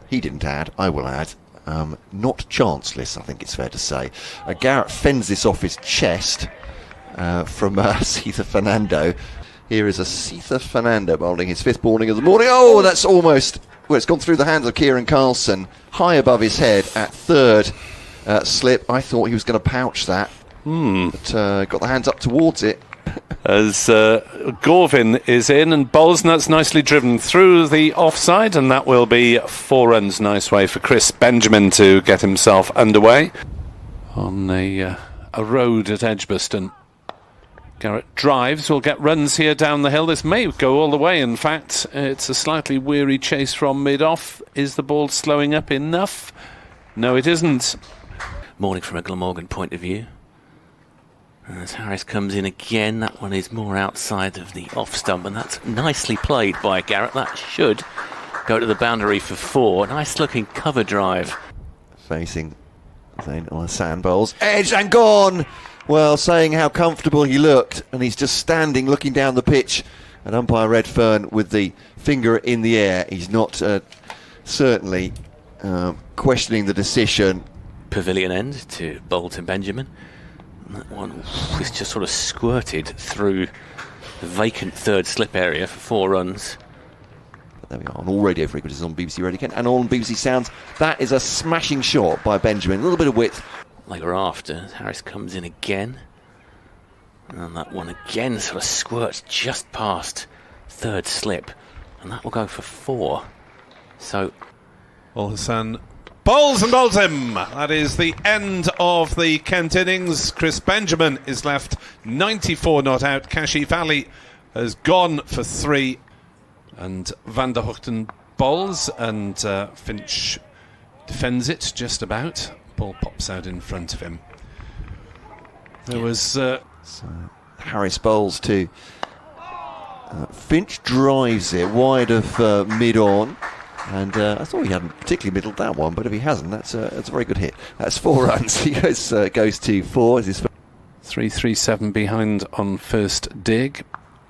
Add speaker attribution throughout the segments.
Speaker 1: he didn't add, I will add, not chanceless, I think it's fair to say. Garrett fends this off his chest from Sitha Fernando. Here is a Sitha Fernando bowling his 5th bowling of the morning. Oh, that's almost, well, it's gone through the hands of Kieran Carlson, high above his head at 3rd slip. I thought he was going to pouch that, but got the hands up towards it.
Speaker 2: As Gorvin is in and bowls, and that's nicely driven through the offside, and that will be 4 runs. Nice way for Chris Benjamin to get himself underway on a road at Edgbaston. Garrett drives, will get runs here down the hill. This may go all the way, in fact. It's a slightly weary chase from mid-off. Is the ball slowing up enough? No, it isn't.
Speaker 3: Morning from a Glamorgan point of view. As Harris comes in again, that one is more outside of the off stump, and that's nicely played by Garrett. That should go to the boundary for 4. Nice looking cover drive.
Speaker 1: Facing Zain Al-Hassan bowls. Edge and gone! Well, saying how comfortable he looked, and he's just standing looking down the pitch. And umpire Redfern with the finger in the air. He's not certainly questioning the decision.
Speaker 3: Pavilion end to Bolton Benjamin. And that one is just sort of squirted through the vacant 3rd slip area for 4 runs.
Speaker 1: But there we are, on all radio frequencies on BBC Radio Kent and on BBC Sounds. That is a smashing shot by Benjamin. A little bit of width.
Speaker 3: Later after, Harris comes in again. And that one again sort of squirts just past 3rd slip. And that will go for 4. So
Speaker 2: Al-Hassan bowls and bowls him. That is the end of the Kent innings. Chris Benjamin is left 94 not out. Kashif Ali has gone for 3. And Van der Hoogten bowls, and Finch defends it just about. Ball pops out in front of him. There was...
Speaker 1: So Harris bowls to Finch, drives it wide of mid-on. And I thought he hadn't particularly middled that one, but if he hasn't, that's a very good hit. That's 4 runs. He goes to 4.
Speaker 2: 3-3-7 behind on first dig,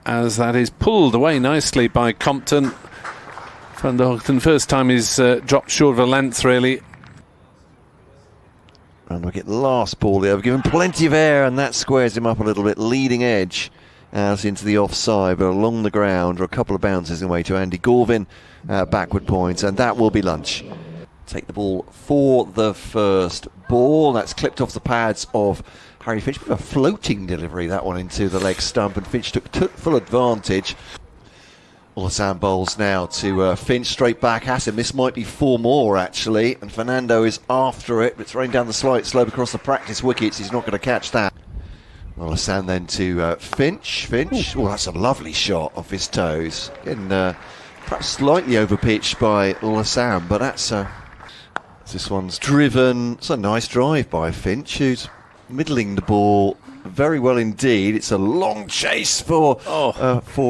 Speaker 2: as that is pulled away nicely by Compton. Van der Hoogten, first time he's dropped short of a length, really.
Speaker 1: And we'll get the last ball there. We've given plenty of air, and that squares him up a little bit. Leading edge out into the offside, but along the ground are a couple of bounces away to Andy Gorvin. Backward points, and that will be lunch. Take the ball for the first ball. That's clipped off the pads of Harry Finch. A floating delivery, that one, into the leg stump, and Finch took full advantage. Al-Hassan bowls now to Finch, straight back at him. This might be 4 more, actually, and Fernando is after it, but it's running down the slight slope across the practice wickets. He's not going to catch that. Al-Hassan then to Finch. Oh, that's a lovely shot off his toes. Again, perhaps slightly overpitched by Al-Hassan, but that's this one's driven. It's a nice drive by Finch, who's middling the ball very well indeed. It's a long chase for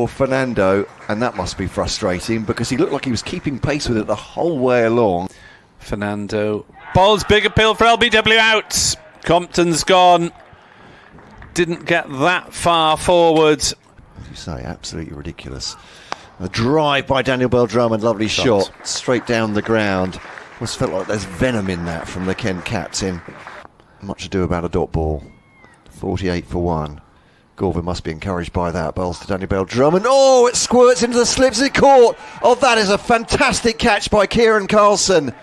Speaker 1: Fernando, and that must be frustrating because he looked like he was keeping pace with it the whole way along.
Speaker 2: Fernando bowls, big appeal for LBW out. Compton's gone. Didn't get that far forward. As
Speaker 1: you say, absolutely ridiculous. A drive by Daniel Bell-Drummond, lovely shot straight down the ground. Almost felt like there's venom in that from the Kent captain. Much ado about a dot ball. 48 for 1. Gorvin must be encouraged by that. Bowls to Daniel Bell-Drummond. Oh, it squirts into the slips. It caught. Oh, that is a fantastic catch by Kieran Carlson.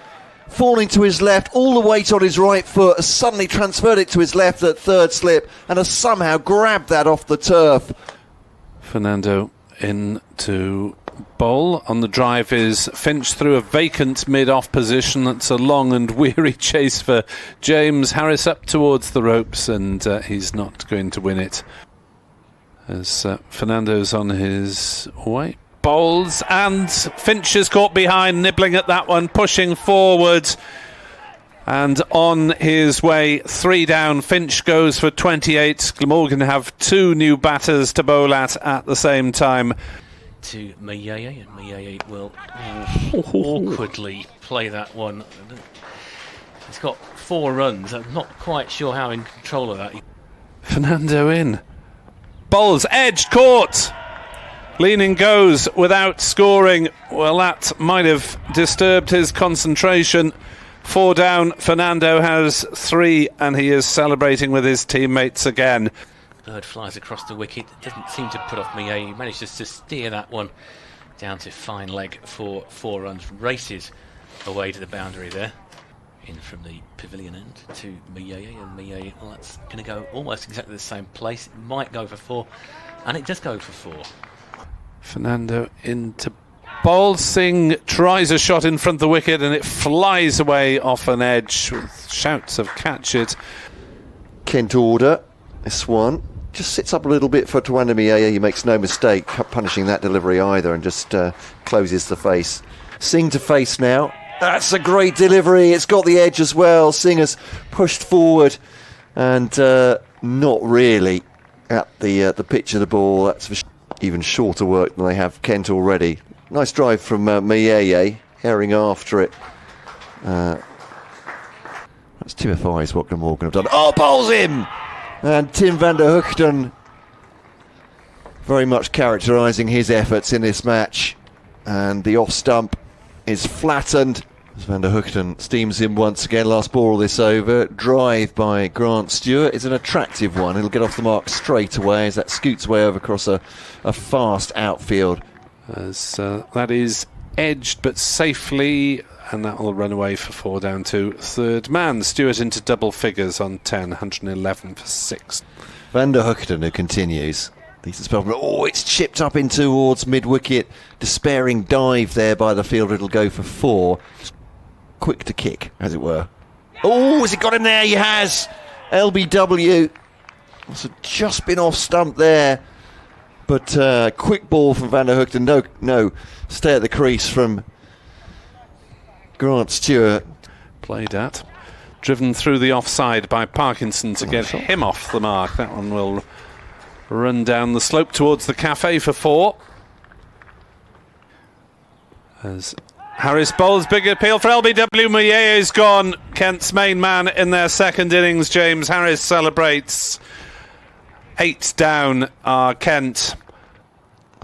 Speaker 1: Falling to his left, all the weight on his right foot, has suddenly transferred it to his left at 3rd slip and has somehow grabbed that off the turf.
Speaker 2: Fernando in to bowl. On the drive is Finch through a vacant mid-off position. That's a long and weary chase for James. Harris up towards the ropes, and he's not going to win it. As Fernando's on his way. Bowls, and Finch is caught behind, nibbling at that one, pushing forward. And on his way, 3 down. Finch goes for 28. Glamorgan have 2 new batters to bowl at the same time.
Speaker 3: To Mayeye, and Mayeye will awkwardly play that one. He's got 4 runs. I'm not quite sure how in control of that.
Speaker 2: Fernando in. Bowls, edged, caught. Leaning goes without scoring. Well, that might have disturbed his concentration. 4 down. Fernando has 3, and he is celebrating with his teammates again.
Speaker 3: Bird flies across the wicket. Doesn't seem to put off Millet. He manages to steer that one down to fine leg for 4 runs. Races away to the boundary there. In from the pavilion end to Millet, and Millet, well, that's going to go almost exactly the same place. It might go for 4, and it does go for 4.
Speaker 2: Fernando into bowl. Singh tries a shot in front of the wicket, and it flies away off an edge with shouts of catch it.
Speaker 1: Kent order, this one. Just sits up a little bit for Tawanda Millet. He makes no mistake punishing that delivery either, and just closes the face. Singh to face now. That's a great delivery. It's got the edge as well. Singh has pushed forward and not really at the pitch of the ball. That's for even shorter work than they have Kent already. Nice drive from Millet, herring after it. That's 2 FIs what Glamorgan have done. Oh, bowls him! And Tim van der Hoogten very much characterising his efforts in this match. And the off stump is flattened. As Van der Hoogten steams in once again. Last ball of this over. Drive by Grant Stewart is an attractive one. It'll get off the mark straight away as that scoots away over across a fast outfield.
Speaker 2: As that is edged but safely, and that will run away for 4 down to third man. Stewart into double figures on 10, 111 for 6.
Speaker 1: Van der Hoogten who continues. Oh, it's chipped up in towards mid-wicket. Despairing dive there by the fielder. It'll go for 4. Quick to kick, as it were. Oh, has he got him there? He has. LBW. Must have just been off stump there. But quick ball from Van der Hoogten. No, stay at the crease from Grant Stewart.
Speaker 2: Played at. Driven through the offside by Parkinson to get him off the mark. That one will run down the slope towards the cafe for 4. As Harris bowls, big appeal for LBW. Millet is gone. Kent's main man in their second innings. James Harris celebrates. 8 down are Kent.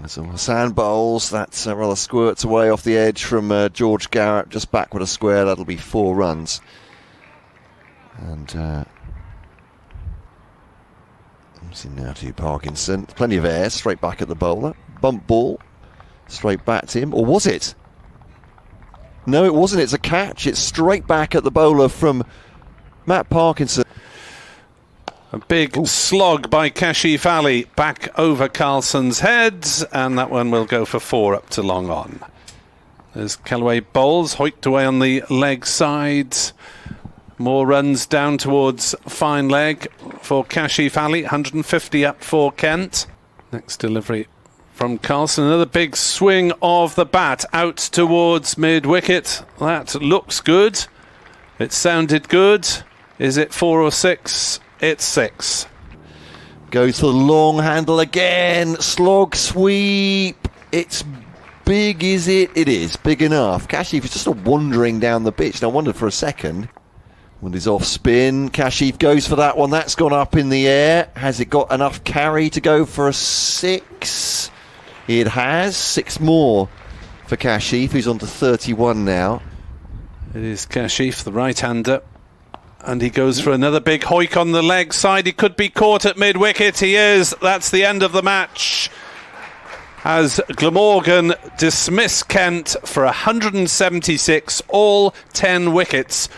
Speaker 1: As Hassan bowls, that's rather squirts away off the edge from George Garrett, just backward a square. That'll be 4 runs. And now to Parkinson. Plenty of air, straight back at the bowler. Bump ball, straight back to him. Or was it? No, it wasn't. It's a catch. It's straight back at the bowler from Matt Parkinson.
Speaker 2: A big slog by Kashif Ali back over Carlson's head, and that one will go for 4 up to long on. There's Callaway bowls, hoiked away on the leg side. More runs down towards fine leg for Kashif Ali. 150 up for Kent. Next delivery from Carlson. Another big swing of the bat out towards mid-wicket. That looks good. It sounded good. Is it 4 or 6? It's 6.
Speaker 1: Goes for the long handle again. Slog sweep. It's big, is it? It is big enough. Kashif is just wandering down the pitch. And I wondered for a second. With his off spin, Kashif goes for that one. That's gone up in the air. Has it got enough carry to go for a 6? It has. 6 more for Kashif, who's on to 31 now.
Speaker 2: It is Kashif, the right-hander. And he goes for another big hoik on the leg side. He could be caught at mid-wicket. He is. That's the end of the match. As Glamorgan dismiss Kent for 176, all 10 wickets.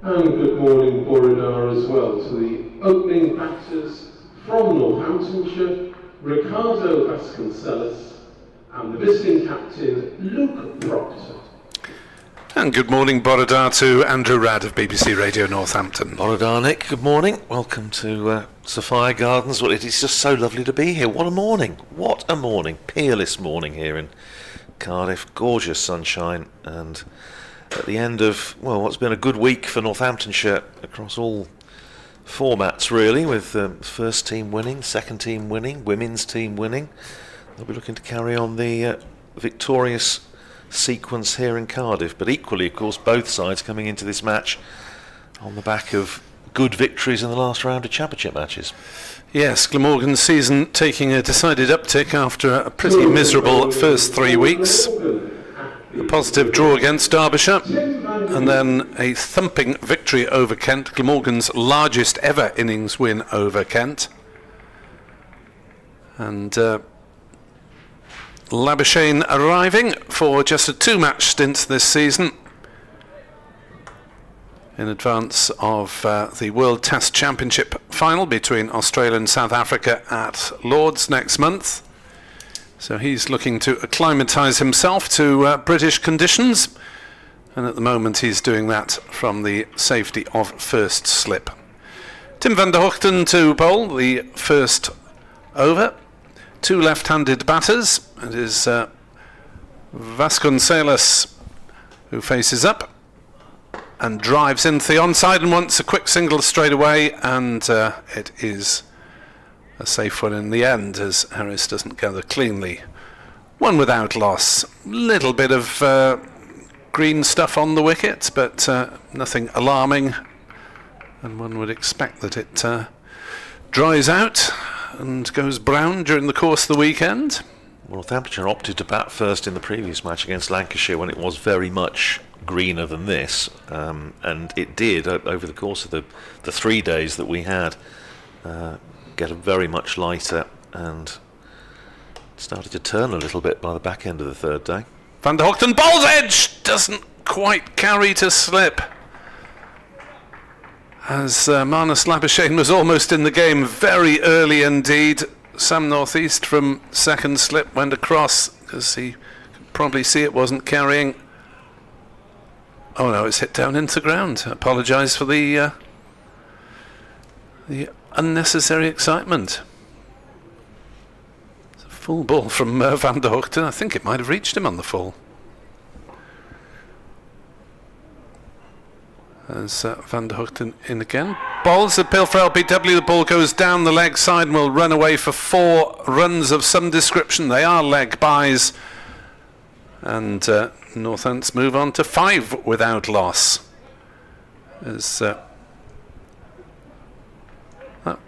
Speaker 4: And good morning, Borodar, as well, to the opening batters from Northamptonshire, Ricardo Vasconcelos, and the visiting captain, Luke Proctor.
Speaker 2: And good morning, Borodar, to Andrew Radd of BBC Radio Northampton.
Speaker 5: Borodar, Nick, good morning. Welcome to Sophia Gardens. Well, it is just so lovely to be here. What a morning. What a morning. Peerless morning here in Cardiff. Gorgeous sunshine. And at the end of, well, what's been a good week for Northamptonshire across all formats, really, with first team winning, second team winning, women's team winning. They'll be looking to carry on the victorious sequence here in Cardiff, but equally, of course, both sides coming into this match on the back of good victories in the last round of championship matches.
Speaker 2: Yes, Glamorgan's season taking a decided uptick after a pretty miserable first 3 weeks. A positive draw against Derbyshire, and then a thumping victory over Kent, Glamorgan's largest ever innings win over Kent. And Labuschagne arriving for just a 2-match stint this season in advance of the World Test Championship final between Australia and South Africa at Lord's next month. So he's looking to acclimatise himself to British conditions, and at the moment he's doing that from the safety of first slip. Tim van der Hoogten to bowl the first over. 2 left-handed batters. It is Vasconcelos who faces up and drives into the onside and wants a quick single straight away, and it is a safe one in the end as Harris doesn't gather cleanly. 1 without loss. Little bit of green stuff on the wicket, but nothing alarming, and one would expect that it dries out and goes brown during the course of the weekend.
Speaker 5: Northamptonshire opted to bat first in the previous match against Lancashire when it was very much greener than this, and it did over the course of the 3 days that we had get a very much lighter, and started to turn a little bit by the back end of the third day.
Speaker 2: Van der Hoogten bowls edge, doesn't quite carry to slip, as Marnus Labuschagne was almost in the game very early indeed. Sam North East from second slip went across because he could probably see it wasn't carrying. Oh no, it's hit down into the ground. I apologise for the unnecessary excitement. It's a full ball from Van der Hoogten. I think it might have reached him on the full. As Van der Hoogten in again. Bowls the pill for LBW. The ball goes down the leg side and will run away for 4 runs of some description. They are leg byes. And Northants move on to 5 without loss. As that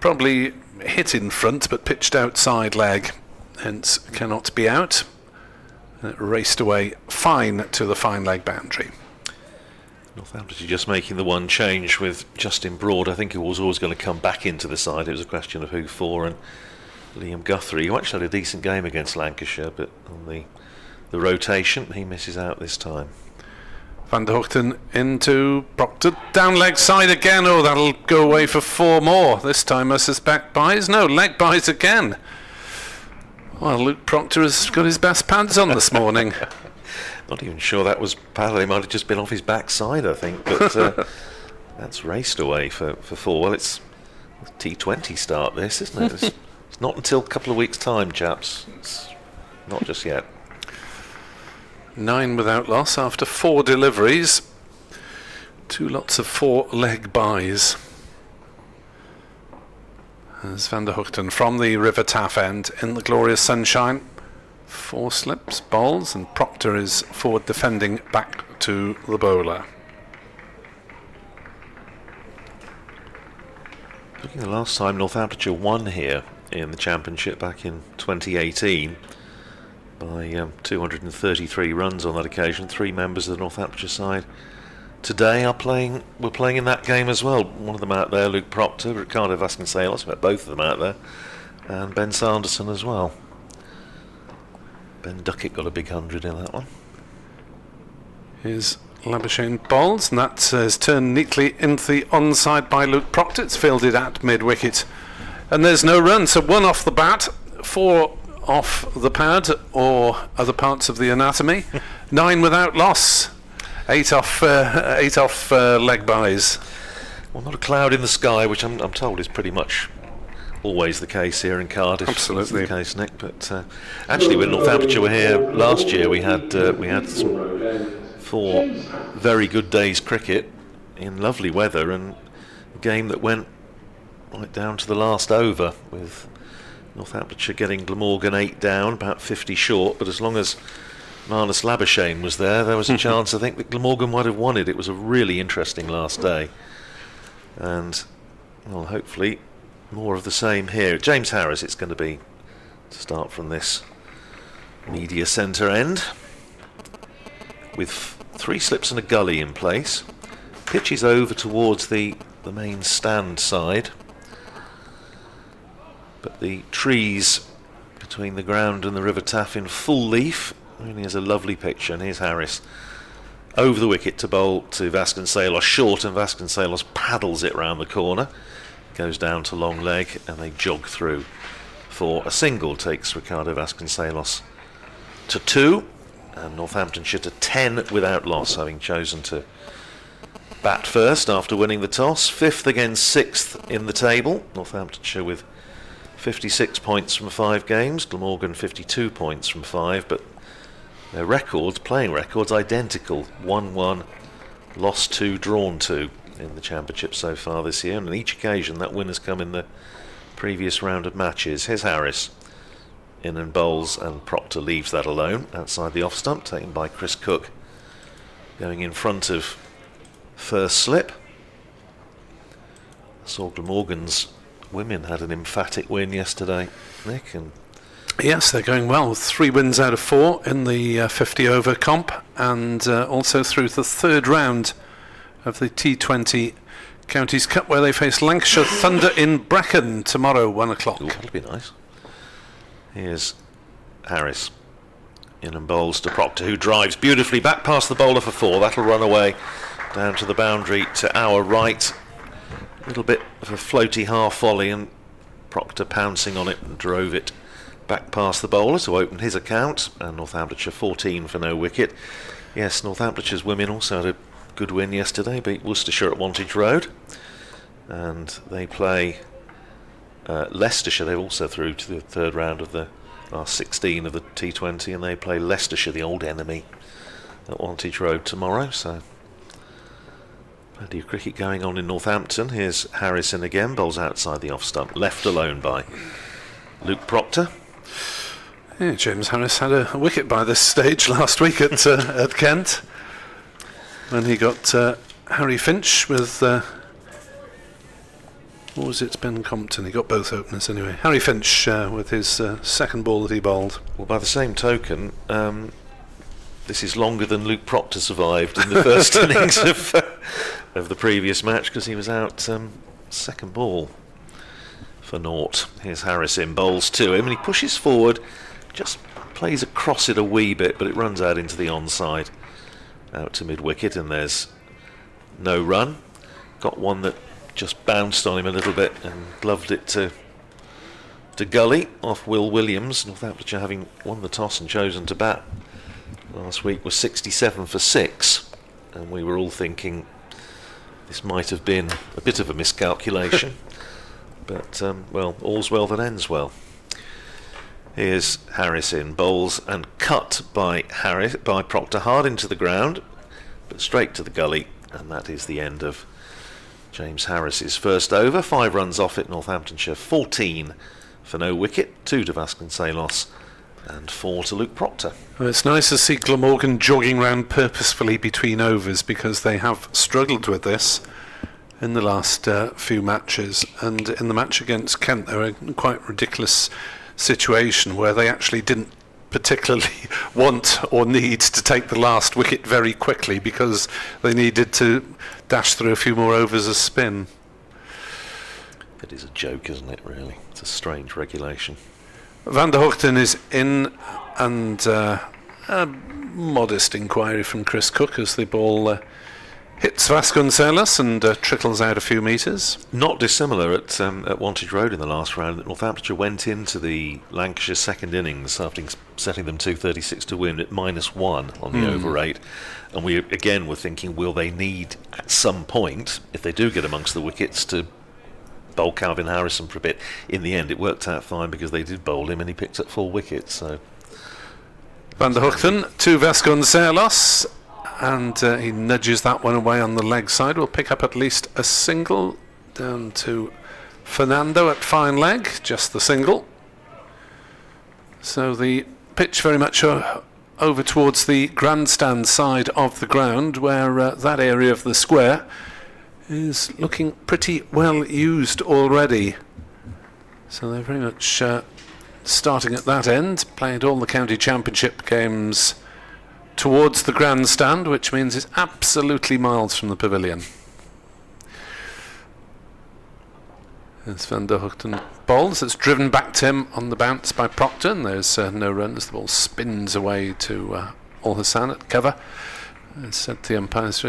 Speaker 2: probably hit in front but pitched outside leg, hence cannot be out. And it raced away fine to the fine leg boundary.
Speaker 5: Northamptonshire just making the one change with Justin Broad. I think he was always going to come back into the side. It was a question of who for, and Liam Guthrie, who actually had a decent game against Lancashire, but on the rotation he misses out this time.
Speaker 2: Van der Hoogten into Proctor, down leg side again. Oh, that'll go away for 4 more. This time I suspect byes. No, leg byes again. Well, Luke Proctor has got his best pads on this morning.
Speaker 5: Not even sure that was paddle. He might have just been off his backside, I think. But that's raced away for 4. Well, it's a T20 start, this, isn't it? It's not until a couple of weeks' time, chaps. It's not just yet.
Speaker 2: 9 without loss after 4 deliveries. 2 lots of 4 leg byes. As Van der Hoogten from the River Taff end in the glorious sunshine. 4 slips, bowls, and Proctor is forward defending back to the bowler.
Speaker 5: Looking the last time Northamptonshire won here in the Championship back in 2018 by 233 runs on that occasion. 3 members of the Northamptonshire side today were playing in that game as well. One of them out there, Luke Proctor, Ricardo Vasconcelos, met both of them out there, and Ben Sanderson as well. Ben Duckett got a big 100 in that one.
Speaker 2: His Labuschagne bowls, and that is turned neatly into the onside by Luke Proctor. It's fielded at mid-wicket, and there's no run, so 1 off the bat, 4 off the pad or other parts of the anatomy, 9 without loss, 8 off leg byes.
Speaker 5: Well, not a cloud in the sky, which I'm told is pretty much always the case here in Cardiff.
Speaker 2: Absolutely.
Speaker 5: That's the case, Nick. But actually, when Northamptonshire were here last year, we had some 4 very good days cricket in lovely weather, and a game that went right down to the last over, with Northamptonshire getting Glamorgan 8 down, about 50 short. But as long as Marnus Labuschagne was there was a chance, I think, that Glamorgan might have won it. It was a really interesting last day, and well, hopefully more of the same here. James Harris, it's going to be to start from this media centre end, with 3 slips and a gully in place. Pitch is over towards the main stand side, but the trees between the ground and the River Taff in full leaf. Really is a lovely picture. And here's Harris over the wicket to bowl to Vasconcelos short, and Vasconcelos paddles it round the corner, goes down to long leg, and they jog through for a single. Takes Ricardo Vasconcelos to 2, and Northamptonshire to 10 without loss, having chosen to bat first after winning the toss. 5th against 6th in the table. Northamptonshire with 56 points from 5 games, Glamorgan 52 points from 5, but their records, playing records, identical. 1-1, lost 2, drawn 2 in the championship so far this year, and on each occasion that win has come in the previous round of matches. Here's Harris in and bowls, and Proctor leaves that alone outside the off stump, taken by Chris Cook, going in front of first slip. I saw Glamorgan's women had an emphatic win yesterday, Nick, and
Speaker 2: yes, they're going well, with 3 wins out of 4 in the 50 over comp, and also through the 3rd round of the T20 Counties Cup, where they face Lancashire Thunder in Brecon tomorrow, 1 o'clock.
Speaker 5: Ooh, that'll be nice. Here's Harris in and bowls to Proctor, who drives beautifully back past the bowler for 4. That'll run away down to the boundary to our right. A little bit of a floaty half volley, and Proctor pouncing on it and drove it back past the bowler to open his account. And Northamptonshire 14 for no wicket. Yes, Northamptonshire's women also had a good win yesterday, beat Worcestershire at Wantage Road, and they play Leicestershire. They're also through to the 3rd round of the last 16 of the T20, and they play Leicestershire, the old enemy, at Wantage Road tomorrow. So plenty of cricket going on in Northampton. Here's Harrison again, bowls outside the off stump, left alone by Luke Proctor.
Speaker 2: Yeah, James Harris had a wicket by this stage last week at Kent, when he got Harry Finch with what was it, Ben Compton. He got both openers anyway. Harry Finch with his second ball that he bowled.
Speaker 5: Well, by the same token, this is longer than Luke Proctor survived in the first innings of the previous match, because he was out second ball for naught. Here's Harris in, bowls to him, and he pushes forward, just plays across it a wee bit, but it runs out into the onside, out to mid-wicket, and there's no run. Got one that just bounced on him a little bit and gloved it to gully off Will Williams. Northamptonshire, having won the toss and chosen to bat last week, was 67 for 6, and we were all thinking this might have been a bit of a miscalculation. But well, all's well that ends well. Here's Harris in, bowls and cut by Proctor, hard into the ground, but straight to the gully, and that is the end of James Harris's first over. 5 runs off it, Northamptonshire 14 for no wicket, 2 to Vasconcelos and 4 to Luke Proctor.
Speaker 2: Well, it's nice to see Glamorgan jogging round purposefully between overs, because they have struggled with this in the last few matches, and in the match against Kent they were in quite a ridiculous situation where they actually didn't particularly want or need to take the last wicket very quickly, because they needed to dash through a few more overs of spin.
Speaker 5: It is a joke, isn't it, really? It's a strange regulation.
Speaker 2: Van der Hoogten is in, and modest inquiry from Chris Cook as the ball hits Vasconcelos and trickles out a few metres.
Speaker 5: Not dissimilar at Wantage Road in the last round. Northamptonshire went into the Lancashire second innings after setting them 236 to win at -1 on the over 8. And we again were thinking, will they need at some point, if they do get amongst the wickets, to bowl Calvin Harrison for a bit? In the end, it worked out fine because they did bowl him and he picked up 4 wickets. So
Speaker 2: Van der Hoogten to Vasconcelos. And he nudges that one away on the leg side. We'll pick up at least a single down to Fernando at fine leg, just the single. So the pitch very much over towards the grandstand side of the ground, where that area of the square is looking pretty well used already. So they're very much starting at that end, played all the county championship games towards the grandstand, which means it's absolutely miles from the pavilion. There's Van der Hoogten bowls. It's driven back to him on the bounce by Proctor, and there's no run as the ball spins away to Al Hassan at cover. I said to the umpires,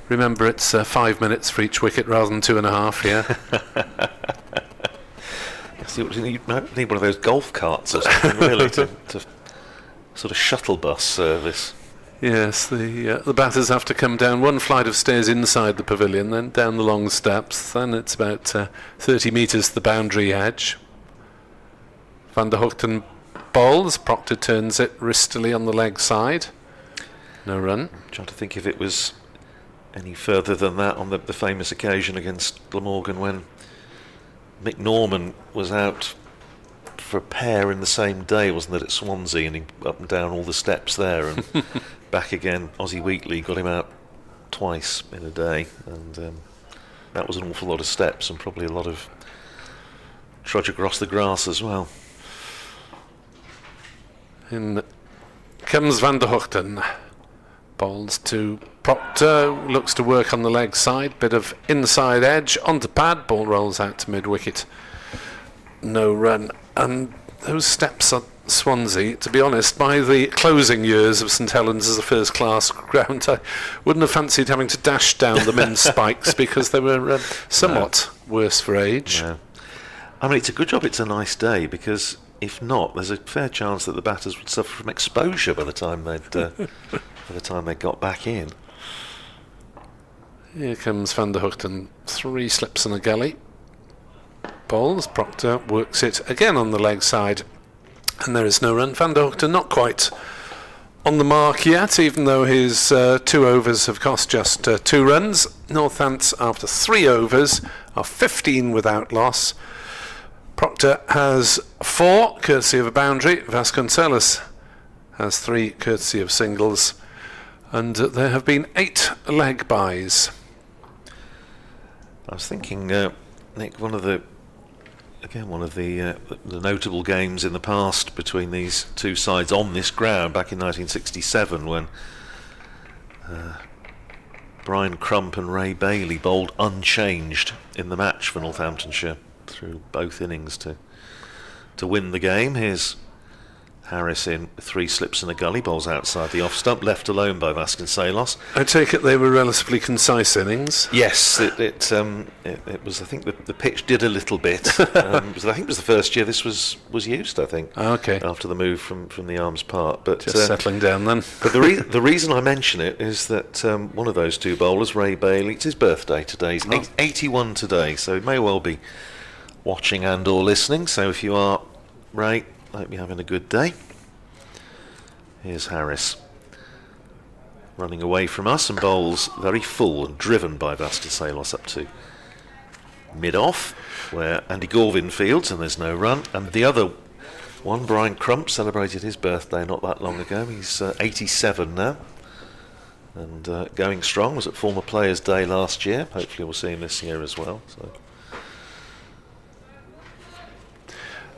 Speaker 2: remember it's 5 minutes for each wicket rather than 2.5 here.
Speaker 5: You need one of those golf carts or something, really, to sort of shuttle bus service.
Speaker 2: Yes, the batters have to come down one flight of stairs inside the pavilion, then down the long steps, then it's about 30 metres to the boundary edge. Van der Hoogten bowls, Proctor turns it wristily on the leg side. No run.
Speaker 5: I'm trying to think if it was any further than that on the famous occasion against Glamorgan when Mick Norman was out for a pair in the same day, wasn't it, at Swansea, and he up and down all the steps there and back again. Aussie Weekly got him out twice in a day, and that was an awful lot of steps and probably a lot of trudge across the grass as well.
Speaker 2: In comes Van der Hoogten, bowls to Proctor, looks to work on the leg side, bit of inside edge onto pad, ball rolls out to mid wicket. No run. And those steps at Swansea, to be honest, by the closing years of St Helens as a first-class ground, I wouldn't have fancied having to dash down them in spikes because they were somewhat worse for age.
Speaker 5: No. I mean, it's a good job it's a nice day, because if not, there's a fair chance that the batters would suffer from exposure by the time they got back in.
Speaker 2: Here comes Van der Hoogten, 3 slips and a gully. Bowls, Proctor works it again on the leg side, and there is no run. Van der Hoogten not quite on the mark yet, even though his 2 overs have cost just 2 runs. Northants, after 3 overs, are 15 without loss. Proctor has 4, courtesy of a boundary. Vasconcelos has 3, courtesy of singles. And there have been 8 leg byes.
Speaker 5: I was thinking, Nick, one of the notable games in the past between these two sides on this ground back in 1967, when Brian Crump and Ray Bailey bowled unchanged in the match for Northamptonshire through both innings to win the game. Here's Harris in 3 slips and a gully, bowls outside the off stump, left alone by Vasconcelos.
Speaker 2: I take it they were relatively concise innings.
Speaker 5: Yes, it was. I think the pitch did a little bit. I think it was the first year this was used. I think.
Speaker 2: Okay.
Speaker 5: After the move from the Arms Park, but
Speaker 2: just settling down then.
Speaker 5: But the reason I mention it is that one of those 2 bowlers, Ray Bailey, it's his birthday today. He's 81 today, so he may well be watching and or listening. So if you are, Ray, I hope you're having a good day. Here's Harris running away from us and bowls very full and driven by Vasconcelos up to mid-off, where Andy Gorvin fields, and there's no run. And the other one, Brian Crump, celebrated his birthday not that long ago. He's 87 now and going strong. Was at Former Players' Day last year. Hopefully we'll see him this year as well. So.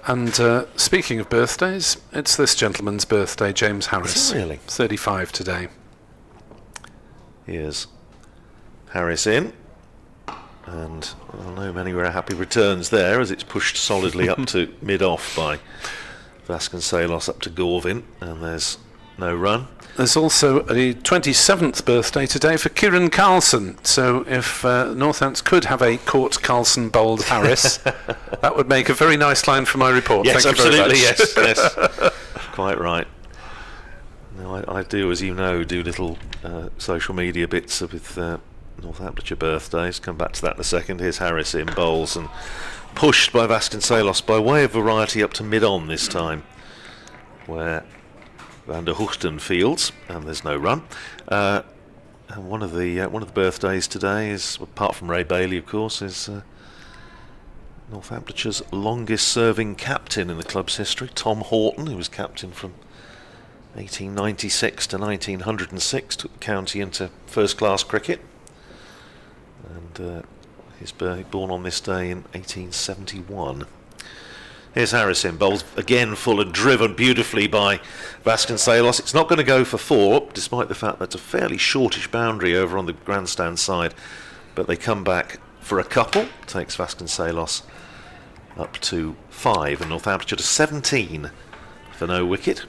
Speaker 2: And speaking of birthdays, it's this gentleman's birthday, James Harris.
Speaker 5: Is it really?
Speaker 2: 35 today.
Speaker 5: Here's Harris in. And I know many were happy returns there as it's pushed solidly up to mid-off by Vasconcelos up to Gorvin. And there's no run.
Speaker 2: There's also a 27th birthday today for Kieran Carlson. So if Northants could have a Court Carlson bowled Harris, that would make a very nice line for my report.
Speaker 5: Yes,
Speaker 2: Thank you very
Speaker 5: absolutely,
Speaker 2: much.
Speaker 5: yes. Quite right. Now, I do, as you know, do little social media bits with Northamptonshire birthdays. Come back to that in a second. Here's Harris in bowls and pushed by Vasconcelos by way of variety up to mid-on this time, where Van der Hoogten fields, and there's no run. And one of the birthdays today is, apart from Ray Bailey, of course, is Northamptonshire's longest-serving captain in the club's history, Tom Horton, who was captain from 1896 to 1906, took the county into first-class cricket, and he's born on this day in 1871. Here's Harrison, bowls again full and driven beautifully by Vasconcelos. It's not going to go for 4, despite the fact that's a fairly shortish boundary over on the grandstand side, but they come back for a couple. Takes Vasconcelos up to 5, and Northamptonshire to 17 for no wicket.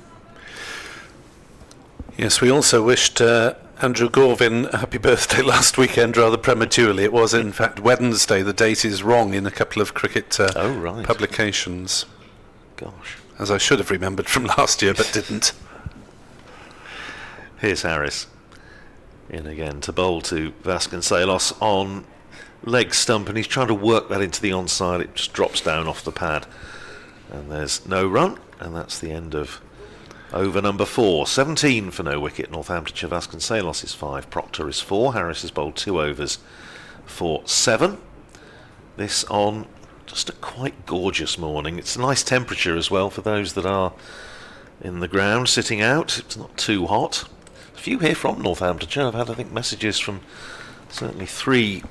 Speaker 2: Yes, we also wished Andrew Gorvin a happy birthday last weekend rather prematurely. It was in fact Wednesday. The date is wrong in a couple of cricket publications.
Speaker 5: Gosh.
Speaker 2: As I should have remembered from last year, but didn't.
Speaker 5: Here's Harris in again to bowl to Vasconcelos on leg stump, and he's trying to work that into the onside. It just drops down off the pad, and there's no run, and that's the end of over number 4. 17 for no wicket. Northamptonshire. Vasconcelos is 5, Proctor is 4. Harris has bowled 2 overs for 7. This on just a quite gorgeous morning. It's a nice temperature as well for those that are in the ground sitting out. It's not too hot. A few here from Northamptonshire. I've had, I think, messages from certainly 3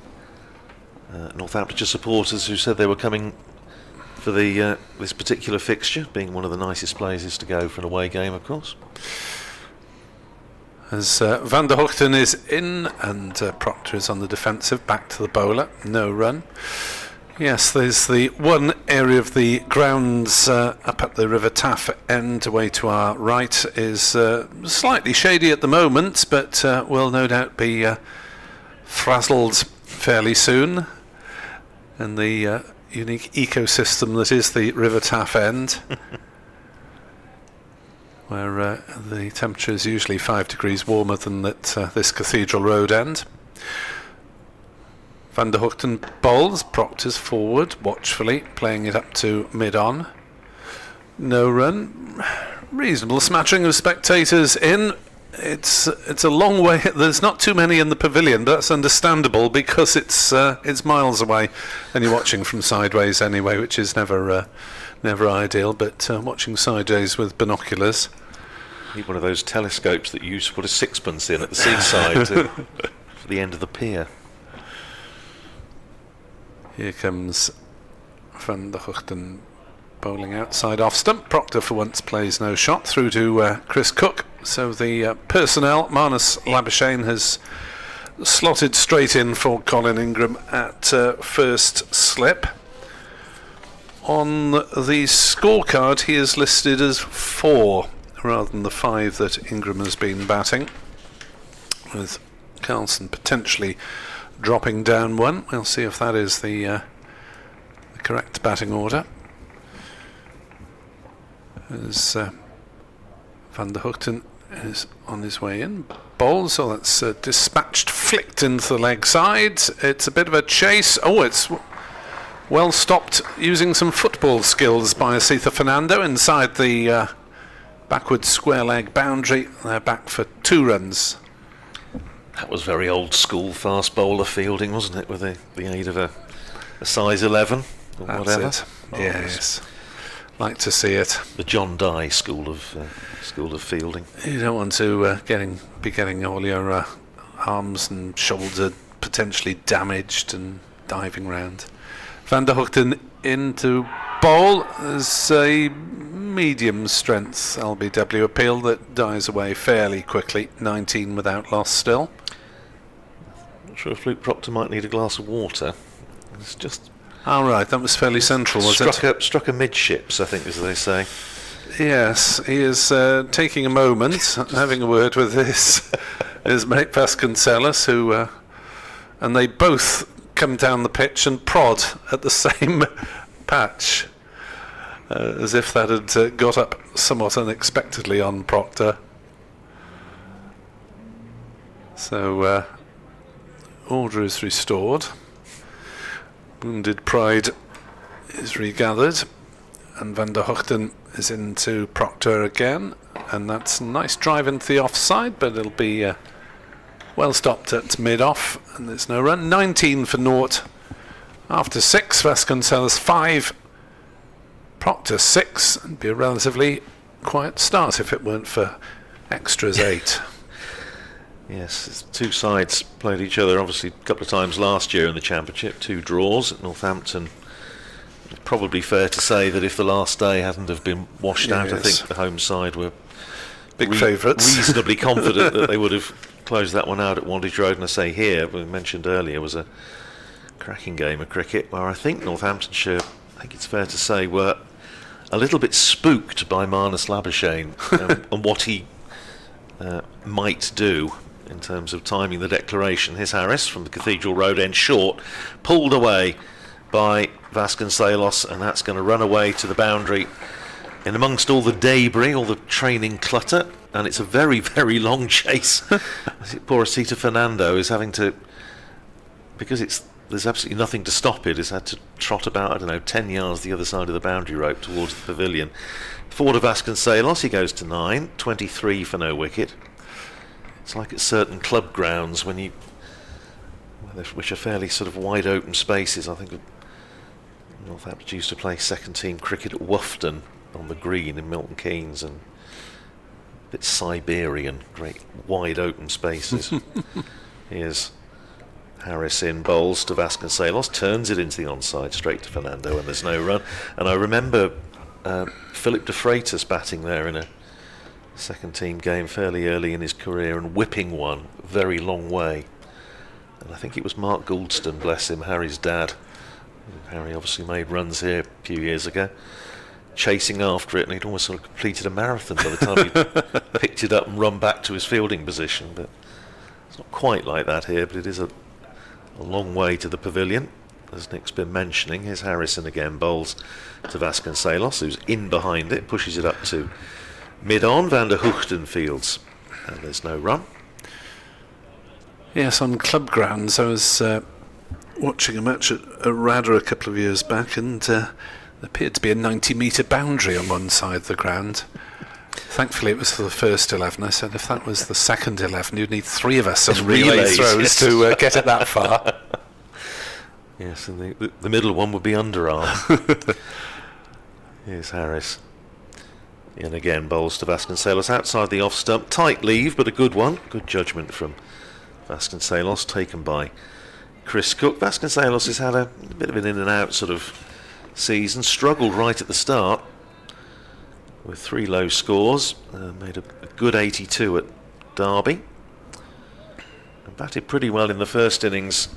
Speaker 5: Northamptonshire supporters who said they were coming for the this particular fixture, being one of the nicest places to go for an away game, of course.
Speaker 2: As Van der Hoogten is in and Proctor is on the defensive, back to the bowler, no run. Yes, there's the one area of the grounds up at the River Taff end away to our right is slightly shady at the moment, but will no doubt be frazzled fairly soon. And the unique ecosystem that is the River Taff end, where the temperature is usually 5 degrees warmer than at this Cathedral Road end. Van der Hoogten bowls, Proctor's forward, watchfully, playing it up to mid-on. No run. Reasonable smattering of spectators in. It's a long way. There's not too many in the pavilion, but that's understandable because it's miles away, and you're watching from sideways anyway, which is never ideal. But watching sideways with binoculars.
Speaker 5: Need one of those telescopes that you used to put a sixpence in at the seaside for the end of the pier.
Speaker 2: Here comes Van der Hoogten bowling outside off stump. Proctor for once plays no shot through to Chris Cook. So the personnel, Marnus Labuschagne has slotted straight in for Colin Ingram at first slip. On the scorecard he is listed as 4 rather than the 5 that Ingram has been batting, with Carlson potentially dropping down 1. We'll see if that is the correct batting order. As Van der Hoogten is on his way in. Bowls, so that's dispatched, flicked into the leg side. It's a bit of a chase. Oh, it's well stopped using some football skills by Asitha Fernando inside the backward square leg boundary. They're back for 2 runs.
Speaker 5: That was very old school fast bowler fielding, wasn't it, with the aid of a size 11 or
Speaker 2: That's
Speaker 5: whatever.
Speaker 2: it. Yes. Like to see it.
Speaker 5: The John Dye school of fielding.
Speaker 2: You don't want to be getting all your arms and shoulder potentially damaged and diving round. Van der Hoogten into bowl. There's a medium strength LBW appeal that dies away fairly quickly. 19 without loss still.
Speaker 5: Not sure if Luke Proctor might need a glass of water. It's just
Speaker 2: All right, that was fairly central, was it?
Speaker 5: struck a midships, I think, as they say.
Speaker 2: Yes, he is taking a moment, having a word with his mate Vasconcelos, who and they both come down the pitch and prod at the same patch, as if that had got up somewhat unexpectedly on Proctor. So order is restored. Wounded Pride is regathered, and Van der Hoogten is into Proctor again, and that's a nice drive into the offside, but it'll be well stopped at mid-off, and there's no run. 19 for naught after 6. Vasconcelos 5, Proctor 6, and be a relatively quiet start if it weren't for extras 8.
Speaker 5: Yes, two sides played each other obviously a couple of times last year in the Championship, 2 draws at Northampton. It's probably fair to say that if the last day hadn't have been washed out, I think the home side were
Speaker 2: big favourites.
Speaker 5: Reasonably confident that they would have closed that one out at Wantage Road. And I say here, we mentioned earlier, was a cracking game of cricket where I think Northamptonshire, I think it's fair to say, were a little bit spooked by Marnus Labuschagne and what he might do in terms of timing the declaration. Here's Harris from the Cathedral Road end short, pulled away by Vasconcelos, and that's going to run away to the boundary in amongst all the debris, all the training clutter, and it's a very, very long chase. Poor Asita Fernando is having to, because there's absolutely nothing to stop it, has had to trot about, I don't know, 10 yards the other side of the boundary rope towards the pavilion. 4 to Vasconcelos, he goes to 9, 23 for no wicket. It's like at certain club grounds which are fairly sort of wide open spaces. I think Northampton used to play second team cricket at Woughton on the green in Milton Keynes, and a bit Siberian, great wide open spaces. Here's Harris in, bowls to Vasconcelos, turns it into the onside straight to Fernando, and there's no run. And I remember Philip de Freitas batting there in a second team game fairly early in his career and whipping one a very long way. And I think it was Mark Gouldston, bless him, Harry's dad. Harry obviously made runs here a few years ago, chasing after it, and he'd almost sort of completed a marathon by the time he'd picked it up and run back to his fielding position. But it's not quite like that here, but it is a long way to the pavilion, as Nick's been mentioning. Here's Harrison again, bowls to Vasconcelos, who's in behind it, pushes it up to mid-on. Van der Hoogten fields, and there's no run.
Speaker 2: Yes, on club grounds, I was watching a match at Radder a couple of years back, and there appeared to be a 90-metre boundary on one side of the ground. Thankfully it was for the first 11. I said if that was the second 11, you'd need 3 of us on relay throws to get it that far.
Speaker 5: Yes, and the middle one would be underarm. Here's Harris. And again, bowls to Vasconcelos outside the off stump. Tight leave, but a good one. Good judgment from Vasconcelos, taken by Chris Cook. Vasconcelos has had a bit of an in and out sort of season. Struggled right at the start with 3 low scores. Made a good 82 at Derby. And batted pretty well in the first innings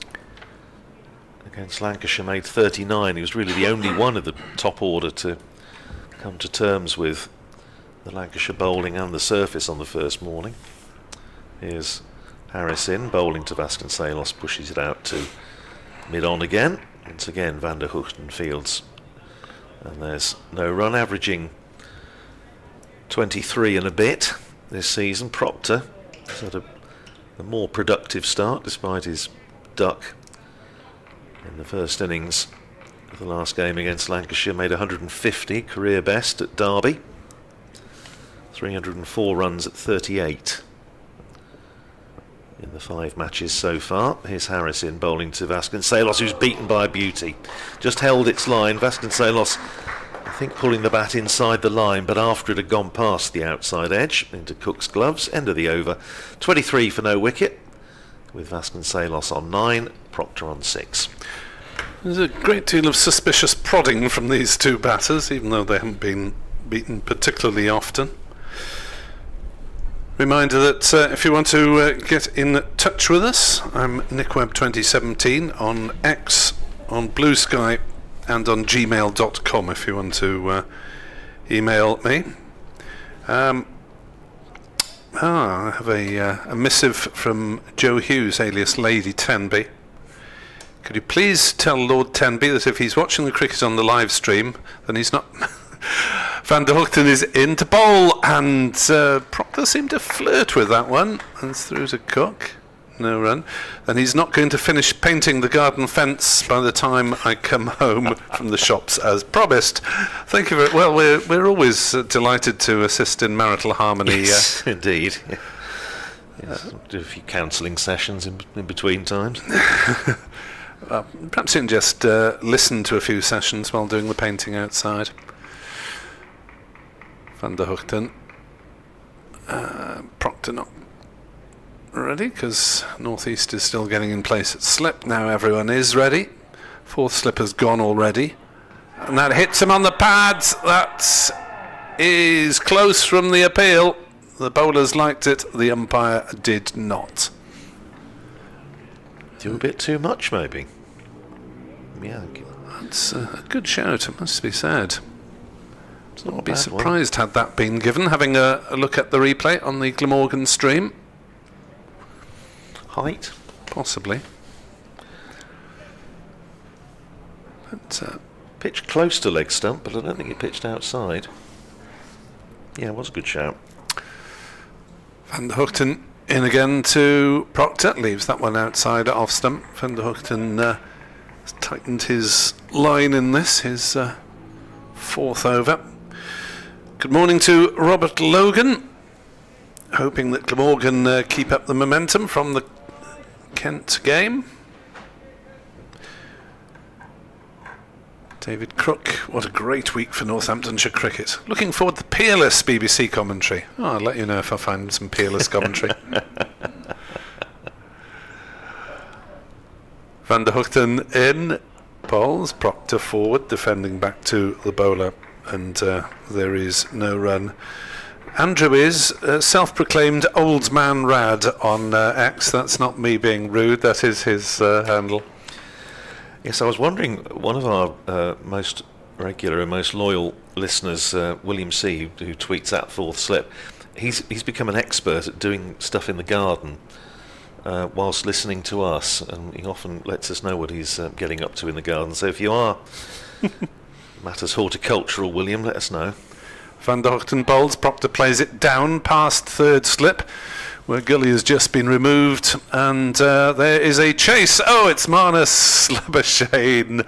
Speaker 5: against Lancashire. Made 39. He was really the only one of the top order to come to terms with the Lancashire bowling and the surface on the first morning. Here's Harris in, bowling to Vasconcelos, pushes it out to mid-on again. Once again, Van der Hoogten fields. And there's no run, averaging 23 and a bit this season. Proctor has had a more productive start, despite his duck in the first innings of the last game against Lancashire. Made 150, career best at Derby. 304 runs at 38 in the 5 matches so far. Here's Harris in, bowling to Vasconcelos, who's beaten by a beauty. Just held its line. Vasconcelos, I think, pulling the bat inside the line, but after it had gone past the outside edge into Cook's gloves. End of the over. 23 for no wicket, with Vasconcelos on 9, Proctor on 6.
Speaker 2: There's a great deal of suspicious prodding from these 2 batters, even though they haven't been beaten particularly often. Reminder that if you want to get in touch with us, I'm NickWebb2017 on X, on Blue Sky, and on gmail.com if you want to email me. I have a missive from Joe Hughes, alias Lady Tenby. Could you please tell Lord Tenby that if he's watching the cricket on the live stream, then he's not... Van der Hoogten is in to bowl, and Proctor seemed to flirt with that one, and it's through to Cook. No run. And he's not going to finish painting the garden fence by the time I come home from the shops, as promised. Thank you very well. We're always delighted to assist in marital harmony.
Speaker 5: Yes, indeed. Yes, do a few counselling sessions in between times.
Speaker 2: Perhaps you can just listen to a few sessions while doing the painting outside. Van der Hoogten. Proctor not ready because Northeast is still getting in place at slip. Now everyone is ready. Fourth slip has gone already. And that hits him on the pads. That is close from the appeal. The bowlers liked it. The umpire did not.
Speaker 5: Do a bit too much, maybe. Yeah.
Speaker 2: That's a good shout, it must be said.
Speaker 5: It's not a
Speaker 2: I'd be
Speaker 5: bad
Speaker 2: surprised had that been given, having a look at the replay on the Glamorgan stream.
Speaker 5: Height?
Speaker 2: Possibly. But,
Speaker 5: pitched close to leg stump, but I don't think it pitched outside. Yeah, it was a good shout.
Speaker 2: Van der Hoogten in again to Proctor. Leaves that one outside off stump. Van der Hoogten has tightened his line in this, his fourth over. Good morning to Robert Logan. Hoping that Glamorgan keep up the momentum from the Kent game. David Crook, what a great week for Northamptonshire cricket. Looking forward to peerless BBC commentary. Oh, I'll let you know if I find some peerless commentary. Van der Hoogten in. Bowls, Proctor forward, defending back to the bowler, and there is no run. Andrew is self-proclaimed old man Rad on X. That's not me being rude, that is his handle.
Speaker 5: Yes, I was wondering, one of our most regular and most loyal listeners, William C., who tweets at fourth slip, he's become an expert at doing stuff in the garden whilst listening to us, and he often lets us know what he's getting up to in the garden. So if you are matters horticultural, William, let us know.
Speaker 2: Van der Hoogten bowls, Proctor plays it down past third slip, where Gully has just been removed, and there is a chase. Oh, it's Marnus Labuschagne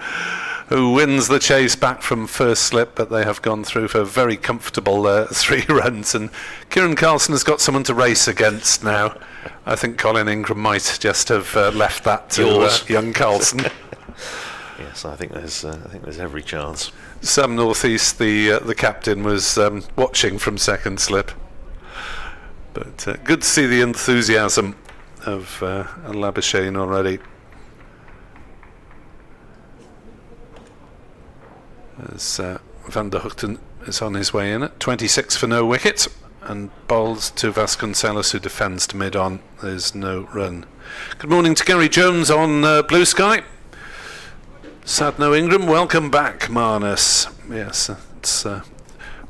Speaker 2: who wins the chase back from first slip, but they have gone through for very comfortable 3 runs, and Kieran Carlson has got someone to race against now. I think Colin Ingram might just have left that to young Carlson.
Speaker 5: Yes, I think there's every chance.
Speaker 2: Sam Northeast, the captain, was watching from second slip. But good to see the enthusiasm of Labuschagne already. As Van der Hoogten is on his way in at 26 for no wicket, and bowls to Vasconcelos, who defends to mid-on. There's no run. Good morning to Gary Jones on Blue Sky. Sad no Ingram, welcome back, Marnus. Yes, it's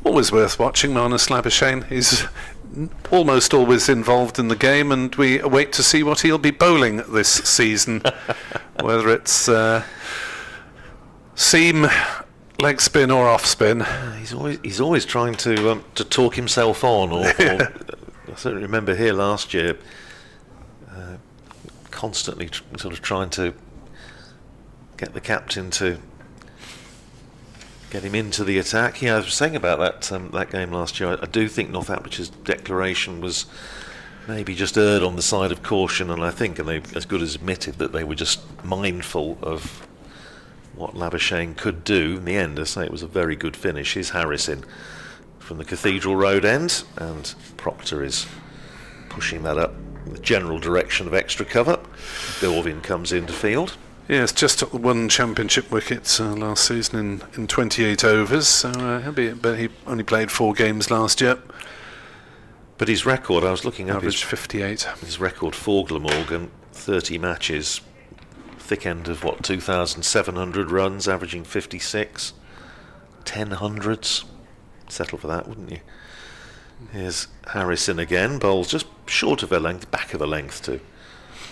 Speaker 2: always worth watching Marnus Labuschagne. He's almost always involved in the game, and we await to see what he'll be bowling this season. Whether it's seam, leg spin or off spin.
Speaker 5: He's always trying to talk himself on, or I certainly remember here last year, constantly sort of trying to get the captain to get him into the attack. Yeah, I was saying about that game last year, I do think Northamptonshire's declaration was maybe just erred on the side of caution, and I think, and they as good as admitted, that they were just mindful of what Labuschagne could do. In the end, I say it was a very good finish. Here's Harris in from the Cathedral Road end, and Proctor is pushing that up in the general direction of extra cover. Bilvin comes into field.
Speaker 2: Yes, just took the one championship wicket last season in 28 overs, so but he only played 4 games last year.
Speaker 5: But his record, I was looking up
Speaker 2: average 58.
Speaker 5: His record for Glamorgan, 30 matches, thick end of 2,700 runs, averaging 56, 10 hundreds. Settle for that, wouldn't you? Here's Harrison again, bowls just short of a length, back of a length to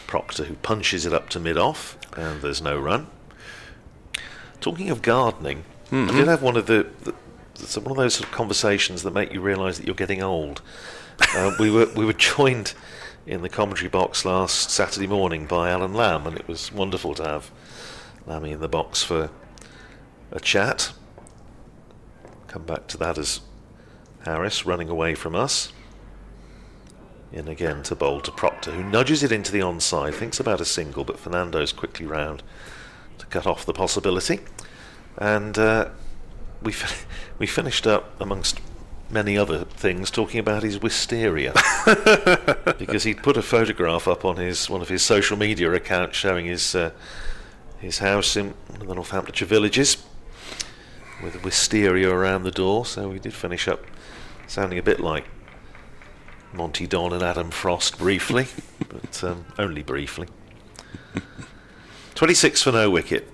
Speaker 5: Proctor, who punches it up to mid-off, and there's no run. Talking of gardening, I did have one of those sort of conversations that make you realise that you're getting old. We were joined in the commentary box last Saturday morning by Alan Lamb, and it was wonderful to have Lammy in the box for a chat. Come back to that as Harris running away from us. In again to bowl to Proctor, who nudges it into the onside, thinks about a single, but Fernando's quickly round to cut off the possibility. And we finished up, amongst many other things, talking about his wisteria. Because he'd put a photograph up on one of his social media accounts showing his house in one of the Northamptonshire villages with a wisteria around the door. So we did finish up sounding a bit like Monty Don and Adam Frost briefly, but only briefly. 26 for no wicket.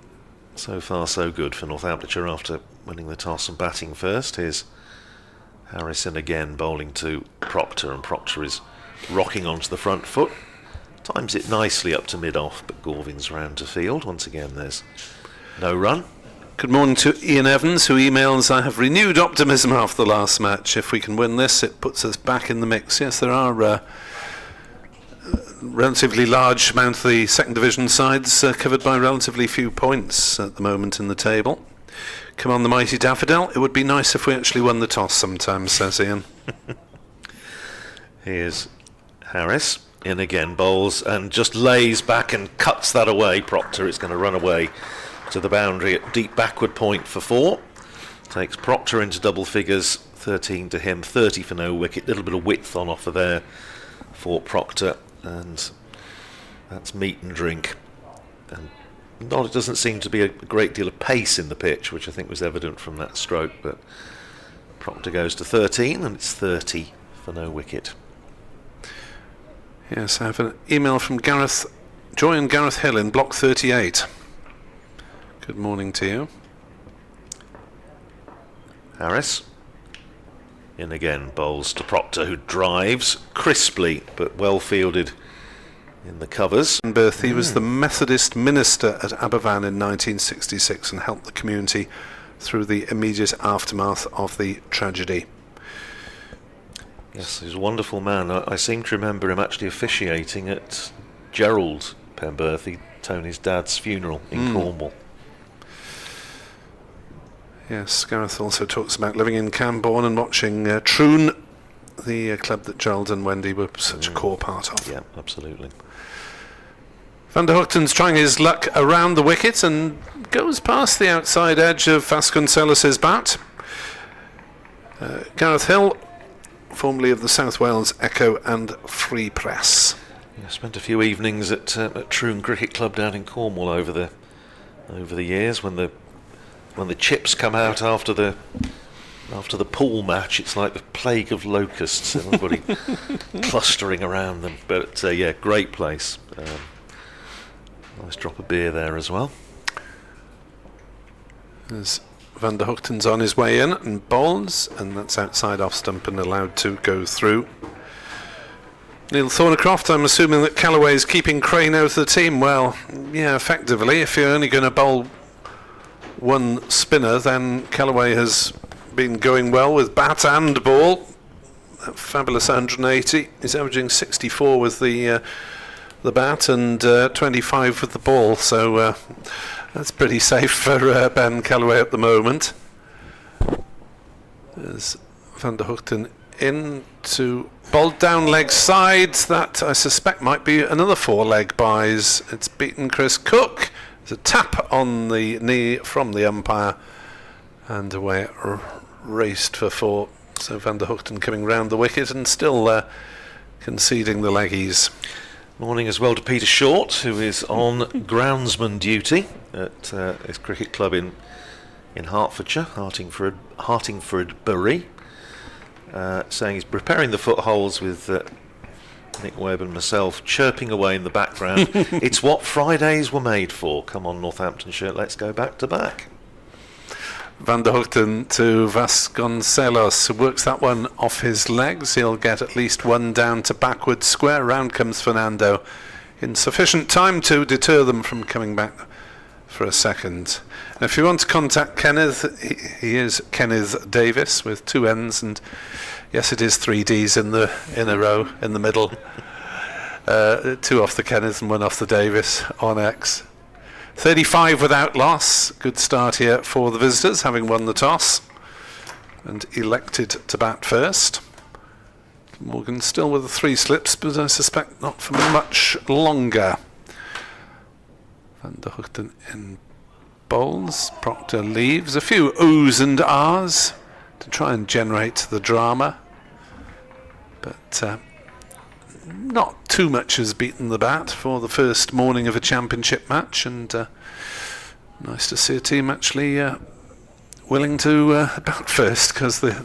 Speaker 5: So far so good for Northamptonshire after winning the toss and batting first. Here's Harrison again bowling to Proctor, and Proctor is rocking onto the front foot. Times it nicely up to mid-off, but Gorvin's round to field. Once again there's no run.
Speaker 2: Good morning to Ian Evans, who emails, "I have renewed optimism after the last match. If we can win this, it puts us back in the mix." Yes, there are relatively large amount of the second division sides covered by relatively few points at the moment in the table. Come on, the mighty Daffodil. It would be nice if we actually won the toss sometimes, says Ian.
Speaker 5: Here's Harris in again, bowls and just lays back and cuts that away. Proctor is going to run away to the boundary at deep backward point for 4. Takes Proctor into double figures, 13 to him, 30 for no wicket. Little bit of width on offer there for Proctor, and that's meat and drink. And it doesn't seem to be a great deal of pace in the pitch, which I think was evident from that stroke, but Proctor goes to 13 and it's 30 for no wicket.
Speaker 2: Yes, I have an email from Joy and Gareth Hill in block 38. Good morning to you.
Speaker 5: Harris in again, bowls to Proctor, who drives crisply but well fielded in the covers.
Speaker 2: He was the Methodist minister at Aberfan in 1966 and helped the community through the immediate aftermath of the tragedy.
Speaker 5: Yes, he's a wonderful man. I seem to remember him actually officiating at Gerald Penberthy, Tony's dad's funeral in Cornwall.
Speaker 2: Yes, Gareth also talks about living in Camborne and watching Troon, the club that Gerald and Wendy were such a core part of.
Speaker 5: Yeah, absolutely.
Speaker 2: Van der Hoogten's trying his luck around the wicket and goes past the outside edge of Vasconcelos' bat. Gareth Hill, formerly of the South Wales Echo and Free Press.
Speaker 5: I spent a few evenings at Troon Cricket Club down in Cornwall over the years when the chips come out after the pool match. It's like the plague of locusts, everybody clustering around them. But yeah, great place. Nice drop of beer there as well.
Speaker 2: There's Van der Hoogten's on his way in and bowls, and that's outside off stump and allowed to go through. Neil Thornycroft, I'm assuming that Callaway's keeping Crane out of the team. Well, yeah, effectively, if you're only going to bowl one spinner, then Callaway has been going well with bat and ball. That fabulous 180. He's averaging 64 with the bat and 25 with the ball, so that's pretty safe for Ben Callaway at the moment. There's Van der Hoogten in to bowl down leg side. That I suspect might be another 4 leg buys. It's beaten Chris Cook. There's a tap on the knee from the umpire, and away it raced for 4. So Van der Hoogten coming round the wicket and still conceding the leggies.
Speaker 5: Morning as well to Peter Short, who is on groundsman duty at his cricket club in Hertfordshire, Hartingford Bury, saying he's preparing the footholds with Nick Webb and myself chirping away in the background. It's what Fridays were made for. Come on, Northamptonshire, let's go back to back.
Speaker 2: Van der Hoogten to Vasconcelos, who works that one off his legs. He'll get at least one down to backward square. Round comes Fernando in sufficient time to deter them from coming back for a second. And if you want to contact Kenneth, he is Kenneth Davis with 2 N's, and yes, it is 3 D's in a row in the middle. 2 off the Kenneth and 1 off the Davis on X. 35 without loss. Good start here for the visitors, having won the toss and elected to bat first. Morgan still with the 3 slips, but I suspect not for much longer. Van der Hoogten in bowls. Proctor leaves. A few oohs and ahs to try and generate the drama. But not too much has beaten the bat for the first morning of a championship match, and nice to see a team actually willing to bat first, because the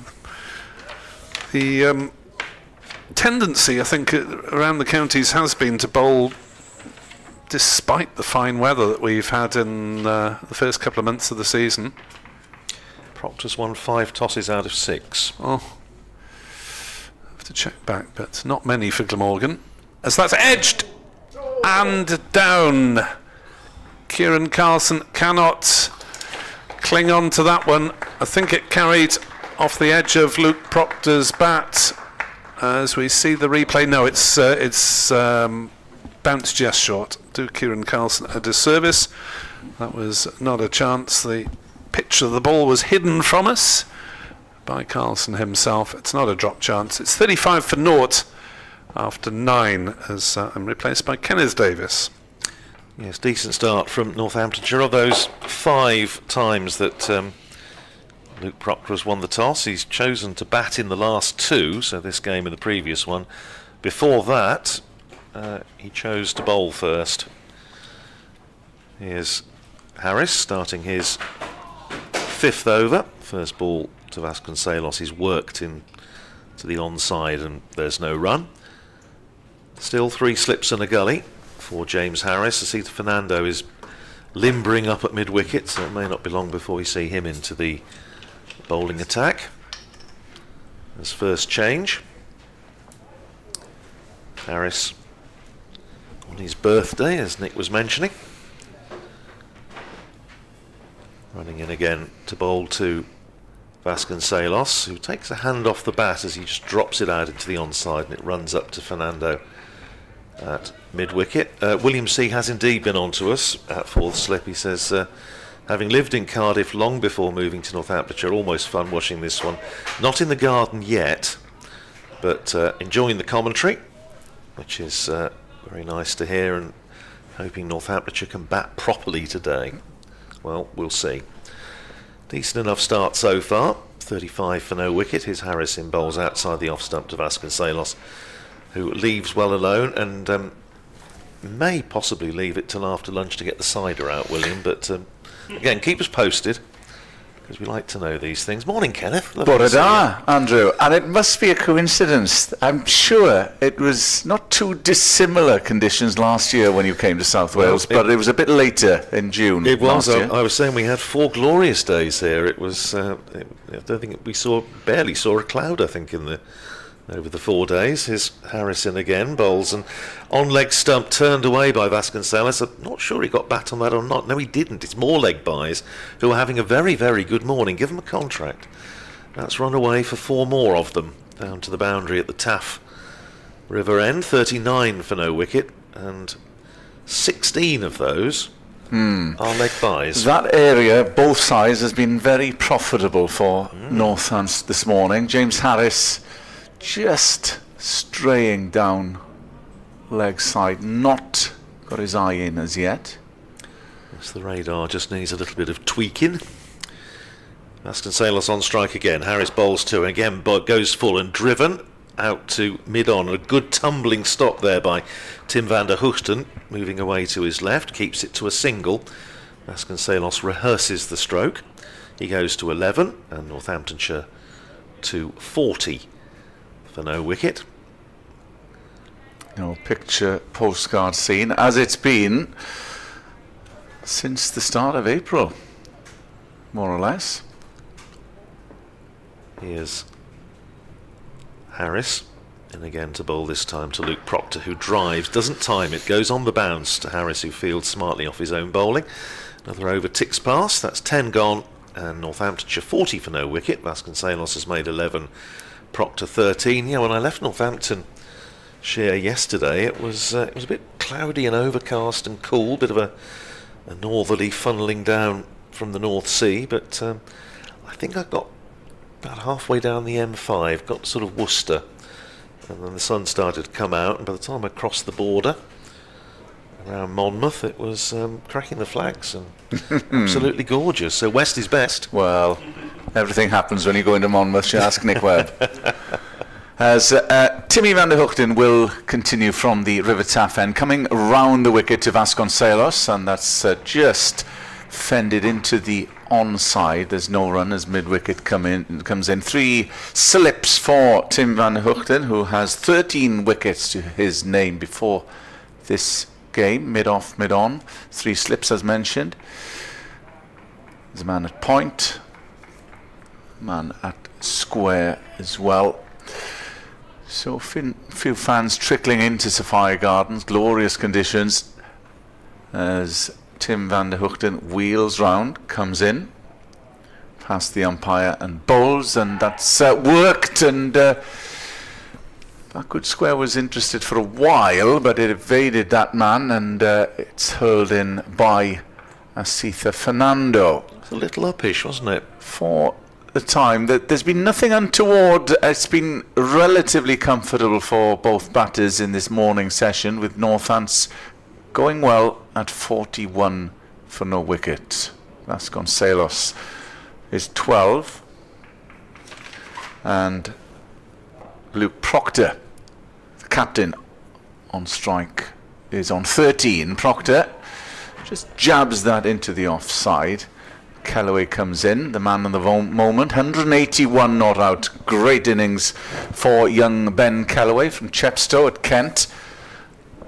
Speaker 2: tendency, I think, around the counties has been to bowl despite the fine weather that we've had in the first couple of months of the season.
Speaker 5: Proctor's won 5 tosses out of 6.
Speaker 2: Oh, have to check back, but not many for Glamorgan, as that's edged and down. Kieran Carlson cannot cling on to that one. I think it carried off the edge of Luke Proctor's bat. As we see the replay, no, it's bounced just short. Do Kieran Carlson a disservice. That was not a chance. The pitch of the ball was hidden from us by Carlson himself. It's not a drop chance. It's 35 for naught after 9, as I'm replaced by Kenneth Davis.
Speaker 5: Yes, decent start from Northamptonshire. Of those 5 times that Luke Proctor has won the toss, he's chosen to bat in the last 2, so this game and the previous one. Before that, he chose to bowl first. Here's Harris starting his 5th over. First ball to Vasconcelos. He's worked in to the onside and there's no run. Still 3 slips and a gully for James Harris. I see that Fernando is limbering up at mid-wicket, so it may not be long before we see him into the bowling attack. His first change. Harris on his birthday, as Nick was mentioning. Running in again to bowl to Vasconcelos, who takes a hand off the bat as he just drops it out into the onside, and it runs up to Fernando at mid-wicket. William C. has indeed been on to us at 4th slip. He says, having lived in Cardiff long before moving to Northamptonshire, almost fun watching this one. Not in the garden yet, but enjoying the commentary, which is very nice to hear, and hoping Northamptonshire can bat properly today. Well, we'll see. Decent enough start so far. 35 for no wicket. Here's Harris in bowls outside the off stump to Vasconcelos, who leaves well alone, and may possibly leave it till after lunch to get the cider out, William. But again, keep us posted, because we like to know these things. Morning, Kenneth. Lovely to see you.
Speaker 6: Andrew. And it must be a coincidence. I'm sure it was not too dissimilar conditions last year when you came to South Wales, but it was a bit later in June.
Speaker 5: It was.
Speaker 6: Last year.
Speaker 5: I was saying we had 4 glorious days here. It was. I don't think we barely saw a cloud, I think, over the 4 days. Here's Harris in again, bowls, and on leg stump turned away by Vasconcelos. I'm not sure he got bat on that or not. No, he didn't. It's more leg bys who are having a very, very good morning. Give them a contract. That's run away for 4 more of them down to the boundary at the Taff River end. 39 for no wicket, and 16 of those are leg bys.
Speaker 6: That area, both sides, has been very profitable for Northants this morning. James Harris just straying down leg side, not got his eye in as yet.
Speaker 5: Yes, the radar just needs a little bit of tweaking. Vasconcelos on strike again. Harris bowls 2 and again goes full and driven out to mid-on. A good tumbling stop there by Tim van der Hoogten, moving away to his left, keeps it to a single. Vasconcelos rehearses the stroke. He goes to 11 and Northamptonshire to 40 for no wicket.
Speaker 6: No picture postcard scene, as it's been since the start of April, more or less.
Speaker 5: Here's Harris. And again to bowl this time to Luke Proctor, who drives, doesn't time it, goes on the bounce to Harris, who fields smartly off his own bowling. Another over ticks past, that's 10 gone, and Northamptonshire 40 for no wicket. Vasconcelos has made 11, Proctor 13. Yeah, when I left Northamptonshire yesterday, it was a bit cloudy and overcast and cool, bit of a northerly funneling down from the North Sea, but I think I got about halfway down the M5, got sort of Worcester. And then the sun started to come out, and by the time I crossed the border around Monmouth, it was cracking the flags and absolutely gorgeous. So west is best.
Speaker 6: Well, everything happens when you go into Monmouth. You ask Nick Webb. As Timmy van der Hoogten will continue from the River Taff end, coming round the wicket to Vasconcelos, and that's just fended into the onside. There's no run as mid-wicket comes in. 3 slips for Tim van der Hoogten, who has 13 wickets to his name before this game, mid-off, mid-on. 3 slips as mentioned. There's a man at point, man at square as well. So few fans trickling into Sophia Gardens, glorious conditions as Tim van der Hoogten wheels round, comes in past the umpire and bowls, and that's worked. And Backward Square was interested for a while, but it evaded that man, and it's hurled in by Asitha Fernando.
Speaker 5: It's a little uppish, wasn't it?
Speaker 6: For the time, there's been nothing untoward. It's been relatively comfortable for both batters in this morning session, with Northants going well at 41 for no wicket. Vasconcelos is 12, and Luke Proctor, the captain, on strike, is on 13. Proctor just jabs that into the offside. Callaway comes in, the man of the moment. 181 not out. Great innings for young Ben Callaway from Chepstow at Kent.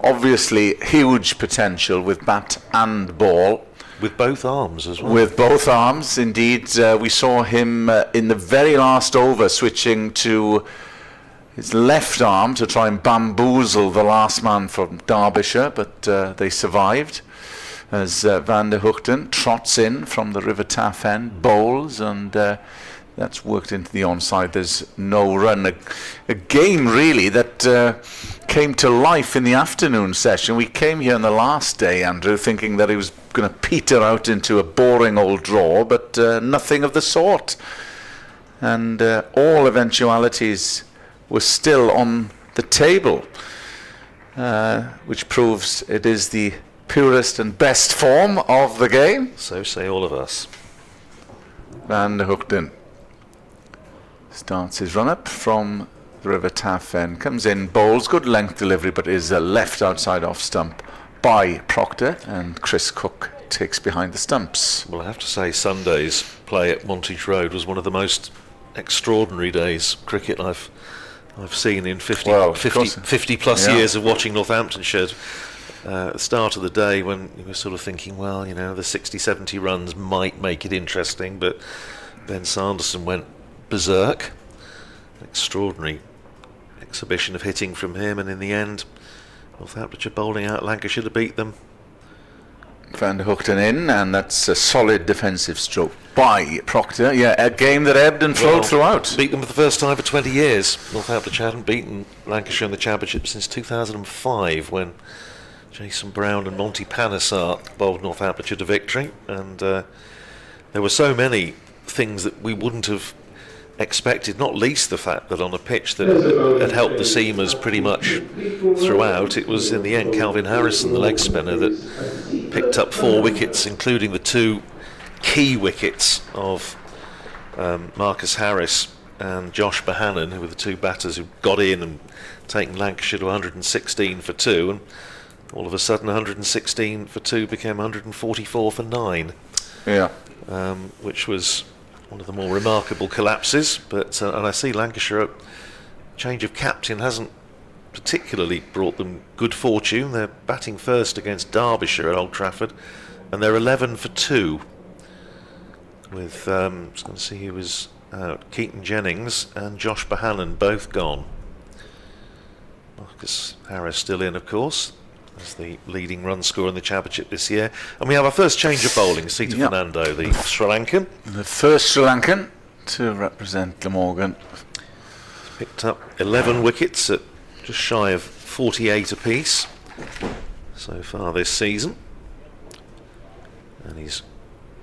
Speaker 6: Obviously huge potential with bat and ball.
Speaker 5: With both arms as well.
Speaker 6: With both arms, indeed. We saw him in the very last over switching to his left arm to try and bamboozle the last man from Derbyshire, but they survived. As Van der Hoogten trots in from the River Taff end, bowls, and that's worked into the onside. There's no run. A game really that came to life in the afternoon session. We came here on the last day, Andrew, thinking that it was going to peter out into a boring old draw, but nothing of the sort. And all eventualities were still on the table, which proves it is the purest and best form of the game.
Speaker 5: So say all of us.
Speaker 6: Van der Hoogten starts his run-up from the River Taff end, comes in, bowls, good length delivery, but is left outside off stump by Proctor, and Chris Cook takes behind the stumps.
Speaker 5: Well, I have to say Sunday's play at Montage Road was one of the most extraordinary days cricket I've seen in 50 plus years of watching Northamptonshire. At the start of the day, when you were sort of thinking, well, you know, the 60-70 runs might make it interesting, but Ben Sanderson went berserk. Extraordinary exhibition of hitting from him, and in the end, Northamptonshire bowling out Lancashire to beat them.
Speaker 6: Van der Hoogten in, and that's a solid defensive stroke by Proctor. Yeah, a game that ebbed and flowed throughout.
Speaker 5: Beat them for the first time for 20 years. Northamptonshire hadn't beaten Lancashire in the Championship since 2005, when Jason Brown and Monty Panesar bowled Northamptonshire to victory, and there were so many things that we wouldn't have expected, not least the fact that on a pitch that had helped the seamers pretty much throughout, it was in the end Calvin Harrison, the leg spinner, that picked up 4 wickets, including the 2 key wickets of Marcus Harris and Josh Bohannon, who were the 2 batters who got in and taken Lancashire to 116 for 2, and all of a sudden 116 for 2 became 144 for 9.
Speaker 6: Yeah.
Speaker 5: Which was one of the more remarkable collapses, but and I see Lancashire, a change of captain hasn't particularly brought them good fortune. They're batting first against Derbyshire at Old Trafford, and they're 11 for 2 with I was going to see who was out. Keaton Jennings and Josh Bohannon both gone. Marcus Harris still in, of course, as the leading run scorer in the championship this year. And we have our first change of bowling, Sita Fernando, the Sri Lankan.
Speaker 6: The first Sri Lankan to represent Glamorgan.
Speaker 5: Picked up 11 wickets at just shy of 48 apiece so far this season. And he's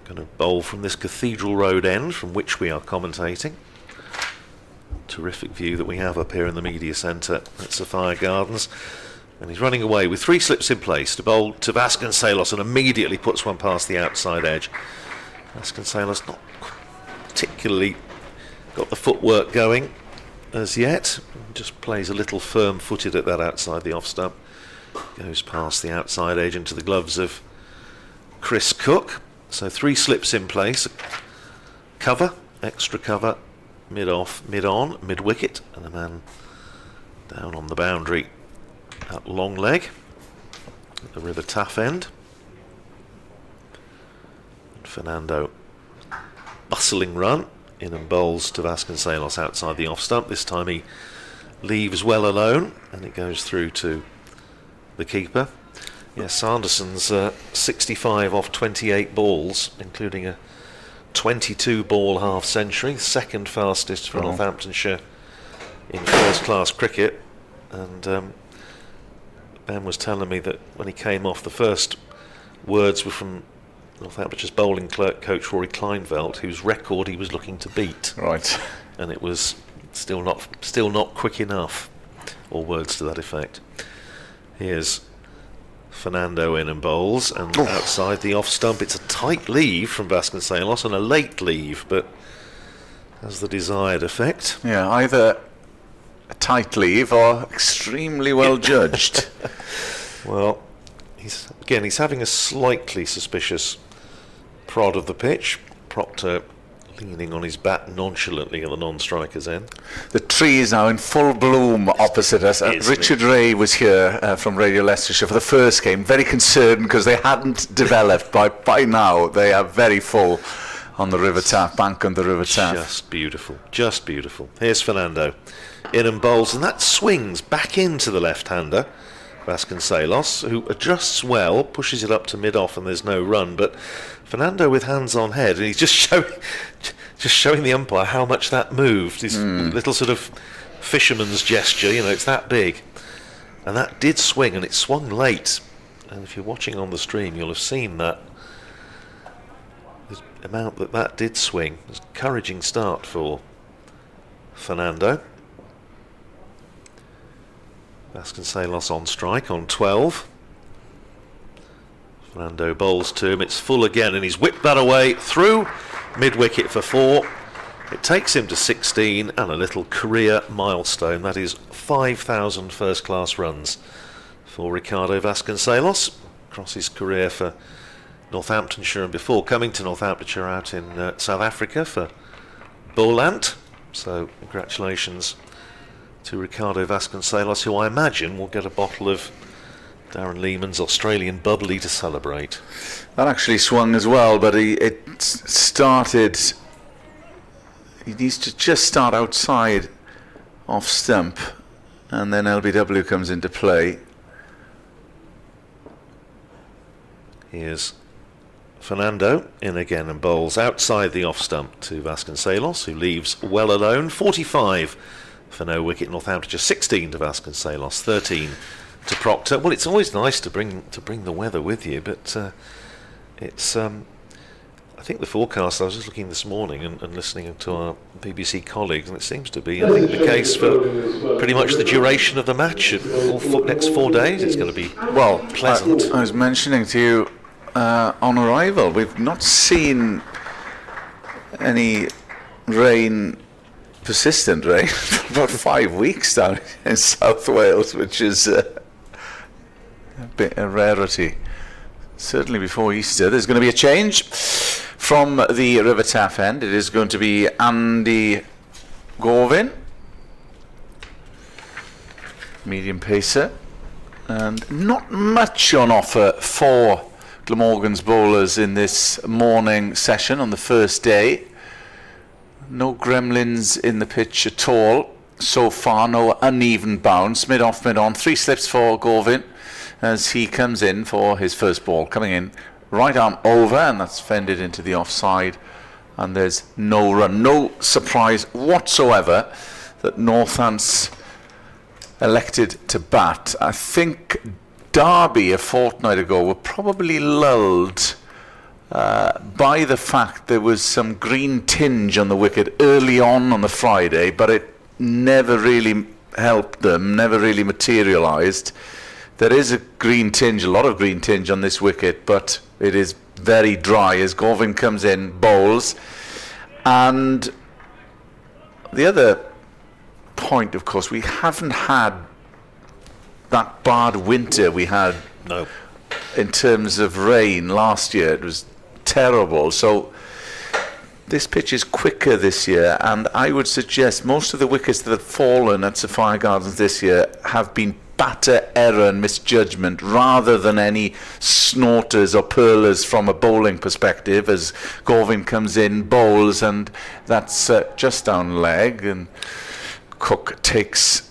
Speaker 5: going to bowl from this Cathedral Road end from which we are commentating. Terrific view that we have up here in the media centre at Sapphire Gardens. And he's running away with 3 slips in place to bowl to Vasconcelos, and immediately puts one past the outside edge. Vasconcelos not particularly got the footwork going as yet, just plays a little firm-footed at that outside the off stump. Goes past the outside edge into the gloves of Chris Cook. So 3 slips in place, cover, extra cover, mid-off, mid-on, mid-wicket, and a man down on the boundary at long leg at the River Taff end. And Fernando, bustling run, in and bowls to Vasconcelos outside the off stump. This time he leaves well alone, and it goes through to the keeper. Yes, Sanderson's 65 off 28 balls, including a 22 ball half century, second fastest for Northamptonshire in first class cricket. And Ben was telling me that when he came off, the first words were from Northamptonshire's bowling coach Rory Kleinveld, whose record he was looking to beat.
Speaker 6: Right.
Speaker 5: And it was still not quick enough, or words to that effect. Here's Fernando in and bowls, and outside the off stump. It's a tight leave from Vasconcelos and a late leave, but has the desired effect.
Speaker 6: Yeah, either a tight leave or extremely well judged.
Speaker 5: Well, he's having a slightly suspicious prod of the pitch. Proctor leaning on his bat nonchalantly at the non-striker's end.
Speaker 6: The tree is now in full bloom opposite us. Richard Ray was here from Radio Leicestershire for the first game, very concerned because they hadn't developed. By now they are very full on the River Taff, bank on the River Taff.
Speaker 5: Just beautiful, just beautiful. Here's Fernando in and bowls, and that swings back into the left-hander Vasconcelos, who adjusts well, pushes it up to mid-off, and there's no run. But Fernando with hands on head, and he's just showing the umpire how much that moved. His little sort of fisherman's gesture, it's that big. And that did swing, and it swung late. And if you're watching on the stream, you'll have seen that. The amount that did swing. It was an encouraging start for Fernando. Vasconcelos on strike on 12. Fernando bowls to him. It's full again, and he's whipped that away through mid-wicket for 4. It takes him to 16 and a little career milestone. That is 5,000 first-class runs for Ricardo Vasconcelos across his career for Northamptonshire, and before coming to Northamptonshire out in South Africa for Boland. So congratulations to Ricardo Vasconcelos, who I imagine will get a bottle of Darren Lehman's Australian bubbly to celebrate.
Speaker 6: That actually swung as well, but it started. He needs to just start outside off stump, and then LBW comes into play.
Speaker 5: Here's Fernando in again and bowls outside the off stump to Vasconcelos, who leaves well alone. 45 for no wicket, Northamptonshire. 16 to Vasconcelos, 13 to Proctor. Well, it's always nice to bring the weather with you, but it's I think the forecast, I was just looking this morning and listening to our BBC colleagues, and it seems to be, I think, the case for pretty much the duration of the match. Next 4 days it's going to be pleasant.
Speaker 6: I was mentioning to you on arrival, we've not seen any rain, persistent rain, for about 5 weeks down in South Wales, which is a rarity. Certainly before Easter. There's going to be a change from the River Taff end. It is going to be Andy Gorvin, medium pacer, and not much on offer for Glamorgan's bowlers in this morning session on the first day. No gremlins in the pitch at all so far. No uneven bounce. Mid off, mid on. 3 slips for Gorvin as he comes in for his first ball. Coming in, right arm over, and that's fended into the offside. And there's no run. No surprise whatsoever that Northants elected to bat. I think Derby a fortnight ago were probably lulled by the fact there was some green tinge on the wicket early on the Friday, but it never really helped them, never really materialised. There is a green tinge, a lot of green tinge on this wicket, but it is very dry as Gorvin comes in, bowls. And the other point, of course, we haven't had that bad winter we had in terms of rain last year. It was terrible. So this pitch is quicker this year, and I would suggest most of the wickets that have fallen at Sapphire Gardens this year have been batter error and misjudgment rather than any snorters or pearlers from a bowling perspective, as Gorvin comes in, bowls, and that's just down leg, and Cook takes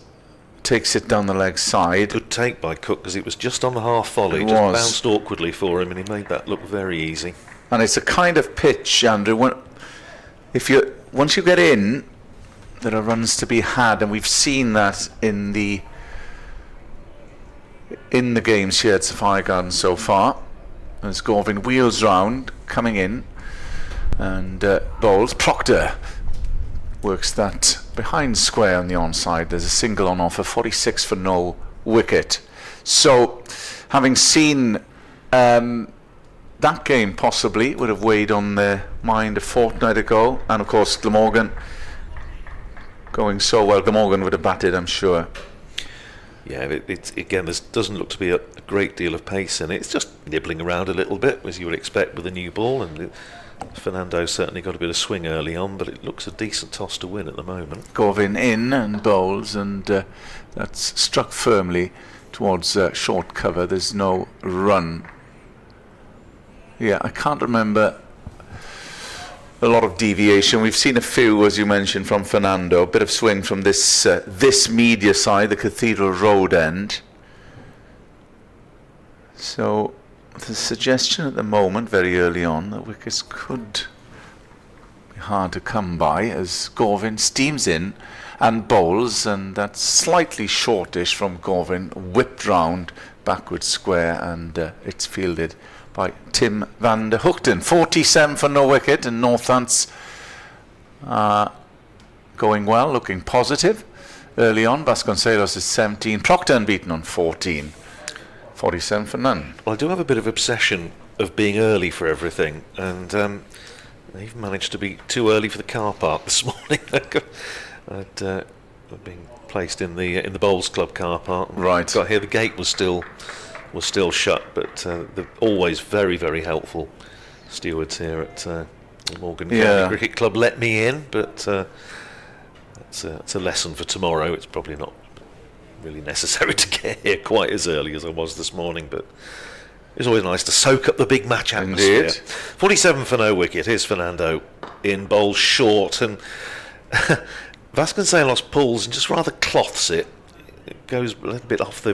Speaker 6: it down the leg side.
Speaker 5: Good take by Cook, because it was just on the half volley. It just bounced awkwardly for him, and he made that look very easy.
Speaker 6: And it's a kind of pitch, Andrew, once you get in, there are runs to be had, and we've seen that in the games here at Sapphire Gardens so far. As Gorvin wheels round, coming in, and bowls. Proctor works that behind square on the onside. There's a single on offer, 46 for no wicket. So, having seen that game possibly would have weighed on their mind a fortnight ago, and of course Glamorgan going so well, Glamorgan would have batted, I'm sure.
Speaker 5: Yeah, it's again, there doesn't look to be a great deal of pace in it. It's just nibbling around a little bit, as you would expect with a new ball, and Fernando certainly got a bit of swing early on, but it looks a decent toss to win at the moment.
Speaker 6: Gorvin in and bowls, and that's struck firmly towards short cover. There's no run. Yeah, I can't remember a lot of deviation. We've seen a few, as you mentioned, from Fernando. A bit of swing from this media side, the Cathedral Road end. So the suggestion at the moment, very early on, that wickets could be hard to come by as Gorvin steams in and bowls, and that's slightly shortish from Gorvin, whipped round backward square, and it's fielded by Tim van der Hoogten. 47 for no wicket, and Northants going well, looking positive early on. Vasconcelos is 17, Proctor unbeaten on 14, 47 for none.
Speaker 5: Well, I do have a bit of obsession of being early for everything, and I even managed to be too early for the car park this morning. I'd been placed in the Bowls Club car park.
Speaker 6: Right.
Speaker 5: Got here, the gate was still shut, but they're always very, very helpful stewards here at Morgan County Cricket Club let me in, but it's a lesson for tomorrow. It's probably not really necessary to get here quite as early as I was this morning, but it's always nice to soak up the big match atmosphere.
Speaker 6: Indeed.
Speaker 5: 47 for no wicket. Here's Fernando in bowls short, and Vasconcelos pulls and just rather cloths it. It goes a little bit off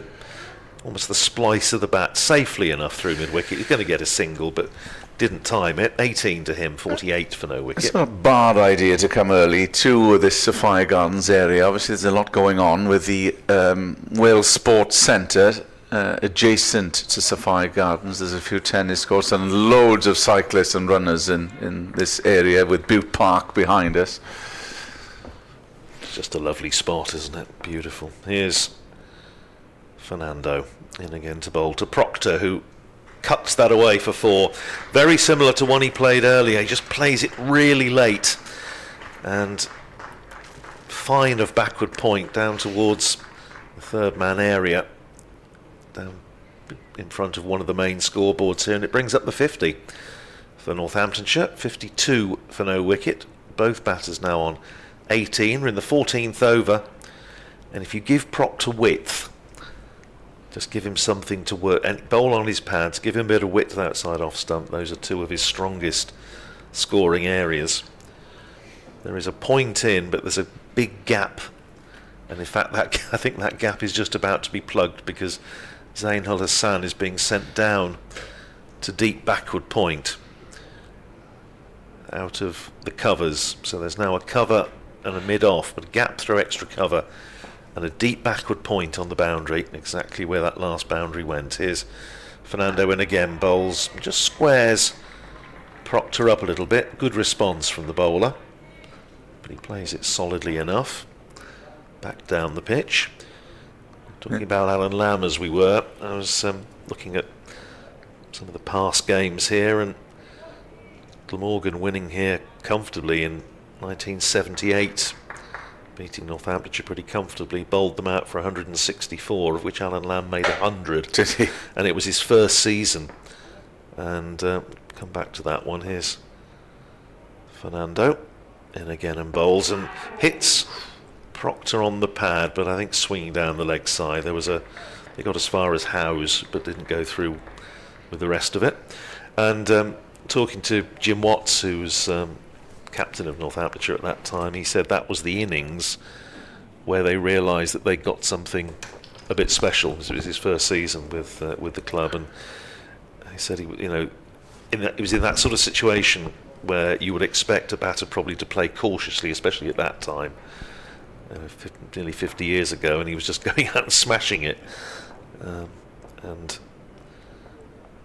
Speaker 5: almost the splice of the bat, safely enough through mid-wicket. He's going to get a single, but didn't time it. 18 to him, 48 for no wicket.
Speaker 6: It's not a bad idea to come early to this Sapphire Gardens area. Obviously there's a lot going on with the Wales Sports Centre adjacent to Sapphire Gardens. There's a few tennis courts and loads of cyclists and runners in this area, with Butte Park behind us.
Speaker 5: It's just a lovely spot, isn't it? Beautiful. Here's Fernando in again to bowl to Proctor, who cuts that away for 4. Very similar to one he played earlier. He just plays it really late, and fine of backward point down towards the third man area, down in front of one of the main scoreboards here, and it brings up the 50 for Northamptonshire. 52 for no wicket. Both batters now on 18. We're in the 14th over, and if you give Proctor width, just give him something to work, and bowl on his pads, give him a bit of width outside off stump. Those are two of his strongest scoring areas. There is a point in, but there's a big gap. And in fact, I think that gap is just about to be plugged, because Zain Al Hassan is being sent down to deep backward point out of the covers. So there's now a cover and a mid-off, but a gap through extra cover and a deep backward point on the boundary, exactly where that last boundary went. Here's Fernando in again, bowls, just squares Proctor up a little bit. Good response from the bowler, but he plays it solidly enough. Back down the pitch. Talking about Alan Lamb as we were, I was looking at some of the past games here, and Glamorgan winning here comfortably in 1978, beating Northamptonshire pretty comfortably, bowled them out for 164, of which Alan Lamb made 100.
Speaker 6: Did he?
Speaker 5: And it was his first season. And come back to that one. Here's Fernando in again and bowls and hits Proctor on the pad, but I think swinging down the leg side. They got as far as Howes, but didn't go through with the rest of it. And talking to Jim Watts, who was captain of Northamptonshire at that time, he said that was the innings where they realised that they got something a bit special. It was his first season with the club, and he said it was in that sort of situation where you would expect a batter probably to play cautiously, especially at that time, nearly 50 years ago, and he was just going out and smashing it. And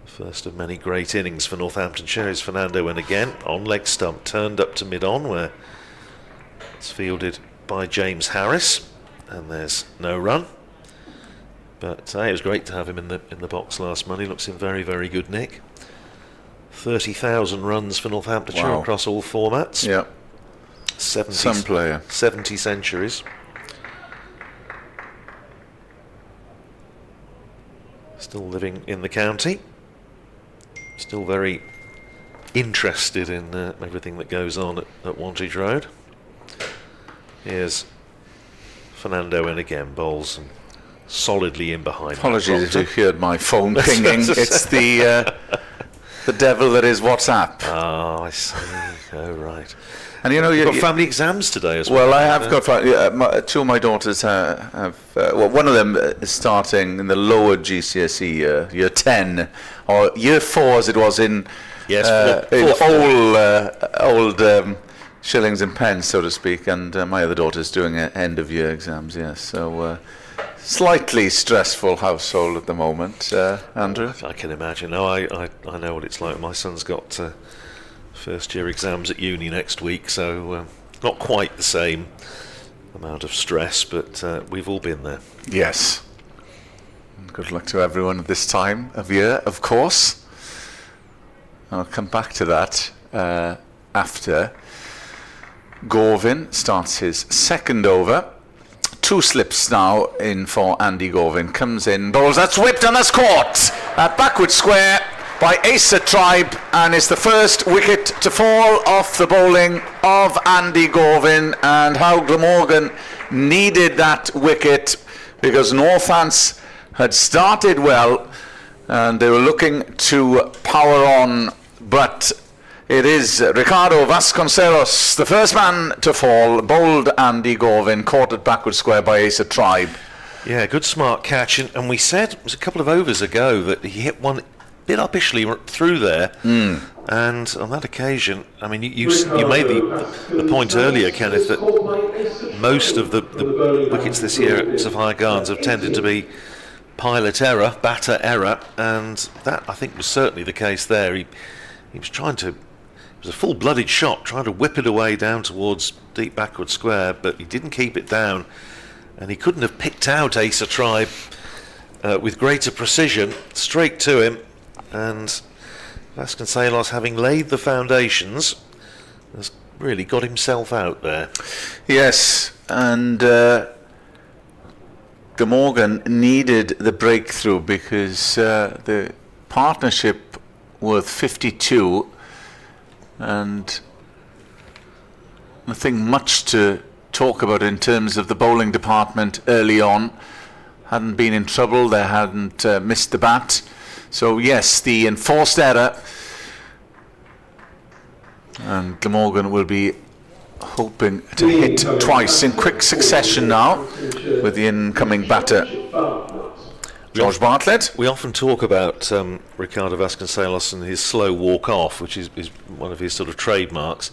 Speaker 5: first of many great innings for Northamptonshire is Fernando, and again on leg stump, turned up to mid-on, where it's fielded by James Harris, and there's no run. But it was great to have him in the box last month. He looks in very, very good nick. 30,000 runs for Northamptonshire across all formats.
Speaker 6: Yeah.
Speaker 5: 70 centuries. Still living in the county. Still very interested in everything that goes on at Wantage Road. Here's Fernando in again, bowls and solidly in behind.
Speaker 6: Apologies if you heard my phone pinging. It's the devil that is WhatsApp.
Speaker 5: Oh, I see. Oh, right.
Speaker 6: And
Speaker 5: you've got family exams today as well.
Speaker 6: Well, I have got two of my daughters have. Well, one of them is starting in the lower GCSE year 10, or year 4 as it was in old shillings and pence, so to speak. And my other daughter's doing end of year exams. Yes, so slightly stressful household at the moment. Andrew,
Speaker 5: I can imagine. No, I know what it's like. My son's got first year exams at uni next week, so not quite the same amount of stress, but we've all been there.
Speaker 6: Yes. Good luck to everyone at this time of year, of course. I'll come back to that after. Gorvin starts his second over. 2 slips now in for Andy Gorvin. Comes in, bowls, that's whipped and that's caught at backward square by Asa Tribe, and it's the first wicket to fall off the bowling of Andy Gorvin. And how Glamorgan needed that wicket, because Northants had started well and they were looking to power on, but it is Ricardo Vasconcelos, the first man to fall, bowled Andy Gorvin, caught at backward square by Asa Tribe.
Speaker 5: Yeah, good smart catch, and we said it was a couple of overs ago that he hit one bit uppishly through there, and on that occasion, I mean, you made the point earlier, Kenneth, that most of the wickets this year at Sophia Gardens have tended to be pilot error, batter error, and that I think was certainly the case there. He was trying to, it was a full-blooded shot, trying to whip it away down towards deep backward square, but he didn't keep it down, and he couldn't have picked out Asa Tribe with greater precision, straight to him. And Vasconcelos, having laid the foundations, has really got himself out there.
Speaker 6: Yes, and Glamorgan needed the breakthrough, because the partnership worth 52, and nothing much to talk about in terms of the bowling department early on. Hadn't been in trouble, they hadn't missed the bat. So yes, the enforced error, and Glamorgan will be hoping to hit twice in quick succession now with the incoming batter, George Bartlett.
Speaker 5: We often talk about Ricardo Vasconcelos and his slow walk off, which is one of his sort of trademarks.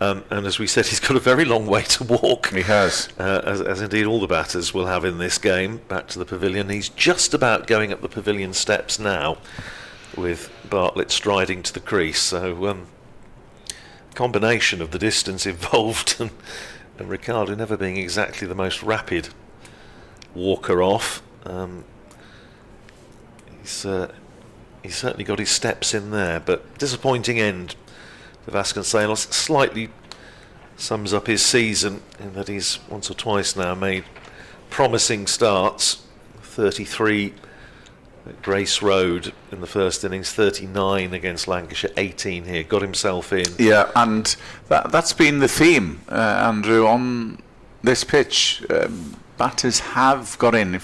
Speaker 5: And as we said, he's got a very long way to walk.
Speaker 6: He has.
Speaker 5: As indeed all the batters will have in this game, back to the pavilion. He's just about going up the pavilion steps now, with Bartlett striding to the crease. So, combination of the distance involved and Ricardo never being exactly the most rapid walker off. He's certainly got his steps in there, but disappointing end. The Vasconcelos slightly sums up his season in that he's once or twice now made promising starts. 33 at Grace Road in the first innings, 39 against Lancashire, 18 here, got himself in.
Speaker 6: Yeah, and that's been the theme, Andrew, on this pitch. Batters have got in.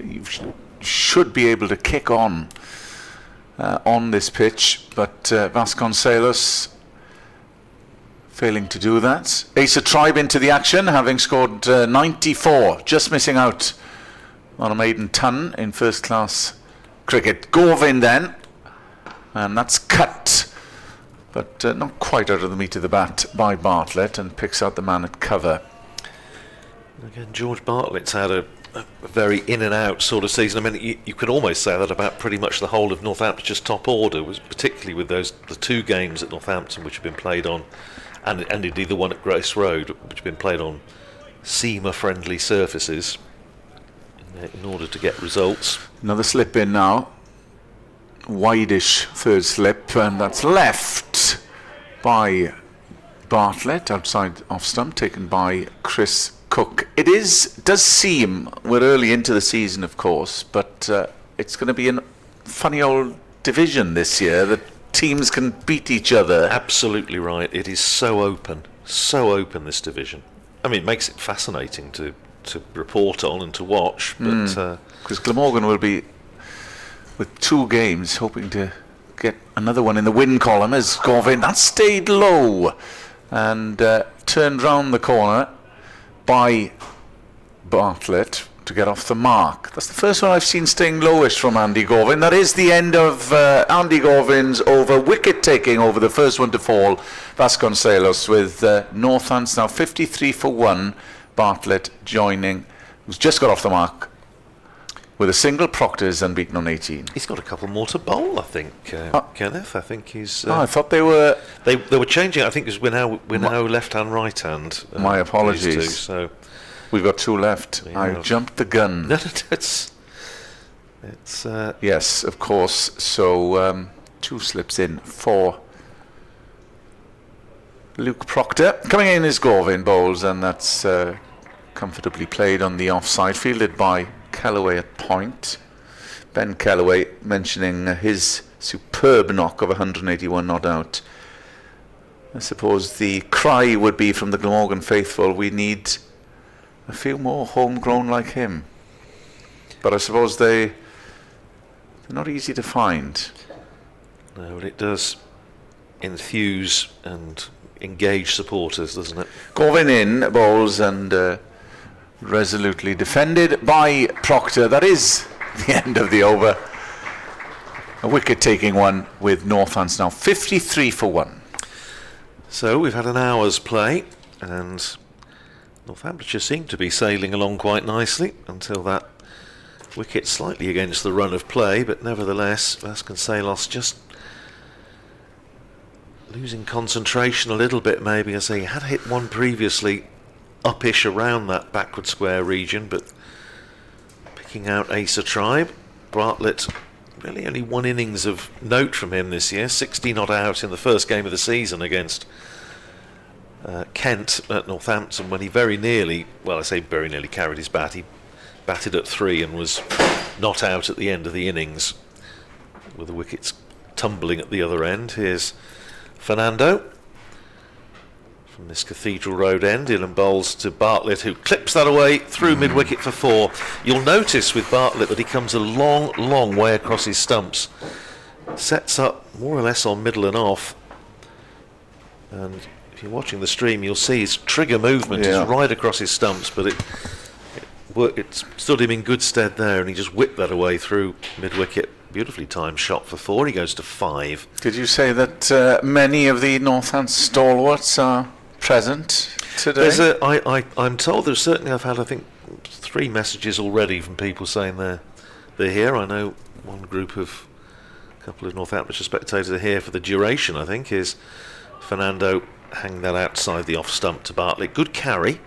Speaker 6: You should be able to kick on this pitch, but Vasconcelos failing to do that. Asa Tribe into the action, having scored 94, just missing out on a maiden ton in first class cricket. Gorvin then, and that's cut, but not quite out of the meat of the bat by Bartlett, and picks out the man at cover.
Speaker 5: Again, George Bartlett's had a very in and out sort of season. I mean, you could almost say that about pretty much the whole of Northamptonshire's top order, was particularly with the two games at Northampton which have been played on, and indeed the one at Grace Road, which have been played on seamer friendly surfaces in order to get results.
Speaker 6: Another slip in now, wide-ish third slip, and that's left by Bartlett outside off stump, taken by Chris Cook. It does seem, we're early into the season of course, but it's going to be a funny old division this year that teams can beat each other.
Speaker 5: Absolutely right. It is so open, this division. I mean, it makes it fascinating to report on and to watch, but
Speaker 6: because Glamorgan will be with 2 games hoping to get another one in the win column as Gorvin, that stayed low and turned round the corner by Bartlett to get off the mark. That's the first one I've seen staying lowish from Andy Gorvin. That is the end of Andy Gorvin's over wicket taking over the first one to fall, Vasconcelos, with Northants now 53 for 1. Bartlett joining, who's just got off the mark with a single. Proctor's unbeaten on 18.
Speaker 5: he's got a couple more to bowl, I think. Kenneth, I think he's.
Speaker 6: I thought they were.
Speaker 5: They were changing. I think because we're now left hand, right hand.
Speaker 6: My apologies.
Speaker 5: These two, so
Speaker 6: We've got 2 left.
Speaker 5: Yeah.
Speaker 6: I jumped the gun.
Speaker 5: no, it's.
Speaker 6: Yes, of course. So 2 slips in for Luke Proctor. Coming in is Gorvin bowls, and that's comfortably played on the offside, fielded by Kellaway at point. Ben Kellaway mentioning his superb knock of 181 not out. I suppose the cry would be from the Glamorgan faithful, we need a few more homegrown like him. But I suppose they're not easy to find.
Speaker 5: No, but it does enthuse and engage supporters, doesn't it?
Speaker 6: Gorvin in bowls and resolutely defended by Proctor. That is the end of the over. A wicket taking one with Northants now 53 for 1.
Speaker 5: So we've had an hour's play, and Northamptonshire seemed to be sailing along quite nicely until that wicket slightly against the run of play, but nevertheless Vasconcelos just losing concentration a little bit, maybe. As he had hit one previously upish around that backward square region, but picking out Asa Tribe. Bartlett, really only 1 innings of note from him this year, 60 not out in the first game of the season against Kent at Northampton, when he very nearly, well, I say very nearly carried his bat. He batted at 3 and was not out at the end of the innings, with the wickets tumbling at the other end. Here's Fernando from this Cathedral Road end. Dylan bowls to Bartlett, who clips that away through mid-wicket for 4. You'll notice with Bartlett that he comes a long way across his stumps, sets up more or less on middle and off, and if you're watching the stream, you'll see his trigger movement is right across his stumps, but it stood him in good stead there, and he just whipped that away through mid-wicket. Beautifully timed shot for 4. He goes to 5.
Speaker 6: Did you say that many of the Northants stalwarts are present today?
Speaker 5: I'm told there's certainly, I've had, I think, 3 messages already from people saying they're here. I know one group of, a couple of Northamptonshire spectators are here for the duration, I think, is Fernando hanging that outside the off stump to Bartlett. Good carry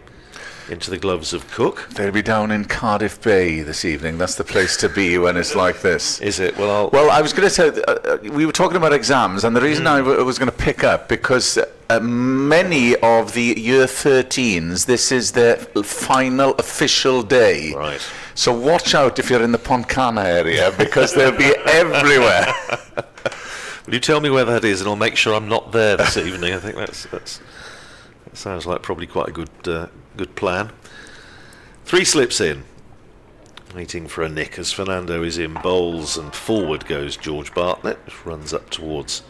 Speaker 5: into the gloves of Cook.
Speaker 6: They'll be down in Cardiff Bay this evening. That's the place to be when it's like this.
Speaker 5: Is it?
Speaker 6: Well, I was going to say, we were talking about exams, and the reason I was going to pick up, because many of the Year 13s, this is their final official day.
Speaker 5: Right.
Speaker 6: So watch out if you're in the Pontcanna area, because they'll be everywhere.
Speaker 5: Will you tell me where that is, and I'll make sure I'm not there this evening? I think that sounds like probably quite a good plan. 3 slips in, waiting for a nick as Fernando is in bowls, and forward goes George Bartlett, runs up towards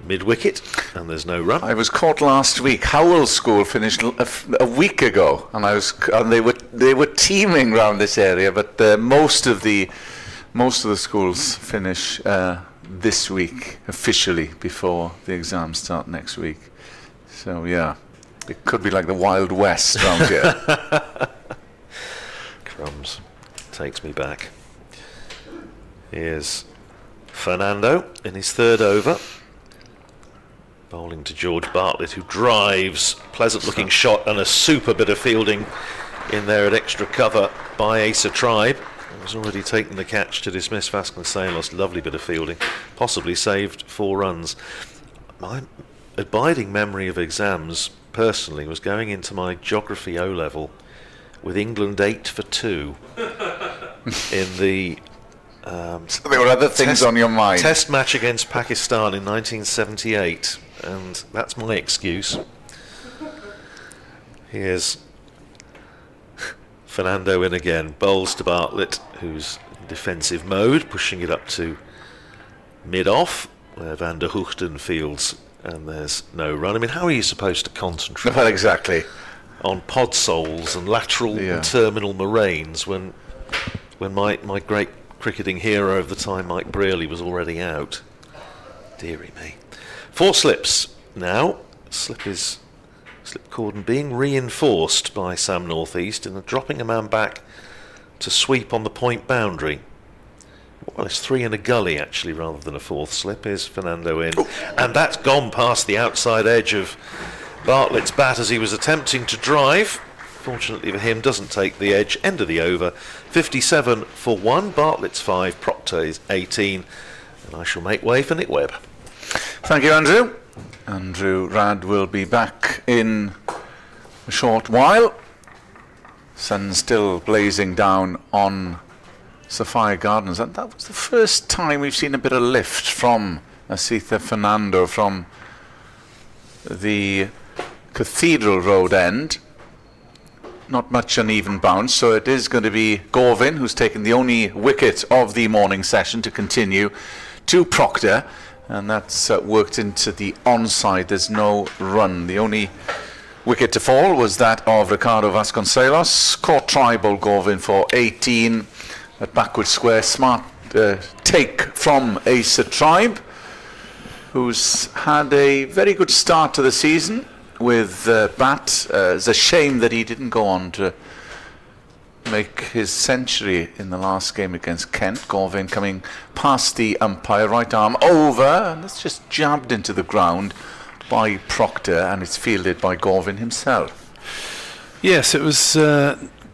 Speaker 5: mid-wicket, and there's no run.
Speaker 6: I was caught last week. Howell School finished a week ago, and they were teeming around this area, but most of the schools finish this week officially before the exams start next week. So yeah, it could be like the Wild West around here.
Speaker 5: Crumbs takes me back. Here's Fernando in his 3rd over, bowling to George Bartlett, who drives. Pleasant looking shot, and a super bit of fielding in there at extra cover by Asa Tribe. Has already taken the catch to dismiss Vasconcelos. Lovely bit of fielding, possibly saved 4 runs. My abiding memory of exams personally was going into my geography O-level with England 8 for 2 in the
Speaker 6: So there were other things on your mind.
Speaker 5: Test match against Pakistan in 1978, and that's my excuse. Here's Fernando in again, bowls to Bartlett, who's in defensive mode, pushing it up to mid-off, where Van der Hoogten fields, and there's no run. I mean, how are you supposed to concentrate
Speaker 6: Well, exactly.
Speaker 5: on pod soles and lateral and terminal moraines when my great cricketing hero of the time, Mike Brearley, was already out? Deary me. 4 slips now. Slip cordon being reinforced by Sam Northeast, and dropping a man back to sweep on the point boundary. Well, it's 3 in a gully actually, rather than a 4th slip. Here's Fernando in, and that's gone past the outside edge of Bartlett's bat as he was attempting to drive. Fortunately for him, doesn't take the edge. End of the over. 57 for 1. Bartlett's 5, Proctor's 18, and I shall make way for Nick Webb.
Speaker 6: Thank you, Andrew. Andrew Rad will be back in a short while. Sun still blazing down on Sophia Gardens, and that was the first time we've seen a bit of lift from Asitha Fernando from the Cathedral Road end. Not much uneven bounce, so it is going to be Gorvin who's taken the only wicket of the morning session to continue to Proctor, and that's worked into the onside. There's no run. The only wicket to fall was that of Ricardo Vasconcelos. Caught tribal Gorvin for 18 at backward square. Smart take from Asa Tribe, who's had a very good start to the season with bat. It's a shame that he didn't go on to make his century in the last game against Kent. Gorvin coming past the umpire, right arm over, and it's just jabbed into the ground by Proctor, and it's fielded by Gorvin himself.
Speaker 2: Yes, it was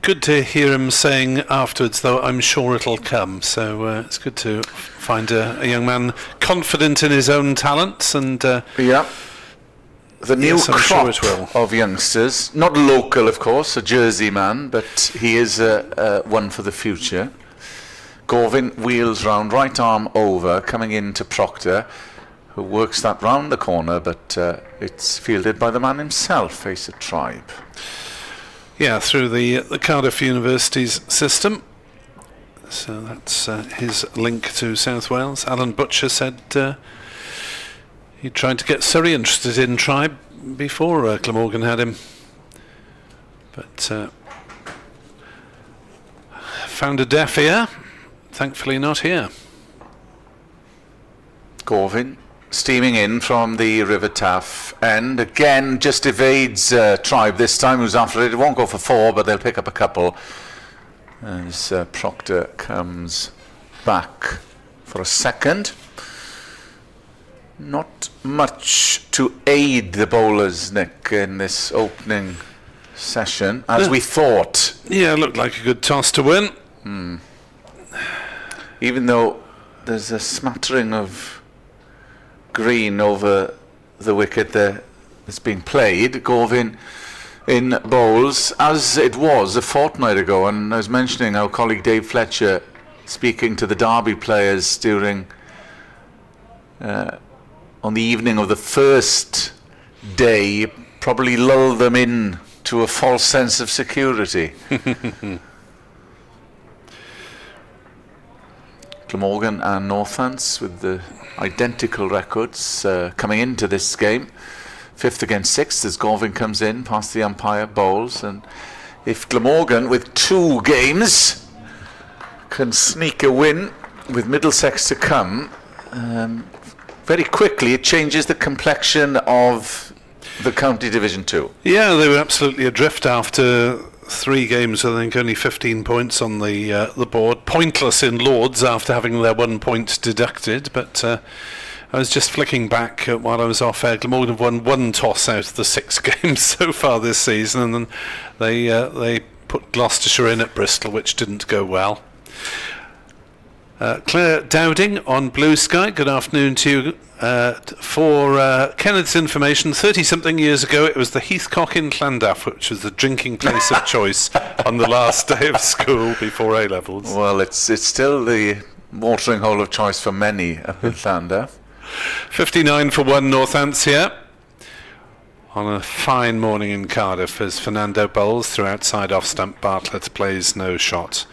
Speaker 2: good to hear him saying afterwards, though, I'm sure it'll come. So it's good to find a young man confident in his own talents, and
Speaker 6: the new crop
Speaker 2: sure
Speaker 6: of youngsters, not local of course, a Jersey man, but he is one for the future. Gorvin wheels round, right arm over, coming into Proctor, who works that round the corner, but it's fielded by the man himself, Asa Tribe.
Speaker 2: Yeah, through the Cardiff University's system. So that's his link to South Wales. Alan Butcher said he tried to get Surrey interested in Tribe before Glamorgan had him. But found a deaf ear. Thankfully not here.
Speaker 6: Gorvin steaming in from the River Taff end. Again, just evades Tribe this time, who's after it. It won't go for 4, but they'll pick up a couple. As Proctor comes back for a second. Not much to aid the bowlers, Nick, in this opening session, as we thought.
Speaker 2: Yeah, looked like a good toss to win.
Speaker 6: Even though there's a smattering of green over the wicket that's being played, Gorvin in bowls, as it was a fortnight ago. And I was mentioning our colleague Dave Fletcher speaking to the Derby players during on the evening of the first day, probably lulled them in to a false sense of security. Glamorgan and Northants with the identical records coming into this game. 5th against 6th as Gorvin comes in past the umpire, bowls. And if Glamorgan with 2 games can sneak a win with Middlesex to come, very quickly it changes the complexion of the County Division 2.
Speaker 2: Yeah, they were absolutely adrift after 3 games. I think only 15 points on the board. Pointless in Lords after having their 1 point deducted. But I was just flicking back while I was off air. Glamorgan have won 1 toss out of the 6 games so far this season, and then they put Gloucestershire in at Bristol, which didn't go well. Claire Dowding on Blue Sky, good afternoon to you. For Kenneth's information, 30-something years ago it was the Heathcock in Llandaff, which was the drinking place of choice on the last day of school before A-levels.
Speaker 6: Well, it's still the watering hole of choice for many up in Llandaff.
Speaker 2: 59 for 1 Northamptonshire on a fine morning in Cardiff as Fernando bowls through outside off stump. Bartlett plays no shot.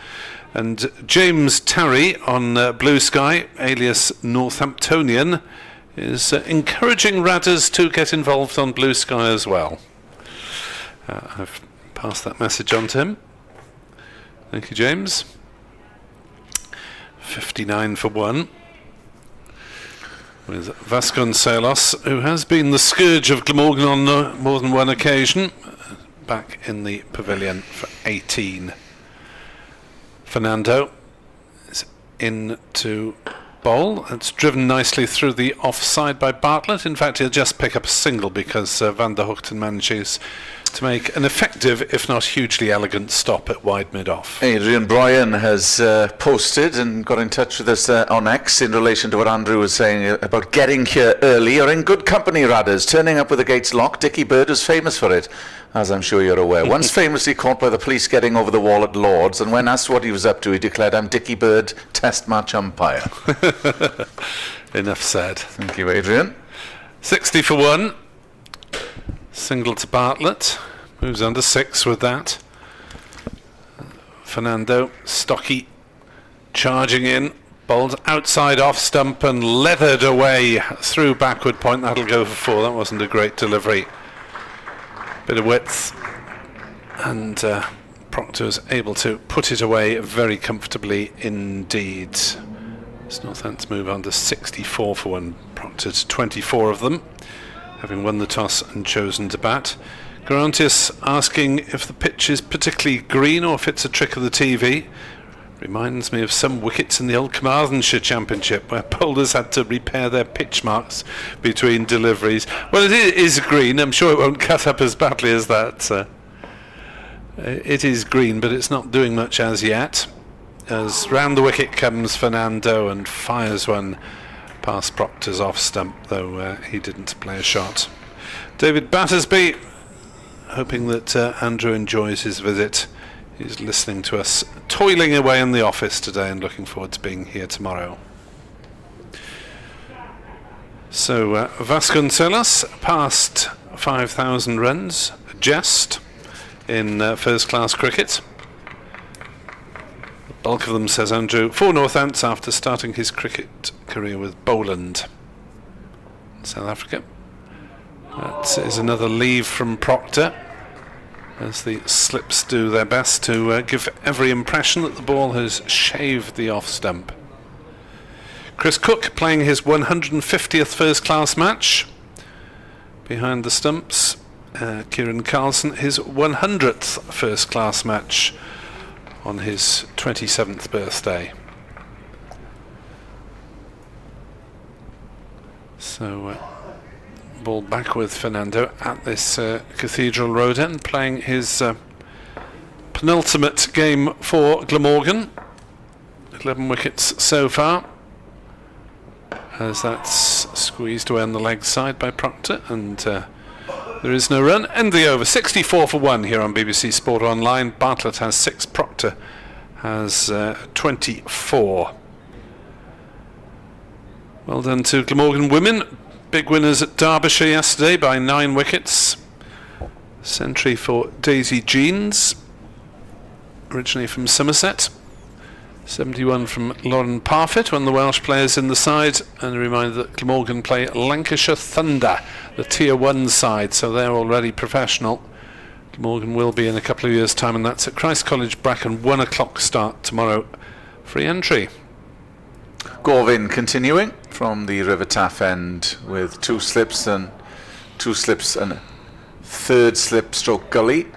Speaker 2: And James Tarry on Blue Sky, alias Northamptonian, is encouraging Radders to get involved on Blue Sky as well. I've passed that message on to him. Thank you, James. 59 for 1. With Vasconcelos, who has been the scourge of Glamorgan on more than one occasion, back in the pavilion for 18. Fernando is in to bowl. It's driven nicely through the offside by Bartlett. In fact, he'll just pick up a single because Van der Hoogten manages to make an effective, if not hugely elegant, stop at wide mid-off.
Speaker 6: Adrian Bryan has posted and got in touch with us on X in relation to what Andrew was saying about getting here early. You're in good company, Radders. Turning up with the gates locked. Dickie Bird was famous for it, as I'm sure you're aware. Once famously caught by the police getting over the wall at Lords, and when asked what he was up to, he declared, "I'm Dickie Bird, test match umpire."
Speaker 2: Enough said.
Speaker 6: Thank you, Adrian.
Speaker 2: 60 for 1. Single to Bartlett. Moves under 6 with that. Fernando, stocky, charging in. Bowled outside off stump and leathered away through backward point. That'll go for 4. That wasn't a great delivery. Bit of width. And Proctor was able to put it away very comfortably indeed. Northants move on to 64 for 1. Proctor to 24 of them, having won the toss and chosen to bat. Garantius asking if the pitch is particularly green or if it's a trick of the TV. Reminds me of some wickets in the old Carmarthenshire Championship where bowlers had to repair their pitch marks between deliveries. Well, it is green. I'm sure it won't cut up as badly as that. It is green, but it's not doing much as yet. As round the wicket comes Fernando and fires one past Proctor's off stump, though he didn't play a shot. David Battersby, hoping that Andrew enjoys his visit. He's listening to us toiling away in the office today and looking forward to being here tomorrow. So Vasconcelos past 5,000 runs, just in first-class cricket. The bulk of them, says Andrew, for Northants after starting his cricket career with Boland, South Africa. That is another leave from Proctor, as the slips do their best to give every impression that the ball has shaved the off stump. Chris Cook playing his 150th first-class match behind the stumps. Kieran Carlson his 100th first-class match on his 27th birthday. So ball back with Fernando at this Cathedral Road end, playing his penultimate game for Glamorgan. 11 wickets so far, as that's squeezed away on the leg side by Proctor, and there is no run. End the over. 64 for 1 here on BBC Sport Online. Bartlett has 6, Proctor has 24. Well done to Glamorgan women. Big winners at Derbyshire yesterday by 9 wickets. Century for Daisy Jeans, originally from Somerset. 71 from Lauren Parfitt, one of the Welsh players in the side. And a reminder that Glamorgan play Lancashire Thunder, the Tier 1 side, so they're already professional. Glamorgan will be in a couple of years' time, and that's at Christ College, Brecon, 1 o'clock start tomorrow. Free entry.
Speaker 6: Gorvin continuing from the River Taff end with 2 slips and 2 slips and a third slip stroke gully.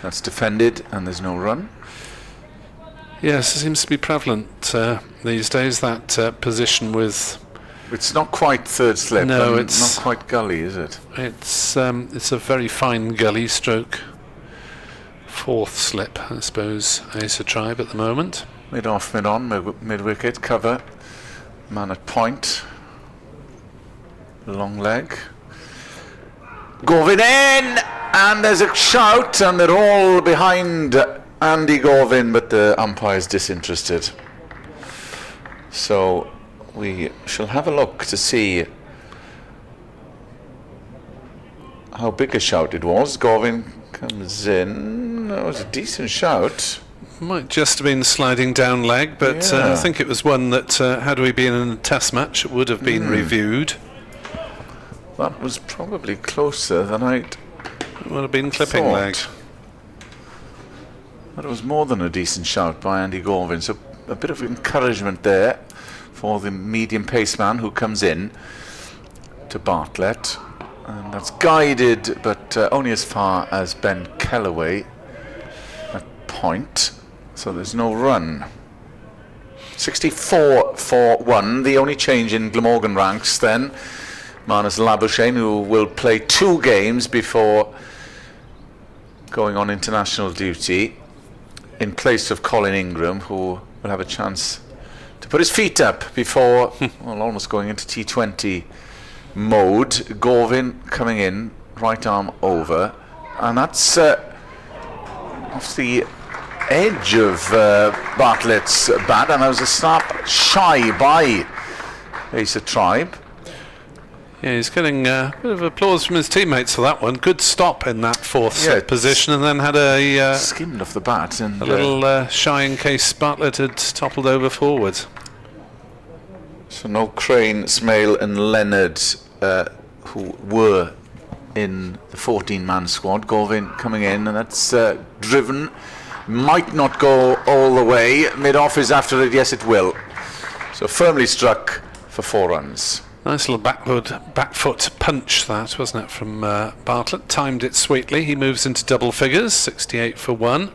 Speaker 6: That's defended and there's no run.
Speaker 2: Yes, it seems to be prevalent these days, that position with...
Speaker 6: It's not quite third slip.
Speaker 2: No, it's
Speaker 6: not quite gully, is it?
Speaker 2: It's a very fine gully stroke. 4th slip, I suppose, Ace Tribe at the moment.
Speaker 6: Mid off, mid on, mid wicket, cover. Man at point. Long leg. Gorvin in! And there's a shout, and they're all behind Andy Gorvin, but the umpire's disinterested. So we shall have a look to see how big a shout it was. Gorvin comes in. That was a decent shout.
Speaker 2: Might just have been sliding down leg, but
Speaker 6: Yeah.
Speaker 2: I think it was one that, had we been in a test match, it would have been reviewed.
Speaker 6: That was probably closer than I'd
Speaker 2: It would have been clipping
Speaker 6: thought.
Speaker 2: leg.
Speaker 6: But it was more than a decent shout by Andy Gorvin, so a bit of encouragement there for the medium pace man who comes in to Bartlett, and that's guided, but only as far as Ben Kellaway at point, so there's no run. 64 for 1, the only change in Glamorgan ranks then. Manus Labuschagne, who will play 2 games before going on international duty, in place of Colin Ingram, who will have a chance to put his feet up before almost going into T20 mode. Gorvin coming in, right arm over, and that's off the edge of Bartlett's bat, and there was a snap shy by Ace Tribe.
Speaker 2: Yeah, he's getting a bit of applause from his teammates for that one. Good stop in that 4th slip position, and then had a
Speaker 6: skimmed off the bat and
Speaker 2: a little shy in case Bartlett had toppled over forward.
Speaker 6: So no Crane, Smale and Leonard who were in the 14-man squad. Gorvin coming in, and that's driven. Might not go all the way. Mid-off is after it. Yes, it will. So firmly struck for 4 runs.
Speaker 2: Nice little back foot punch that, wasn't it, from Bartlett. Timed it sweetly. He moves into double figures, 68 for 1.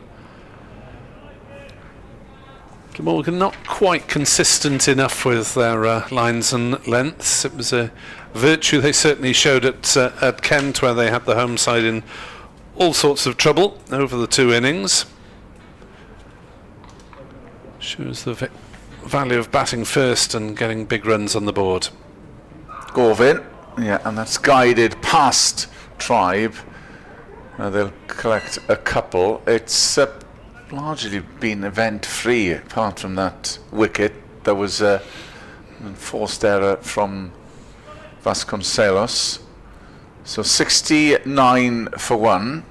Speaker 2: Glamorgan not quite consistent enough with their lines and lengths. It was a virtue they certainly showed at Kent, where they had the home side in all sorts of trouble over the 2 innings. Shows the value of batting first and getting big runs on the board.
Speaker 6: Gorvin, yeah, and that's guided past Tribe. They'll collect a couple. It's largely been event-free, apart from that wicket. There was a enforced error from Vasconcelos. So 69 for 1.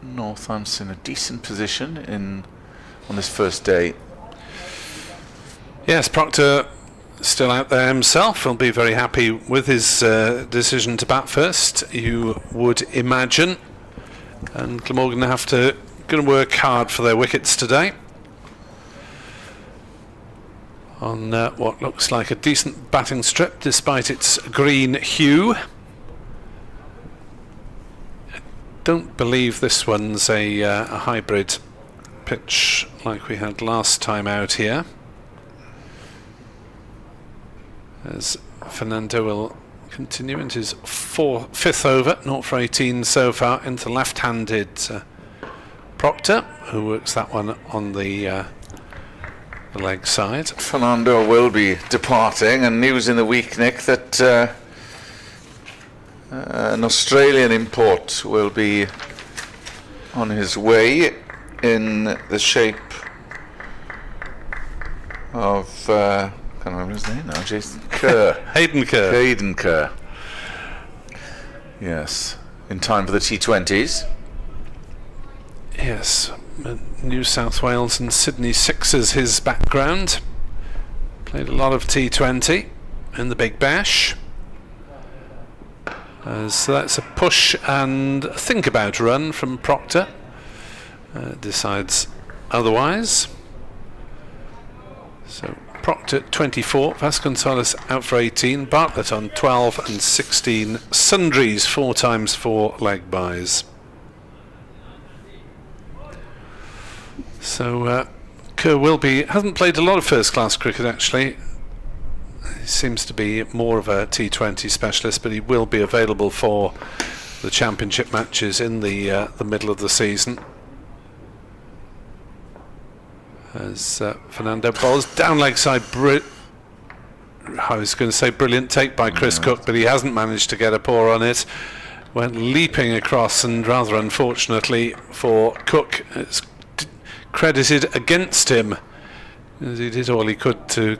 Speaker 6: Northamptonshire in a decent position on this first day.
Speaker 2: Yes, Proctor still out there himself. He'll be very happy with his decision to bat first, you would imagine. And Glamorgan have to work hard for their wickets today. On what looks like a decent batting strip despite its green hue. I don't believe this one's a hybrid pitch like we had last time out here, as Fernando will continue into his fifth over, 0 for 18 so far, into left-handed Proctor, who works that one on the leg side.
Speaker 6: Fernando will be departing, and news in the week, Nick, that an Australian import will be on his way in the shape of can't remember his name now. Jason Kerr.
Speaker 2: Hayden Kerr.
Speaker 6: Hayden Kerr. Yes, in time for the T20s.
Speaker 2: Yes, New South Wales and Sydney Sixers his background. Played a lot of T20 in the Big Bash. So that's a push and think about run from Proctor. Decides otherwise. So Proctor 24, Vasconcelos out for 18, Bartlett on 12 and 16, Sundries 4 times 4 leg byes. So Kerr hasn't played a lot of first class cricket actually. He seems to be more of a T20 specialist, but he will be available for the championship matches in the middle of the season. As Fernando bowls down leg side. I was going to say brilliant take by Chris Cook, but he hasn't managed to get a paw on it. Went leaping across, and rather unfortunately for Cook, it's credited against him, as he did all he could to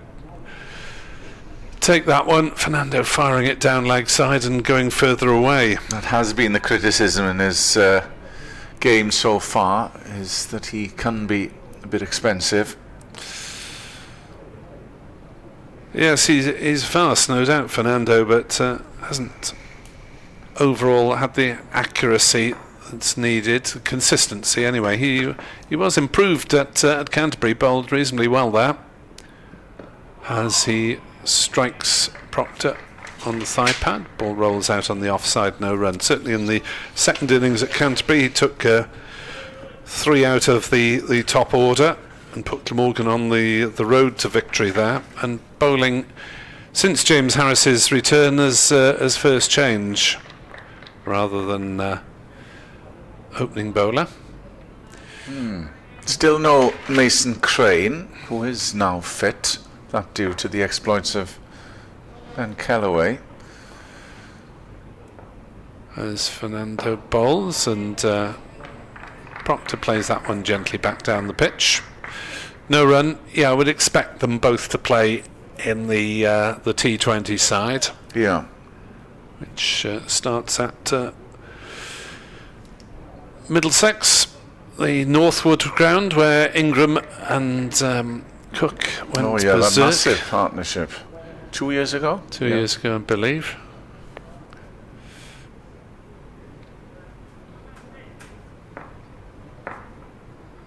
Speaker 2: take that one. Fernando firing it down leg side and going further away.
Speaker 6: That has been the criticism in his game so far, is that he can be a bit expensive.
Speaker 2: Yes, he's fast, no doubt, Fernando, but hasn't overall had the accuracy that's needed, consistency anyway. He was improved at Canterbury, bowled reasonably well there, as he strikes Proctor on the thigh pad. Ball rolls out on the offside, no run. Certainly in the second innings at Canterbury he took 3 out of the top order and put Glamorgan on the road to victory there, and bowling since James Harris's return as first change rather than opening bowler.
Speaker 6: Still no Mason Crane, who is now fit, that due to the exploits of Ben Kellaway.
Speaker 2: As Fernando bowls, and Proctor plays that one gently back down the pitch. No run. Yeah, I would expect them both to play in the T20 side.
Speaker 6: Yeah.
Speaker 2: Which starts at Middlesex, the Northwood ground, where Ingram and Cook went
Speaker 6: Oh yeah,
Speaker 2: berserk.
Speaker 6: that massive partnership. 2 years ago?
Speaker 2: 2 years ago, I believe.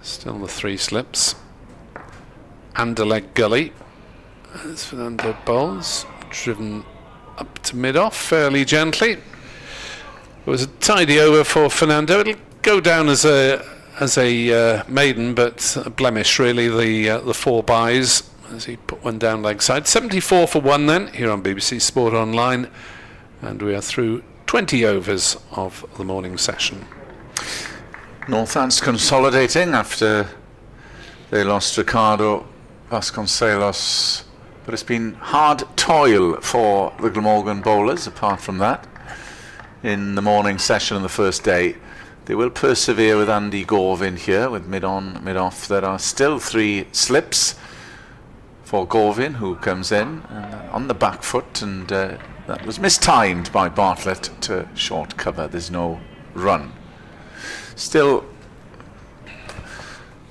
Speaker 2: Still the 3 slips. And a leg gully. As Fernando bowls, driven up to mid-off fairly gently. It was a tidy over for Fernando. It'll go down as a maiden, but a blemish really, the 4 byes, as he put one down leg side. 74 for 1 then, here on BBC Sport Online, and we are through 20 overs of the morning session.
Speaker 6: Northants consolidating after they lost Ricardo Vasconcelos, but it's been hard toil for the Glamorgan bowlers apart from that. In the morning session on the first day, they will persevere with Andy Gorvin here with mid-on, mid-off. There are still 3 slips for Gorvin, who comes in on the back foot, and that was mistimed by Bartlett to short cover. There's no run. Still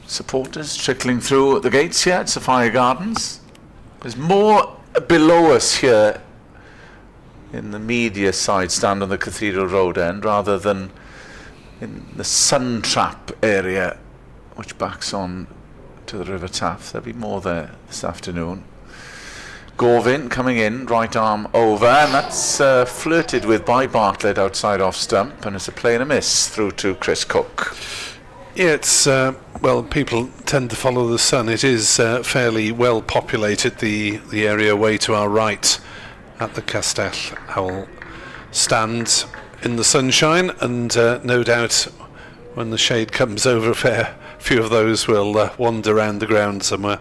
Speaker 6: supporters trickling through the gates here at Sophia Gardens. There's more below us here in the media side stand on the Cathedral Road end, rather than in the Sun Trap area, which backs on to the River Taff. There'll be more there this afternoon. Gorvin coming in, right arm over, and that's flirted with by Bartlett outside off stump, and it's a play and a miss through to Chris Cook.
Speaker 2: Yeah, it's, well, people tend to follow the sun. It is fairly well populated, the area way to our right at the Castell Howell stand in the sunshine, and no doubt when the shade comes over, a fair few of those will wander around the ground somewhere.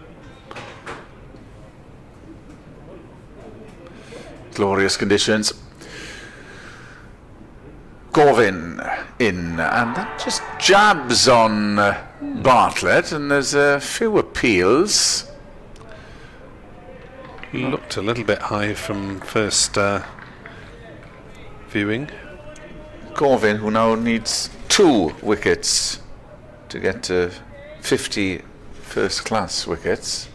Speaker 6: Glorious conditions. Gorvin in, and that just jabs on Bartlett, and there's a few appeals.
Speaker 2: Looked a little bit high from first viewing.
Speaker 6: Gorvin, who now needs 2 wickets to get to 50 first-class wickets.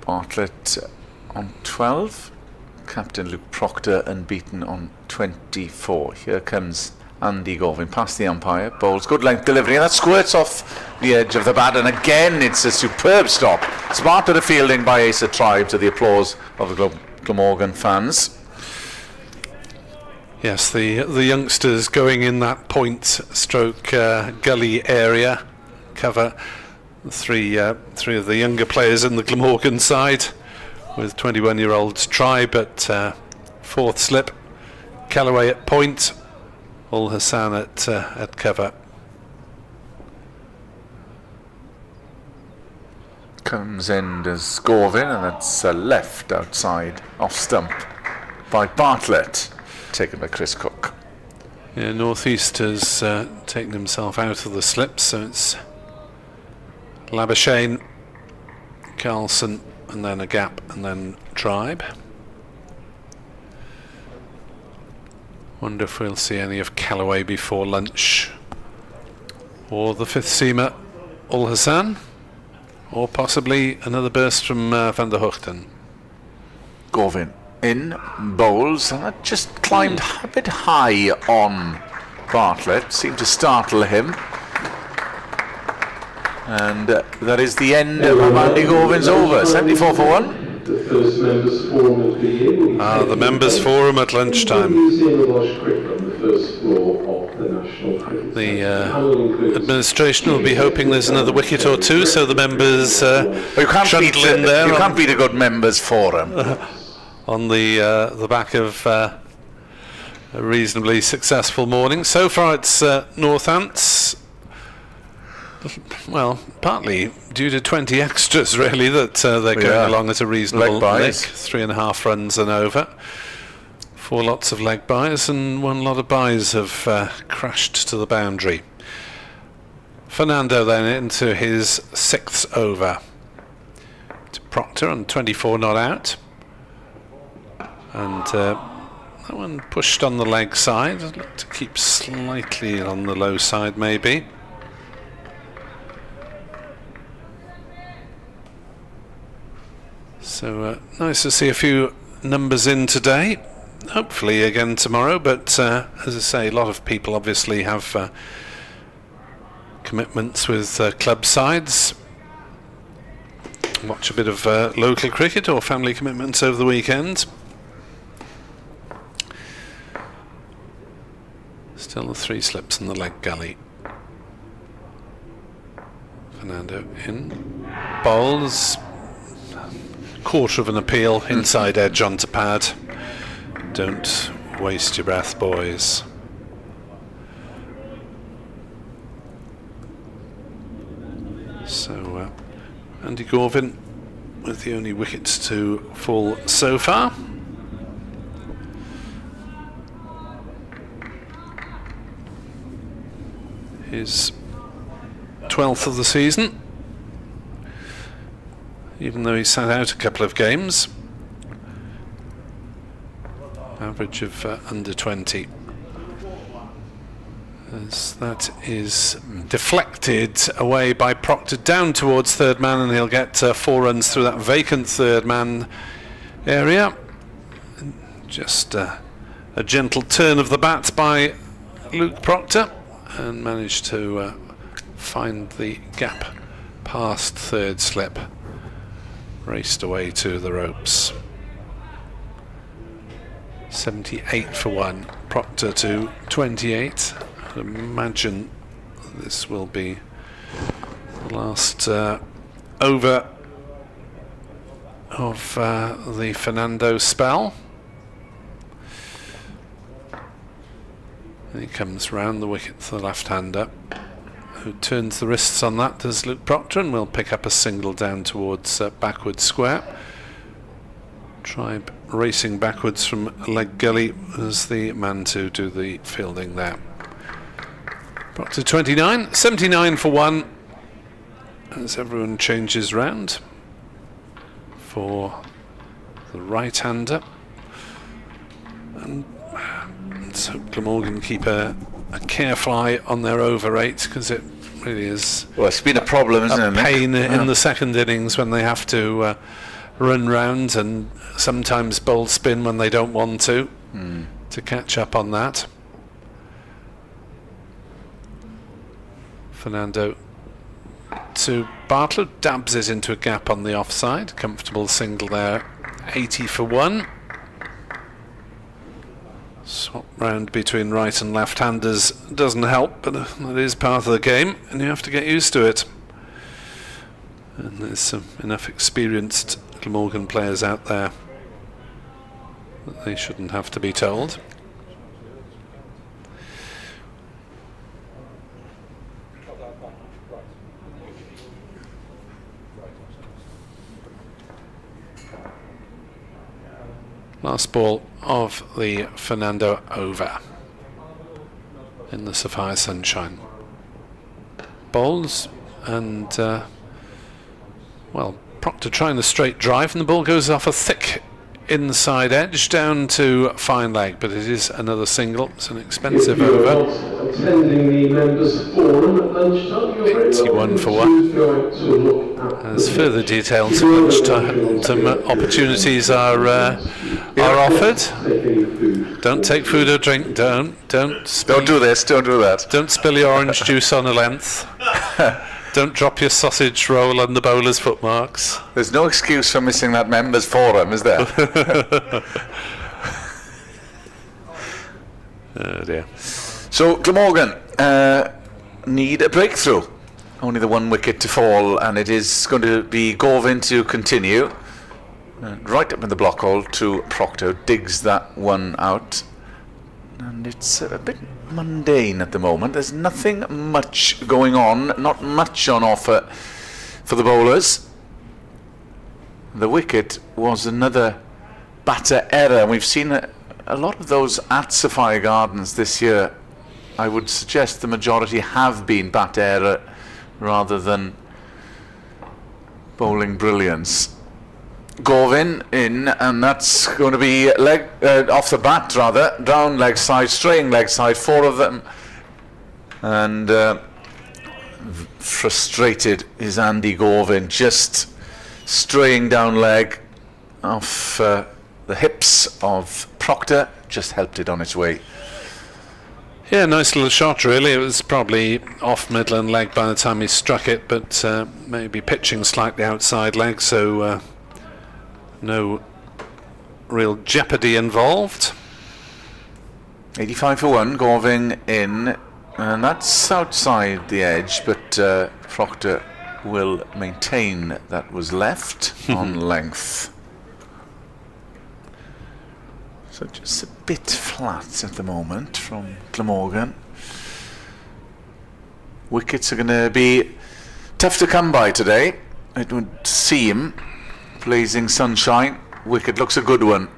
Speaker 6: Bartlett on 12, Captain Luke Proctor unbeaten on 24. Here comes Andy Gorvin past the umpire, bowls good length delivery, and that squirts off the edge of the bat, and again it's a superb stop. Smart bit of fielding by Asa Tribe, to the applause of the Glamorgan fans.
Speaker 2: Yes, the youngsters going in that point stroke gully area cover three of the younger players in the Glamorgan side, with 21-year-olds Tribe at 4th slip, Callaway at point, Ul Hassan at cover.
Speaker 6: Comes in as Gorvin, and that's left outside off stump by Bartlett, taken by Chris Cook.
Speaker 2: Yeah, North East has taken himself out of the slip, so it's Labuschagne, Carlson, and then a gap, and then Tribe. Wonder if we'll see any of Callaway before lunch, or the 5th seamer Ul Hassan, or possibly another burst from Van der Hoogten.
Speaker 6: Gorvin in, bowls, and that just climbed a bit high on Bartlett, seemed to startle him. And that is the end of Andy Gorvin's over. 74 for 1.
Speaker 4: The first members' forum of the year.
Speaker 2: The members' forum at lunchtime. The administration will be hoping there's another wicket or two, so the members trundle in there.
Speaker 6: You can't beat a good members' forum.
Speaker 2: On the back of a reasonably successful morning. So far it's Northants. Well, partly due to 20 extras, really, that they're going along at a reasonable nick. 3.5 runs and over. 4 lots of leg byes, and 1 lot of byes have crashed to the boundary. Fernando then into his 6th over. To Proctor on 24 not out. And that one pushed on the leg side. I'd like to keep slightly on the low side, maybe. So nice to see a few numbers in today. Hopefully again tomorrow, but as I say, a lot of people obviously have commitments with club sides. Watch a bit of local cricket or family commitments over the weekend. Still the 3 slips in the leg gully. Fernando in. Bowls. Quarter of an appeal, inside edge onto pad. Don't waste your breath, boys. So Andy Gorvin with the only wickets to fall so far. His 12th of the season, even though he sat out a couple of games. Average of under 20. As that is deflected away by Proctor down towards third man, and he'll get 4 runs through that vacant third man area. Just a gentle turn of the bat by Luke Proctor, and managed to find the gap past third slip. Raced away to the ropes. 78 for 1, Proctor to 28. I'd imagine this will be the last over of the Fernando spell. And he comes round the wicket to the left-hander, who turns the wrists on that, does Luke Proctor, and will pick up a single down towards backward square. Tribe racing backwards from leg gully as the man to do the fielding there. Proctor 29, 79 for 1, as everyone changes round for the right-hander. And so Glamorgan keep a carefly on their over 8, because it really is,
Speaker 6: well, it's been a problem, isn't
Speaker 2: a
Speaker 6: it?
Speaker 2: pain in the second innings when they have to run round, and sometimes bowl spin when they don't want to catch up on that. Fernando to Bartlett, dabs it into a gap on the offside. Comfortable single there, 80 for 1. Swap round between right and left-handers doesn't help, but that is part of the game, and you have to get used to it. And there's enough experienced Glamorgan players out there that they shouldn't have to be told. Last ball of the Fernando over in the Sapphire Sunshine. Bowls, and well, Proctor trying the straight drive, and the ball goes off a thick inside edge down to fine leg, but it is another single. It's an expensive over.
Speaker 4: Attending the members' forum at lunchtime, you're very
Speaker 2: 81
Speaker 4: welcome
Speaker 2: for
Speaker 4: to
Speaker 2: 1.
Speaker 4: go out to look at
Speaker 2: As further details at lunchtime opportunities are offered.
Speaker 4: take any food.
Speaker 2: Don't take food or drink. Don't
Speaker 6: do this, don't do that.
Speaker 2: Don't spill your orange juice on a length. Don't drop your sausage roll on the bowler's footmarks.
Speaker 6: There's no excuse for missing that members' forum, is there?
Speaker 2: Oh dear.
Speaker 6: So Glamorgan need a breakthrough. Only the 1 wicket to fall, and it is going to be Gorvin to continue. Right up in the block hole to Proctor, digs that one out. And it's a bit mundane at the moment. There's nothing much going on, not much on offer for the bowlers. The wicket was another batter error. We've seen a lot of those at Sapphire Gardens this year. I would suggest the majority have been bat error rather than bowling brilliance. Gorvin in, and that's going to be leg off the bat rather, down leg side, straying leg side, 4 of them, and frustrated is Andy Gorvin, just straying down leg off the hips of Proctor, just helped it on its way.
Speaker 2: Yeah, nice little shot really. It was probably off Midland leg by the time he struck it, but maybe pitching slightly outside leg, so no real jeopardy involved.
Speaker 6: 85 for 1, Gorvin in, and that's outside the edge, but Proctor will maintain that was left on length. So just a bit flat at the moment from Glamorgan. Wickets are going to be tough to come by today, it would seem. Blazing sunshine. Wicket looks a good one,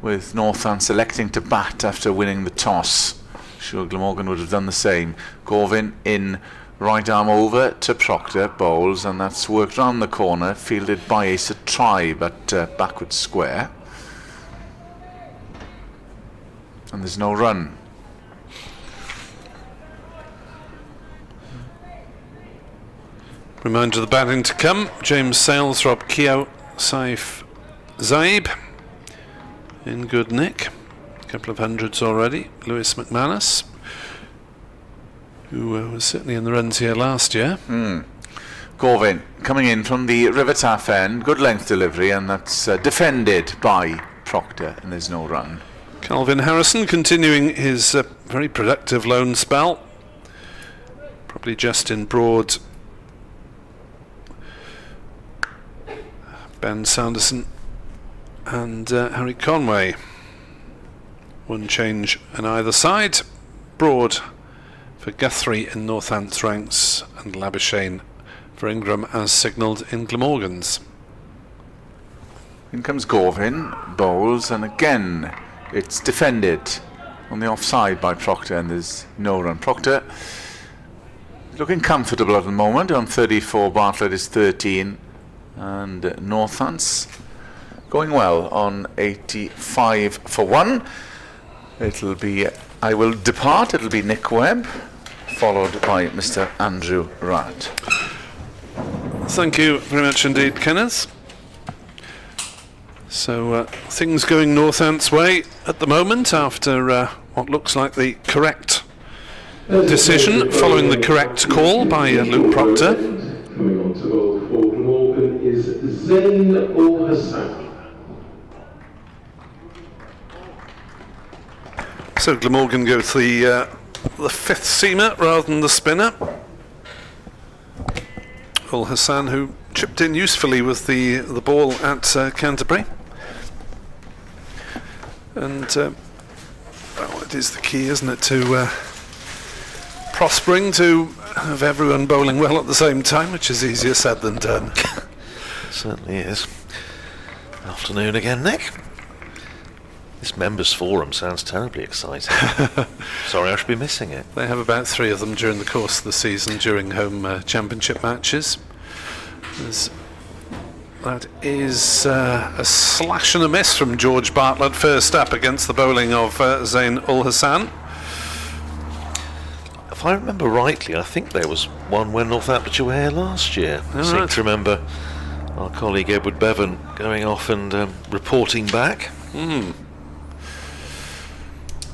Speaker 6: with Northam selecting to bat after winning the toss. Sure, Glamorgan would have done the same. Gorvin in, right arm over to Proctor, bowls, and that's worked round the corner, fielded by Ace at Tribe at backward square. And there's no run.
Speaker 2: Reminder of the batting to come. James Sales, Rob Keogh, Saif Zaib in good nick. A couple of hundreds already. Lewis McManus, who was certainly in the runs here last year.
Speaker 6: Gorvin coming in from the River Taff end. Good length delivery, and that's defended by Proctor, and there's no run.
Speaker 2: Calvin Harrison continuing his very productive loan spell. Probably Justin Broad, Ben Sanderson and Harry Conway. One change on either side. Broad for Guthrie in Northants ranks and Labuschagne for Ingram as signalled in Glamorgan's.
Speaker 6: In comes Gorvin, bowls, and again it's defended on the offside by Proctor, and there's no run. Proctor looking comfortable at the moment on 34, Bartlett is 13, and Northants going well on 85 for 1. It'll be I Will Depart, it'll be Nick Webb, followed by Mr. Andrew Rudd.
Speaker 2: Thank you very much indeed, Kenneth. So things going Northants' way at the moment after what looks like the correct decision following the correct call by Luke Proctor.
Speaker 4: Coming on to bowl for Glamorgan is Zain Ul Hassan.
Speaker 2: So Glamorgan go to the fifth seamer rather than the spinner. Ul Hassan, who chipped in usefully with the ball at Canterbury. And well, it is the key, isn't it, to prospering, to have everyone bowling well at the same time, which is easier said than done.
Speaker 5: Certainly is. Afternoon again, Nick. This members forum sounds terribly exciting. Sorry, I should be missing it.
Speaker 2: They have about 3 of them during the course of the season during home championship matches. That is a slash and a miss from George Bartlett first up against the bowling of Zain Ul Hassan.
Speaker 5: If I remember rightly, I think there was one when Northamptonshire were here last year. I seem to remember our colleague Edward Bevan going off and reporting back.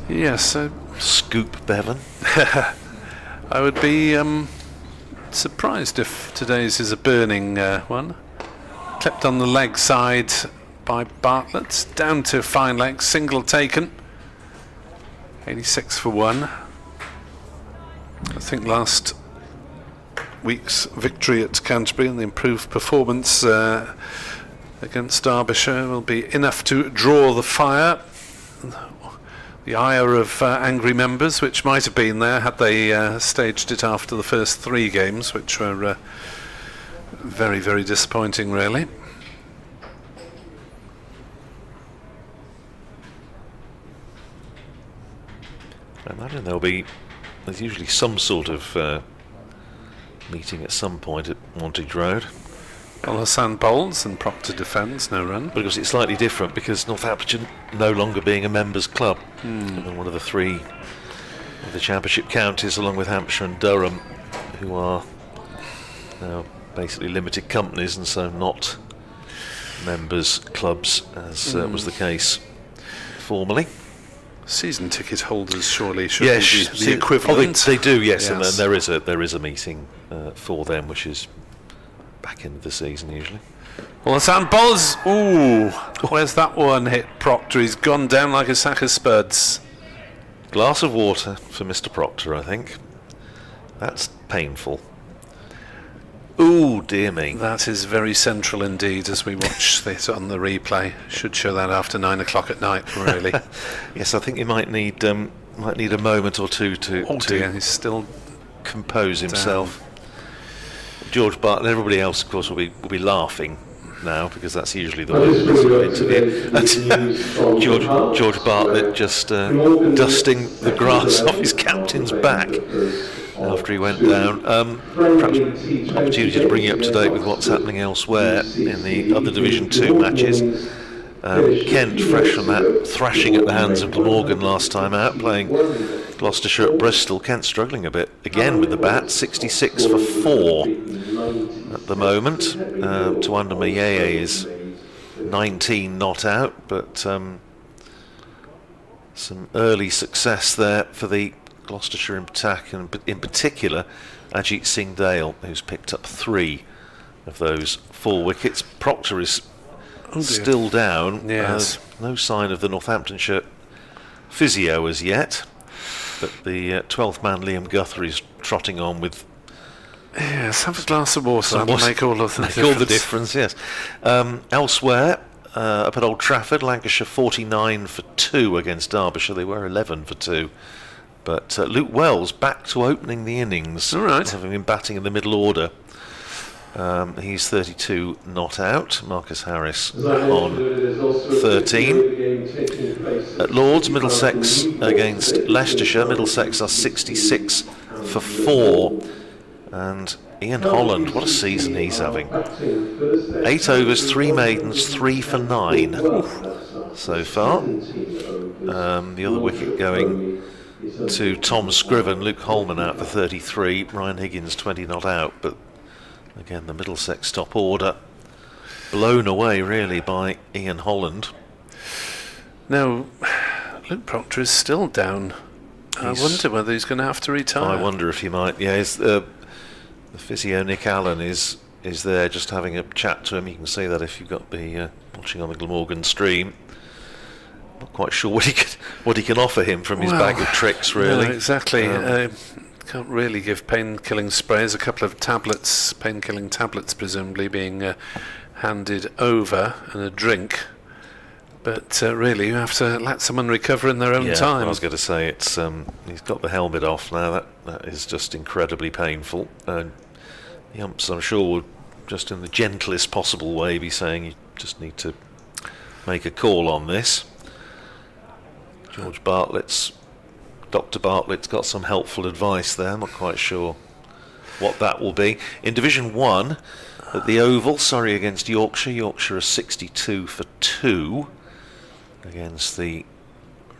Speaker 2: Yes.
Speaker 5: Scoop Bevan.
Speaker 2: I would be surprised if today's is a burning one. Clipped on the leg side by Bartlett, down to fine leg, single taken. 86 for 1. I think last week's victory at Canterbury and the improved performance against Derbyshire will be enough to draw the fire, the ire of angry members, which might have been there had they staged it after the first 3 games, which were very, very disappointing, really.
Speaker 5: I imagine there's usually some sort of meeting at some point at Montage Road.
Speaker 2: Ul Hassan bowls and Proctor defends, no run.
Speaker 5: But of course it's slightly different because Northamptonshire no longer being a members club. And one of the 3 of the championship counties, along with Hampshire and Durham, who are now basically limited companies and so not members clubs, as was the case formerly.
Speaker 2: Season ticket holders surely should
Speaker 5: Yes,
Speaker 2: be the equivalent.
Speaker 5: They do, yes, and
Speaker 2: Yes.
Speaker 5: there is a meeting for them, which is back into the season usually.
Speaker 2: Ul Hassan bowls. Ooh, where's that one hit Proctor? He's gone down like a sack of spuds.
Speaker 5: Glass of water for Mr. Proctor, I think. That's painful. Ooh, dear me.
Speaker 2: That is very central indeed as we watch this on the replay. Should show that after 9 o'clock at night, really.
Speaker 5: Yes, I think you might need a moment or two
Speaker 2: Oh
Speaker 5: to
Speaker 2: dear, he's still
Speaker 5: compose himself. George Bartlett, everybody else, of course, will be laughing now because that's usually the way it's interview. George Bartlett just dusting the grass off his captain's back after he went down. Perhaps opportunity to bring you up to date with what's happening elsewhere in the other Division 2 matches. Kent, fresh from that thrashing at the hands of Glamorgan last time out, playing Gloucestershire at Bristol. Kent struggling a bit again with the bat, 66 for 4 at the moment. Tuanda Mayeye is 19 not out, but some early success there for the Gloucestershire attack, and in particular Ajit Singh Dale, who's picked up 3 of those 4 wickets. Proctor is still down.
Speaker 2: Yes.
Speaker 5: No sign of the Northamptonshire physio as yet, but the 12th man Liam Guthrie's trotting on with.
Speaker 2: Yes, have a glass of water. That'll make all of the difference.
Speaker 5: All the difference, yes. Elsewhere, up at Old Trafford, Lancashire 49 for 2 against Derbyshire. They were 11 for 2. But Luke Wells back to opening the innings,
Speaker 2: all right,
Speaker 5: having been batting in the middle order. He's 32 not out. Marcus Harris on 13. At Lords, Middlesex against Leicestershire. Middlesex are 66 for 4. And Ian Holland, what a season he's having. 8 overs, 3 maidens, 3 for 9 so far. The other wicket going to Tom Scriven. Luke Holman out for 33. Ryan Higgins 20 not out. But again, the Middlesex top order blown away really by Ian Holland.
Speaker 2: Now, Luke Proctor is still down. I wonder whether he's going to have to retire.
Speaker 5: I wonder if he might. Yeah, the physio Nick Allen is there just having a chat to him. You can see that if you've got the watching on the Glamorgan stream. Not quite sure what he can offer him from his bag of tricks, really.
Speaker 2: No, exactly. Can't really give pain-killing sprays. A couple of tablets, pain-killing tablets, presumably being handed over, and a drink. But really, you have to let someone recover in their own time.
Speaker 5: I was going to say it's he's got the helmet off now. That is just incredibly painful. The umps, I'm sure, would just in the gentlest possible way be saying you just need to make a call on this. Dr. Bartlett's got some helpful advice there. I'm not quite sure what that will be. In Division 1, at the Oval, Surrey against Yorkshire. Yorkshire are 62 for 2 against the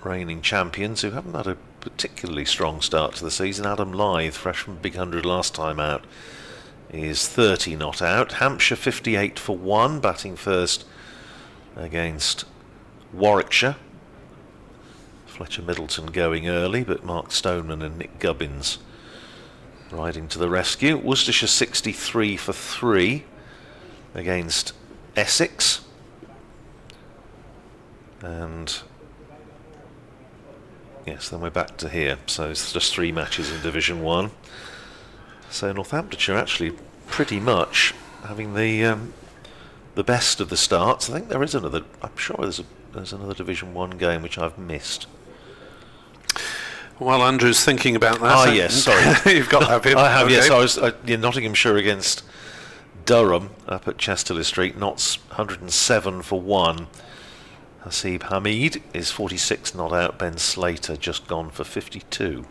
Speaker 5: reigning champions, who haven't had a particularly strong start to the season. Adam Lyth, fresh from Big 100 last time out, is 30 not out. Hampshire 58 for 1, batting first against Warwickshire. Fletcher Middleton going early, but Mark Stoneman and Nick Gubbins riding to the rescue. Worcestershire 63 for 3 against Essex. And yes, then we're back to here. So it's just 3 matches in Division 1. So Northamptonshire actually pretty much having the best of the starts. I think there is another. I'm sure there's another Division 1 game which I've missed.
Speaker 2: While Andrew's thinking about that,
Speaker 5: yes, sorry,
Speaker 2: you've got to have him.
Speaker 5: I have,
Speaker 2: okay.
Speaker 5: yes. I was Nottinghamshire against Durham up at Chesterley Street. Notts 107 for 1. Hasib Hamid is 46 not out. Ben Slater just gone for 52.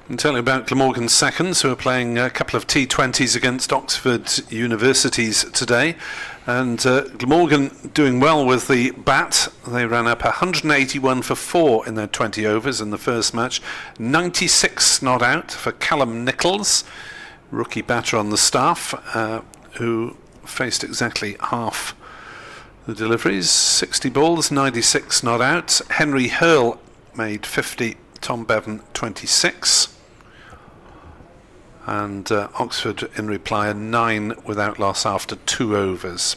Speaker 2: And tell you about Glamorgan seconds, who are playing a couple of T20s against Oxford Universities today. And Glamorgan doing well with the bat. They ran up 181 for 4 in their 20 overs in the first match. 96 not out for Callum Nichols, rookie batter on the staff, who faced exactly half the deliveries. 60 balls, 96 not out. Henry Hurl made 50, Tom Bevan 26. And Oxford in reply a 9 without loss after 2 overs.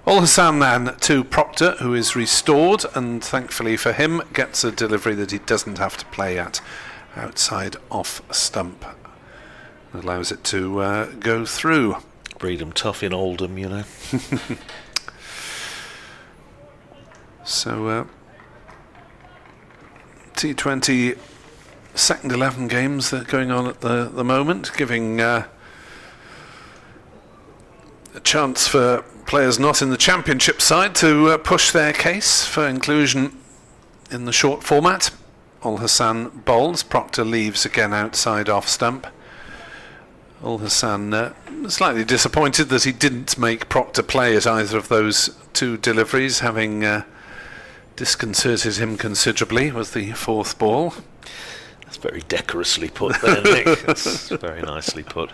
Speaker 2: Ul Hassan then to Proctor, who is restored, and thankfully for him gets a delivery that he doesn't have to play at outside off stump. Allows it to go through.
Speaker 5: Breed 'em tough in Oldham, you know.
Speaker 2: So T20 second 11 games that are going on at the moment, giving a chance for players not in the championship side to push their case for inclusion in the short format. Ul Hassan bowls, Proctor leaves again outside off stump. Ul Hassan slightly disappointed that he didn't make Proctor play at either of those 2 deliveries, having disconcerted him considerably was the fourth ball.
Speaker 5: That's very decorously put there, Nick. That's very nicely put.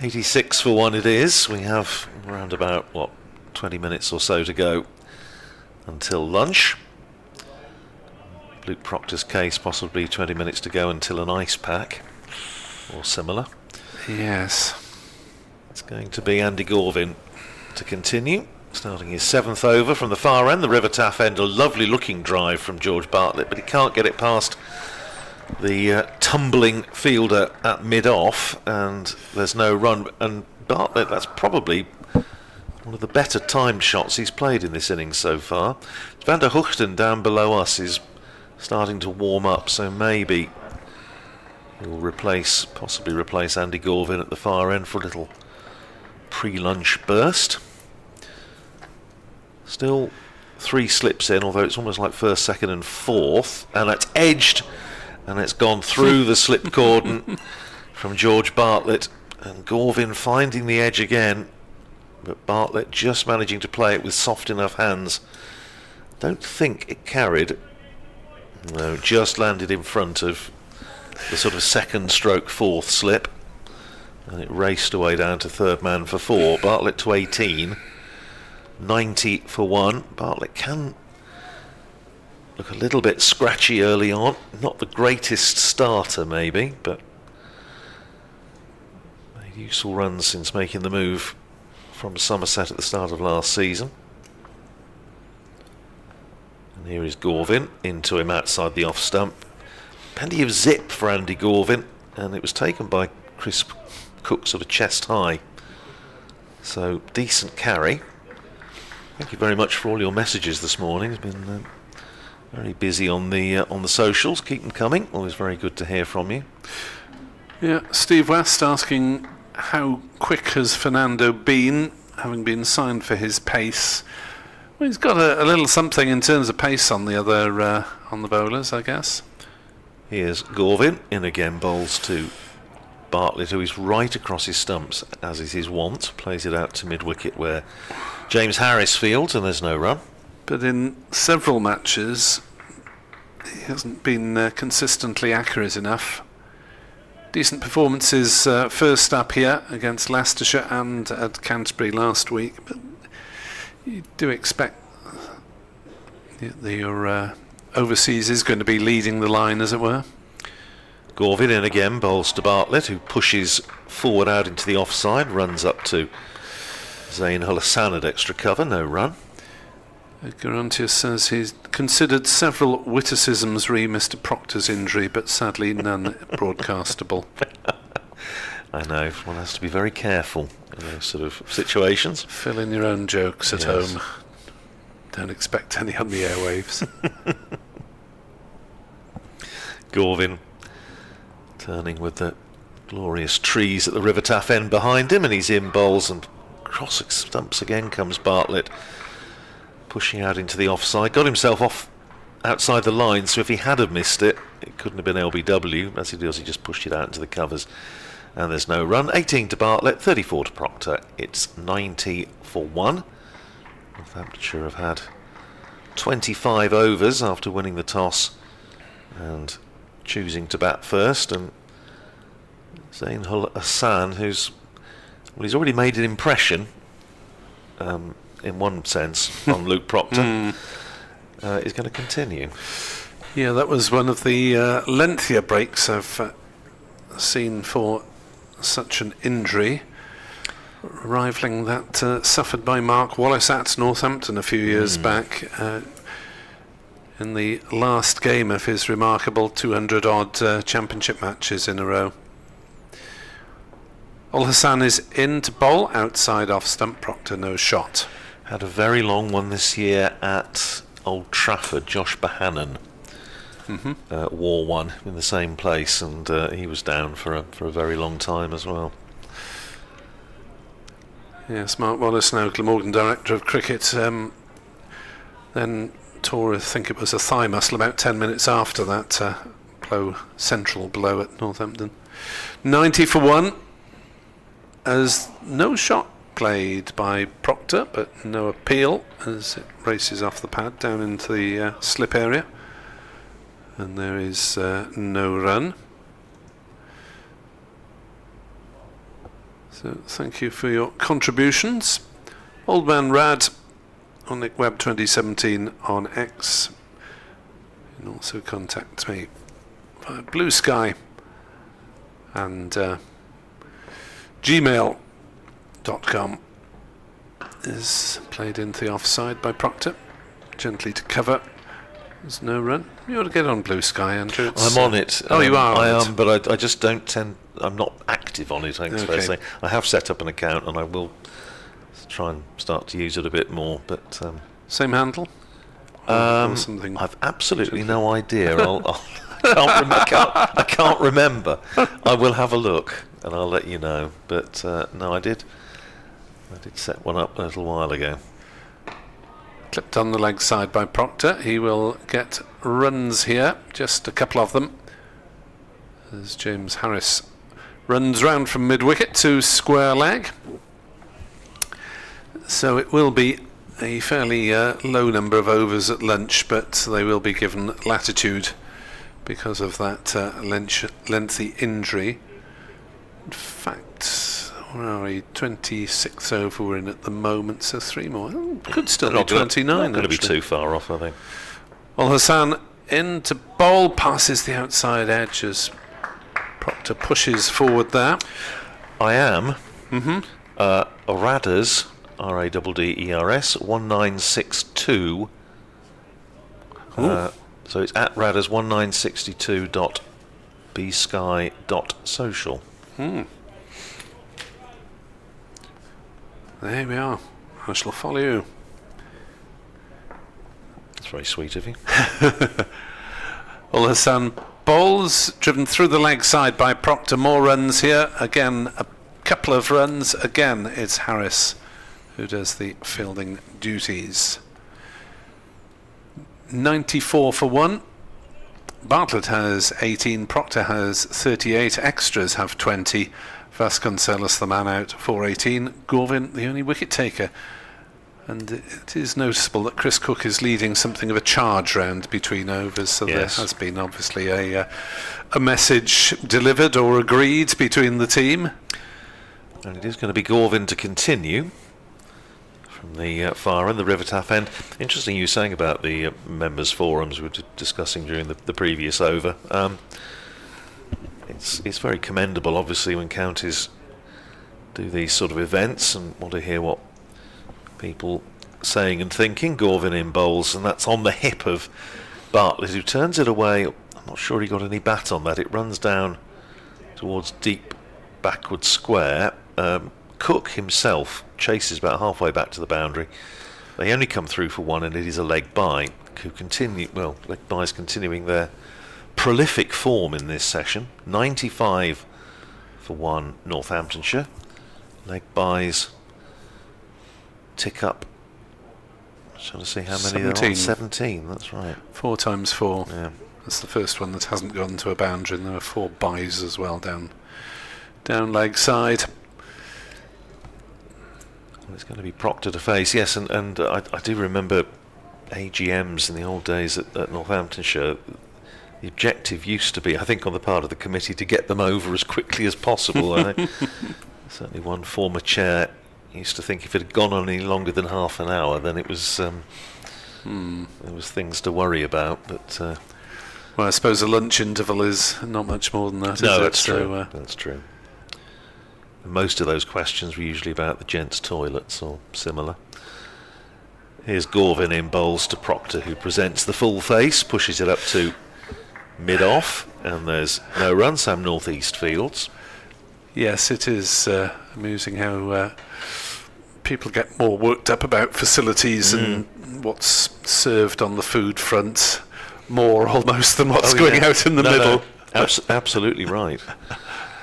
Speaker 5: 86 for 1 it is. We have around about, 20 minutes or so to go until lunch. Luke Proctor's case, possibly 20 minutes to go until an ice pack or similar.
Speaker 2: Yes.
Speaker 5: It's going to be Andy Gorvin to continue, starting his 7th over from the far end, the River Taff end. A lovely looking drive from George Bartlett, but he can't get it past the tumbling fielder at mid-off, and there's no run. And Bartlett, that's probably one of the better timed shots he's played in this innings so far. Van der Hoogten down below us is starting to warm up, so maybe he'll possibly replace Andy Gorvin at the far end for a little pre-lunch burst. Still 3 slips in, although it's almost like first, second and fourth, and that's edged, and it's gone through the slip cordon from George Bartlett, and Gorvin finding the edge again, but Bartlett just managing to play it with soft enough hands. Don't think it carried. No, just landed in front of the sort of second stroke fourth slip, and it raced away down to third man for 4. Bartlett to 18. 90 for 1. Bartlett can look a little bit scratchy early on. Not the greatest starter maybe, but made useful runs since making the move from Somerset at the start of last season. And here is Gorvin, into him outside the off stump. Plenty of zip for Andy Gorvin, and it was taken by Chris Cook sort of chest high. So decent carry. Thank you very much for all your messages this morning. It's been very busy on the socials. Keep them coming. Always very good to hear from you.
Speaker 2: Yeah, Steve West asking how quick has Fernando been, having been signed for his pace. Well, he's got a little something in terms of pace on the other on the bowlers, I guess.
Speaker 5: Here's Gorvin in again, bowls to Bartlett, who is right across his stumps, as is his wont. Plays it out to mid-wicket where James Harris fields, and there's no run.
Speaker 2: But in several matches, he hasn't been consistently accurate enough. Decent performances first up here against Leicestershire and at Canterbury last week, but you do expect your overseas is going to be leading the line, as it were.
Speaker 5: Gorvin in again, bowls to Bartlett, who pushes forward out into the offside, runs up to Zain Hassan at extra cover, no run.
Speaker 2: Garantius says he's considered several witticisms re Mr. Proctor's injury, but sadly none broadcastable.
Speaker 5: I know, one has to be very careful in those sort of situations.
Speaker 2: Fill in your own jokes at home. Don't expect any on the airwaves.
Speaker 5: Gorvin turning with the glorious trees at the River Taff end behind him, and he's in bowls, and cross stumps again comes Bartlett, pushing out into the offside. Got himself off outside the line, so if he had have missed it, it couldn't have been LBW. As he does, he just pushed it out into the covers, and there's no run. 18 to Bartlett, 34 to Proctor. It's 90 for 1. Northamptonshire have had 25 overs after winning the toss and choosing to bat first, and Zain Hassan, he's already made an impression in one sense on Luke Proctor, is going to continue.
Speaker 2: Yeah, that was one of the lengthier breaks I've seen for such an injury, rivaling that suffered by Mark Wallace at Northampton a few years back in the last game of his remarkable 200-odd championship matches in a row. Ul Hassan is in to bowl outside off stump. Proctor no shot.
Speaker 5: Had a very long one this year at Old Trafford. Josh Bohannon wore one in the same place, and he was down for a very long time as well.
Speaker 2: Yes, Mark Wallace, now Glamorgan Director of Cricket, then tore, I think it was a thigh muscle about 10 minutes after that central blow at Northampton. 90 for 1, as no shot played by Proctor, but no appeal as it races off the pad down into the slip area. And there is no run. So thank you for your contributions. Old Man Rad on Nick Webb 2017 on X. You can also contact me via Blue Sky and gmail.com is played into the offside by Proctor. Gently to cover. There's no run. You ought to get on Blue Sky, Andrew.
Speaker 5: I'm on it.
Speaker 2: Oh, you are.
Speaker 5: I am, but I just don't tend. I'm not active on it. I think it's fair to say. I have set up an account, and I will try and start to use it a bit more. But
Speaker 2: same handle. Or something.
Speaker 5: I've absolutely no idea. I can't remember. I will have a look, and I'll let you know. But no, I did set one up a little while ago.
Speaker 2: Clipped on the leg side by Proctor. He will get runs here, just a couple of them, as James Harris runs round from mid-wicket to square leg. So it will be a fairly low number of overs at lunch, but they will be given latitude because of that lengthy injury. In fact, where are we? 26th over we're in at the moment, so 3 more. Could still be 29.
Speaker 5: Not going to be too far off, I think.
Speaker 2: Well, Hassan in to bowl, passes the outside edge as Proctor pushes forward there.
Speaker 5: I am. Radders, RADDERS 1962. So it's at Radders 1962.bsky.social.
Speaker 2: There we are. I shall follow you.
Speaker 5: That's very sweet of you.
Speaker 2: Well, Hassan bowls, driven through the leg side by Proctor. More runs here. Again, a couple of runs. Again, it's Harris who does the fielding duties. 94 for 1. Bartlett has 18. Proctor has 38. Extras have 20. Vasconcelos, the man out, 418. Gorvin, the only wicket taker. And it is noticeable that Chris Cook is leading something of a charge round between overs, so yes, there has been obviously a message delivered or agreed between the team.
Speaker 5: And it is going to be Gorvin to continue from the far end, the River Taff end. Interesting you saying about the members' forums we were discussing during the previous over. It's very commendable, obviously, when counties do these sort of events and want to hear what people saying and thinking. Gorvin in bowls, and that's on the hip of Bartlett, who turns it away. I'm not sure he got any bat on that. It runs down towards deep backward square. Cook himself chases about halfway back to the boundary. They only come through for one, and it is a leg bye. Leg byes continuing their prolific form in this session. 95 for 1 Northamptonshire. Leg byes tick up. Shall I see how many
Speaker 2: 17.
Speaker 5: there are? 17, that's right.
Speaker 2: 4 times 4.
Speaker 5: Yeah.
Speaker 2: That's the first one that hasn't gone to a boundary, and there are 4 byes as well down leg side.
Speaker 5: Well, it's going to be Proctor to face, yes, and I do remember AGMs in the old days at Northamptonshire. The objective used to be, I think, on the part of the committee to get them over as quickly as possible. Certainly one former chair used to think if it had gone on any longer than half an hour, then it was there was things to worry about. But
Speaker 2: well, I suppose a lunch interval is not much more than that.
Speaker 5: No,
Speaker 2: is
Speaker 5: that's
Speaker 2: it?
Speaker 5: true. That's true. Most of those questions were usually about the gents' toilets or similar. Here's Gorvin in bowls to Proctor, who presents the full face, pushes it up to mid-off, and there's no run. Sam Northeast Fields.
Speaker 2: Yes, it is amusing how people get more worked up about facilities and what's served on the food front more almost than what's going out in the middle.
Speaker 5: Absolutely right.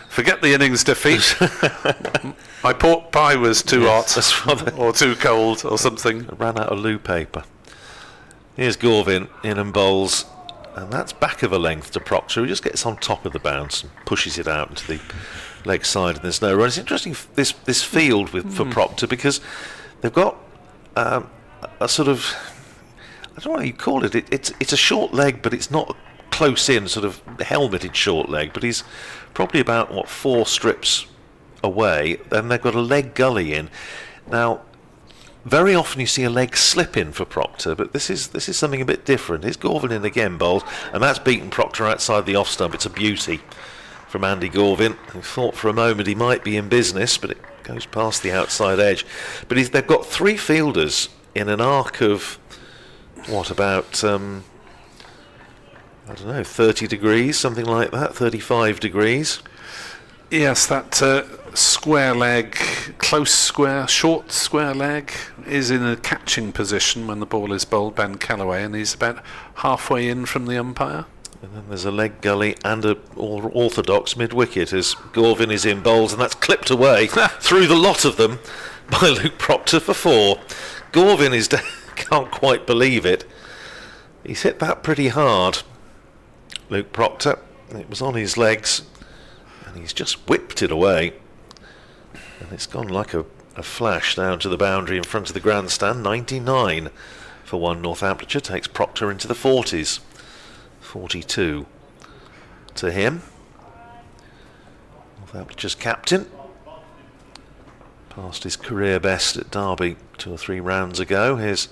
Speaker 2: Forget the innings defeat. My pork pie was too hot or too cold or something.
Speaker 5: I ran out of loo paper. Here's Gorvin in and bowls, and that's back of a length to Proctor, who just gets on top of the bounce and pushes it out into the leg side and there's no run. It's interesting this field for Proctor, because they've got a sort of, I don't know what you call it. It's a short leg, but it's not close in, sort of helmeted short leg. But he's probably about 4 strips away. Then they've got a leg gully in. Now, very often you see a leg slip in for Proctor, but this is something a bit different. It's Gorvin in again, bowled, and that's beaten Proctor outside the off stump. It's a beauty from Andy Gorvin, who thought for a moment he might be in business, but it goes past the outside edge. But they've got 3 fielders in an arc of about I don't know, 30 degrees, something like that, 35 degrees.
Speaker 2: Yes, that square leg, close square, short square leg is in a catching position when the ball is bowled, Ben Callaway, and he's about halfway in from the umpire.
Speaker 5: And then there's a leg gully and a orthodox mid-wicket as Gorvin is in bowls, and that's clipped away through the lot of them by Luke Proctor for 4. Gorvin can't quite believe it. He's hit that pretty hard, Luke Proctor. It was on his legs, and he's just whipped it away. And it's gone like a flash down to the boundary in front of the grandstand. 99 for 1 Northamptonshire, takes Proctor into the 40s. 42 to him. Northamptonshire's captain. Passed his career best at Derby 2 or 3 rounds ago. Here's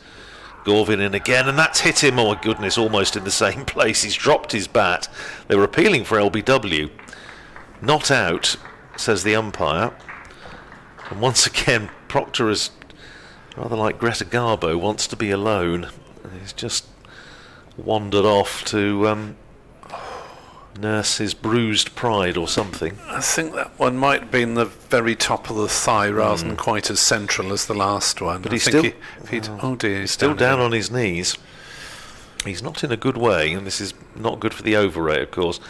Speaker 5: Gorvin in again, and that's hit him, oh my goodness, almost in the same place. He's dropped his bat. They were appealing for LBW. Not out, says the umpire. And once again, Proctor is rather like Greta Garbo, wants to be alone. And he's just wandered off to nurse his bruised pride or something.
Speaker 2: I think that one might have been the very top of the thigh rather than quite as central as the last one.
Speaker 5: But he's still
Speaker 2: he's
Speaker 5: still down on his knees. He's not in a good way, and this is not good for the over rate, of course.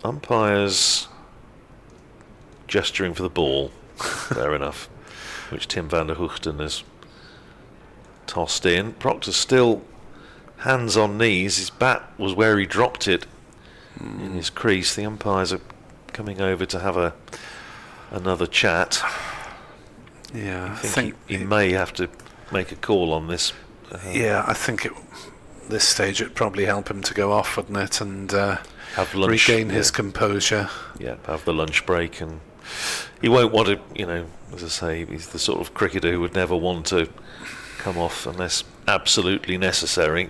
Speaker 5: Umpires gesturing for the ball, fair enough, which Tim van der Hoogten has tossed in. Proctor's still hands on knees. His bat was where he dropped it in his crease. The umpires are coming over to have another chat.
Speaker 2: Yeah,
Speaker 5: I think he may have to make a call on this.
Speaker 2: Yeah, I think this stage it'd probably help him to go off, wouldn't it, and
Speaker 5: have lunch,
Speaker 2: regain his composure.
Speaker 5: Yeah, have the lunch break, and he won't want to, as I say, he's the sort of cricketer who would never want to come off unless absolutely necessary.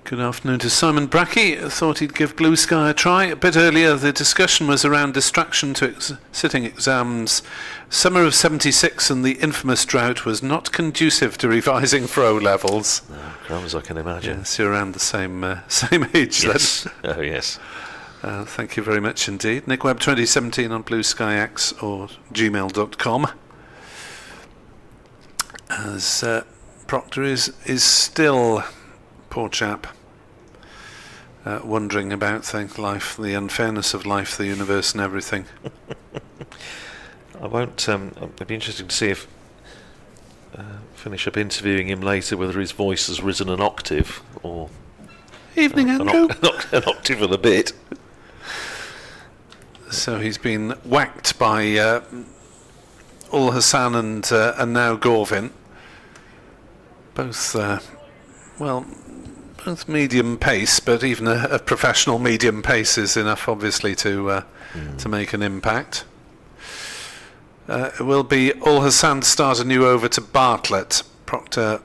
Speaker 2: Good afternoon to Simon Brackey. I thought he'd give Blue Sky a try. A bit earlier the discussion was around distraction to sitting exams. Summer of 76 and the infamous drought was not conducive to revising for O-levels.
Speaker 5: Oh, crumbs, I can imagine.
Speaker 2: Yes, you're around the same age
Speaker 5: yes.
Speaker 2: then.
Speaker 5: Oh yes.
Speaker 2: Thank you very much indeed. Nick Webb 2017 on Blue Sky X or gmail.com. As Proctor is still, poor chap, wondering about life, the unfairness of life, the universe and everything.
Speaker 5: I won't, it'd be interesting to see if finish up interviewing him later whether his voice has risen an octave or
Speaker 2: Evening, Andrew.
Speaker 5: an octave and a bit.
Speaker 2: So he's been whacked by Ul Hassan and now Gorvin. Both medium pace, but even a professional medium pace is enough, obviously, to make an impact. It will be Ul Hassan to start a new over to Bartlett. Proctor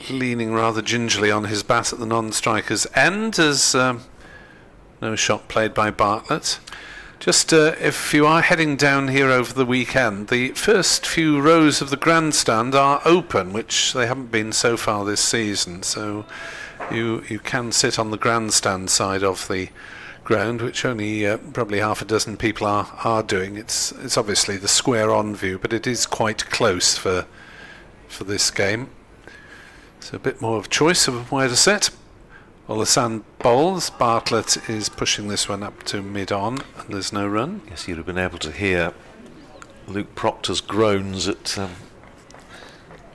Speaker 2: leaning rather gingerly on his bat at the non-striker's end, as no shot played by Bartlett. Just if you are heading down here over the weekend, the first few rows of the grandstand are open, which they haven't been so far this season. So you can sit on the grandstand side of the ground, which only probably half a dozen people are doing. It's obviously the square-on view, but it is quite close for this game. So a bit more of choice of where to sit. Ul Hassan bowls. Bartlett is pushing this one up to mid-on, and there's no run.
Speaker 5: Yes, you'd have been able to hear Luke Proctor's groans at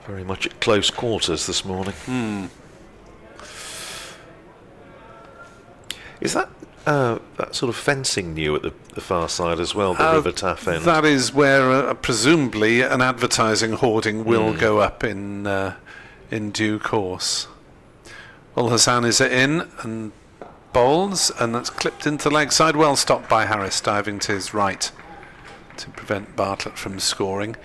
Speaker 5: very much at close quarters this morning. Is that that sort of fencing new at the far side as well, the River Taff end?
Speaker 2: That is where presumably an advertising hoarding will go up in due course. Ul Hassan is in and bowls, and that's clipped into the leg side. Well stopped by Harris, diving to his right to prevent Bartlett from scoring.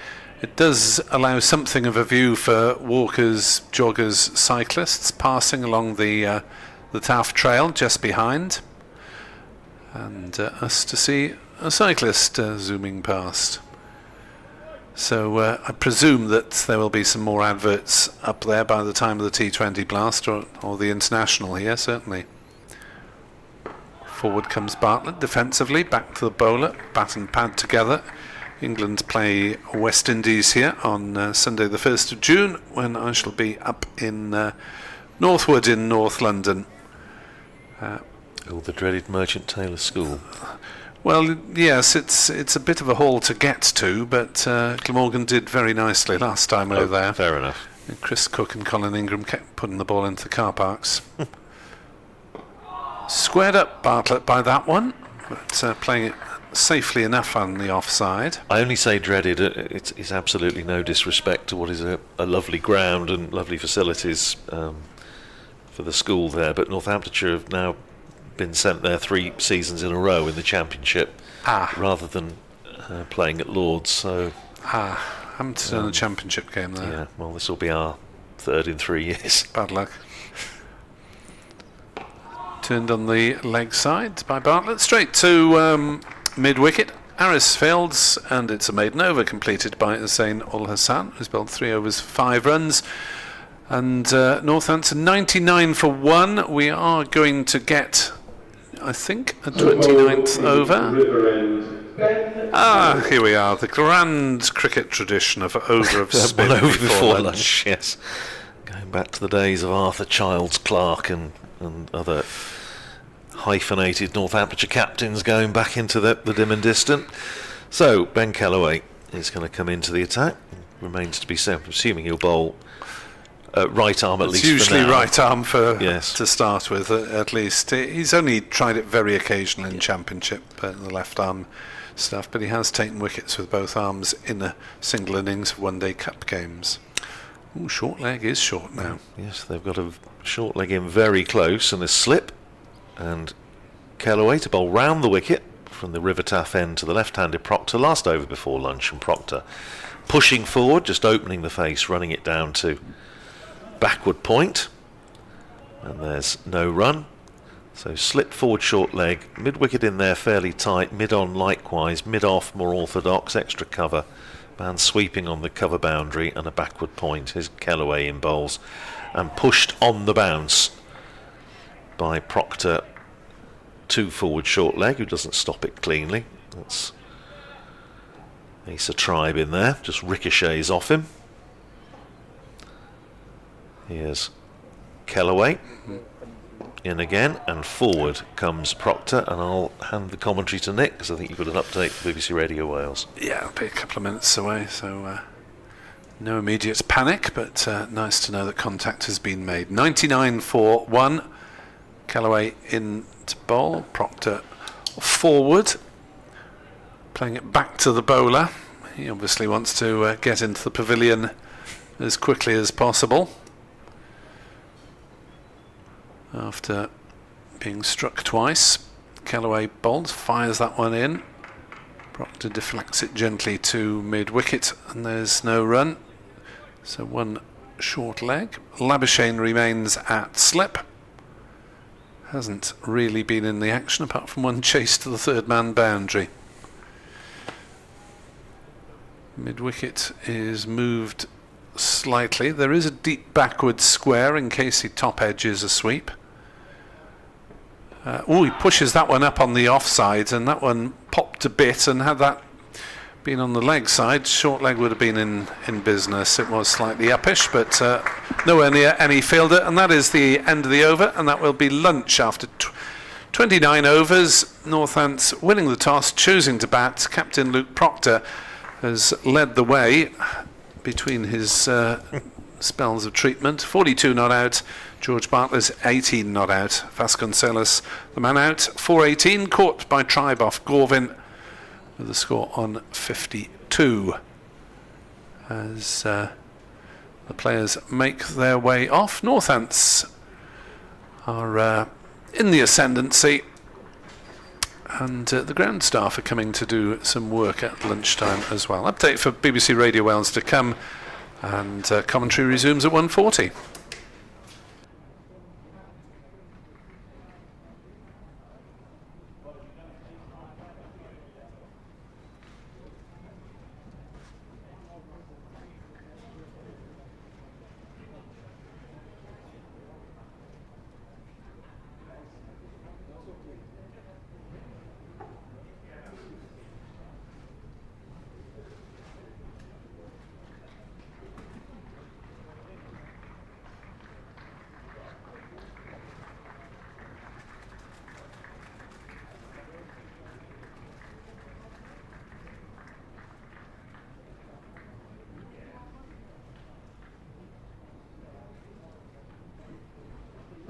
Speaker 2: It does allow something of a view for walkers, joggers, cyclists passing along the Taff Trail just behind, and us to see a cyclist zooming past. So I presume that there will be some more adverts up there by the time of the T20 Blast or the International here, certainly. Forward comes Bartlett defensively, back to the bowler, bat and pad together. England play West Indies here on Sunday the 1st of June, when I shall be up in Northwood in North London.
Speaker 5: The dreaded Merchant Taylor School.
Speaker 2: Well, yes, it's a bit of a haul to get to, but Glamorgan did very nicely last time over there.
Speaker 5: Fair enough.
Speaker 2: Chris Cook and Colin Ingram kept putting the ball into the car parks. Squared up Bartlett by that one, but playing it safely enough on the offside.
Speaker 5: I only say dreaded. It's absolutely no disrespect to what is a lovely ground and lovely facilities for the school there, but Northamptonshire have now been sent there 3 seasons in a row in the Championship, rather than playing at Lord's. So
Speaker 2: haven't done a Championship game there.
Speaker 5: Yeah, well, this will be our 3rd in 3 years.
Speaker 2: Bad luck. Turned on the leg side by Bartlett, straight to mid-wicket. Harris fields, and it's a maiden over completed by Hussain Ul Hassan, who's bowled 3 overs, 5 runs. And Northampton 99 for 1. We are going to get, I think, a 29th over. Here we are, the grand cricket tradition of over of spin
Speaker 5: over
Speaker 2: before lunch.
Speaker 5: Yes, going back to the days of Arthur Childs Clarke and other hyphenated Northamptonshire captains going back into the dim and distant. So Ben Kellaway is going to come into the attack. Remains to be seen. I'm assuming he'll bowl right arm at least.
Speaker 2: It's usually
Speaker 5: for now.
Speaker 2: right arm to
Speaker 5: Yes.
Speaker 2: start with, at least. He's only tried it very occasionally in Championship, the left arm stuff, but he has taken wickets with both arms in a single innings of one-day cup games. Ooh, short leg is short now.
Speaker 5: Yes, they've got a short leg in very close and a slip, and Kellaway to bowl round the wicket from the River Taff end to the left-handed Proctor. Last over before lunch, and Proctor pushing forward, just opening the face, running it down to backward point, and there's no run. So slip forward short leg, mid-wicket in there fairly tight, mid-on likewise, mid-off more orthodox, extra cover, man sweeping on the cover boundary, and a backward point. Here's Kellaway in bowls, and pushed on the bounce by Proctor to forward short leg, who doesn't stop it cleanly. That's Asa Tribe in there, just ricochets off him. Here's Kellaway in again, and forward comes Proctor, and I'll hand the commentary to Nick, because I think you've got an update for BBC Radio Wales.
Speaker 2: Yeah, it'll be a couple of minutes away, so no immediate panic, but nice to know that contact has been made. 99 for 1. Kellaway in to bowl, Proctor forward, playing it back to the bowler. He obviously wants to get into the pavilion as quickly as possible after being struck twice. Kellaway bowls, fires that one in. Proctor deflects it gently to mid-wicket, and there's no run. So one short leg. Labuschagne remains at slip. Hasn't really been in the action apart from one chase to the third man boundary. Mid-wicket is moved slightly. There is a deep backward square in case he top edges a sweep. He pushes that one up on the offside, and that one popped a bit, and had that been on the leg side, short leg would have been in business. It was slightly uppish, but nowhere near any fielder, and that is the end of the over, and that will be lunch after 29 overs. Northants winning the toss, choosing to bat. Captain Luke Proctor has led the way between his spells of treatment. 42 not out. George Bartlett's 18 not out. Vasconcelos, the man out. 4-18, caught by Tribe off Gorvin with the score on 52. As the players make their way off, Northants are in the ascendancy, and the ground staff are coming to do some work at lunchtime as well. Update for BBC Radio Wales to come, and commentary resumes at 1:40.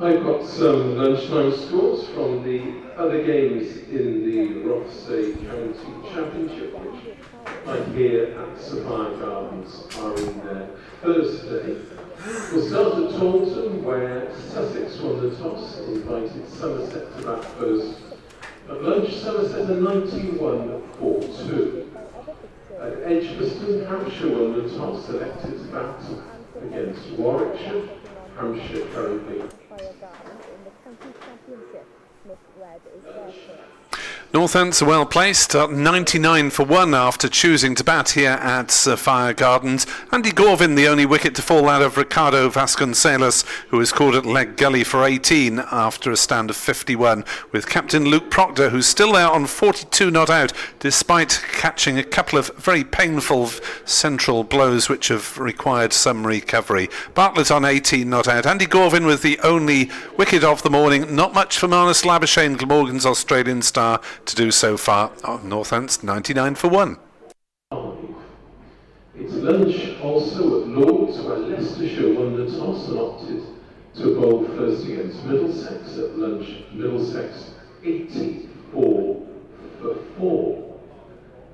Speaker 4: I've got some lunchtime scores from the other games in the Rothesay County Championship, which I hear at Sapphire Gardens are in there Thursday. We'll start at Taunton, where Sussex won the toss, invited Somerset to bat first. At lunch, Somerset a 91-4-2. At Edgbaston, Hampshire won the toss, selected to bat against Warwickshire. Hampshire currently.
Speaker 2: Northants are well placed, up 99 for 1 after choosing to bat here at Sapphire Gardens. Andy Gorvin, the only wicket to fall out of Ricardo Vasconcelos, who was caught at Leg Gully for 18 after a stand of 51, with captain Luke Proctor, who's still there on 42 not out, despite catching a couple of very painful central blows which have required some recovery. Bartlett on 18 not out. Andy Gorvin with the only wicket of the morning. Not much for Marnus Labuschagne, Glamorgan's Australian star, to do so far. Northants 99 for 1.
Speaker 4: It's lunch also at Lords, where Leicestershire won the toss and opted to bowl first against Middlesex. At lunch, Middlesex 84 for 4.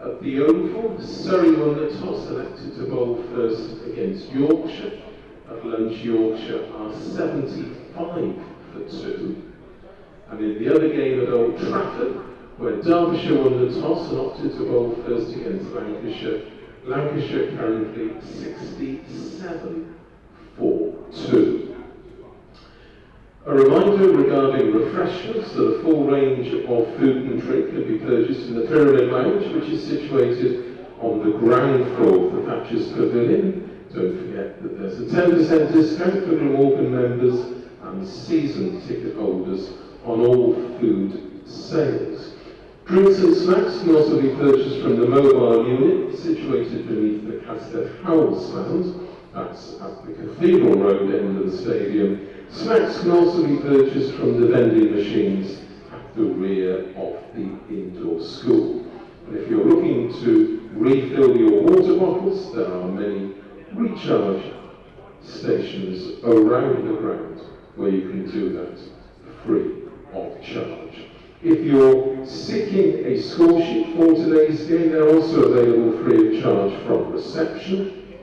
Speaker 4: At the Oval, Surrey won the toss, elected to bowl first against Yorkshire. At lunch, Yorkshire are 75 for 2. And in the other game at Old Trafford, where Derbyshire won the toss and opted to bowl first against Lancashire, Lancashire currently 67 for 2. A reminder regarding refreshments that a full range of food and drink can be purchased in the Pyramid Lounge, which is situated on the ground floor of the Thatcher's Pavilion. Don't forget that there's a 10% discount for Glamorgan members and season ticket holders on all food sales. Drinks and snacks can also be purchased from the mobile unit situated beneath the Castell Howell stand. That's at the Cathedral Road end of the stadium. Snacks can also be purchased from the vending machines at the rear of the indoor school. And if you're looking to refill your water bottles, there are many recharge stations around the ground where you can do that free of charge. If you're seeking a score sheet for today's game, they're also available free of charge from reception.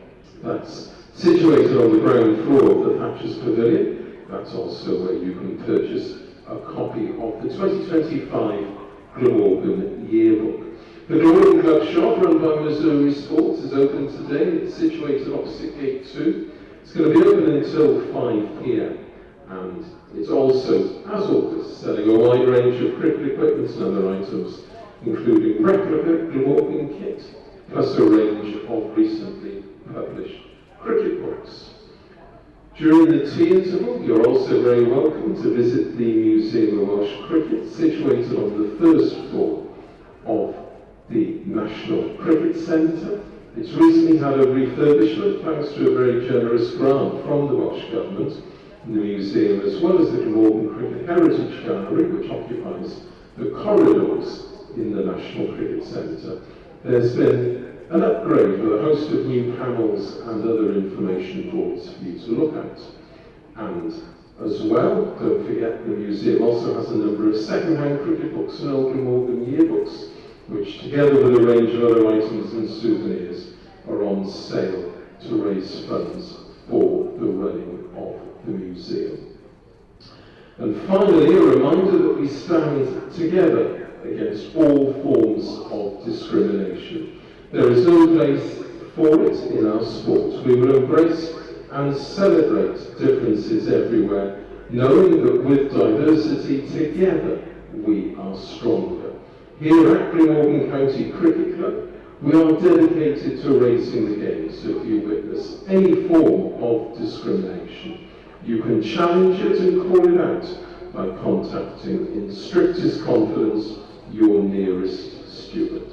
Speaker 4: That's situated on the ground floor of the Thatcher's Pavilion. That's also where you can purchase a copy of the 2025 Glamorgan Yearbook. The Glamorgan Club shop, run by Missouri Sports, is open today. It's situated opposite Gate 2. It's going to be open until 5 p.m. And it's also, as always, selling a wide range of cricket equipment and other items, including replica Glamorgan kit, plus a range of recently published cricket books. During the tea interval, you're also very welcome to visit the Museum of Welsh Cricket, situated on the first floor of the National Cricket Centre. It's recently had a refurbishment thanks to a very generous grant from the Welsh Government. The museum, as well as the Glamorgan Cricket Heritage Gallery, which occupies the corridors in the National Cricket Centre. There's been a an upgrade with a host of new panels and other information boards for you to look at. And as well, don't forget the museum also has a number of second-hand cricket books and old Glamorgan yearbooks, which together with a range of other items and souvenirs are on sale to raise funds for the running of the museum. And finally, a reminder that we stand together against all forms of discrimination. There is no place for it in our sport. We will embrace and celebrate differences everywhere, knowing that with diversity together we are stronger. Here at Glamorgan County Cricket Club, we are dedicated to raising the game, so if you witness any form of discrimination, you can challenge it and call it out by contacting in strictest confidence your nearest steward.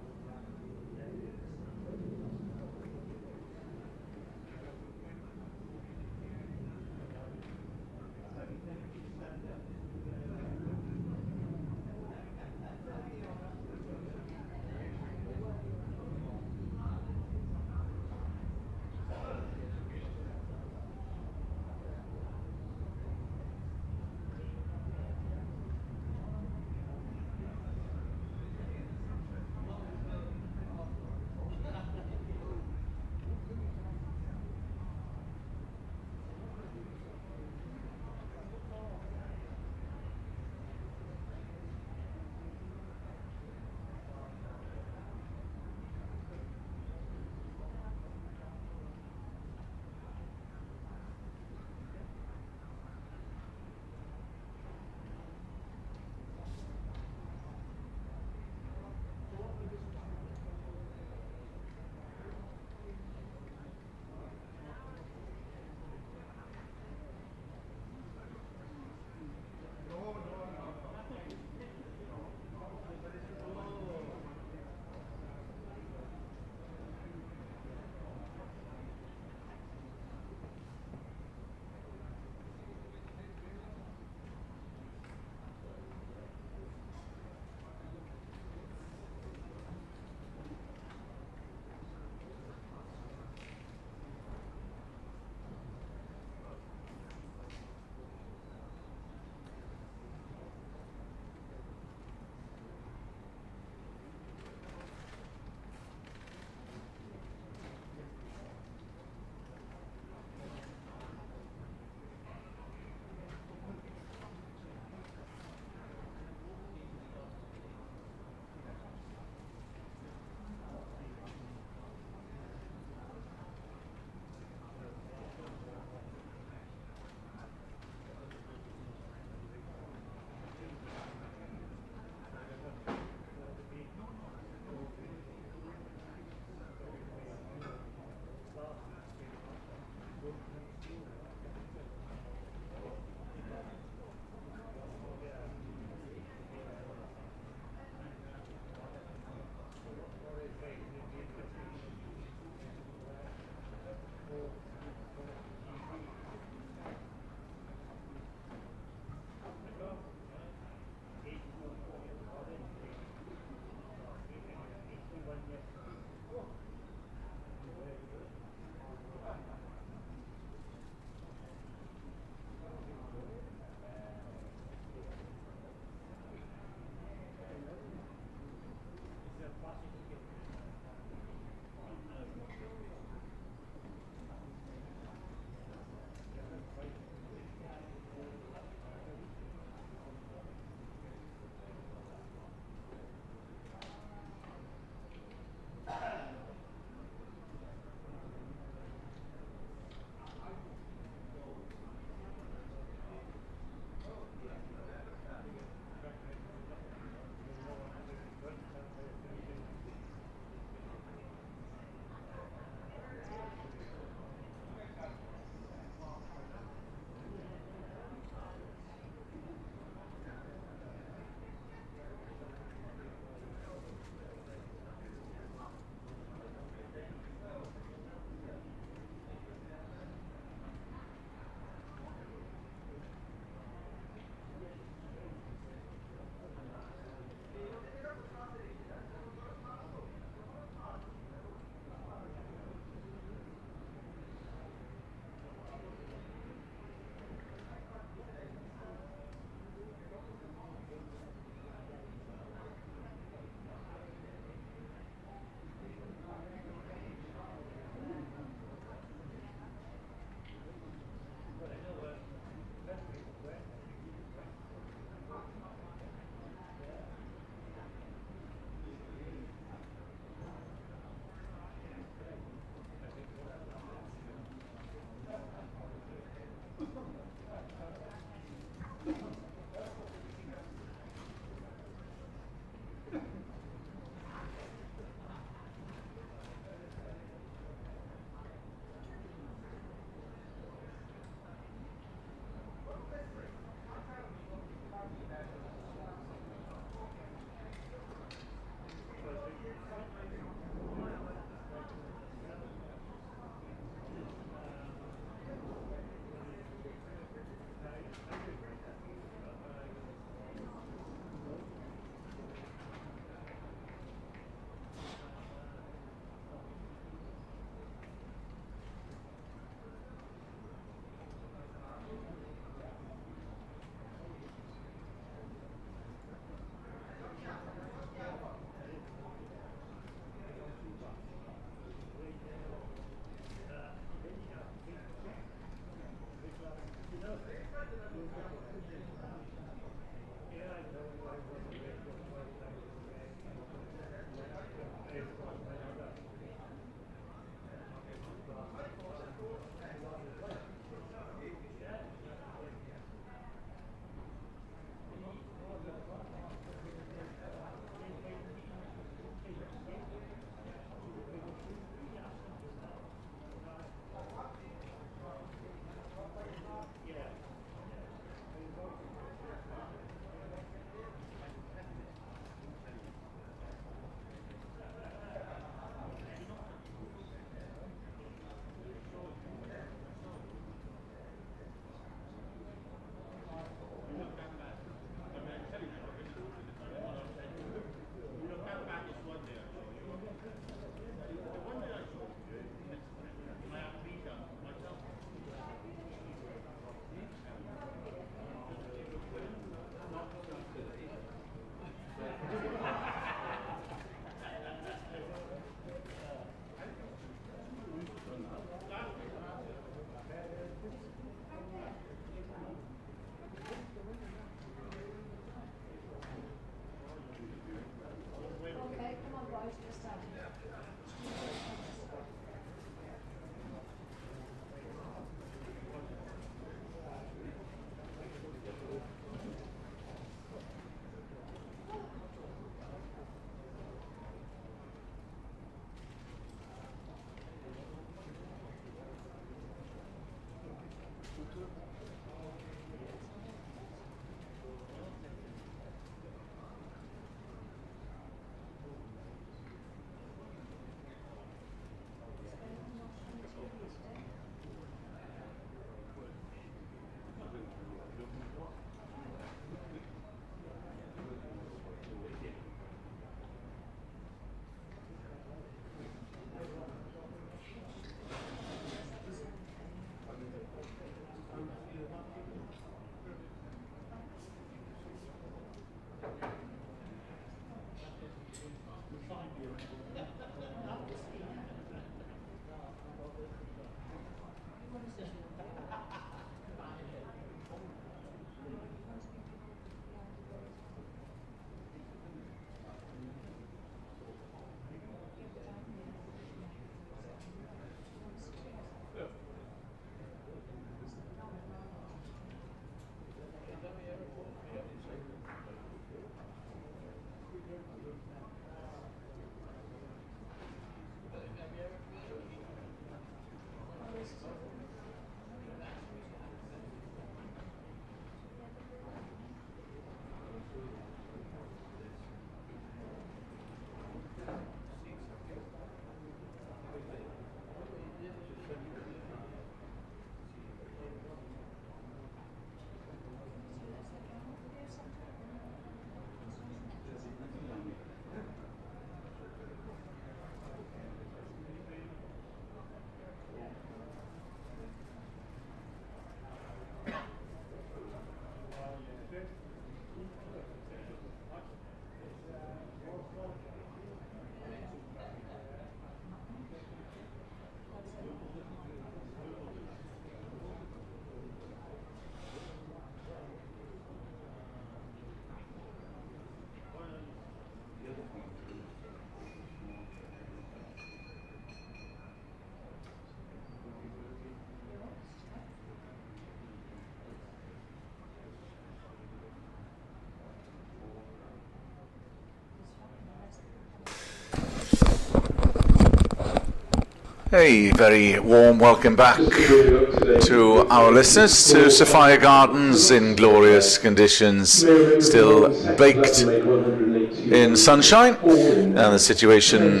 Speaker 6: A very warm welcome back to our listeners to Sophia Gardens in glorious conditions, still baked in sunshine. And the situation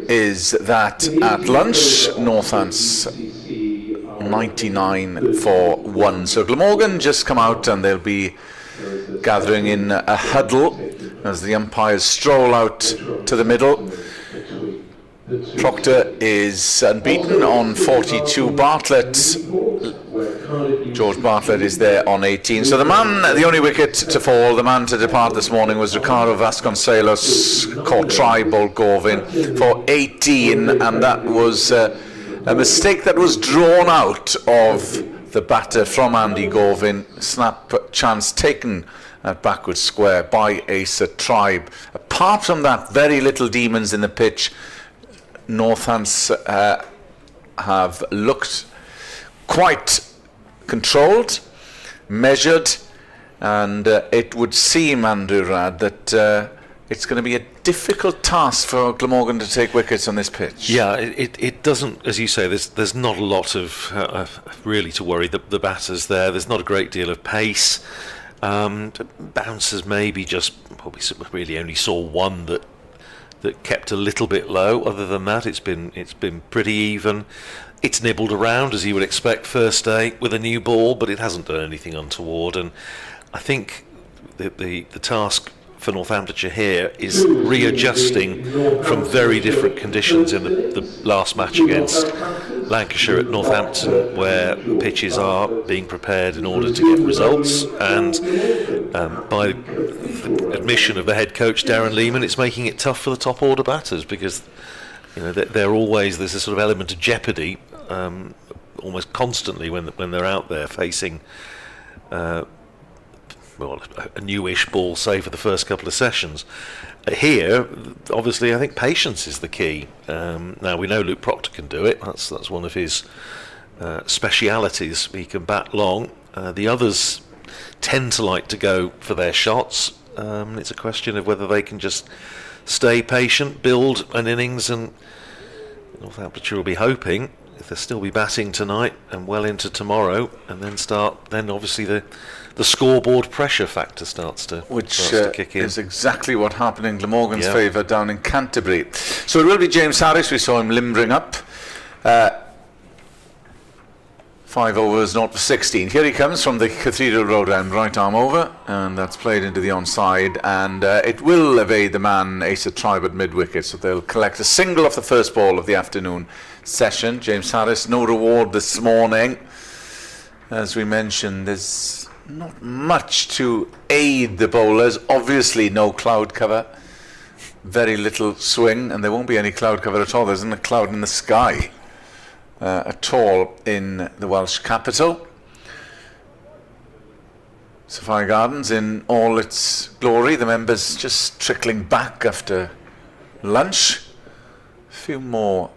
Speaker 6: is that at lunch, Northants 99 for 1. So Glamorgan just come out and they'll be gathering in a huddle as the umpires stroll out to the middle. Proctor is unbeaten on 42. Bartlett, George Bartlett is there on 18. So the only wicket to fall, the man to depart this morning was Ricardo Vasconcelos, caught try ball Gorvin for 18, and that was a mistake that was drawn out of the batter from Andy Gorvin. Snap chance taken at backward square by Asa Tribe. Apart from that, very little demons in the pitch. Northants have looked quite controlled, measured, and it would seem, Andrew Rad, that it's going to be a difficult task for Glamorgan to take wickets on this pitch.
Speaker 5: Yeah, it doesn't, as you say, there's not a lot of really to worry. The batters there's not a great deal of pace. Bouncers maybe probably really only saw one that kept a little bit low. Other than that, it's been pretty even. It's nibbled around as you would expect first day with a new ball, but it hasn't done anything untoward. And I think the task for Northamptonshire here is readjusting from very different conditions in the last match against Lancashire at Northampton, where the pitches are being prepared in order to get results, and by the admission of the head coach Darren Lehman, it's making it tough for the top order batters, because there's a sort of element of jeopardy almost constantly when they're out there facing a newish ball, say for the first couple of sessions. Here, obviously, I think patience is the key. Now we know Luke Proctor can do it. That's one of his specialities. He can bat long. The others tend to like to go for their shots. It's a question of whether they can just stay patient, build an innings, and Northamptonshire will be hoping if they'll still be batting tonight and well into tomorrow, and then obviously the scoreboard pressure factor starts to kick in.
Speaker 6: Is exactly what happened in Glamorgan's favour down in Canterbury. So it will be James Harris. We saw him limbering up. 5 overs, 0 for 16. Here he comes from the Cathedral Road end, right arm over, and that's played into the onside, and it will evade the man Asa Tribe at mid-wicket, so they'll collect a single off the first ball of the afternoon session. James Harris, no reward this morning. As we mentioned, there's not much to aid the bowlers. Obviously no cloud cover, very little swing, and there won't be any cloud cover at all. There isn't a cloud in the sky at all in the Welsh capital. Sophia Gardens in all its glory, the members just trickling back after lunch. A few more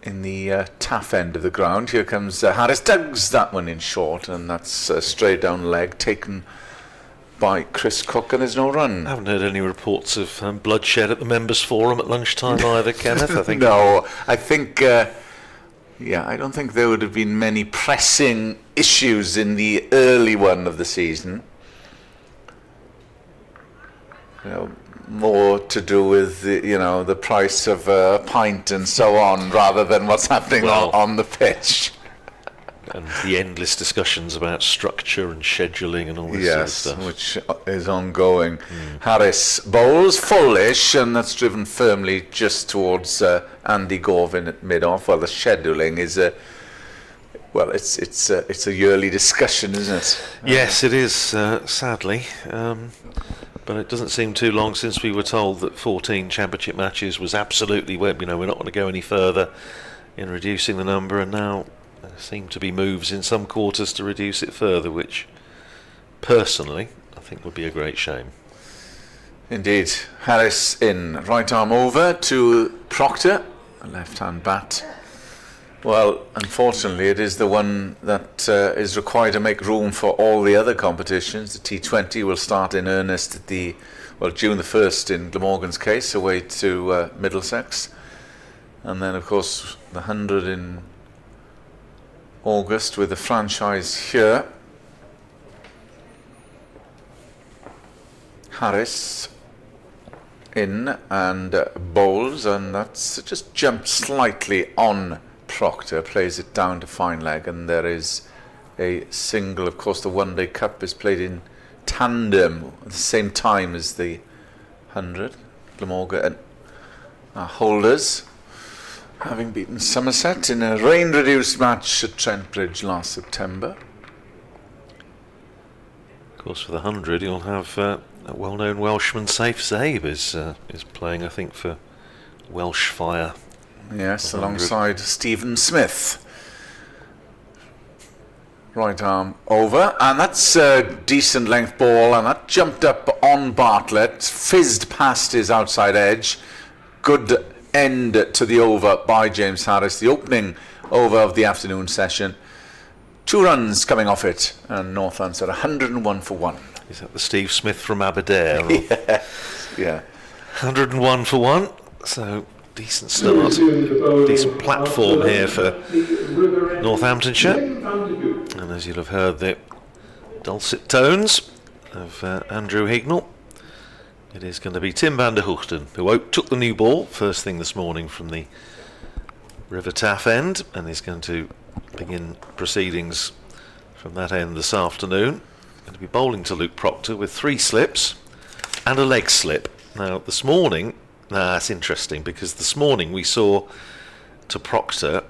Speaker 6: in the taff end of the ground. Here comes Harris, tugs that one in short, and that's a straight down leg taken by Chris Cook, and there's no run.
Speaker 5: I haven't heard any reports of bloodshed at the members' forum at lunchtime either, Kenneth. I think
Speaker 6: no, I think I don't think there would have been many pressing issues in the early one of the season. More to do with the price of a pint and so on, rather than what's happening on the pitch.
Speaker 5: And the endless discussions about structure and scheduling and all this sort of stuff.
Speaker 6: Which is ongoing. Harris bowls fullish, and that's driven firmly just towards Andy Gorvin at mid-off. Well, the scheduling is it's a yearly discussion, isn't it?
Speaker 5: Yes, it is, sadly. But it doesn't seem too long since we were told that 14 championship matches was absolutely, we're not going to go any further in reducing the number, and now there seem to be moves in some quarters to reduce it further, which personally I think would be a great shame.
Speaker 6: Indeed. Harris in, right arm over to Proctor, a left-hand bat. Well, unfortunately, it is the one that is required to make room for all the other competitions. The T20 will start in earnest at June the 1st in Glamorgan's case, away to Middlesex. And then, of course, the 100 in August with the franchise here. Harris in and bowls, and that's just jumped slightly on Proctor, plays it down to fine leg, and there is a single. Of course, the One Day Cup is played in tandem at the same time as the 100. Glamorgan holders, having beaten Somerset in a rain-reduced match at Trent Bridge last September.
Speaker 5: Of course, for the 100, you'll have a well-known Welshman, Saif Zaib, is playing, I think, for Welsh Fire.
Speaker 6: Yes, alongside Stephen Smith. Right arm over, and that's a decent length ball, and that jumped up on Bartlett, fizzed past his outside edge. Good end to the over by James Harris, the opening over of the afternoon session. 2 runs coming off it, and Northamptonshire 101 for 1.
Speaker 5: Is that the Steve Smith from Aberdare?
Speaker 6: Yeah.
Speaker 5: 101 for 1, so decent start, decent platform here for Northamptonshire. And as you'll have heard, the dulcet tones of Andrew Hignell, it is going to be Tim van der Hoogten, who took the new ball first thing this morning from the River Taff end, and is going to begin proceedings from that end this afternoon. Going to be bowling to Luke Proctor with 3 slips and a leg slip. Now, this morning, that's interesting, because this morning we saw to Proctor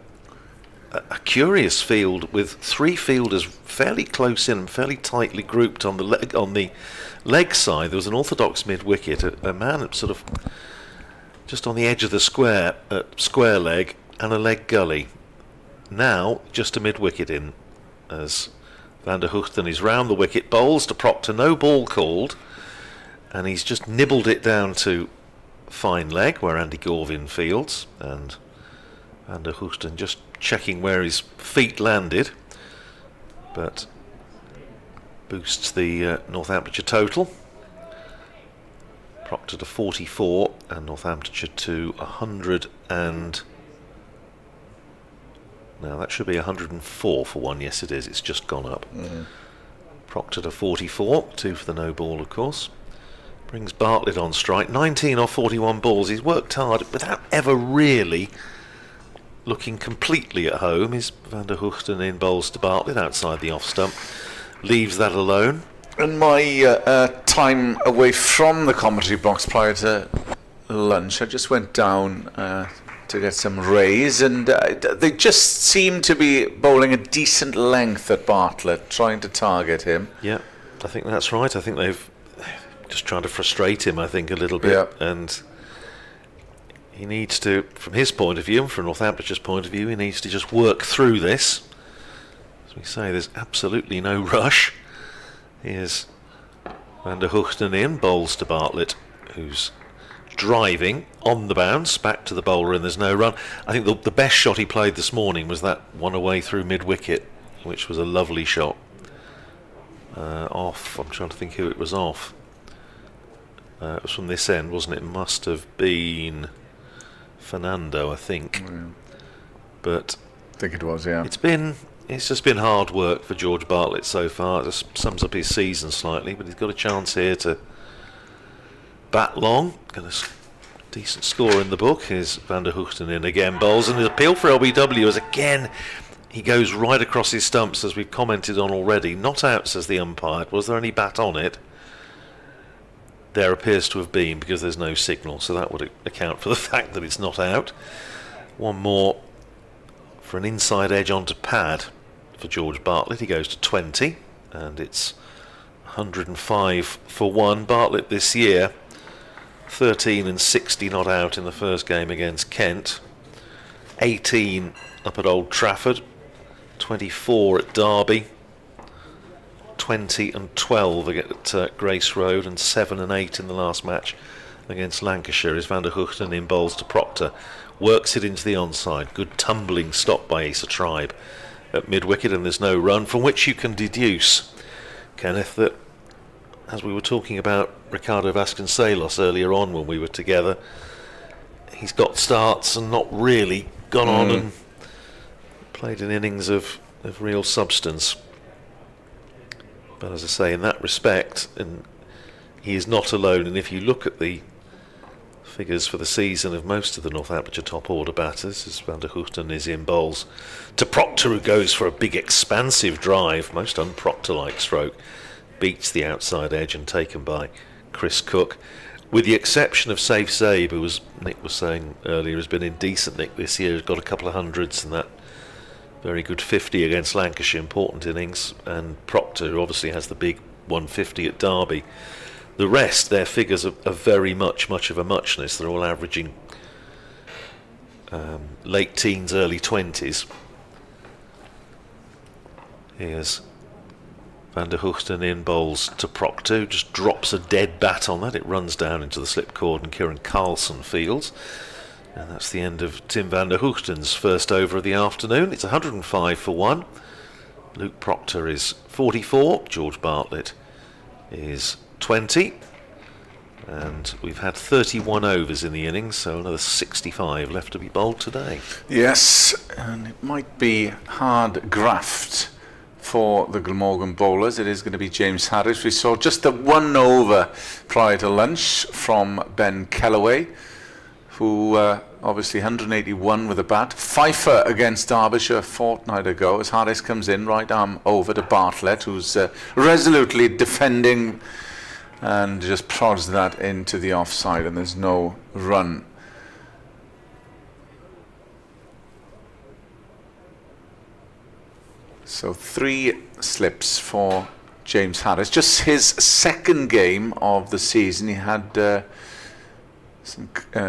Speaker 5: a curious field with 3 fielders fairly close in and fairly tightly grouped on the leg side. There was an orthodox mid-wicket, a man sort of just on the edge of the square leg, and a leg gully. Now, just a mid-wicket in, as Van der Hoogten is round the wicket, bowls to Proctor, no ball called, and he's just nibbled it down to fine leg, where Andy Gorvin fields, and Van der Hoogten just checking where his feet landed, but boosts the Northamptonshire total. Proctor to 44 and Northamptonshire to 100 and... Now that should be 104 for 1, yes it is, it's just gone up. Proctor to 44, 2 for the no ball of course. Brings Bartlett on strike, 19 off 41 balls. He's worked hard without ever really looking completely at home. Is Van der Hoogten in, bowls to Bartlett outside the off stump, leaves that alone.
Speaker 6: In my time away from the commentary box prior to lunch, I just went down to get some rays, and they just seem to be bowling a decent length at Bartlett, trying to target him.
Speaker 5: Yeah, I think that's right. I think they've just trying to frustrate him, I think, a little bit.
Speaker 6: Yeah.
Speaker 5: And he needs to, from his point of view, and from Northamptonshire's point of view, he needs to just work through this. As we say, there's absolutely no rush. Here's Van der Hoogten in, bowls to Bartlett, who's driving on the bounce back to the bowler, and there's no run. I think the best shot he played this morning was that one away through mid-wicket, which was a lovely shot. Off, I'm trying to think who it was off. It was from this end, wasn't it? It must have been Fernando, I think. But
Speaker 6: I think it was, yeah.
Speaker 5: It's just been hard work for George Bartlett so far. It just sums up his season slightly, but he's got a chance here to bat long. Got a decent score in the book. Here's Van der Hoogten in again, bowls, and his appeal for LBW is again, he goes right across his stumps, as we've commented on already. Not out, says the umpire. Was there any bat on it? There appears to have been, because there's no signal, so that would account for the fact that it's not out. One more for an inside edge onto pad for George Bartlett. He goes to 20, and it's 105 for 1. Bartlett this year, 13 and 60 not out in the first game against Kent, 18 up at Old Trafford, 24 at Derby, 20 and 12 at Grace Road, and 7 and 8 in the last match against Lancashire. Is Van der Hoogten in, bowls to Proctor, works it into the onside. Good tumbling stop by Issa Tribe at mid-wicket, and there's no run, from which you can deduce, Kenneth, that as we were talking about Ricardo Vasconcelos earlier on when we were together, he's got starts and not really gone on and played an innings of real substance. But as I say, in that respect, and he is not alone. And if you look at the figures for the season of most of the Northamptonshire top order batters, as Van der Hoogten is in bowls to Proctor, who goes for a big expansive drive, most un-Proctor-like stroke, beats the outside edge and taken by Chris Cook, with the exception of Safe Zabe, who, was Nick was saying earlier, has been in decent nick this year, has got a couple of hundreds and that very good 50 against Lancashire, important innings, and Proctor, who obviously has the big 150 at Derby. The rest, their figures are very much of a muchness. They're all averaging late teens, early 20s. Here's Van der Hoogten in bowls to Proctor, who just drops a dead bat on that. It runs down into the slip cord and Kieran Carlson fields. And that's the end of Tim Van der Hoogten's first over of the afternoon. It's 105 for 1. Luke Proctor is 44. George Bartlett is 20. And we've had 31 overs in the innings, so another 65 left to be bowled today.
Speaker 6: Yes, and it might be hard graft for the Glamorgan bowlers. It is going to be James Harris. We saw just the 1 over prior to lunch from Ben Kellaway, who obviously 181 with a bat. Pfeiffer against Derbyshire a fortnight ago as Harris comes in, right arm over to Bartlett, who's resolutely defending and just prods that into the offside, and there's no run. So 3 slips for James Harris. Just his second game of the season. He had some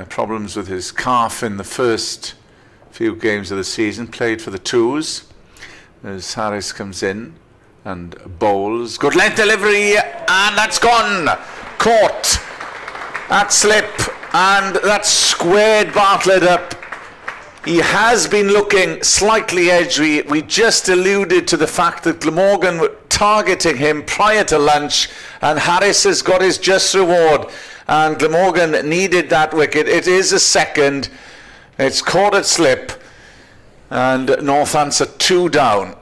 Speaker 6: problems with his calf in the first few games of the season. Played for the Twos as Harris comes in and bowls. Good length delivery, and that's gone. Caught. That slip, and that's squared Bartlett up. He has been looking slightly edgy. We just alluded to the fact that Glamorgan were targeting him prior to lunch, and Harris has got his just reward. And Glamorgan needed that wicket. It is a second. It's caught at slip, and Northants are 2 down.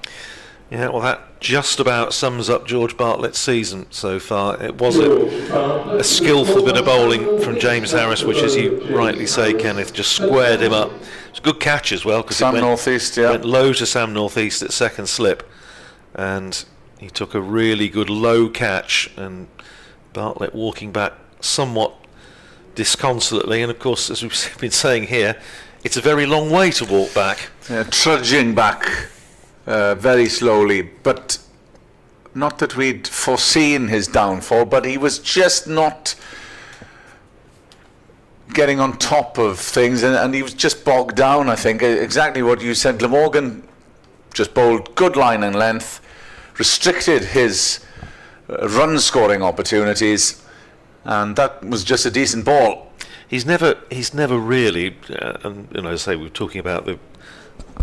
Speaker 5: Yeah, well, that just about sums up George Bartlett's season so far. It was a skillful bit of bowling from James Harris, which, as you rightly say, Kenneth, just squared him up. It's a good catch as well, because
Speaker 6: Sam Northeast, yeah,
Speaker 5: went low to Sam Northeast at second slip, and he took a really good low catch, and Bartlett walking back somewhat disconsolately. And of course, as we've been saying here, it's a very long way to walk back.
Speaker 6: Yeah, trudging back very slowly, but not that we'd foreseen his downfall, but he was just not getting on top of things, and he was just bogged down. I think exactly what you said. Glamorgan just bowled good line and length, restricted his run scoring opportunities, and that was just a decent ball.
Speaker 5: He's never really, and you know, say we were talking about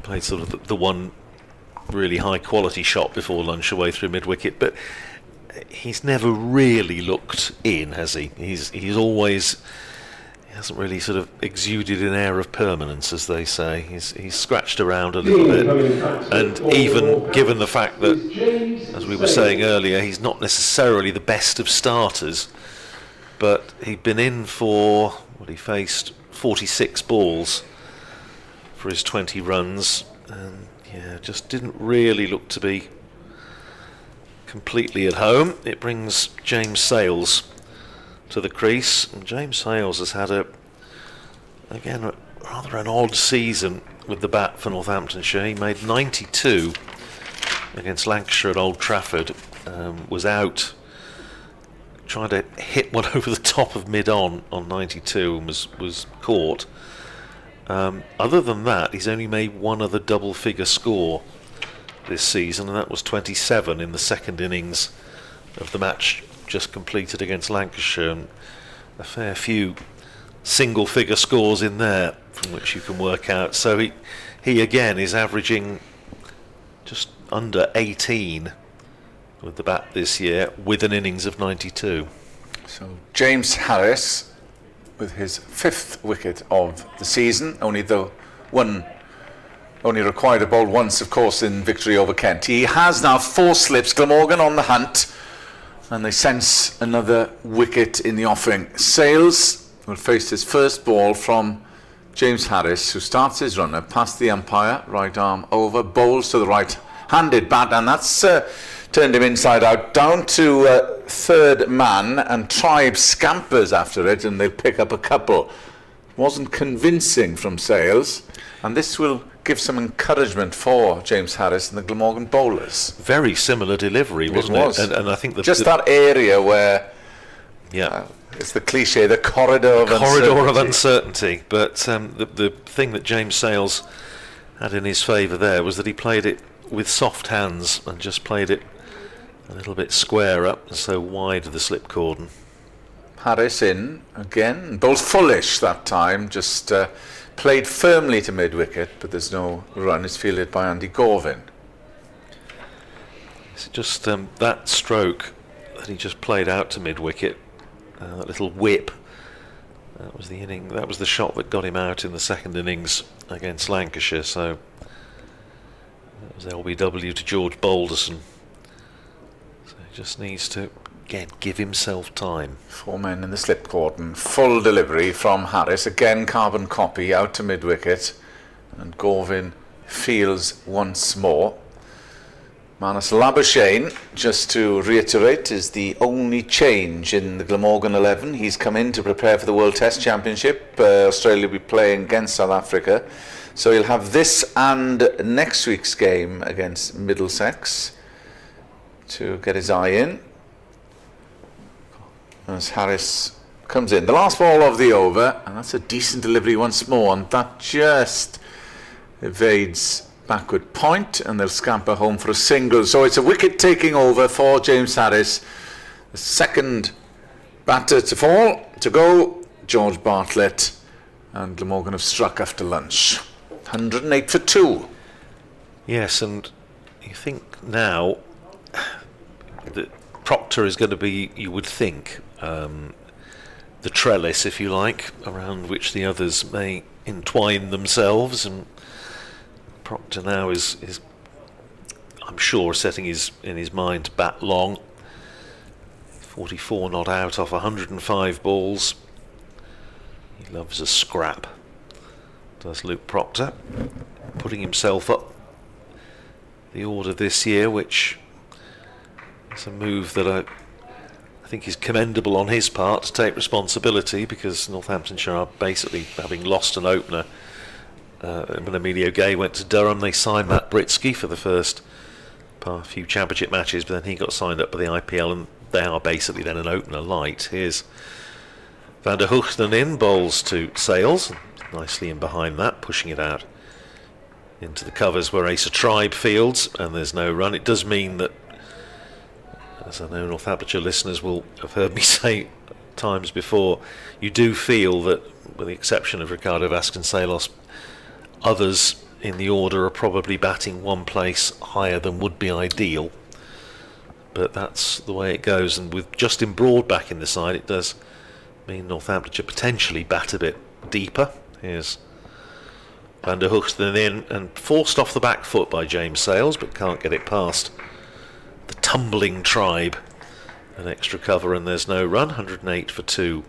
Speaker 5: played sort of the one really high quality shot before lunch away through mid wicket, but he's never really looked in, has he? He's always, he hasn't really sort of exuded an air of permanence, as they say. He's scratched around a little bit, and even given the fact that, as we were saying earlier, he's not necessarily the best of starters, but he'd been in for, he faced 46 balls for his 20 runs, and yeah, just didn't really look to be completely at home. It brings James Sales to the crease, and James Sales has had rather an odd season with the bat for Northamptonshire. He made 92 against Lancashire at Old Trafford, was out trying to hit one over the top of mid-on 92 and was caught. Other than that, he's only made one other double-figure score this season, and that was 27 in the second innings of the match just completed against Lancashire, and a fair few single-figure scores in there from which you can work out. So he again is averaging just under 18 with the bat this year, with an innings of 92.
Speaker 6: So James Harris with his 5th wicket of the season. Only required a ball once, of course, in victory over Kent. He has now 4 slips. Glamorgan on the hunt, and they sense another wicket in the offing. Sales will face his first ball from James Harris, who starts his runner past the umpire, right arm over, bowls to the right-handed bat, and that's turned him inside out, down to third man, and Tribe scampers after it, and they'll pick up a couple. Wasn't convincing from Sales, and this will give some encouragement for James Harris and the Glamorgan bowlers.
Speaker 5: Very similar delivery, wasn't it? And I think
Speaker 6: that area where, it's the cliche, the corridor of
Speaker 5: uncertainty. But the thing that James Sales had in his favour there was that he played it with soft hands and just played it a little bit square up, so wide of the slip cordon.
Speaker 6: Harris in again, bowls fullish that time, just played firmly to mid-wicket, but there's no run. It's fielded by Andy Gorvin.
Speaker 5: It's just that stroke that he just played out to mid-wicket, that little whip. That was the inning. That was the shot that got him out in the second innings against Lancashire. So that was LBW to George Balderson. So he just needs to again give himself time.
Speaker 6: 4 men in the slip cordon. Full delivery from Harris. Again carbon copy out to mid-wicket, and Gorvin fields once more. Manus Labuschagne, just to reiterate, is the only change in the Glamorgan 11. He's come in to prepare for the World Test Championship. Australia will be playing against South Africa, so he'll have this and next week's game against Middlesex to get his eye in. As Harris comes in, the last ball of the over, and that's a decent delivery once more, and that just evades backward point, and they'll scamper home for a single. So it's a wicket taking over for James Harris. The second batter to go, George Bartlett, and Glamorgan have struck after lunch. 108 for 2.
Speaker 5: Yes, and you think now that Proctor is going to be, you would think, the trellis, if you like, around which the others may entwine themselves, and Proctor now is I'm sure setting in his mind to bat long. 44 not out off 105 balls. He loves a scrap, does Luke Proctor, putting himself up the order this year, which is a move that I think is commendable on his part to take responsibility, because Northamptonshire are basically having lost an opener. When Emilio Gay went to Durham, they signed Matt Britsky for the first few championship matches, but then he got signed up by the IPL, and they are basically then an opener light. Here's Van der Hoogten in, bowls to Sales, nicely in behind that, pushing it out into the covers where Asa Tribe fields, and there's no run. It does mean that, as I know Northamptonshire listeners will have heard me say times before, you do feel that, with the exception of Ricardo Vasconcelos, others in the order are probably batting one place higher than would be ideal, but that's the way it goes. And with Justin Broad back in the side, it does mean Northamptonshire potentially bat a bit deeper. Here's Van der Hoogten in, and forced off the back foot by James Sales, but can't get it past the tumbling Tribe. An extra cover, and there's no run. 108 for 2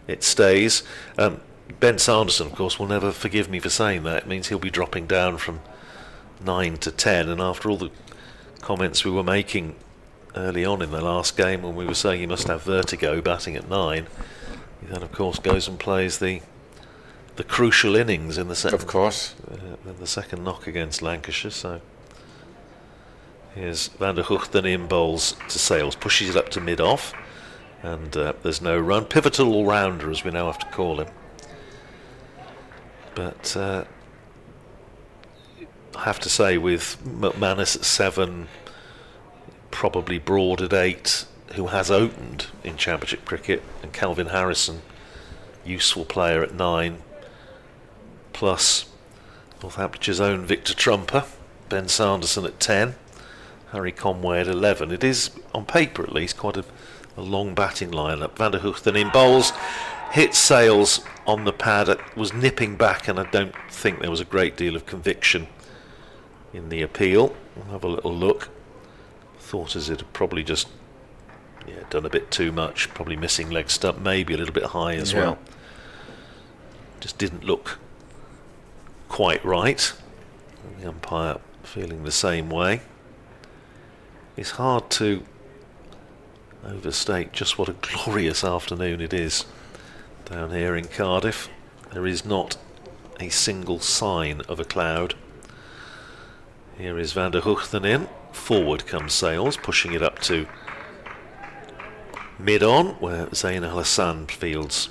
Speaker 5: it stays. Ben Sanderson, of course, will never forgive me for saying that. It means he'll be dropping down from 9 to 10, and after all the comments we were making early on in the last game when we were saying he must have vertigo batting at 9, he then of course goes and plays the crucial innings in the second,
Speaker 6: of course,
Speaker 5: in the second knock against Lancashire. So here's Van der Hoogten in, bowls to Sales, pushes it up to mid-off, and there's no run. Pivotal all-rounder, as we now have to call him. But I have to say, with McManus at 7, probably Broad at 8, who has opened in Championship cricket, and Calvin Harrison, useful player at 9, plus Northamptonshire's own Victor Trumper, Ben Sanderson at 10, Harry Conway at 11. It is, on paper at least, quite a long batting lineup. Van der Hoogten in, bowls hit Sales on the pad, was nipping back, and I don't think there was a great deal of conviction in the appeal. We'll have a little look. Thought as it had probably just done a bit too much, probably missing leg stump, maybe a little bit high as well. Just didn't look quite right. The umpire feeling the same way. It's hard to overstate just what a glorious afternoon it is down here in Cardiff. There is not a single sign of a cloud. Here is Van der Hoogten in. Forward comes Sales, pushing it up to mid-on, where Zayn Al-Hassan fields,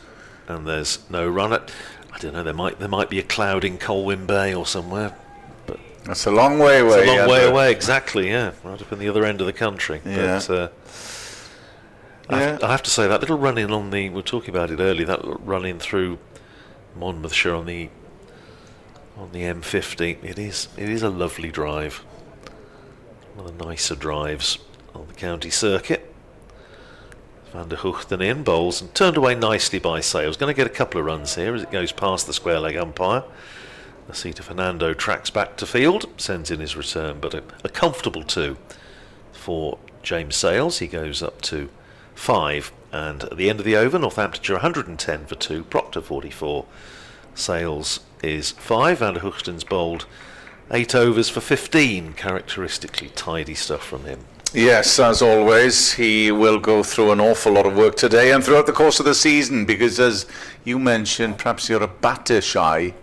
Speaker 5: and there's no run. I don't know, there might be a cloud in Colwyn Bay or somewhere. But
Speaker 6: that's a long way away.
Speaker 5: It's a long way away, exactly, right up in the other end of the country.
Speaker 6: Yeah.
Speaker 5: But, I have to say, that little run-in on we were talking about it earlier, that little run-in through Monmouthshire on the M50, it is a lovely drive. One of the nicer drives on the county circuit. Van der Hoogten in, bowls, and turned away nicely by Sales. Going to get a couple of runs here as it goes past the square leg umpire. Nasita Fernando tracks back to field, sends in his return, but a comfortable 2 for James Sales. He goes up to 5, and at the end of the over, Northamptonshire 110 for 2, Proctor 44. Sales is 5. Van der Hoogten's bowled 8 overs for 15. Characteristically tidy stuff from him.
Speaker 6: Yes, as always, he will go through an awful lot of work today and throughout the course of the season, because as you mentioned, perhaps you're a batter shy,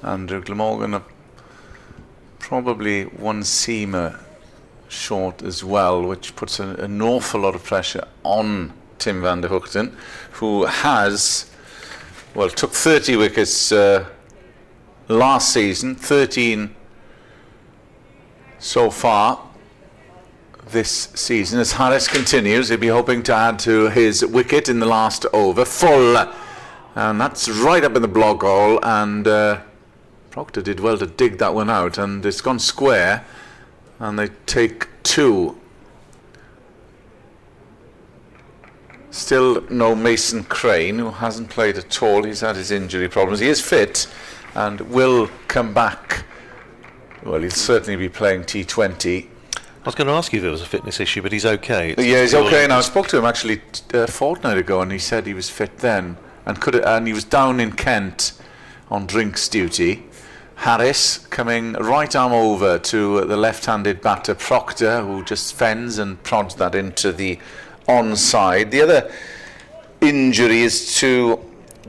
Speaker 6: and Glamorgan are probably one seamer short as well, which puts an awful lot of pressure on Tim van der Hoogten, who has, took 30 wickets last season, 13 so far this season. As Harris continues, he'll be hoping to add to his wicket in the last over. Full, and that's right up in the block hole, and Proctor did well to dig that one out, and it's gone square, and they take 2. Still no Mason Crane, who hasn't played at all. He's had his injury problems. He is fit and will come back. Well, he'll certainly be playing T20.
Speaker 5: I was going to ask you if there was a fitness issue, but he's okay.
Speaker 6: He's okay now. I spoke to him actually a fortnight ago, and he said he was fit then, and he was down in Kent on drinks duty. Harris coming right arm over to the left-handed batter Proctor, who just fends and prods that into the onside. The other injury is to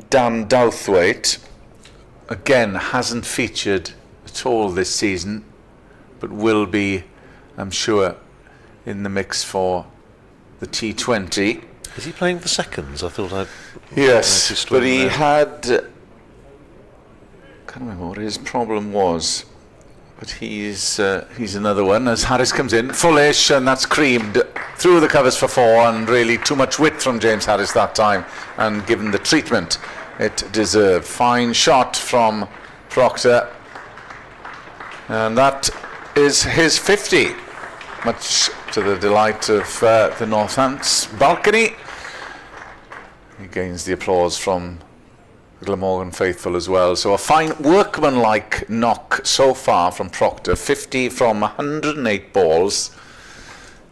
Speaker 6: Dan Douthwaite. Again, hasn't featured at all this season, but will be, I'm sure, in the mix for the T20.
Speaker 5: Is he playing for seconds? I thought
Speaker 6: Yes, but he had... I can't remember what his problem was, but he's another one as Harris comes in, fullish, and that's creamed through the covers for 4, and really too much width from James Harris that time, and given the treatment it deserved. Fine shot from Proctor, and that is his 50, much to the delight of the Northants balcony. He gains the applause from the Glamorgan faithful as well. So a fine workmanlike knock so far from Proctor, 50 from 108 balls.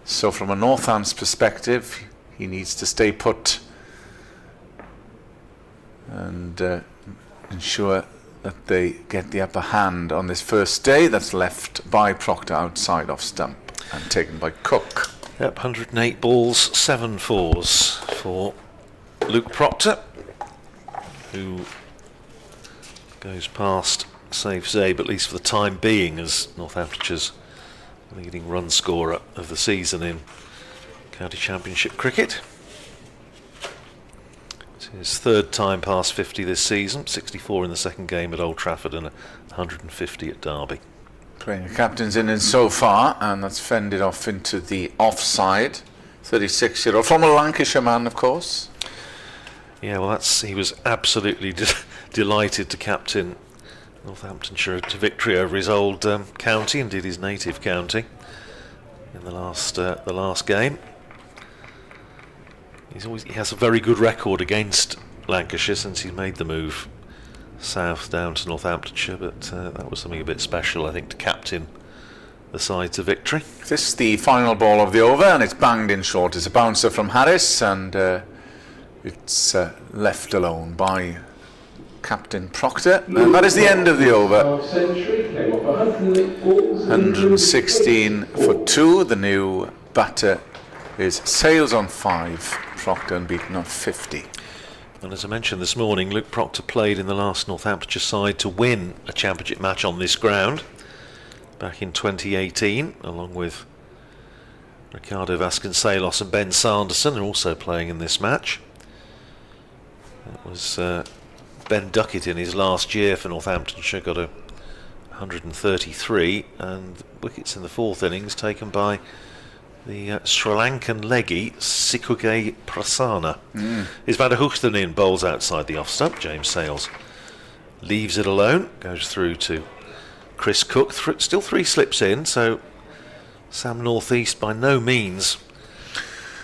Speaker 6: So from a Northants perspective, he needs to stay put and ensure that they get the upper hand on this first day. That's left by Proctor outside off stump and taken by Cook.
Speaker 5: Yep, 108 balls, 7 fours for Luke Proctor, who goes past Safe Zabe, at least for the time being, as Northamptonshire's leading run scorer of the season in County Championship cricket. It's his 3rd time past 50 this season, 64 in the second game at Old Trafford and 150 at Derby.
Speaker 6: Playing a captain's innings so far, and that's fended off into the offside. 36-year-old, from a Lancashire man, of course.
Speaker 5: Yeah, well, he was absolutely delighted to captain Northamptonshire to victory over his old county, indeed his native county, in the last game. He has a very good record against Lancashire since he's made the move south down to Northamptonshire, but that was something a bit special, I think, to captain the side to victory.
Speaker 6: This is the final ball of the over, and it's banged in short. It's a bouncer from Harris, and it's left alone by Captain Proctor, and that is the end of the over. 116 for 2. The new batter is Sales on 5, Proctor unbeaten on 50.
Speaker 5: And as I mentioned this morning, Luke Proctor played in the last Northamptonshire side to win a championship match on this ground back in 2018, along with Ricardo Vasconcelos and Ben Sanderson, are also playing in this match. That was Ben Duckett in his last year for Northamptonshire, got a 133, and wickets in the fourth innings taken by the Sri Lankan leggy Sikuge Prasanna. Is Van der Hoogten in, bowls outside the off stump. James Sales leaves it alone, goes through to Chris Cook. Still 3 slips in, so Sam Northeast by no means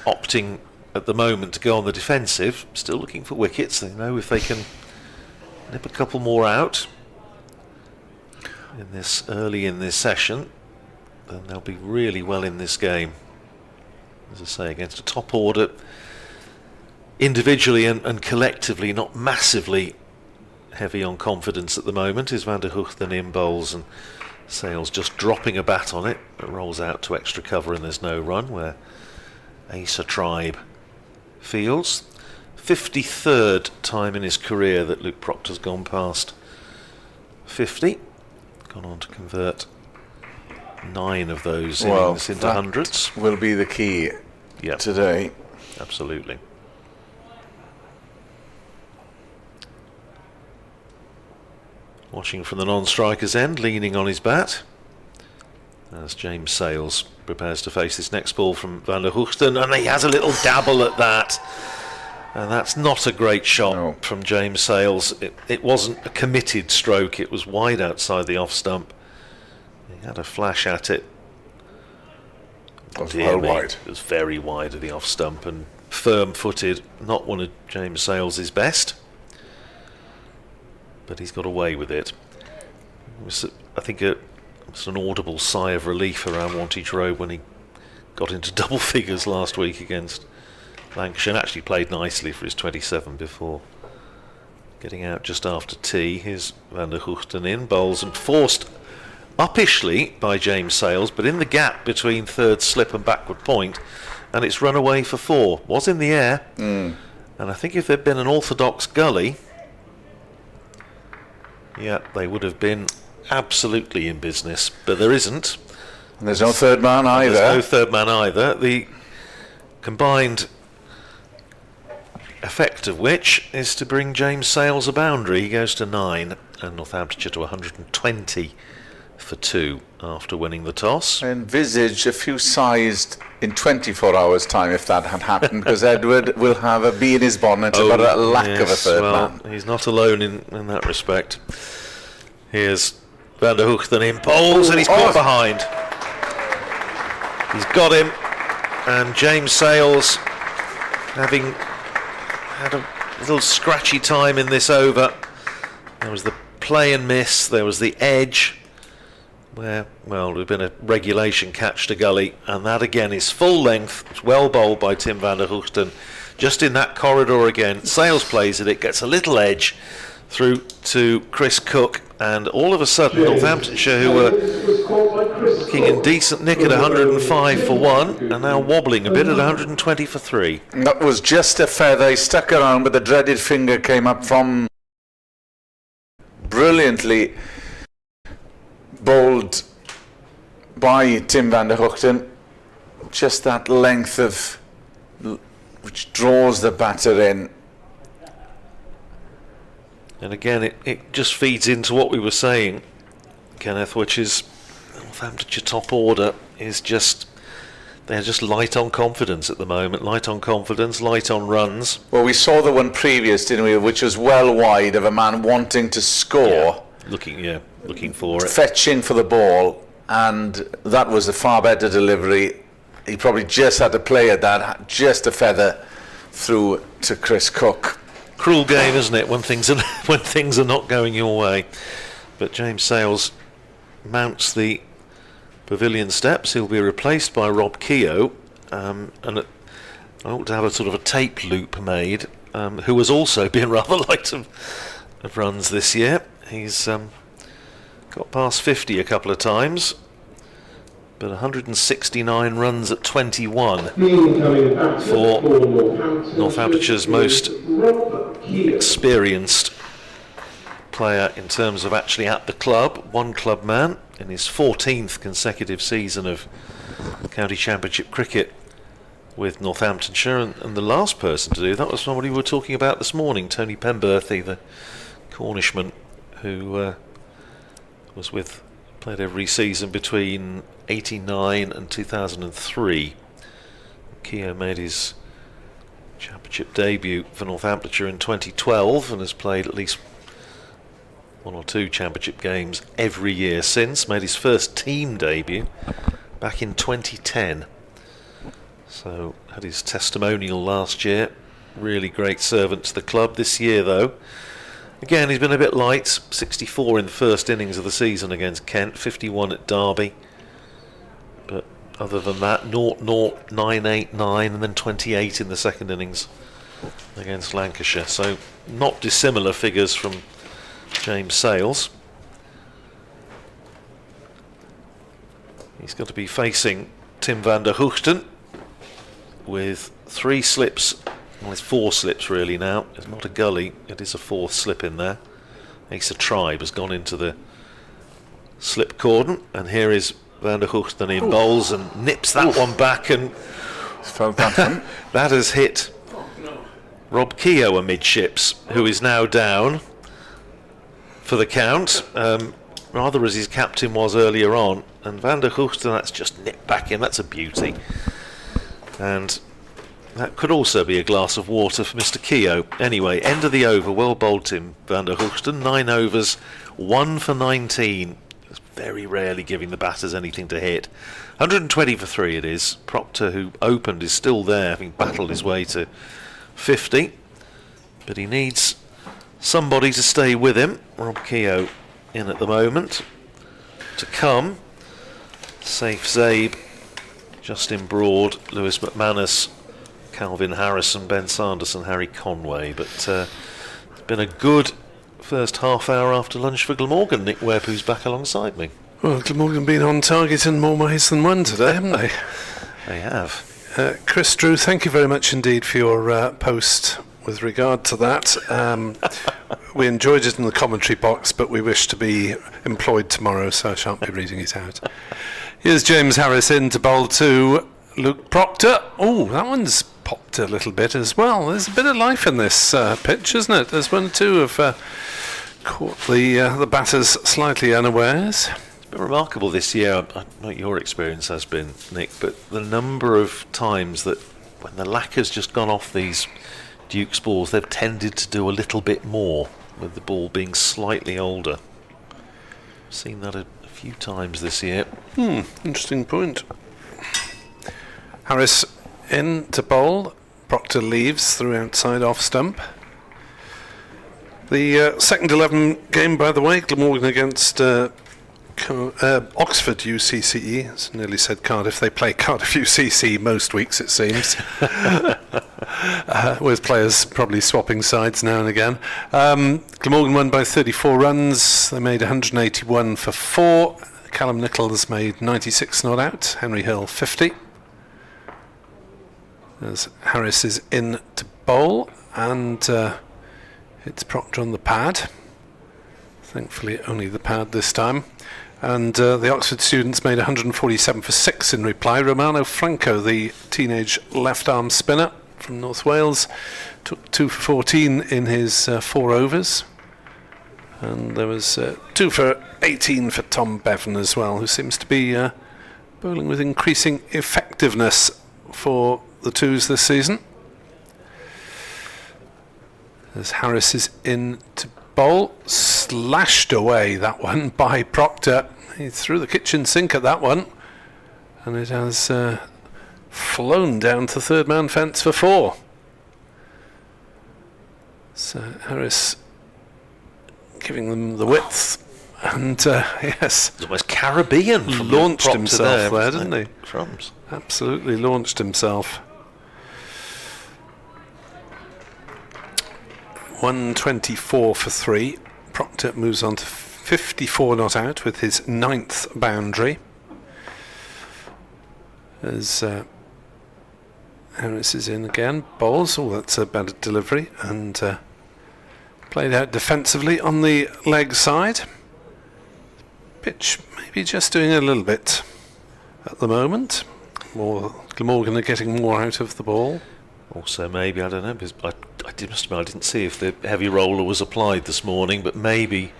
Speaker 5: opting at the moment to go on the defensive. Still looking for wickets. They know if they can nip a couple more out in this early in this session, then they'll be really well in this game. As I say, against a top order, individually and collectively not massively heavy on confidence at the moment. Is Van der Hoogten in, bowls, and Sales just dropping a bat on it. It rolls out to extra cover and there's no run, where Asa Tribe fields. 53rd time in his career that Luke Proctor's gone past 50. Gone on to convert 9 of those innings into hundreds.
Speaker 6: Will be the key today.
Speaker 5: Absolutely. Watching from the non-striker's end, leaning on his bat, as James Sales prepares to face this next ball from Van der Hoogten, and he has a little dabble at that. And that's not a great shot from James Sales. It wasn't a committed stroke, it was wide outside the off stump. He had a flash at it.
Speaker 6: It was well wide.
Speaker 5: It was very wide of the off stump and firm-footed. Not one of James Sales' best, but he's got away with it. It was, I think, it was an audible sigh of relief around Wantage Road when he got into double figures last week against Lancashire, and actually played nicely for his 27 before getting out just after tea. Here's Van der Hoogten in, bowls, and forced uppishly by James Sales, but in the gap between third slip and backward point, and it's run away for 4. Was in the air, and I think if there'd been an orthodox gully, they would have been absolutely in business, but there isn't.
Speaker 6: And there's no third man either.
Speaker 5: There's no third man either. The combined effect of which is to bring James Sales a boundary. He goes to 9, and Northamptonshire to 120 for 2 after winning the toss.
Speaker 6: I envisage a few sighs in 24 hours' time if that had happened, because Edward will have a bee in his bonnet about a lack of a third man.
Speaker 5: He's not alone in that respect. Here's Van der Hoogten in, bowls, and he's caught behind. He's got him, and James Sales, having had a little scratchy time in this over. There was the play and miss, there was the edge, where, well, there'd been a regulation catch to gully, and that again is full length. It's well bowled by Tim Van der Hoogten, just in that corridor again. Sales plays it gets a little edge through to Chris Cook, and all of a sudden Northamptonshire, who were looking in decent nick at 105 for 1, are now wobbling a bit at 120 for 3.
Speaker 6: That was just a feather. He stuck around, but the dreaded finger came up from brilliantly bowled by Tim Van der Hoogten. Just that length of which draws the batter in.
Speaker 5: And again, it just feeds into what we were saying, Kenneth, which is Northamptonshire top order is just, they're just light on confidence at the moment. Light on confidence, light on runs.
Speaker 6: Well, we saw the one previous, didn't we, which was well wide of a man wanting to score.
Speaker 5: Looking for it.
Speaker 6: Fetching for the ball, and that was a far better delivery. He probably just had to play at that, just a feather through to Chris Cook.
Speaker 5: cruel game, isn't it, when things are not going your way? But James Sales mounts the pavilion steps. He'll be replaced by Rob Keogh, and I ought to have a sort of a tape loop made, who has also been rather light of runs this year. He's got past 50 a couple of times, but 169 runs at 21 for Northamptonshire's most experienced player in terms of actually at the club, one club man in his 14th consecutive season of county championship cricket with Northamptonshire, and the last person to do that was somebody we were talking about this morning, Tony Pemberthy, the Cornishman, who played every season between 89 and 2003. Keogh made his championship debut for Northamptonshire in 2012 and has played at least one or two championship games every year since. Made his first team debut back in 2010. So had his testimonial last year. Really great servant to the club. This year though, again he's been a bit light. 64 in the first innings of the season against Kent, 51 at Derby. But other than that, 0-0, 9-8-9 and then 28 in the second innings against Lancashire. So not dissimilar figures from James Sales. He's got to be facing Tim van der Hoogten with 3 slips. Well, it's 4 slips really now. It's not a gully, it is a 4th slip in there. Ace of Tribe has gone into the slip cordon, and here is van der Hoogten in bowls and nips that one back, and that has hit Rob Keogh amidships, who is now down for the count, rather as his captain was earlier on. And van der Hoogten, that's just nipped back in. That's a beauty. And that could also be a glass of water for Mr. Keogh. Anyway, end of the over. Well bowled, Tim van der Hoogten. 9 overs, 1 for 19. It's very rarely giving the batters anything to hit. 120 for 3 it is. Proctor, who opened, is still there, having battled his way to 50. But he needs somebody to stay with him. Rob Keogh in at the moment. To come, Saif Zabe, Justin Broad, Lewis McManus, Calvin Harrison, Ben Sanderson, Harry Conway. But it's been a good first half hour after lunch for Glamorgan. Nick Webb, who's back alongside me.
Speaker 2: Well, Glamorgan been on target in more ways than one today, haven't they?
Speaker 5: They have.
Speaker 2: Chris Drew, thank you very much indeed for your post with regard to that. We enjoyed it in the commentary box, but we wish to be employed tomorrow, so I shan't be reading it out. Here's James Harris in to bowl to Luke Proctor. Oh, that one's popped a little bit as well. There's a bit of life in this pitch, isn't it? There's 1 or 2 have caught the batters slightly unawares.
Speaker 5: It's been remarkable this year. I don't know what your experience has been, Nick, but the number of times that when the lacquer's just gone off these Duke's balls, they've tended to do a little bit more with the ball being slightly older. I've seen that a few times this year.
Speaker 2: Interesting point. Harris in to bowl. Proctor leaves through outside off stump. The second 11 game, by the way, Glamorgan against Oxford UCCE. It's nearly said Cardiff. They play Cardiff UCC most weeks, it seems. With players probably swapping sides now and again. Glamorgan won by 34 runs. They made 181 for 4. Callum Nichols made 96 not out. Henry Hill 50. As Harris is in to bowl, and it's Proctor on the pad. Thankfully only the pad this time. And the Oxford students made 147 for 6 in reply. Romano Franco, the teenage left-arm spinner from North Wales, took 2 for 14 in his 4 overs. And there was 2 for 18 for Tom Bevan as well, who seems to be bowling with increasing effectiveness for the twos this season. As Harris is in to bowl, slashed away that one by Proctor. He threw the kitchen sink at that one, and it has flown down to third man fence for 4. So Harris giving them the width, and yes,
Speaker 5: It's almost Caribbean from
Speaker 2: launched
Speaker 5: Proctor
Speaker 2: himself there,
Speaker 5: wasn't
Speaker 2: didn't he?
Speaker 5: Crumbs.
Speaker 2: Absolutely launched himself. 124 for 3. Proctor moves on to 54 not out with his 9th boundary. As Harris is in again, bowls. Oh, that's a better delivery, and played out defensively on the leg side. Pitch maybe just doing a little bit at the moment. Glamorgan are getting more out of the ball.
Speaker 5: Also, maybe, I don't know, because must admit, I didn't see if the heavy roller was applied this morning, but maybe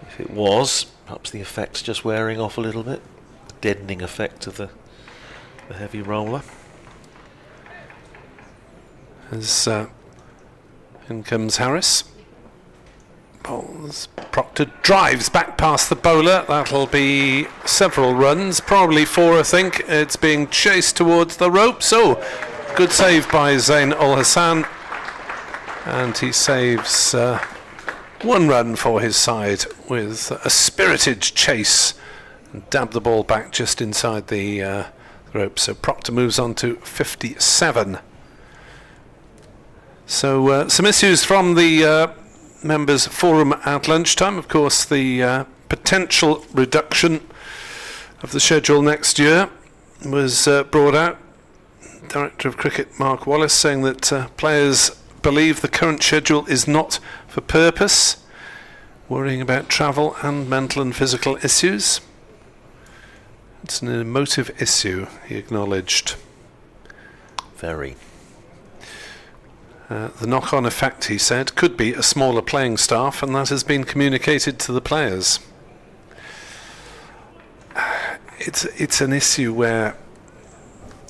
Speaker 5: if it was, perhaps the effect's just wearing off a little bit. The deadening effect of the heavy roller.
Speaker 2: As in comes Harris. Bowls. Proctor drives back past the bowler. That'll be several runs, probably 4, I think. It's being chased towards the rope. So, good save by Zain Ul Hassan, and he saves 1 run for his side with a spirited chase and dabbed the ball back just inside the rope. So Proctor moves on to 57. So some issues from the members forum at lunchtime. Of course, the potential reduction of the schedule next year was brought out. Director of Cricket Mark Wallace saying that players believe the current schedule is not for purpose, worrying about travel and mental and physical issues. It's an emotive issue, he acknowledged.
Speaker 5: Very.
Speaker 2: The knock-on effect, he said, could be a smaller playing staff, and that has been communicated to the players. It's an issue where,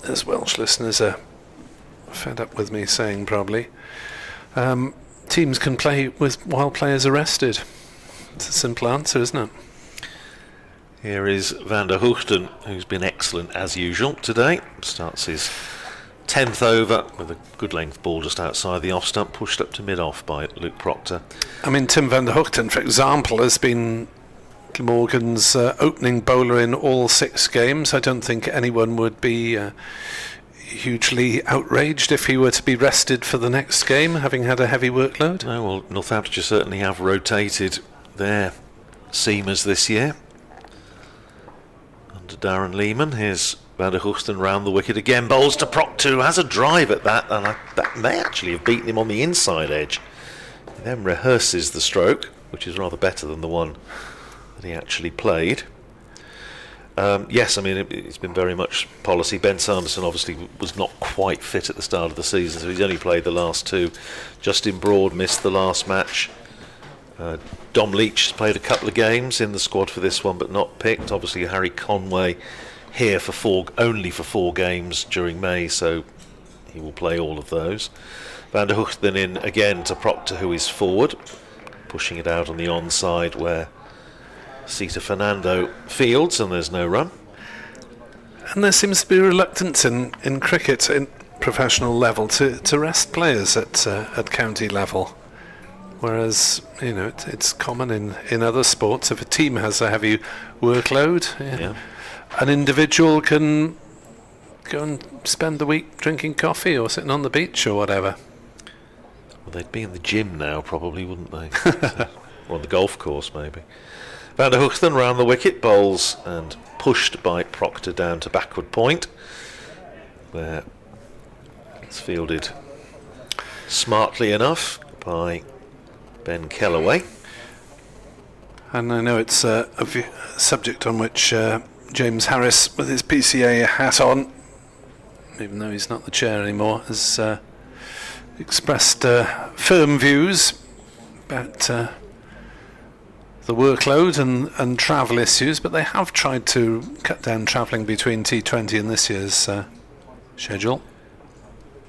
Speaker 2: as Welsh listeners are fed up with me saying probably, teams can play while players are rested. It's a simple answer, isn't it?
Speaker 5: Here is Van der Hoogten, who's been excellent as usual today. Starts his 10th over with a good length ball just outside the off stump, pushed up to mid-off by Luke Proctor.
Speaker 2: I mean, Tim van der Hoogten, for example, has been Glamorgan's opening bowler in all 6 games. I don't think anyone would be hugely outraged if he were to be rested for the next game, having had a heavy workload.
Speaker 5: No, well, Northamptonshire certainly have rotated their seamers this year. Under Darren Lehman, here's Van der Hoogten round the wicket again, bowls to Proctor, who has a drive at that, and that may actually have beaten him on the inside edge. He then rehearses the stroke, which is rather better than the one that he actually played. Yes, I mean, it's been very much policy. Ben Sanderson obviously was not quite fit at the start of the season, so he's only played the last 2. Justin Broad missed the last match. Dom Leach has played a couple of games in the squad for this one, but not picked. Obviously, Harry Conway here only for 4 games during May, so he will play all of those. Van der Hoogten in again to Proctor, who is forward, pushing it out on the onside where Sita Fernando fields, and there's no run.
Speaker 2: And there seems to be reluctance in cricket in professional level to rest players at county level. Whereas, you know, it's common in other sports. If a team has a heavy workload, an individual can go and spend the week drinking coffee or sitting on the beach or whatever.
Speaker 5: Well, they'd be in the gym now, probably, wouldn't they? Or on the golf course, maybe. Van der Hoogten round the wicket, bowls and pushed by Proctor down to backward point, where it's fielded smartly enough by Ben Kellaway.
Speaker 2: And I know it's a subject on which James Harris, with his PCA hat on, even though he's not the chair anymore, has expressed firm views about the workload and travel issues, but they have tried to cut down travelling between T20 and this year's schedule.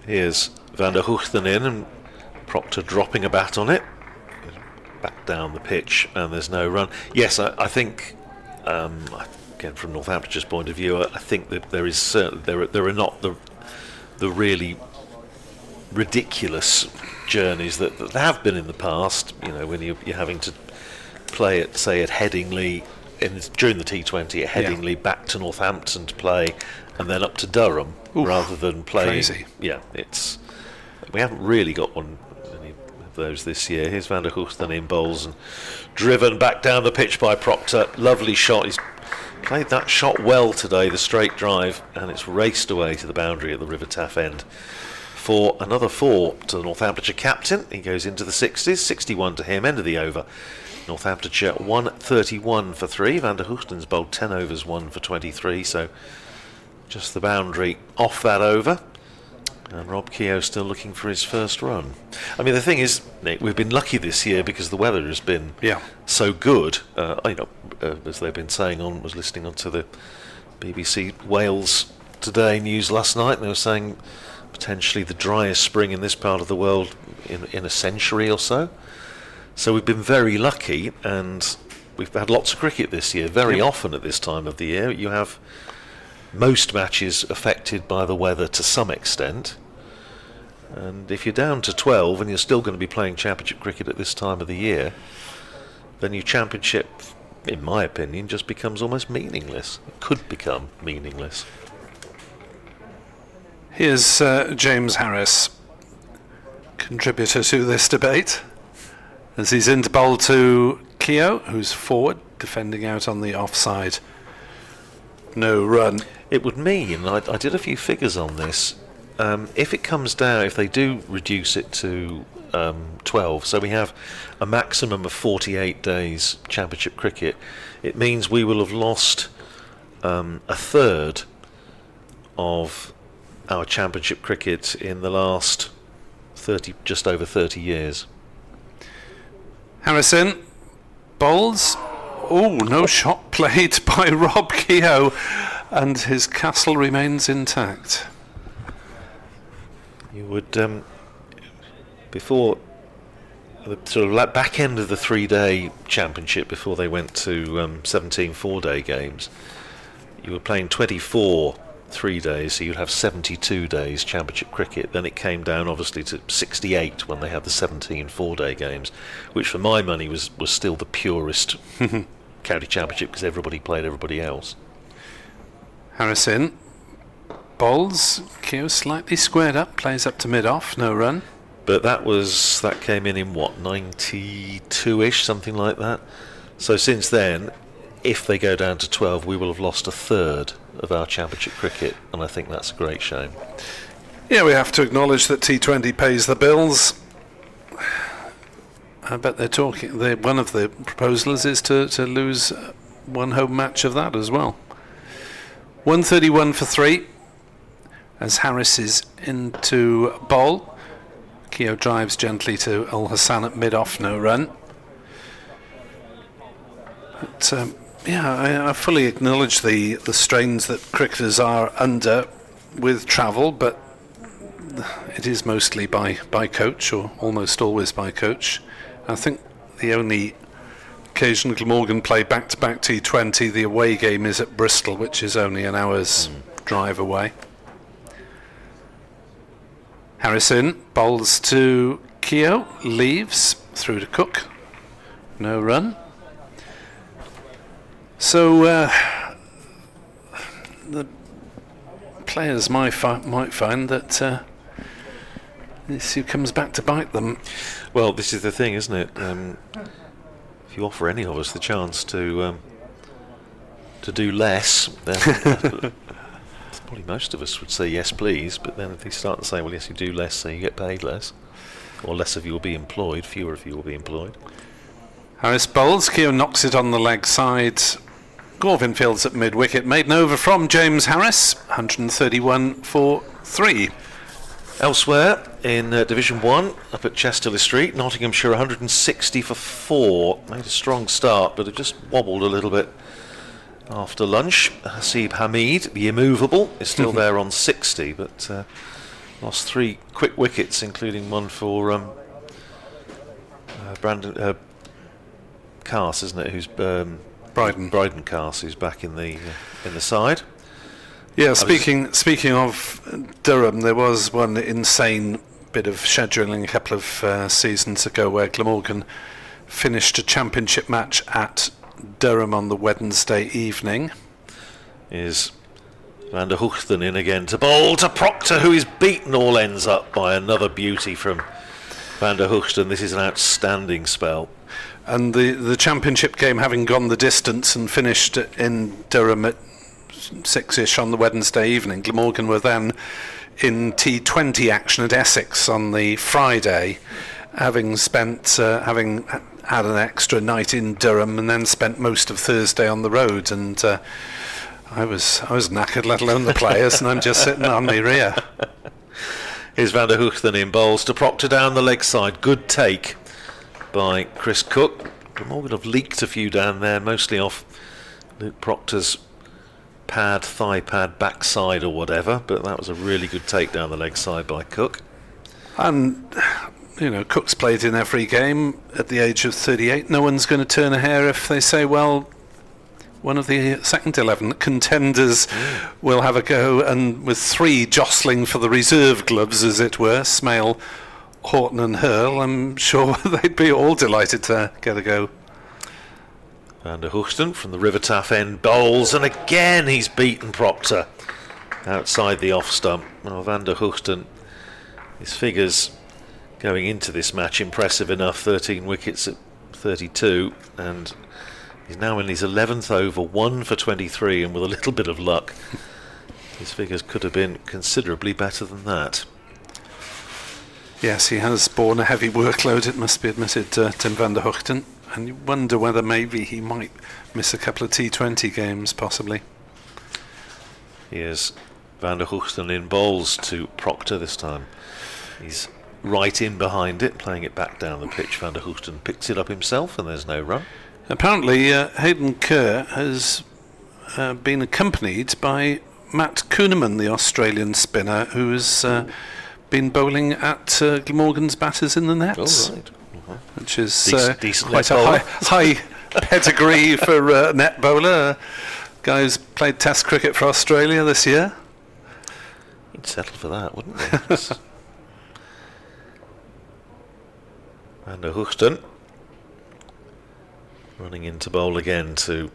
Speaker 5: Here's Van der Hoogten in, and Proctor dropping a bat on it. Back down the pitch, and there's no run. Yes, I think, again from Northamptonshire's point of view, I think that there is there are not the really ridiculous journeys that have been in the past. You know, when you're having to play at, say, at Headingley during the T20 at Headingley, back to Northampton to play, and then up to Durham, rather than playing.
Speaker 2: Crazy.
Speaker 5: Yeah, we haven't really got any of those this year. Here's Van der Hoogten in bowls and driven back down the pitch by Proctor. Lovely shot. He's played that shot well today, the straight drive, and it's raced away to the boundary at the River Taff end. For another 4 to the Northamptonshire captain. He goes into the 60s, 61 to him, end of the over. Northamptonshire 131 for 3. Van der Hoogten's bowled 10 overs, 1 for 23, so just the boundary off that over. And Rob Keogh still looking for his first run. I mean, the thing is, Nick, we've been lucky this year because the weather has been so good. As they've been saying, was listening onto the BBC Wales Today news last night, and they were saying potentially the driest spring in this part of the world in a century or so. So we've been very lucky, and we've had lots of cricket this year. Very often at this time of the year, you have most matches affected by the weather to some extent. And if you're down to 12 and you're still going to be playing championship cricket at this time of the year, then your championship, in my opinion, just becomes almost meaningless. It could become meaningless.
Speaker 2: Here's James Harris, contributor to this debate, as he's in to bowl to Keogh, who's forward, defending out on the offside. No run.
Speaker 5: It would mean, I did a few figures on this, if it comes down, if they do reduce it to 12, so we have a maximum of 48 days championship cricket, it means we will have lost a third of our championship cricket in the last just over 30 years.
Speaker 2: Harrison bowls. Oh, no shot played by Rob Keogh, and his castle remains intact.
Speaker 5: You would, before the sort of back end of the 3-day championship, before they went to 17 4-day games, you were playing 24 3 days, so you'd have 72 days championship cricket. Then it came down obviously to 68 when they had the 17 4-day games, which for my money was still the purest county championship because everybody played everybody else.
Speaker 2: Harrison bowls. Keogh slightly squared up, plays up to mid-off, no run.
Speaker 5: But that came in what, 92-ish, something like that. So since then, if they go down to 12, we will have lost a third of our championship cricket, and I think that's a great shame.
Speaker 2: Yeah, we have to acknowledge that T20 pays the bills. I bet they're talking. One of the proposals is to lose one home match of that as well. 131 for 3, as Harris is into bowl. Keogh drives gently to Al Hassan at mid-off, no run. But I fully acknowledge the strains that cricketers are under with travel, but it is mostly by coach, or almost always by coach. I think the only occasion Glamorgan play back-to-back T20, the away game is at Bristol, which is only an hour's drive away. Harrison bowls to Keogh, leaves through to Cook, no run. So the players might find that this comes back to bite them.
Speaker 5: Well, this is the thing, isn't it? If you offer any of us the chance to do less, then probably most of us would say yes, please. But then if they start to say, well, yes, you do less, so you get paid less, or less of you will be employed, fewer of you will be employed.
Speaker 2: Harris bowls. Keogh knocks it on the leg side. Gorvin fields at mid-wicket. Made an over from James Harris. 131 for 3.
Speaker 5: Elsewhere in Division 1, up at Chesterley Street, Nottinghamshire 160 for 4. Made a strong start, but it just wobbled a little bit after lunch. Hasib Hamid, the immovable, is still there on 60, but lost 3 quick wickets, including one for Brandon Carse, isn't it? Who's Bryden Carse, who's back in the side.
Speaker 2: Yeah, speaking of Durham, there was one insane bit of scheduling a couple of seasons ago where Glamorgan finished a championship match at Durham on the Wednesday evening.
Speaker 5: Is Van der Hoogten in again to bowl to Proctor, who is beaten all ends up by another beauty from Van der Hoogten. This is an outstanding spell.
Speaker 2: And the championship game having gone the distance and finished in Durham at 6ish on the Wednesday evening, Glamorgan were then in T20 action at Essex on the Friday, having had an extra night in Durham and then spent most of Thursday on the road. And I was knackered, let alone the players, and I'm just sitting on my rear.
Speaker 5: Here's Van der Hoogten in bowls to Proctor down the leg side. Good take by Chris Cook. Glamorgan have leaked a few down there, mostly off Luke Proctor's pad, thigh pad, backside or whatever, but that was a really good take down the leg side by Cook.
Speaker 2: And Cook's played in every game at the age of 38. No one's going to turn a hair if they say, well, one of the second 11 contenders will have a go, and with 3 jostling for the reserve gloves, as it were, Smale, Horton and Hurl, I'm sure they'd be all delighted to get a go.
Speaker 5: Van der Hoogten from the River Taff end bowls, and again he's beaten Proctor outside the off stump. Well, Van der Hoogten, his figures going into this match impressive enough, 13 wickets at 32, and he's now in his 11th over, 1 for 23, and with a little bit of luck his figures could have been considerably better than that.
Speaker 2: Yes, he has borne a heavy workload, it must be admitted, Tim van der Hoogten, and you wonder whether maybe he might miss a couple of T20 games, possibly.
Speaker 5: Here's Van der Hoogten in bowls to Proctor this time. He's right in behind it, playing it back down the pitch. Van der Hoogten picks it up himself, and there's no run.
Speaker 2: Apparently, Hayden Kerr has been accompanied by Matt Kuhneman, the Australian spinner, who has been bowling at Glamorgan's batters in the nets,
Speaker 5: Oh, right.
Speaker 2: which is
Speaker 5: Decent
Speaker 2: quite
Speaker 5: net
Speaker 2: a
Speaker 5: bowler.
Speaker 2: high pedigree for a net bowler. Guy who's played Test cricket for Australia this year.
Speaker 5: He'd settle for that, wouldn't he? Van der Hoogten running into bowl again to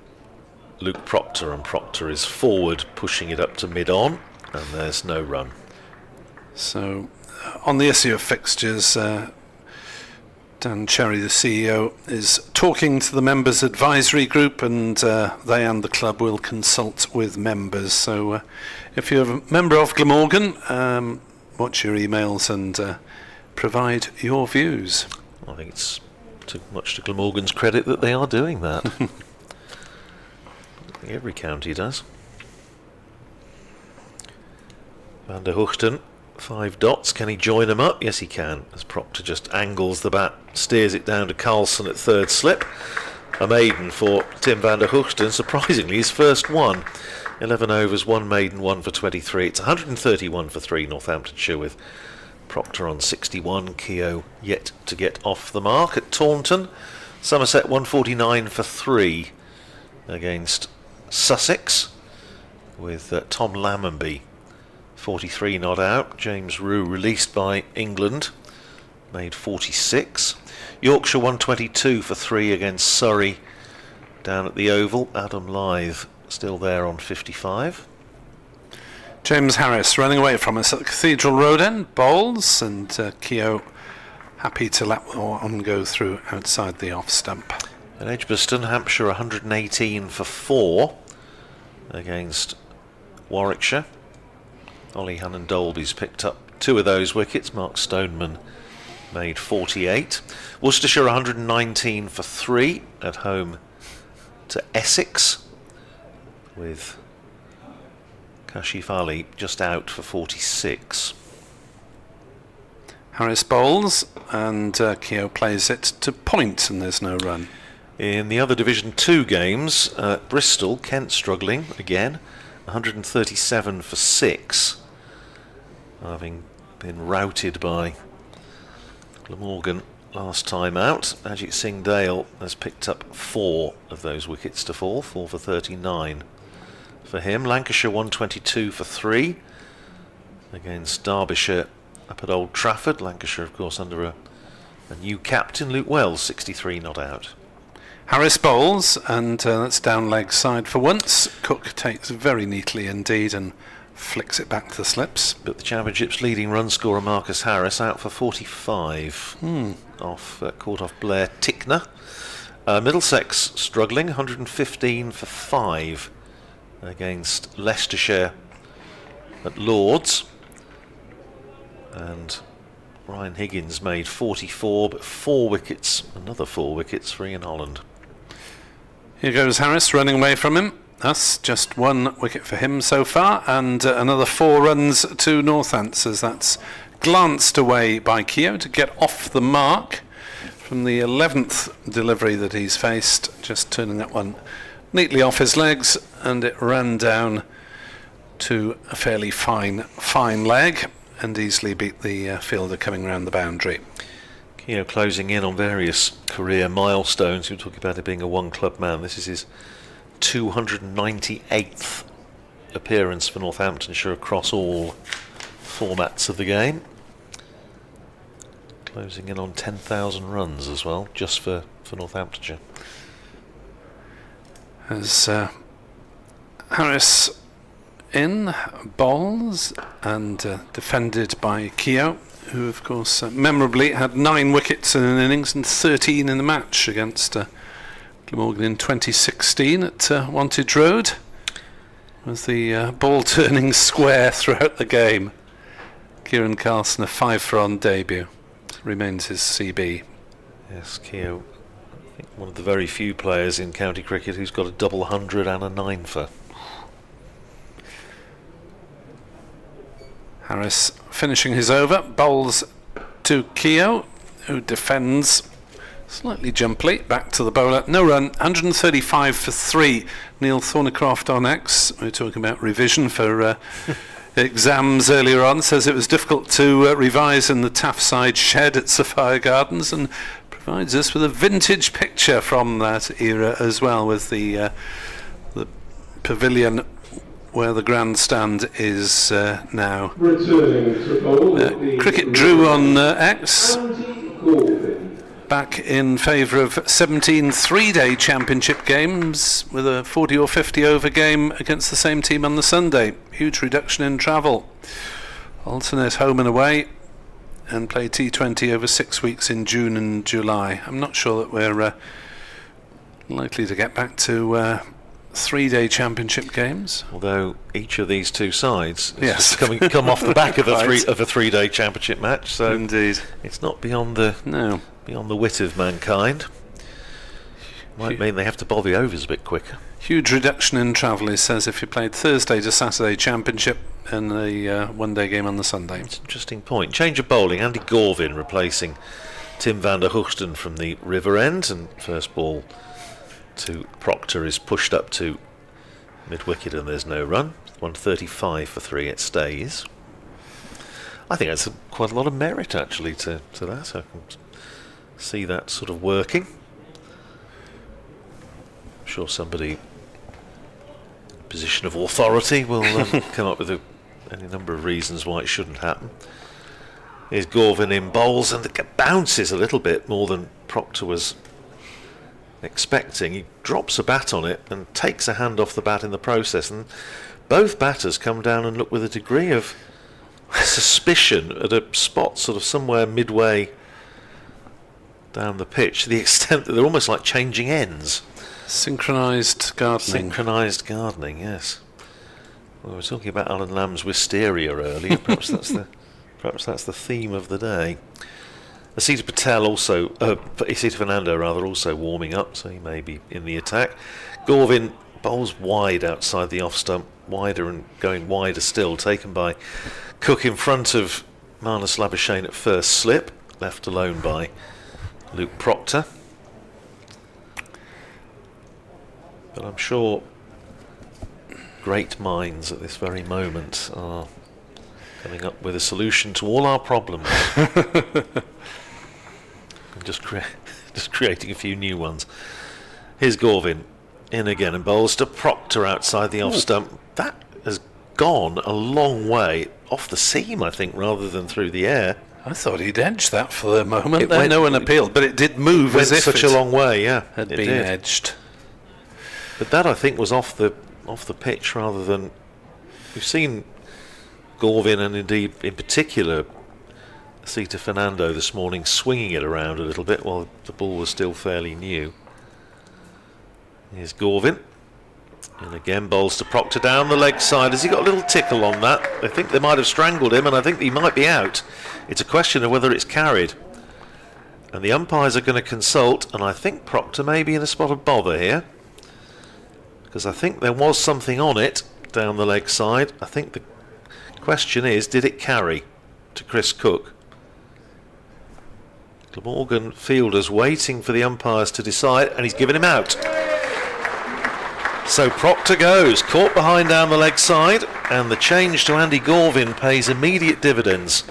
Speaker 5: Luke Proctor, and Proctor is forward, pushing it up to mid-on, and there's no run.
Speaker 2: So, on the issue of fixtures, Dan Cherry, the CEO, is talking to the members' advisory group, and they and the club will consult with members. So, if you're a member of Glamorgan, watch your emails and provide your views.
Speaker 5: I think it's too much to Glamorgan's credit that they are doing that. I think every county does. Van der Hoogten, 5 dots. Can he join them up? Yes, he can. As Proctor just angles the bat, steers it down to Carlson at third slip. A maiden for Tim van der Hoogten. Surprisingly, his first one. 11 overs, 1 maiden, 1 for 23. It's 131 for 3, Northamptonshire, with Proctor on 61. Keogh yet to get off the mark at Taunton. Somerset 149 for 3 against Sussex, with Tom Lammonby 43 not out. James Rue released by England, made 46. Yorkshire 122 for 3 against Surrey down at the Oval. Adam Lythe still there on 55.
Speaker 2: James Harris running away from us at the Cathedral Road end, bowls, and Keogh happy to let one go through outside the off stump.
Speaker 5: At Edgbaston, Hampshire 118 for 4 against Warwickshire. Ollie Hannon-Dolby's picked up 2 of those wickets. Mark Stoneman made 48. Worcestershire 119 for 3 at home to Essex, with Kashif Ali just out for 46.
Speaker 2: Harris bowls, and Keogh plays it to point, and there's no run.
Speaker 5: In the other Division 2 games, Bristol, Kent struggling again, 137 for 6, having been routed by Glamorgan last time out. Ajit Singh Dale has picked up 4 of those wickets to fall, 4 for 39 for him. Lancashire 122 for 3 against Derbyshire up at Old Trafford. Lancashire, of course, under a new captain, Luke Wells, 63 not out.
Speaker 2: Harris bowls, and that's down leg side for once. Cook takes very neatly indeed and flicks it back to the slips.
Speaker 5: But the Championship's leading run scorer, Marcus Harris, out for 45. Caught off Blair Tickner. Middlesex struggling, 115 for 5 against Leicestershire at Lords. And Ryan Higgins made 44, but 4 wickets, another 4 wickets for Ian Holland.
Speaker 2: Here goes Harris running away from him. That's just 1 wicket for him so far, and another 4 runs to Northants as that's glanced away by Keogh to get off the mark from the 11th delivery that he's faced, just turning that one neatly off his legs, and it ran down to a fairly fine leg and easily beat the fielder coming round the boundary.
Speaker 5: Keogh closing in on various career milestones. You're talking about it being a one-club man. This is his 298th appearance for Northamptonshire across all formats of the game. Closing in on 10,000 runs as well, just for Northamptonshire.
Speaker 2: As Harris in bowls and defended by Keogh, who of course memorably had 9 wickets in an innings and 13 in the match against Glamorgan in 2016 at Wantage Road, with the ball turning square throughout the game. Kieran Carlson a 5 for on debut, remains his CB.
Speaker 5: Yes, Keogh, I think one of the very few players in county cricket who's got a double 100 and a 9 for.
Speaker 2: Harris finishing his over, bowls to Keogh, who defends slightly jumpily, back to the bowler. No run, 135 for 3. Neil Thornycroft on X, we were talking about revision for exams earlier on, says it was difficult to revise in the Taffside shed at Sapphire Gardens, and provides us with a vintage picture from that era as well, with the pavilion where the grandstand is now.
Speaker 4: Returning to bowl,
Speaker 2: Cricket drew on X back in favour of 17 3-day championship games with a 40 or 50 over game against the same team on the Sunday. Huge reduction in travel. Alternate home and away, and play T20 over 6 weeks in June and July. I'm not sure that we're likely to get back to 3-day championship games.
Speaker 5: Although each of these two sides
Speaker 2: Yes.
Speaker 5: come off the back of a
Speaker 2: Right.
Speaker 5: 3-day championship match, so
Speaker 2: Indeed.
Speaker 5: it's not beyond the wit of mankind. Might mean they have to bowl the overs a bit quicker.
Speaker 2: Huge reduction in travel, he says, if you played Thursday to Saturday championship and a one-day game on the Sunday.
Speaker 5: It's an interesting point. Change of bowling. Andy Gorvin replacing Tim van der Hoogsten from the River End, and first ball to Proctor is pushed up to mid-wicket and there's no run. 135 for 3, it stays. I think that's quite a lot of merit actually to that. I can see that sort of working. I'm sure somebody in a position of authority will come up with any number of reasons why it shouldn't happen. Here's Gorvin in bowls, and it bounces a little bit more than Proctor was expecting. He drops a bat on it and takes a hand off the bat in the process, and both batters come down and look with a degree of suspicion at a spot sort of somewhere midway down the pitch, to the extent that they're almost like changing ends.
Speaker 2: Synchronised gardening.
Speaker 5: Synchronised gardening, yes. Well, we were talking about Alan Lamb's wisteria earlier. Perhaps that's the theme of the day. Asita Patel also, Asita Fernando rather, also warming up, so he may be in the attack. Gorvin bowls wide outside the off stump, wider and going wider still, taken by Cook in front of Marnus Labuschagne at first slip, left alone by Luke Proctor. But I'm sure great minds at this very moment are coming up with a solution to all our problems. Just creating a few new ones. Here's Gorvin in again and bowls to Proctor outside the off stump. That has gone a long way off the seam, I think, rather than through the air.
Speaker 2: I thought he'd edged that for the moment.
Speaker 5: It
Speaker 2: Then
Speaker 5: went-
Speaker 2: no one appealed, but it did move
Speaker 5: Went
Speaker 2: as if
Speaker 5: such
Speaker 2: it
Speaker 5: a long way, yeah.
Speaker 2: had
Speaker 5: it
Speaker 2: been
Speaker 5: did.
Speaker 2: edged.
Speaker 5: But that, I think, was off the pitch rather than... We've seen Gorvin, and indeed, in particular, Sita Fernando this morning swinging it around a little bit while the ball was still fairly new. Here's Gorvin. And again, bowls to Proctor down the leg side. Has he got a little tickle on that? I think they might have strangled him, and I think he might be out. It's a question of whether it's carried. And the umpires are going to consult, and I think Proctor may be in a spot of bother here, because I think there was something on it down the leg side. I think the question is, did it carry to Chris Cook? Glamorgan fielders waiting for the umpires to decide, and he's given him out. So Proctor goes, caught behind down the leg side, and the change to Andy Gorvin pays immediate dividends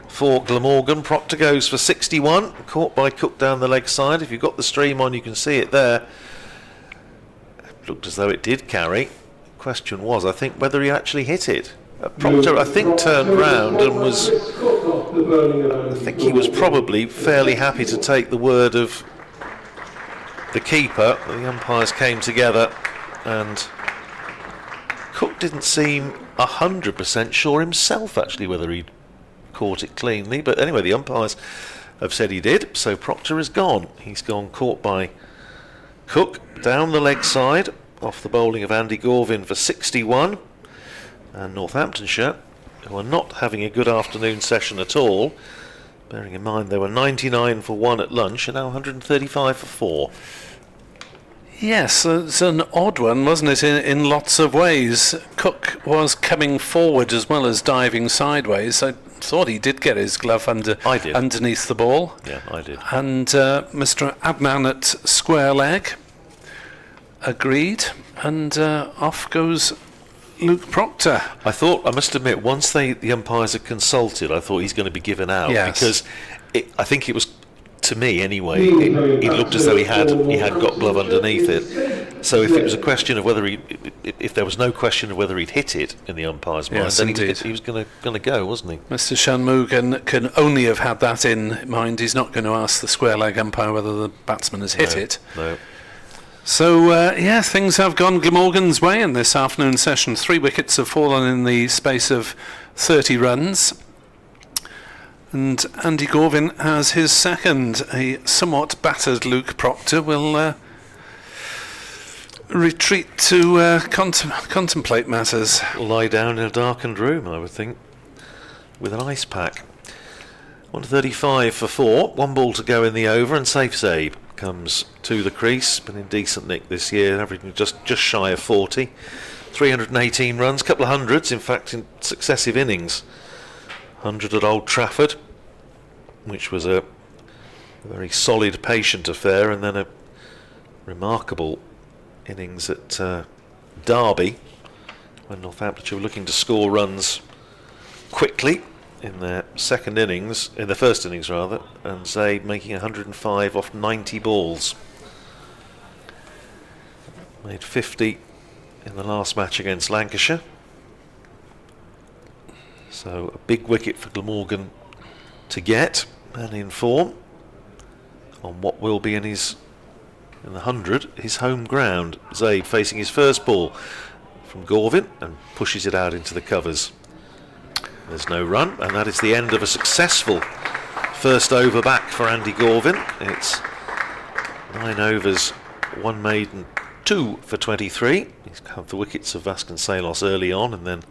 Speaker 5: for Glamorgan. Proctor goes for 61, caught by Cook down the leg side. If you've got the stream on, you can see it there. It looked as though it did carry. Question was, I think, whether he actually hit it. Proctor, I think, turned round and was... I think he was probably fairly happy to take the word of the keeper. The umpires came together, and Cook didn't seem 100% sure himself, actually, whether he'd caught it cleanly. But anyway, the umpires have said he did, so Proctor is gone. He's gone caught by Cook down the leg side off the bowling of Andy Gorvin for 61. And Northamptonshire, who are not having a good afternoon session at all, bearing in mind they were 99 for 1 at lunch, and now 135 for 4.
Speaker 2: Yes, it's an odd one, wasn't it, in lots of ways. Cook was coming forward as well as diving sideways. I thought he did get his glove underneath the ball.
Speaker 5: Yeah, I did.
Speaker 2: And Mr. Adnan at square leg agreed, and off goes Luke Proctor.
Speaker 5: I thought, I must admit, once the umpires had consulted, I thought he's going to be given out.
Speaker 2: Yes.
Speaker 5: Because I think it was, to me anyway, it looked as though he had got glove underneath it. So if it was a question of whether if there was no question of whether he'd hit it in the umpire's mind,
Speaker 2: Yes,
Speaker 5: then
Speaker 2: indeed.
Speaker 5: he was going to go, wasn't he?
Speaker 2: Mr. Shanmugam can only have had that in mind. He's not going to ask the square leg umpire whether the batsman has hit it.
Speaker 5: No.
Speaker 2: So, things have gone Glamorgan's way in this afternoon session. 3 wickets have fallen in the space of 30 runs. And Andy Gorvin has his second. A somewhat battered Luke Proctor will retreat to contemplate matters.
Speaker 5: Lie down in a darkened room, I would think, with an ice pack. 135 for 4, 1 ball to go in the over, and Safe Zabe comes to the crease, been in decent nick this year, averaging just shy of 40. 318 runs, couple of hundreds, in fact, in successive innings. 100 at Old Trafford, which was a very solid, patient affair, and then a remarkable innings at Derby, when Northamptonshire were looking to score runs quickly in their second innings, in the first innings rather, and Zaid making 105 off 90 balls. Made 50 in the last match against Lancashire. So a big wicket for Glamorgan to get, and in form on what will be in the 100, his home ground. Zaid facing his first ball from Gorvin and pushes it out into the covers. There's no run, and that is the end of a successful first over back for Andy Gorvin. It's 9 overs, 1 maiden, 2 for 23. He's had the wickets of Vasconcelos early on, and then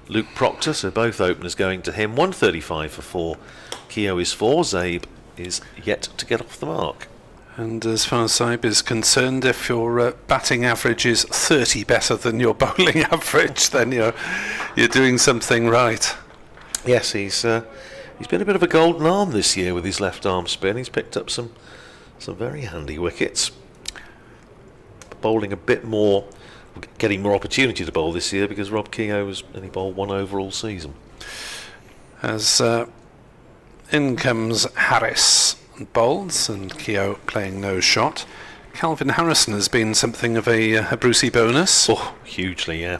Speaker 5: Luke Proctor, so both openers going to him. 135 for 4. Keogh is 4. Zabe is yet to get off the mark.
Speaker 2: And as far as Zabe is concerned, if your batting average is 30 better than your bowling average, then you're doing something right.
Speaker 5: Yes, he's been a bit of a golden arm this year with his left arm spin. He's picked up some very handy wickets. Bowling a bit more, getting more opportunity to bowl this year because Rob Keogh was only bowled 1 over all season.
Speaker 2: As in comes Harris and bowls, and Keogh playing no shot. Calvin Harrison has been something of a Brucey bonus.
Speaker 5: Oh, hugely, yeah.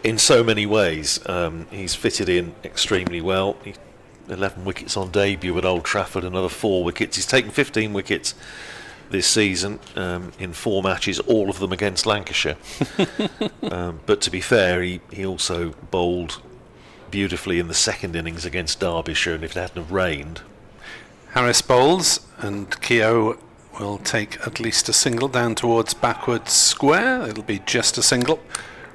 Speaker 5: in so many ways. He's fitted in extremely well. 11 wickets on debut at Old Trafford, another 4 wickets. He's taken 15 wickets this season in 4 matches, all of them against Lancashire. But to be fair, he also bowled beautifully in the second innings against Derbyshire, and if it hadn't have rained.
Speaker 2: Harris bowls, and Keogh will take at least a single down towards backward square. It'll be just a single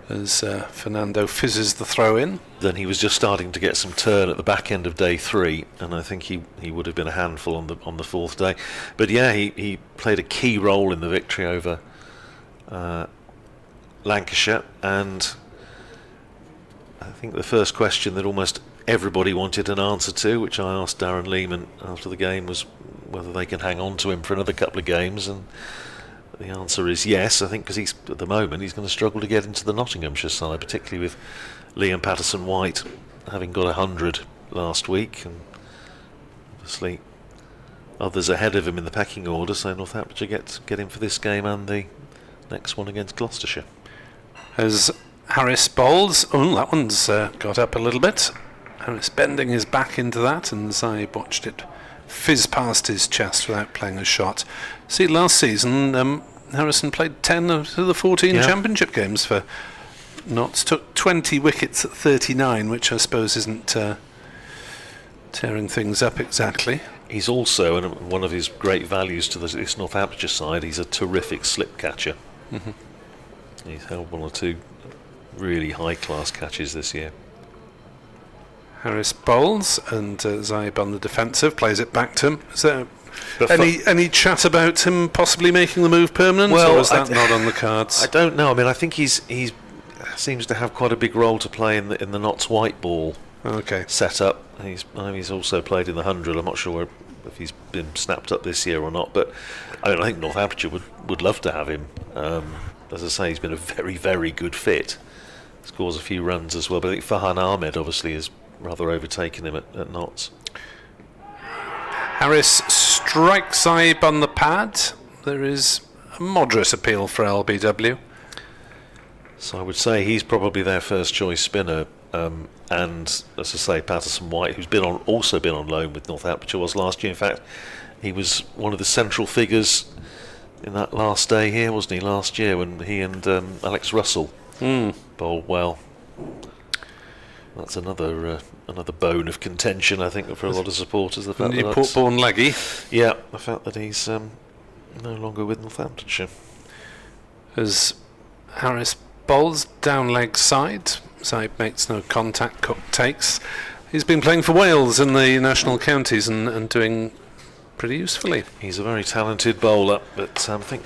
Speaker 2: as Fernando fizzes the throw in.
Speaker 5: Then he was just starting to get some turn at the back end of day 3, and I think he would have been a handful on the 4th day. But yeah, he played a key role in the victory over Lancashire, and I think the first question that almost everybody wanted an answer to, which I asked Darren Lehman after the game, was whether they can hang on to him for another couple of games, and the answer is yes. I think because at the moment he's going to struggle to get into the Nottinghamshire side, particularly with Liam Patterson-White having got 100 last week, and obviously others ahead of him in the pecking order, so Northamptonshire get him for this game and the next one against Gloucestershire.
Speaker 2: As Harris bowls, that one's got up a little bit. Harris bending his back into that, and Zaib watched it fizz past his chest without playing a shot. See, last season Harrison played 10 of the 14 championship games for Notts, took 20 wickets at 39, which I suppose isn't tearing things up exactly.
Speaker 5: He's also, and one of his great values to this Northamptonshire side, he's a terrific slip catcher. Mm-hmm. He's held 1 or 2 really high-class catches this year.
Speaker 2: Harris bowls, and Zaib on the defensive plays it back to him. Is there any chat about him possibly making the move permanent, or is that not on the cards?
Speaker 5: I don't know. I mean, I think he seems to have quite a big role to play in the Notts white ball setup. He's also played in the 100. I'm not sure if he's been snapped up this year or not, but I think Northamptonshire would love to have him. As I say, he's been a very, very good fit. Scores a few runs as well, but I think Farhan Ahmed obviously has rather overtaken him at Notts.
Speaker 2: Harris strikes Zaib on the pad. There is a moderate appeal for LBW.
Speaker 5: So I would say he's probably their first choice spinner, and as I say, Patterson-White, who's also been on loan with Northamptonshire, was last year. In fact, he was one of the central figures in that last day here, wasn't he, last year, when he and Alex Russell bowled well. That's another bone of contention, I think, for a lot of supporters. The fact that
Speaker 2: Port-born leggy.
Speaker 5: Yeah, the fact that he's no longer with Northamptonshire.
Speaker 2: As Harris bowls down leg side, Zaib makes no contact, Cook takes. He's been playing for Wales in the national counties and doing pretty usefully.
Speaker 5: He's a very talented bowler, but I think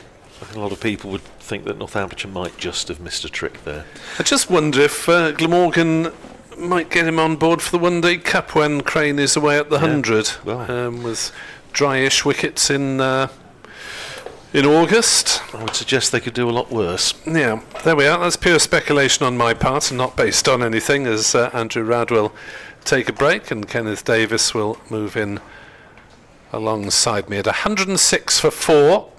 Speaker 5: a lot of people would think that Northamptonshire might just have missed a trick there.
Speaker 2: I just wonder if Glamorgan might get him on board for the One Day Cup when Crane is away at the 100, with dryish wickets in August.
Speaker 5: I would suggest they could do a lot worse.
Speaker 2: Yeah, there we are. That's pure speculation on my part and not based on anything, as Andrew Rad will take a break and Kenneth Davis will move in alongside me at 106 for 4.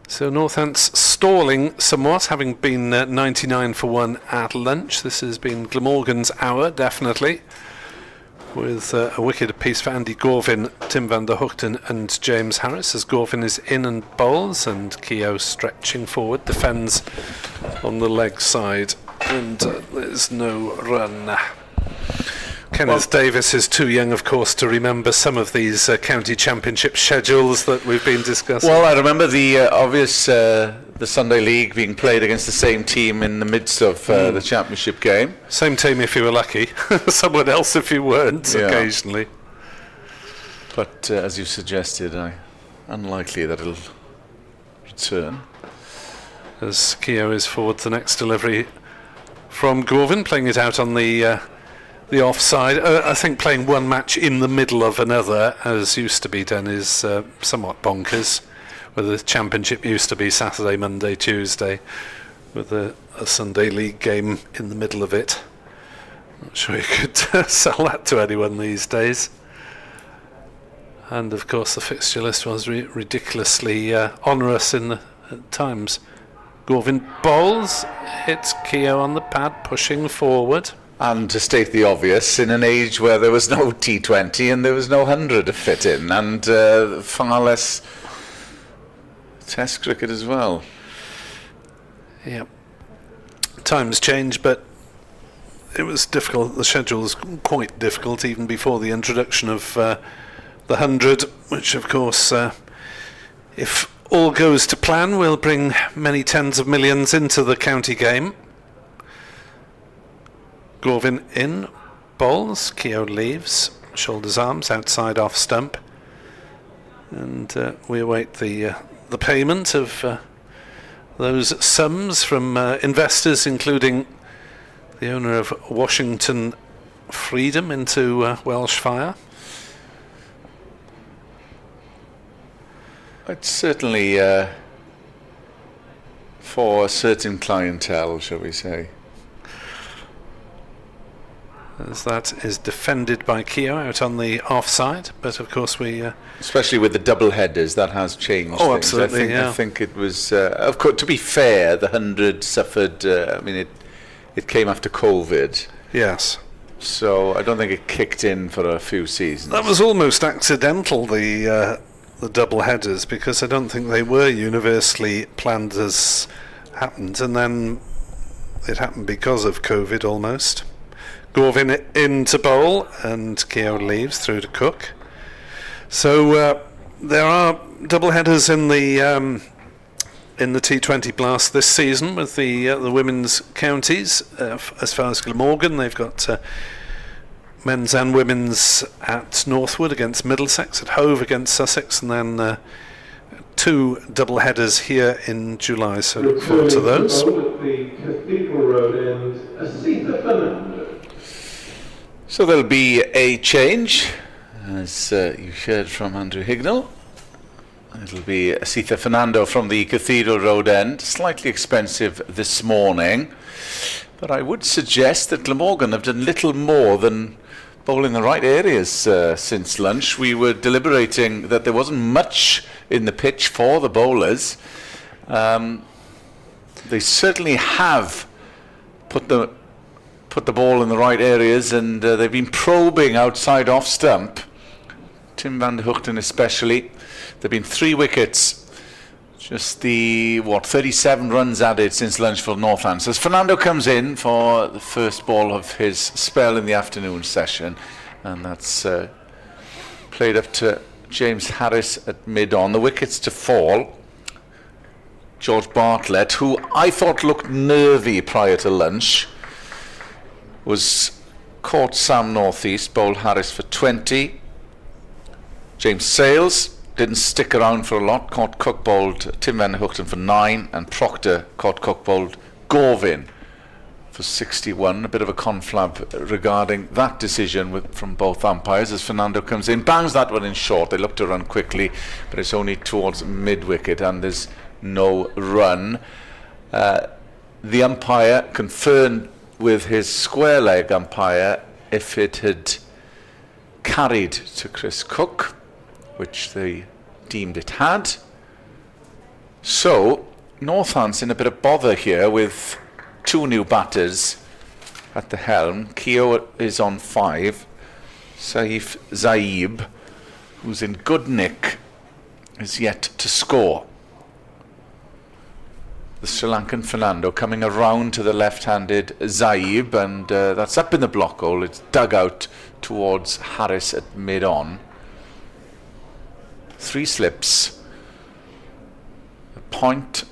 Speaker 2: So Northants stalling somewhat, having been 99 for 1 at lunch. This has been Glamorgan's hour, definitely, with a wicket apiece for Andy Gorvin, Tim van der Hoogten and James Harris, as Gorvin is in and bowls, and Keogh stretching forward, defends on the leg side, and there's no run. Kenneth Davis is too young, of course, to remember some of these county championship schedules that we've been discussing.
Speaker 6: Well, I remember the obvious the Sunday League being played against the same team in the midst of the championship game.
Speaker 2: Same team if you were lucky, someone else if you weren't, occasionally.
Speaker 6: But as you suggested, unlikely that it'll return.
Speaker 2: As Keogh is forward the next delivery from Gorvin, playing it out on the offside. I think playing one match in the middle of another, as used to be done, is somewhat bonkers. Where the championship used to be Saturday, Monday, Tuesday, with a Sunday League game in the middle of it. Not sure you could sell that to anyone these days. And of course the fixture list was ridiculously onerous at times. Gorvin bowls, hits Keogh on the pad, pushing forward.
Speaker 6: And to state the obvious, in an age where there was no T20 and there was no 100 to fit in, and far less Test cricket as well.
Speaker 2: Yep. Times change, but it was difficult. The schedule was quite difficult even before the introduction of the 100, which of course, if all goes to plan, will bring many tens of millions into the county game. Gorvin in, bowls, Keogh leaves, shoulders arms, outside off stump. And we await the payment of those sums from investors, including the owner of Washington Freedom into Welsh Fire.
Speaker 6: It's certainly for a certain clientele, shall we say.
Speaker 2: As that is defended by Keogh out on the offside, but of course we...
Speaker 6: especially with the double headers, that has changed
Speaker 2: Oh,
Speaker 6: things.
Speaker 2: absolutely,
Speaker 6: I think it was... of course, to be fair, the 100 suffered... it came after COVID.
Speaker 2: Yes.
Speaker 6: So I don't think it kicked in for a few seasons.
Speaker 2: That was almost accidental, the double headers, because I don't think they were universally planned as happened, and then it happened because of COVID almost. Gorvin in to bowl, and Keogh leaves through to Cook. So there are double headers in the T20 Blast this season with the women's counties. As far as Glamorgan, they've got men's and women's at Northwood against Middlesex, at Hove against Sussex, and then 2 double headers here in July. So look forward to those.
Speaker 4: At the Cathedral Road end, Asita Fernando.
Speaker 6: So there'll be a change, as you heard from Andrew Hignell. It'll be Asita Fernando from the Cathedral Road end, slightly expensive this morning. But I would suggest that Glamorgan have done little more than bowl in the right areas since lunch. We were deliberating that there wasn't much in the pitch for the bowlers. They certainly have put the ball in the right areas, and they've been probing outside off stump. Tim van der Hoogten especially. There have been 3 wickets, just the 37 runs added since lunch for Northampton. So as Fernando comes in for the first ball of his spell in the afternoon session, and that's played up to James Harris at mid-on. The wickets to fall. George Bartlett, who I thought looked nervy prior to lunch, was caught Sam Northeast, bowled Harris for 20. James Sales didn't stick around for a lot, caught Cook, bowled Tim van der Hoogten for 9, and Proctor caught Cook, bowled Gorvin for 61. A bit of a conflab regarding that decision from both umpires as Fernando comes in, bangs that one in short. They look to run quickly, but it's only towards mid-wicket and there's no run. The umpire confirmed with his square leg umpire if it had carried to Chris Cook, which they deemed it had. So Northant's in a bit of bother here with 2 new batters at the helm. Keogh is on 5. Saif Zaib, who's in good nick, is yet to score. The Sri Lankan Fernando coming around to the left-handed Zaib, and that's up in the block hole. It's dug out towards Harris at mid-on. 3 slips. A point.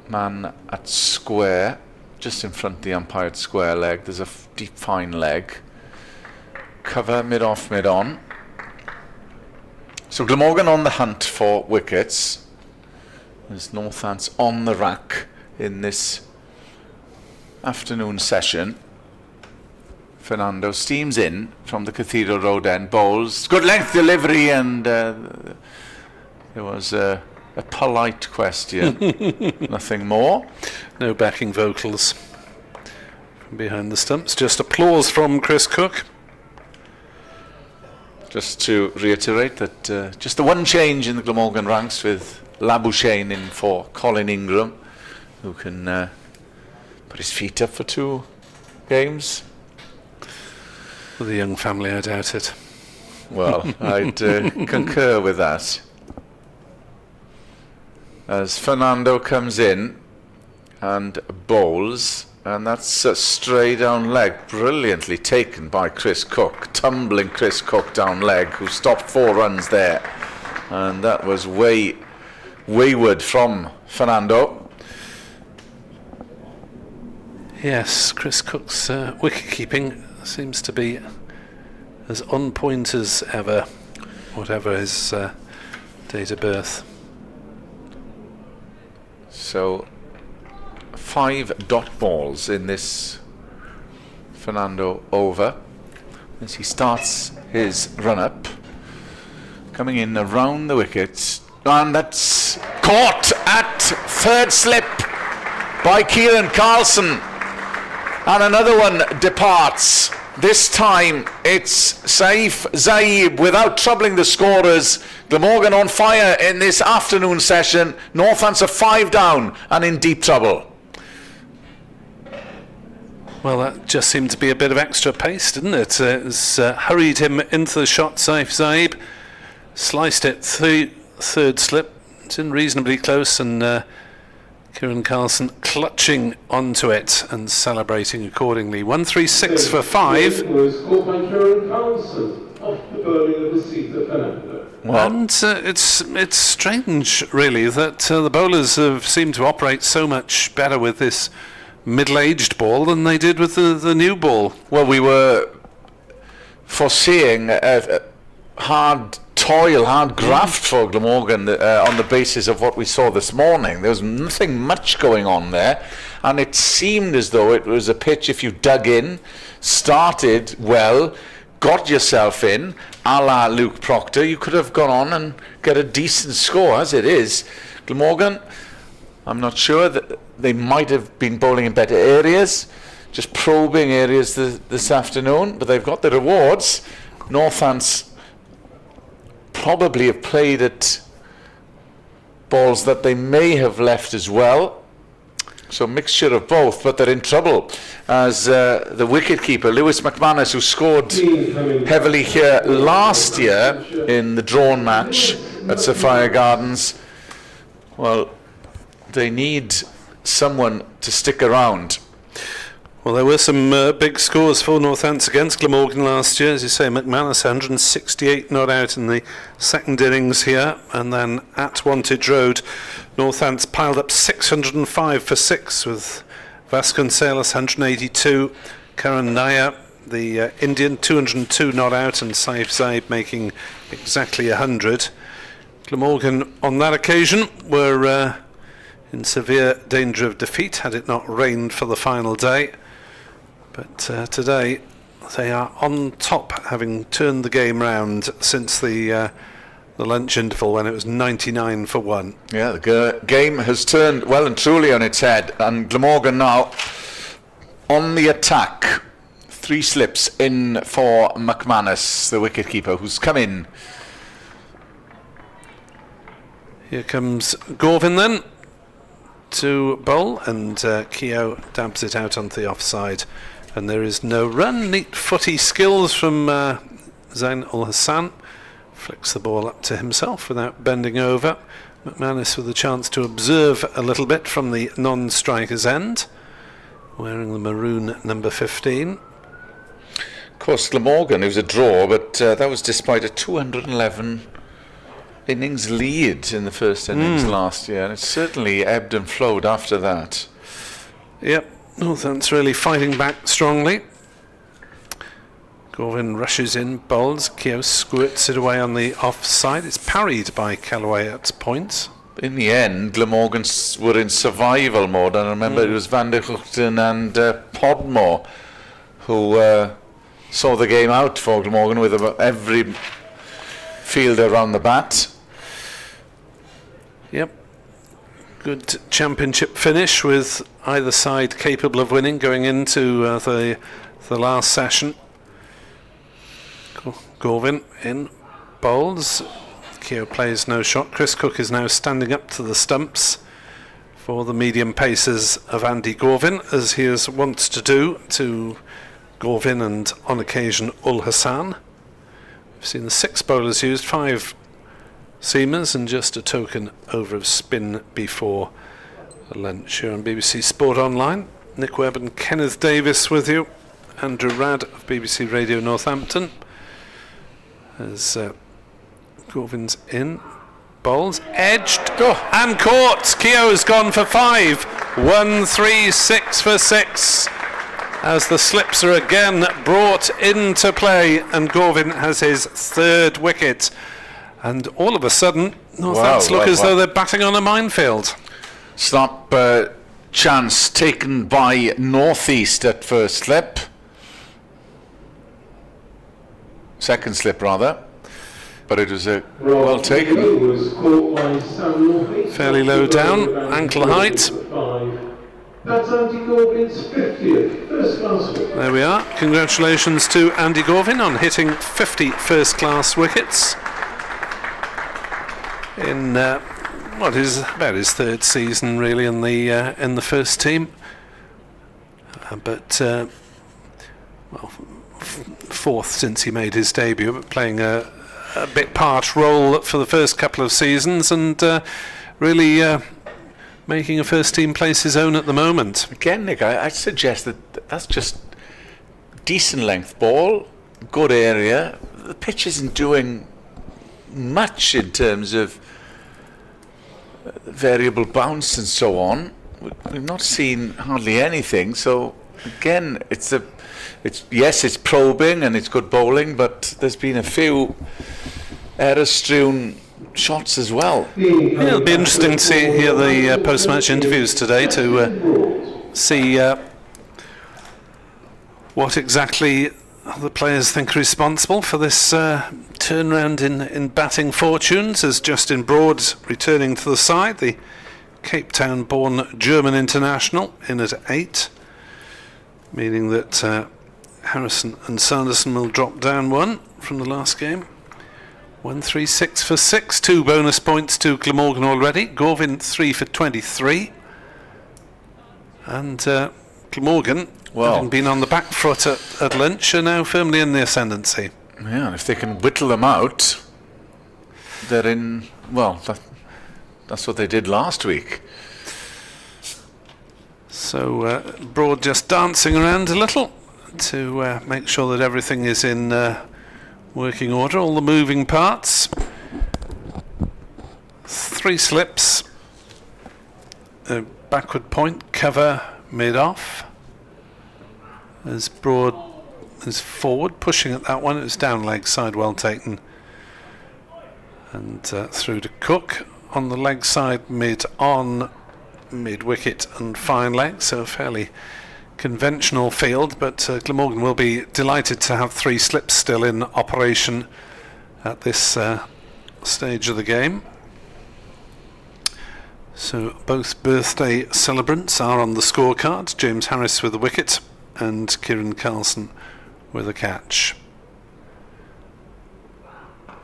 Speaker 6: Man at square, just in front of the umpired square leg. There's a deep fine leg. Cover mid-off, mid-on. So Glamorgan on the hunt for wickets. There's Northants on the rack in this afternoon session. Fernando steams in from the Cathedral Road end, bowls, good length delivery, and there was a polite question, nothing more.
Speaker 2: No backing vocals from behind the stumps, just applause from Chris Cook.
Speaker 6: Just to reiterate that just the one change in the Glamorgan ranks with Labuschagne in for Colin Ingram, who can put his feet up for 2 games.
Speaker 2: With a young family, I doubt it.
Speaker 6: Well, I'd concur with that. As Fernando comes in and bowls, and that's a stray down leg, brilliantly taken by Chris Cook, tumbling Chris Cook down leg, who stopped 4 runs there, and that was wayward from Fernando.
Speaker 2: Yes, Chris Cook's wicket keeping seems to be as on point as ever, whatever his date of birth.
Speaker 6: So 5 dot balls in this Fernando over as he starts his run up, coming in around the wickets, and that's caught at 3rd slip by Kieran Carlson, and another one departs. This time it's Saif Zaib without troubling the scorers. Glamorgan on fire in this afternoon session. Northants are 5 down and in deep trouble.
Speaker 2: Well, that just seemed to be a bit of extra pace, didn't it? It's hurried him into the shot. Saif Zaib sliced it through 3rd slip. It's in reasonably close, and Kieran Carlson clutching onto it and celebrating accordingly. 136 for 5.
Speaker 4: Was caught by Kieran Carlson off the bowling of the Sita Fernando.
Speaker 6: Well,
Speaker 2: And it's strange, really, that the bowlers have seemed to operate so much better with this middle-aged ball than they did with the new ball.
Speaker 6: well, we were foreseeing hard toil, hard graft for Glamorgan on the basis of what we saw this morning. There was nothing much going on there, and it seemed as though it was a pitch, if you dug in, started well, got yourself in, a la Luke Proctor, you could have gone on and get a decent score. As it is, Glamorgan, I'm not sure, that they might have been bowling in better areas, just probing areas this afternoon, but they've got the rewards. Northants probably have played at balls that they may have left as well, so mixture of both, but they're in trouble as the wicketkeeper Lewis McManus, who scored heavily here last year in the drawn match at Sophia Gardens, well, they need someone to stick around.
Speaker 2: Well, there were some big scores for Northants against Glamorgan last year. As you say, McManus 168 not out in the 2nd innings here, and then at Wantage Road, Northants piled up 605 for 6 with Vasconcelos 182, Karan Nair, the Indian, 202 not out, and Saif Zaib making exactly 100. Glamorgan on that occasion were in severe danger of defeat had it not rained for the final day. But today they are on top, having turned the game round since the lunch interval when it was 99 for 1.
Speaker 6: Yeah, the game has turned well and truly on its head, and Glamorgan now on the attack. 3 slips in for McManus, the wicketkeeper, who's come in.
Speaker 2: Here comes Gorvin then to bowl, and Keogh dabs it out onto the offside, and there is no run. Neat footy skills from Zain ul Hassan. Flicks the ball up to himself without bending over. McManus with a chance to observe a little bit from the non-striker's end, wearing the maroon number 15.
Speaker 6: Of course, Glamorgan, it was a draw, but that was despite a 211 innings lead in the first innings last year, and it certainly ebbed and flowed after that.
Speaker 2: Yep, Northants really fighting back strongly. Gorvin rushes in, bowls. Keogh squirts it away on the offside. It's parried by Callaway at points.
Speaker 6: In the end, Glamorgan were in survival mode, and I remember it was Van der Hoogten and Podmore who saw the game out for Glamorgan with about every fielder around the bat.
Speaker 2: Yep. Good championship finish with either side capable of winning going into the last session. Gorvin in, bowls. Keogh plays no shot. Chris Cook is now standing up to the stumps for the medium paces of Andy Gorvin, as he is wont to do to Gorvin and on occasion Ul Hassan. We've seen the 6 bowlers used, 5 seamers and just a token over of spin before lunch. Here on BBC Sport Online, Nick Webb and Kenneth Davis with you. Andrew Radd of BBC Radio Northampton. As Gorvin's in, bowls, edged, and caught. Keogh's gone for 5. 1, 3, 6 for 6. As the slips are again brought into play, and Gorvin has his 3rd wicket. And all of a sudden, Northants look as though they're batting on a minefield.
Speaker 6: Stop chance taken by Northeast at first slip. Second slip, rather. But it was well taken.
Speaker 2: Fairly low down, ankle height.
Speaker 4: That's Andy Gorvin's 50th first-class wicket.
Speaker 2: There we are. Congratulations to Andy Gorvin on hitting 50 first-class wickets in what is about his 3rd season, really, in the first team. But 4th since he made his debut, but playing a bit part role for the first couple of seasons, and really making a first team place his own at the moment.
Speaker 6: Again, Nick, I'd suggest that's just decent length ball, good area. The pitch isn't doing much in terms of variable bounce and so on. We've not seen hardly anything, so again, it's probing and it's good bowling, but there's been a few error-strewn shots as well.
Speaker 2: Yeah, it'll be interesting to hear the post-match interviews today to see what exactly the players think are responsible for this turnaround in batting fortunes, as Justin Broad returning to the side, the Cape Town-born German international, in at 8, meaning that Harrison and Sanderson will drop down 1 from the last game. 1, 3, 6 for 6. 2 bonus points to Glamorgan already. Gorvin 3 for 23. And Glamorgan, having been on the back foot at lunch, are now firmly in the ascendancy.
Speaker 6: Yeah, and if they can whittle them out, they're in. Well, that's what they did last week. So Broad just dancing around a little to make sure that everything is in working order, all the moving parts. 3 slips, a backward point, cover mid-off, as Broad is forward, pushing at that one. It was down leg side, well taken, and through to Cook on the leg side, mid-on, mid-wicket and fine leg, so fairly conventional field, but Glamorgan will be delighted to have 3 slips still in operation at this stage of the game. So both birthday celebrants are on the scorecard. James Harris with a wicket and Kieran Carlson with a catch.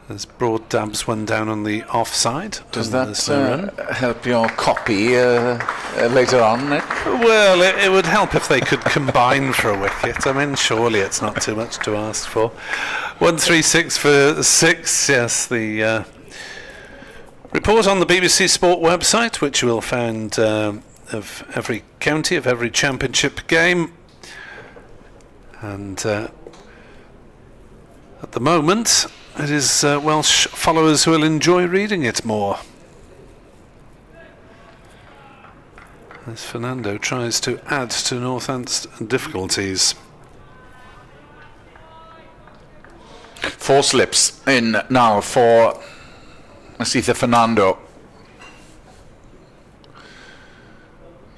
Speaker 6: As Broad dabs one down on the offside. Does that help your copy later on, Nick?
Speaker 2: Well, it would help if they could combine for a wicket. I mean, surely it's not too much to ask for. 1, 3, 6 for 6. Yes, the report on the BBC Sport website, which you will find of every county, of every championship game. And at the moment, it is Welsh followers who will enjoy reading it more. As Fernando tries to add to Northant's difficulties.
Speaker 6: 4 slips in now for Asitha Fernando.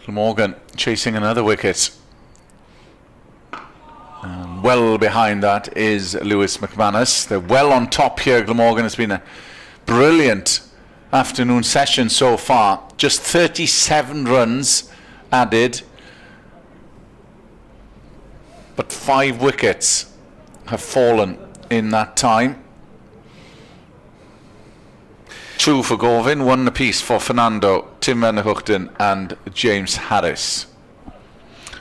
Speaker 6: Glamorgan chasing another wicket. Well behind that is Lewis McManus. They're well on top here. Glamorgan has been a brilliant afternoon session so far. Just 37 runs added, but 5 wickets have fallen in that time. 2 for Gorvin, 1 apiece for Fernando, Tim van der Hoogten and James Harris.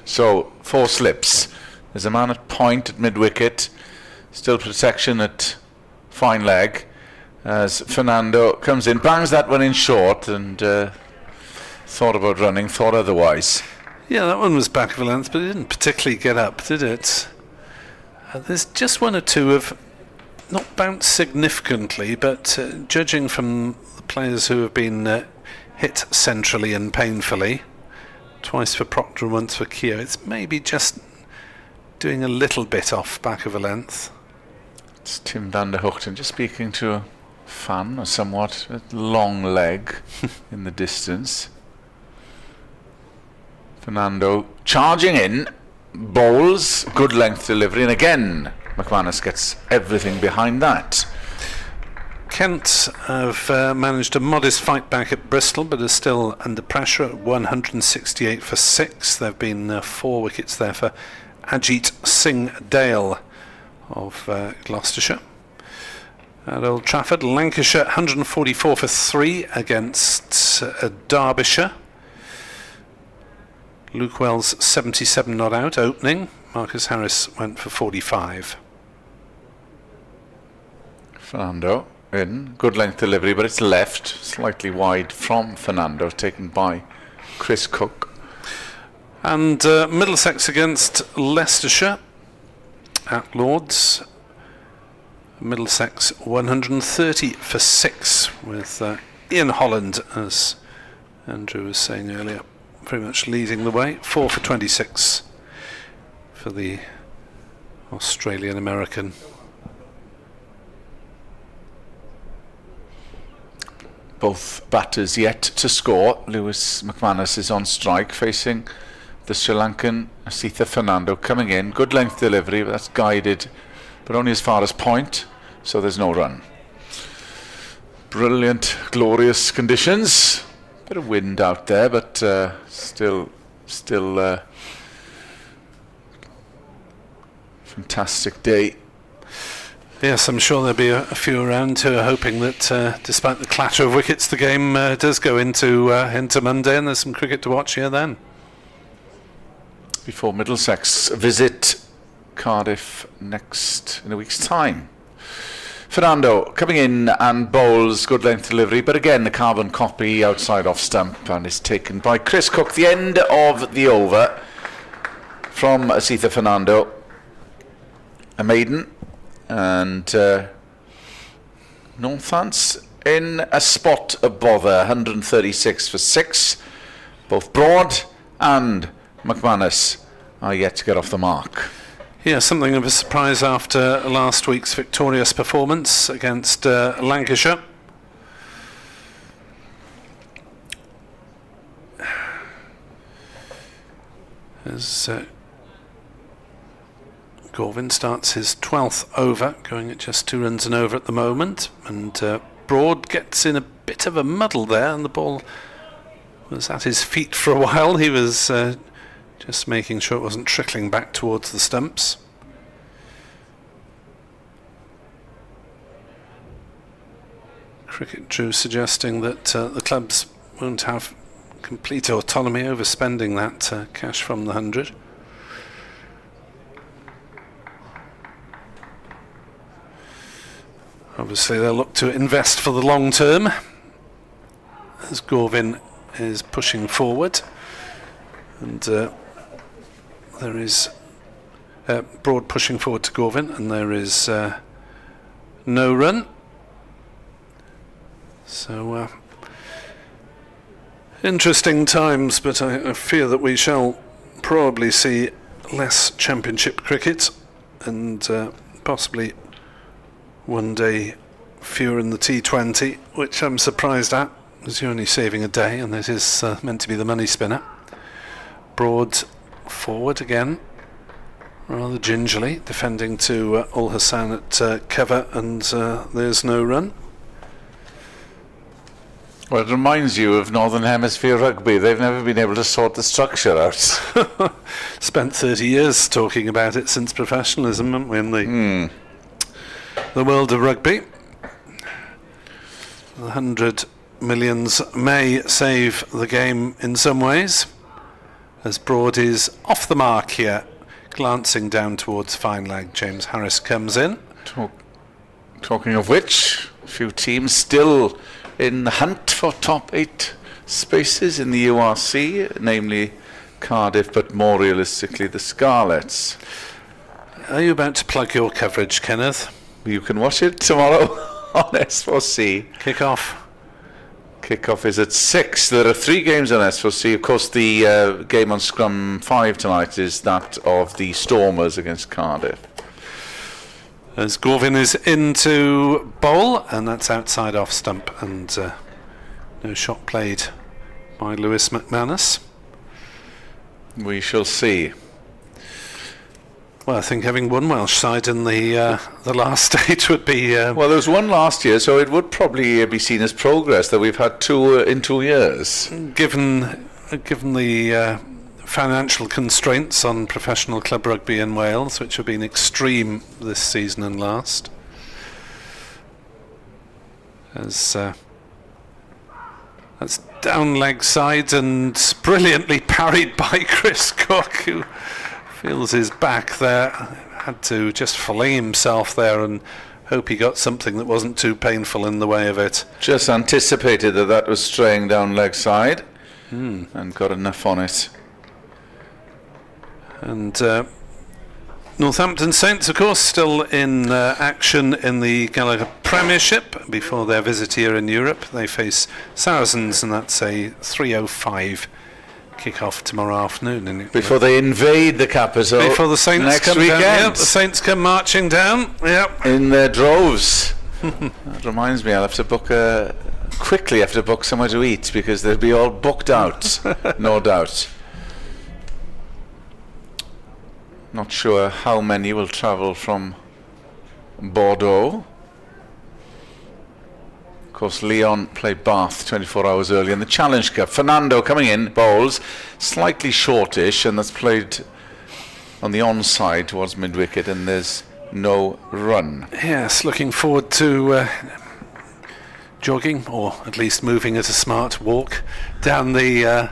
Speaker 6: So 4 slips. There's a man at point at mid-wicket, still protection at fine leg, as Fernando comes in, bangs that one in short, and thought about running, thought otherwise.
Speaker 2: Yeah, that one was back of a length, but it didn't particularly get up, did it? There's just 1 or 2 have not bounced significantly, but judging from the players who have been hit centrally and painfully, twice for Proctor and once for Keogh, it's maybe just doing a little bit off back of a length.
Speaker 6: It's Tim van der Hoogten just speaking to a fan, a somewhat long leg in the distance. Fernando charging in, bowls, good length delivery, and again McManus gets everything behind that.
Speaker 2: Kent have managed a modest fight back at Bristol, but are still under pressure at 168 for 6. There have been 4 wickets there for Ajit Singh Dale of Gloucestershire. At Old Trafford, Lancashire 144 for 3 against Derbyshire. Luke Wells 77 not out opening. Marcus Harris went for 45.
Speaker 6: Fernando in, good length delivery, but it's left, slightly wide from Fernando, taken by Chris Cook.
Speaker 2: And Middlesex against Leicestershire at Lords. Middlesex 130 for 6 with Ian Holland, as Andrew was saying earlier, pretty much leading the way. 4 for 26 for the Australian-American.
Speaker 6: Both batters yet to score. Lewis McManus is on strike, facing the Sri Lankan Asitha Fernando coming in. Good length delivery, but that's guided, but only as far as point, so there's no run. Brilliant, glorious conditions. Bit of wind out there, but still fantastic day.
Speaker 2: Yes, I'm sure there'll be a few around who are hoping that despite the clatter of wickets, the game does go into Monday, and there's some cricket to watch here then.
Speaker 6: Before Middlesex visit Cardiff next in a week's time. Fernando coming in and bowls, good length delivery, but again the carbon copy outside off stump, and is taken by Chris Cook. The end of the over from Asitha Fernando. A maiden, and Northants in a spot of bother, 136 for 6. Both Broad and McManus are yet to get off the mark.
Speaker 2: Yeah, something of a surprise after last week's victorious performance against Lancashire. As Gorvin starts his 12th over, going at just 2 runs and over at the moment, and Broad gets in a bit of a muddle there, and the ball was at his feet for a while. He was just making sure it wasn't trickling back towards the stumps. Cricket Drew suggesting that the clubs won't have complete autonomy over spending that cash from the 100. Obviously they'll look to invest for the long term, as Gorvin is pushing forward, and there is Broad pushing forward to Gorvin, and there is no run. So interesting times, but I fear that we shall probably see less championship cricket, and possibly one day fewer in the T20, which I'm surprised at, because you're only saving a day, and this is meant to be the money spinner. Broad forward again, rather gingerly, defending to Ul Hassan at cover, and there's no run.
Speaker 6: Well, it reminds you of Northern Hemisphere rugby. They've never been able to sort the structure out.
Speaker 2: Spent 30 years talking about it since professionalism, haven't we, in the world of rugby. The 100 millions may save the game in some ways, as Broad is off the mark here, glancing down towards fine leg. James Harris comes in.
Speaker 6: Talking of which, a few teams still in the hunt for top 8 spaces in the URC, namely Cardiff, but more realistically the Scarlets.
Speaker 2: Are you about to plug your coverage, Kenneth?
Speaker 6: You can watch it tomorrow on S4C. Kick-off is at 6. There are 3 games on S4C. Of course, the game on Scrum 5 tonight is that of the Stormers against Cardiff.
Speaker 2: As Gorvin is into bowl, and that's outside off stump, and no shot played by Lewis McManus.
Speaker 6: We shall see.
Speaker 2: Well, I think having one Welsh side in the last 8 would be...
Speaker 6: Well, there was one last year, so it would probably be seen as progress that we've had 2 in 2 years.
Speaker 2: Given the financial constraints on professional club rugby in Wales, which have been extreme this season and last. As that's down leg side and brilliantly parried by Chris Cook, who feels his back there. Had to just fillet himself there and hope he got something that wasn't too painful in the way of it.
Speaker 6: Just anticipated that was straying down leg side and got enough on it.
Speaker 2: And Northampton Saints, of course, still in action in the Gallagher Premiership before their visit here in Europe. They face Saracens, and that's a 3:05 kick-off tomorrow afternoon.
Speaker 6: Before they invade the capital.
Speaker 2: Before the Saints
Speaker 6: next
Speaker 2: come
Speaker 6: weekend.
Speaker 2: down. Yep, the Saints come marching down. Yep.
Speaker 6: In their droves. That reminds me, I'll have to book quickly have to book somewhere to eat because they'll be all booked out, no doubt. Not sure how many will travel from Bordeaux. Of course, Lyon played Bath 24 hours early in the Challenge Cup. Fernando coming in, bowls, slightly shortish, and that's played on the onside towards mid-wicket, and there's no run.
Speaker 2: Yes, looking forward to jogging, or at least moving at a smart walk down the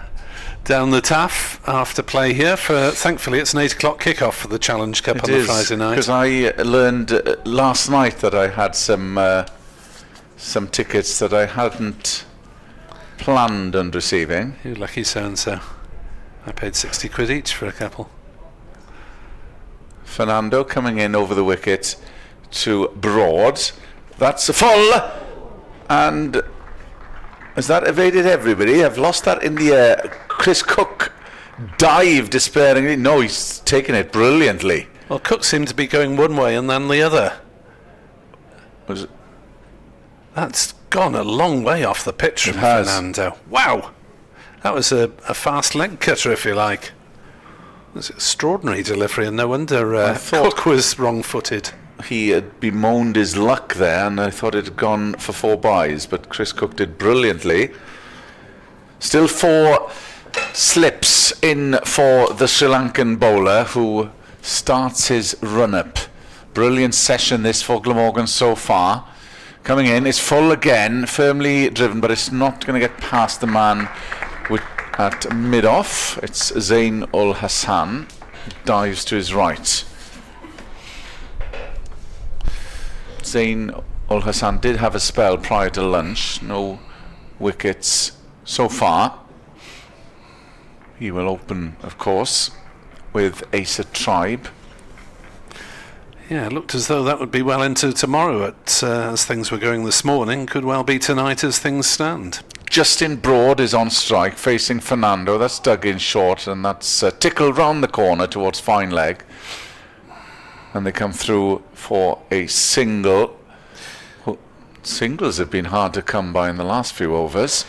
Speaker 2: Taff after play here. Thankfully, it's an 8 o'clock kick-off for the Challenge Cup on the Friday night.
Speaker 6: Because I learned last night that I had some tickets that I hadn't planned on receiving.
Speaker 2: You lucky so-and-so. I paid 60 quid each for a couple.
Speaker 6: Fernando coming in over the wicket to Broad. That's a full, and has that evaded everybody? I've lost that in the air. Chris Cook dived despairingly. No, he's taken it brilliantly.
Speaker 2: Well, Cook seemed to be going one way and then the other. That's gone a long way off the pitch from Fernando. Wow! That was a fast leg cutter, if you like. It was extraordinary delivery, and no wonder Cook was wrong-footed.
Speaker 6: He had bemoaned his luck there, and I thought it had gone for 4 byes, but Chris Cook did brilliantly. Still 4 slips in for the Sri Lankan bowler, who starts his run-up. Brilliant session this for Glamorgan so far. Coming in, it's full again, firmly driven, but it's not going to get past the man at mid-off. It's Zain ul Hassan, dives to his right. Zain ul Hassan did have a spell prior to lunch, no wickets so far. He will open, of course, with Asa Tribe.
Speaker 2: Yeah, it looked as though that would be well into tomorrow as things were going this morning. Could well be tonight as things stand.
Speaker 6: Justin Broad is on strike, facing Fernando. That's dug in short, and that's tickled round the corner towards fine leg. And they come through for a single. Singles have been hard to come by in the last few overs.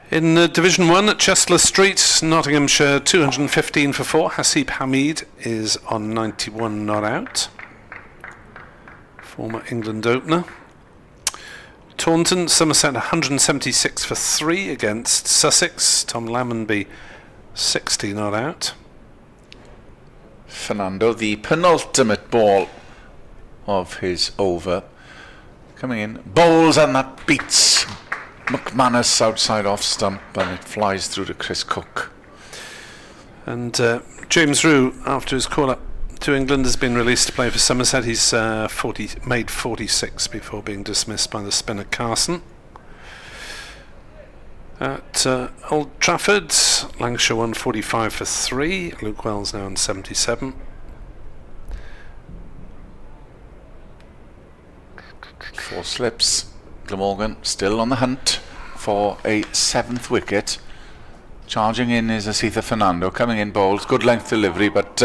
Speaker 2: In Division 1 at Chestler Street, Nottinghamshire 215 for 4. Hasib Hamid is on 91 not out. Former England opener. Taunton, Somerset 176 for 3 against Sussex. Tom Lammonby 60 not out.
Speaker 6: Fernando, the penultimate ball of his over, coming in, bowls, and that beats McManus outside off stump, and it flies through to Chris Cook.
Speaker 2: And James Rew, after his call-up to England, has been released to play for Somerset. He's made 46 before being dismissed by the spinner Carson. At Old Trafford, Lancashire won 45 for 3. Luke Wells now on 77.
Speaker 6: Four slips. Glamorgan still on the hunt for a 7th wicket. Charging in is Asitha Fernando, coming in bowls, good length delivery, but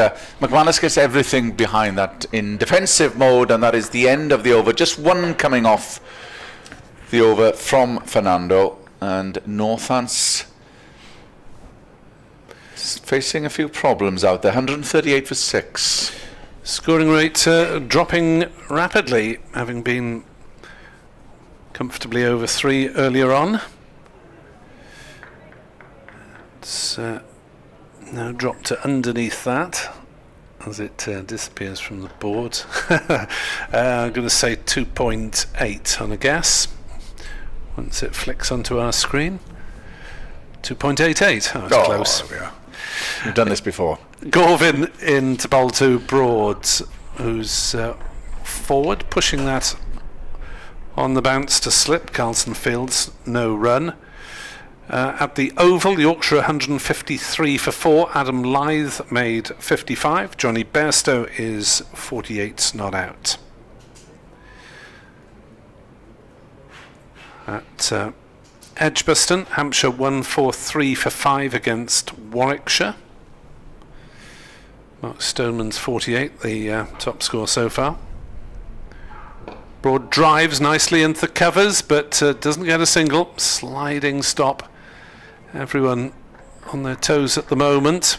Speaker 6: McManus gets everything behind that in defensive mode, and that is the end of the over. Just one coming off the over from Fernando, and Northants facing a few problems out there. 138 for 6.
Speaker 2: Scoring rate dropping rapidly, having been comfortably over 3 earlier on. It's now dropped to underneath that as it disappears from the board. I'm going to say 2.8 on a guess once it flicks onto our screen. 2.88. Oh, it's close.
Speaker 6: There we are. We've done this before.
Speaker 2: Gorvin into bowl 2, Broad, who's forward, pushing that on the bounce to slip. Carlson Fields, no run. At the Oval, Yorkshire 153 for 4. Adam Lyth made 55. Johnny Bairstow is 48, not out. At Edgbaston, Hampshire 143 for 5 against Warwickshire. Mark Stoneman's 48, the top score so far. Broad drives nicely into the covers, but doesn't get a single. Sliding stop. Everyone on their toes at the moment.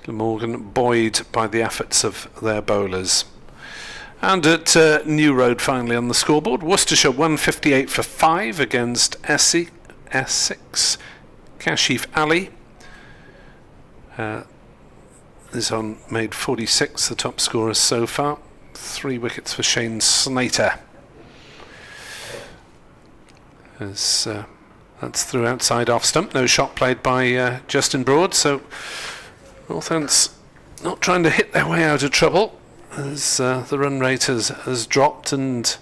Speaker 2: Glamorgan buoyed by the efforts of their bowlers. And at New Road, finally on the scoreboard, Worcestershire 158 for 5 against Essex. Kashif Ali is on, made 46, the top scorer so far. 3 wickets for Shane Snater. As that's through outside off stump. No shot played by Justin Broad, so Northants not trying to hit their way out of trouble as the run rate has dropped, and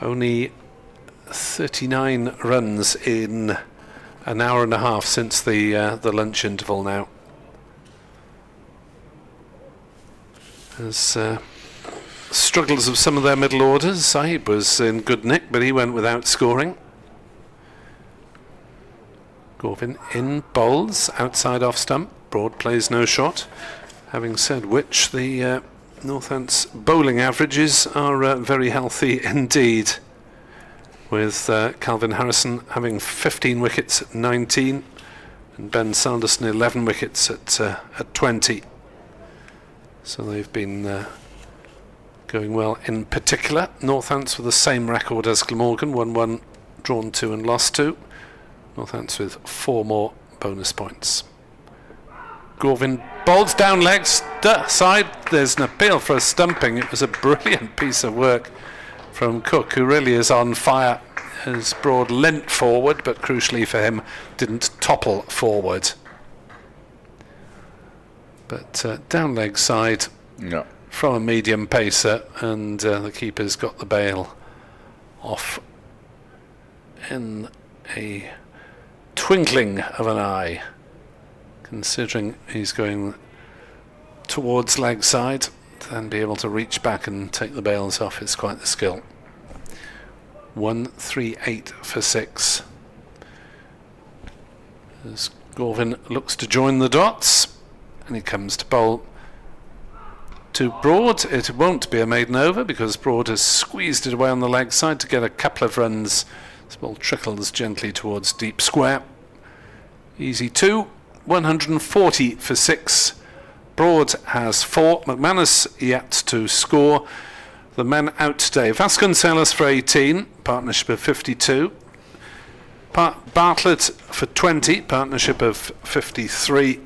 Speaker 2: only 39 runs in an hour and a half since the lunch interval now. As struggles of some of their middle orders. Saib was in good nick, but he went without scoring. Gorvin in bowls, outside off stump. Broad plays no shot. Having said which, the Northants bowling averages are very healthy indeed, with Calvin Harrison having 15 wickets at 19 and Ben Sanderson 11 wickets at 20. So they've been going well. In particular, Northants with the same record as Glamorgan, 1-1, drawn 2 and lost 2. Northants with 4 more bonus points. Gorvin bowls down leg side. There's an appeal for a stumping. It was a brilliant piece of work from Cook, who really is on fire. As Broad leant forward, but crucially for him, didn't topple forward. But down leg side from a medium pacer, and the keeper's got the bail off in a twinkling of an eye, considering he's going towards leg side, to then be able to reach back and take the bails off is quite the skill. 138 for 6. As Gorvin looks to join the dots, and he comes to bowl to Broad. It won't be a maiden over because Broad has squeezed it away on the leg side to get a couple of runs. This ball trickles gently towards deep square. Easy 2. 140 for 6. Broad has 4. McManus yet to score. The men out today: Vasconcelos for 18, partnership of 52. Bartlett for 20, partnership of 53.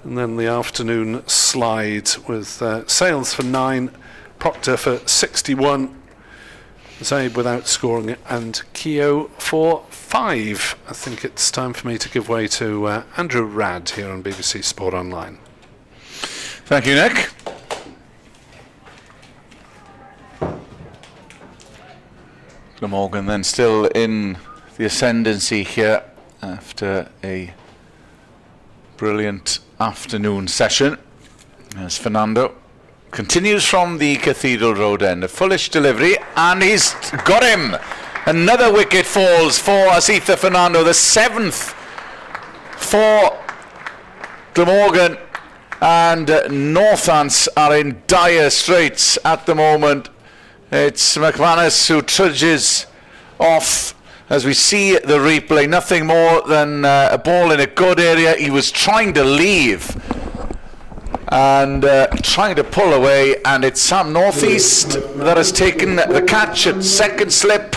Speaker 2: And then the afternoon slide with Sales for 9, Proctor for 61, Zabe without scoring, and Keogh for 5. I think it's time for me to give way to Andrew Radd here on BBC Sport Online.
Speaker 6: Thank you, Nick. Glamorgan then still in the ascendancy here after a brilliant afternoon session, as Fernando continues from the Cathedral Road end. A foolish delivery, and he's got him. Another wicket falls for Asitha Fernando, the 7th for Glamorgan, and Northants are in dire straits at the moment. It's McManus who trudges off as we see the replay. Nothing more than a ball in a good area. He was trying to leave and trying to pull away, and it's Sam Northeast that has taken the catch at second slip,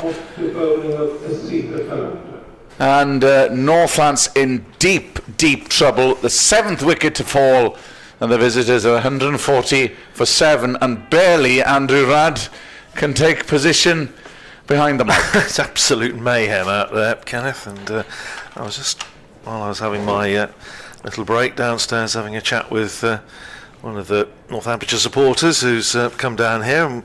Speaker 6: and Northants in deep trouble. The 7th wicket to fall, and the visitors are 140 for 7, and barely Andrew Radd can take position behind the mark.
Speaker 5: It's absolute mayhem out there, Kenneth, and I was just, while I was having my little break downstairs, having a chat with one of the Northamptonshire supporters who's come down here, and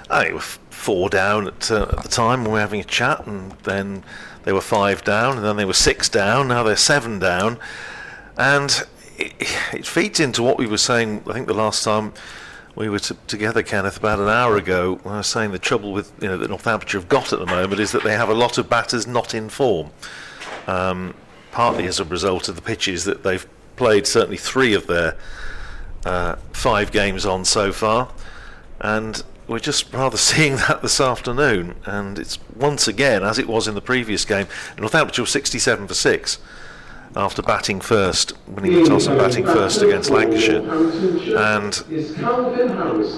Speaker 5: they were 4 down at the time when we were having a chat, and then they were 5 down, and then they were 6 down, now they're 7 down, and it feeds into what we were saying, I think the last time we were together, Kenneth, about an hour ago, when I was saying the trouble with that Northamptonshire have got at the moment is that they have a lot of batters not in form, partly as a result of the pitches that they've played, certainly 3 of their 5 games on so far, and we're just rather seeing that this afternoon, and it's once again, as it was in the previous game, Northamptonshire was 67 for 6 after batting first, winning the toss and batting first against Lancashire. And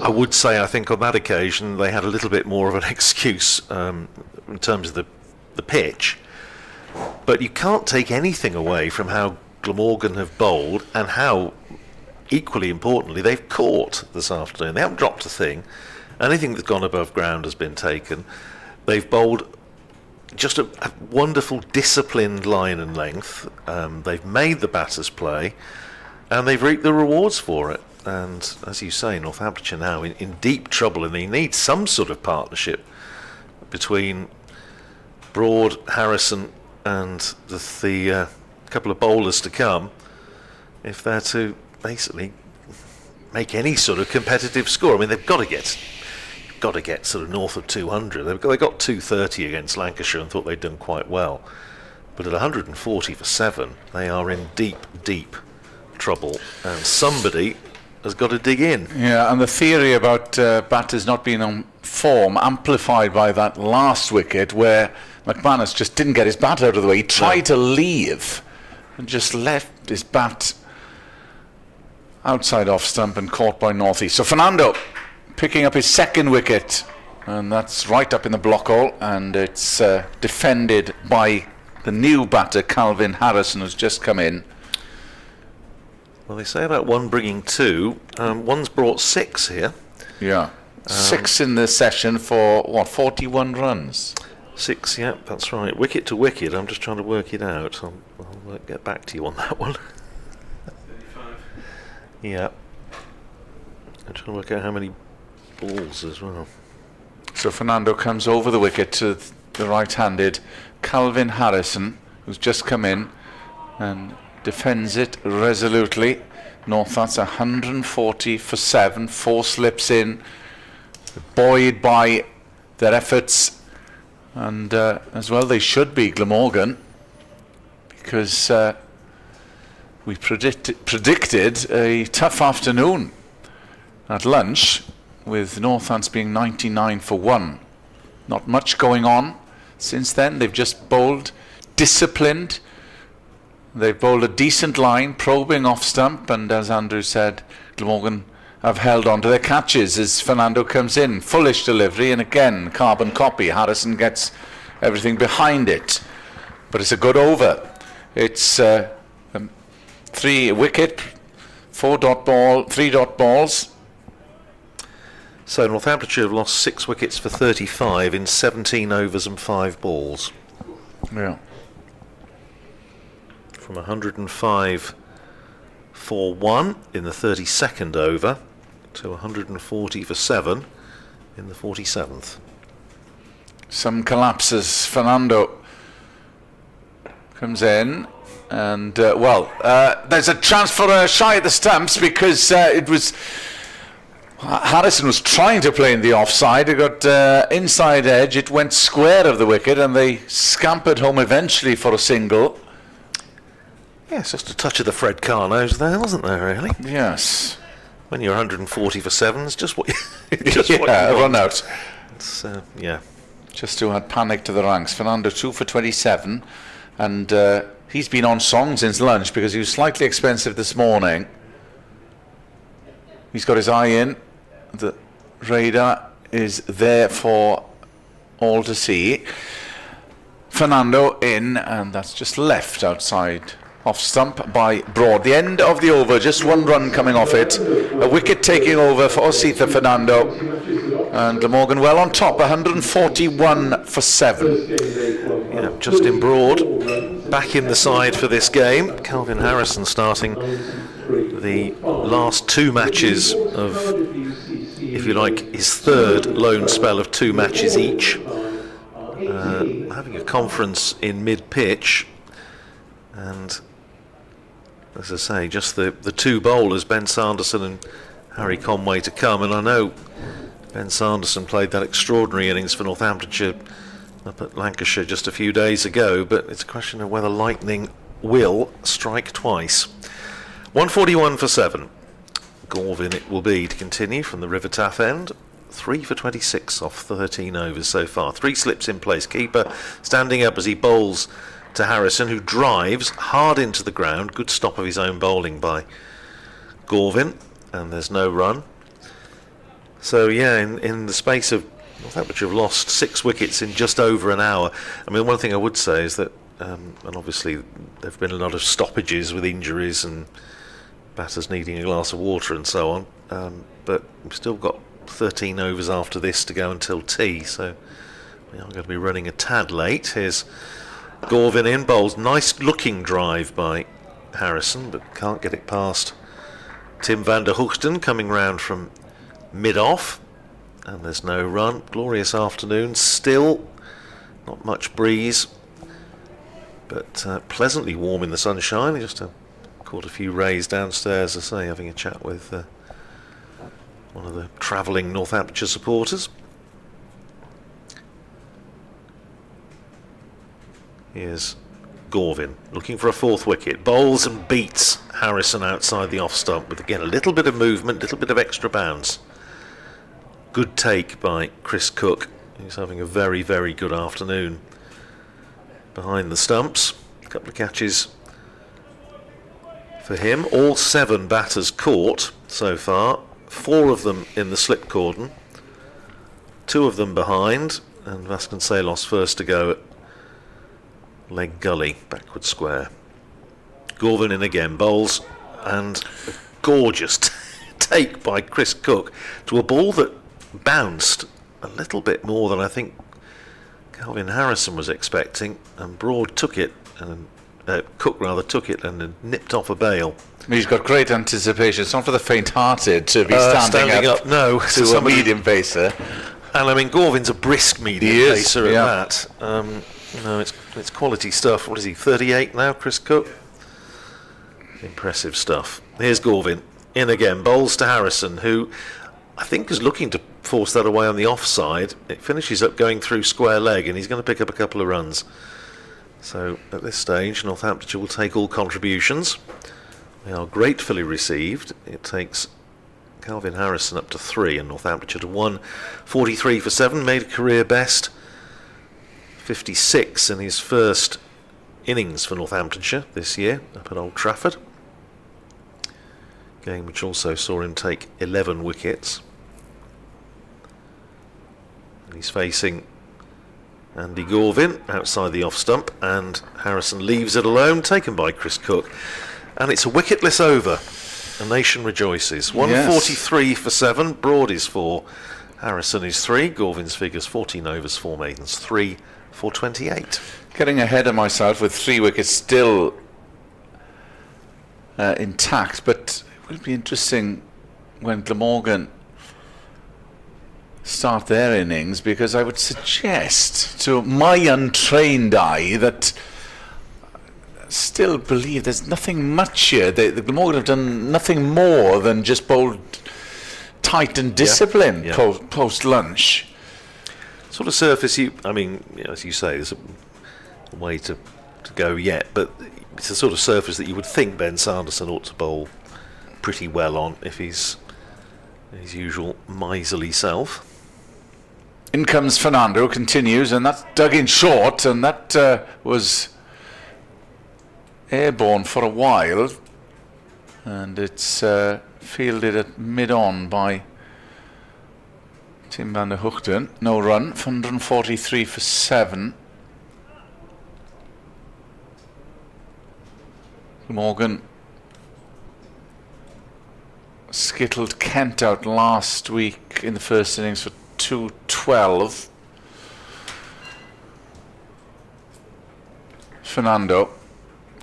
Speaker 5: I would say, I think on that occasion they had a little bit more of an excuse in terms of the pitch, but you can't take anything away from how Glamorgan have bowled and how, equally importantly, they've caught this afternoon. They haven't dropped a thing. Anything that's gone above ground has been taken. They've bowled just a wonderful disciplined line and length. They've made the batters play, and they've reaped the rewards for it. And as you say, Northamptonshire now in deep trouble, and they need some sort of partnership between Broad, Harrison, and the couple of bowlers to come, if they're to basically make any sort of competitive score. I mean, they've got to get sort of north of 200. They got 230 against Lancashire and thought they'd done quite well, but at 140 for 7, they are in deep trouble, and somebody has got to dig in.
Speaker 6: Yeah, and the theory about batters not being on form amplified by that last wicket where McManus just didn't get his bat out of the way. He tried to leave and just left his bat outside off stump and caught by Northeast. So Fernando picking up his 2nd wicket, and that's right up in the block hole, and it's defended by the new batter Calvin Harrison, who's just come in.
Speaker 5: Well, they say about one bringing 2. One's brought 6 here.
Speaker 6: Yeah, 6 in the session for 41 runs.
Speaker 5: 6, yeah, that's right. Wicket to wicket. I'm just trying to work it out. I'll get back to you on that one.
Speaker 2: 35.
Speaker 5: Yeah. I'm trying to work out how many balls as well.
Speaker 6: So Fernando comes over the wicket to the right-handed Calvin Harrison, who's just come in and defends it resolutely. Northants 140 for 7, 4 slips in, buoyed by their efforts, and as well they should be, Glamorgan, because we predicted a tough afternoon at lunch, with Northants being 99 for 1. Not much going on since then. They've just bowled disciplined. They've bowled a decent line, probing off stump, and as Andrew said, Glamorgan have held on to their catches as Fernando comes in. Foolish delivery, and again, carbon copy. Harrison gets everything behind it, but it's a good over. It's 3 wicket, 4 dot ball, 3 dot balls.
Speaker 5: So Northamptonshire have lost 6 wickets for 35 in 17 overs and 5 balls.
Speaker 6: Yeah.
Speaker 5: From 105 for 1 in the 32nd over to 140 for 7 in the 47th.
Speaker 6: Some collapses. Fernando comes in, and there's a chance for a shy at the stumps because Harrison was trying to play in the offside. It got inside edge. It went square of the wicket, and they scampered home eventually for a single.
Speaker 5: Yes, just a touch of the Fred Carnos there, wasn't there, really?
Speaker 6: Yes.
Speaker 5: When you're 140 for 7, it's just what you,
Speaker 6: run out.
Speaker 5: It's, yeah.
Speaker 6: Just to add panic to the ranks. Fernando 2 for 27, and he's been on song since lunch because he was slightly expensive this morning. He's got his eye in. The radar is there for all to see. Fernando in, and that's just left outside. Off stump by Broad. The end of the over, just 1 run coming off it. A wicket taking over for Ositha Fernando. And Glamorgan well on top, 141 for 7.
Speaker 5: Yeah, Justin Broad back in the side for this game. Calvin Harrison starting the last 2 matches of, if you like, his 3rd loan spell of 2 matches each. Having a conference in mid-pitch, and as I say, just the 2 bowlers, Ben Sanderson and Harry Conway, to come. And I know Ben Sanderson played that extraordinary innings for Northamptonshire up at Lancashire just a few days ago, but it's a question of whether lightning will strike twice. 141 for 7. Gorvin it will be to continue from the River Taff end. 3 for 26 off 13 overs so far. 3 slips in place. Keeper standing up as he bowls to Harrison, who drives hard into the ground. Good stop of his own bowling by Gorvin, and there's no run. So yeah, in the space of Northamptonshire have lost 6 wickets in just over an hour. I mean, one thing I would say is that, and obviously there have been a lot of stoppages with injuries and batters needing a glass of water and so on, but we've still got 13 overs after this to go until tea, so we are going to be running a tad late. Here's Gorvin in, bowls nice looking drive by Harrison, but can't get it past Tim van der Hoogsten, coming round from mid-off, and there's no run. Glorious afternoon, still not much breeze, but pleasantly warm in the sunshine. Just caught a few rays downstairs, as I say, having a chat with one of the travelling Northamptonshire supporters. Here's Gorvin looking for a 4th wicket, bowls and beats Harrison outside the off stump with, again, a little bit of movement, a little bit of extra bounce. Good take by Chris Cook, who's having a very, very good afternoon behind the stumps. A couple of catches for him. All 7 batters caught so far, 4 of them in the slip cordon, 2 of them behind, and Vasconcelos first to go at leg gully, backward square. Gorvin in again, bowls, and a gorgeous take by Chris Cook to a ball that bounced a little bit more than I think Calvin Harrison was expecting, and Broad took it, and Cook rather took it and nipped off a bail.
Speaker 6: He's got great anticipation. It's not for the faint-hearted to be standing up
Speaker 5: no,
Speaker 6: to a medium pacer.
Speaker 5: And I mean, Gorvin's a brisk medium pacer at that. No, it's quality stuff. What is he, 38 now, Chris Cook? Impressive stuff. Here's Gorvin in again, bowls to Harrison, who I think is looking to force that away on the offside. It finishes up going through square leg, and he's going to pick up a couple of runs. So at this stage, Northamptonshire will take all contributions. They are gratefully received. It takes Calvin Harrison up to 3 and Northamptonshire to 143 for 7, made a career best 56 in his first innings for Northamptonshire this year up at Old Trafford. Game which also saw him take 11 wickets. And he's facing Andy Gorvin outside the off stump, and Harrison leaves it alone, taken by Chris Cook. And it's a wicketless over. The nation rejoices. 143 for 7, Broad is 4, Harrison is 3. Gorvin's figures 14 overs, 4 maidens, 3 for 28.
Speaker 6: Getting ahead of myself with 3 wickets still intact, but it will be interesting when Glamorgan start their innings, because I would suggest to my untrained eye that I still believe there's nothing much here. The Glamorgan have done nothing more than just bowled tight and disciplined post lunch.
Speaker 5: Sort of surface, as you say, there's a way to go yet, but it's a sort of surface that you would think Ben Sanderson ought to bowl pretty well on if he's his usual miserly self.
Speaker 6: In comes Fernando, continues, and that's dug in short, and that was airborne for a while, and it's fielded at mid-on by Tim van der Hoogten. No run, 143 for 7. Morgan skittled Kent out last week in the first innings for 212. Fernando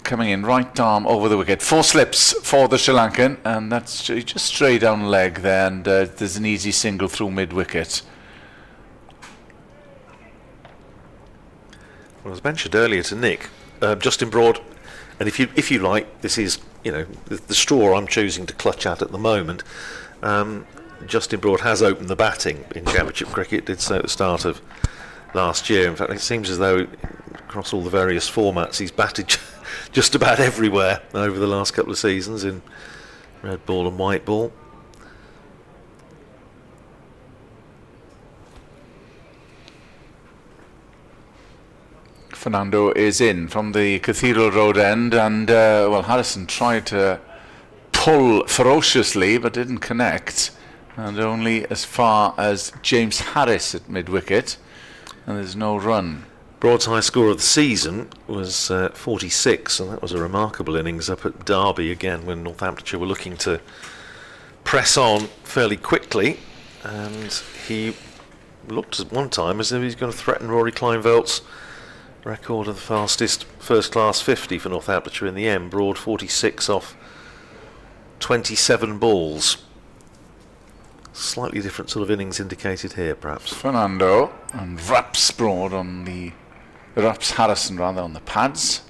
Speaker 6: coming in, right arm over the wicket. 4 slips for the Sri Lankan, and that's just straight down leg there, and there's an easy single through mid-wicket.
Speaker 5: Well, as mentioned earlier to Nick, Justin Broad, and if you like, this is the straw I'm choosing to clutch at the moment. Justin Broad has opened the batting in Championship cricket, did so at the start of last year. In fact, it seems as though across all the various formats he's batted just about everywhere over the last couple of seasons in red ball and white ball.
Speaker 6: Fernando is in from the Cathedral Road end, and Harrison tried to pull ferociously but didn't connect, and only as far as James Harris at mid-wicket, and there's no run.
Speaker 5: Broad's high score of the season was 46, and that was a remarkable innings up at Derby again when Northamptonshire were looking to press on fairly quickly, and he looked at one time as if he's going to threaten Rory Kleinvelt's record of the fastest first-class 50 for Northamptonshire in the end. Broad 46 off 27 balls. Slightly different sort of innings indicated here, perhaps.
Speaker 6: Fernando and Raps Broad on the Raps Harrison rather on the pads.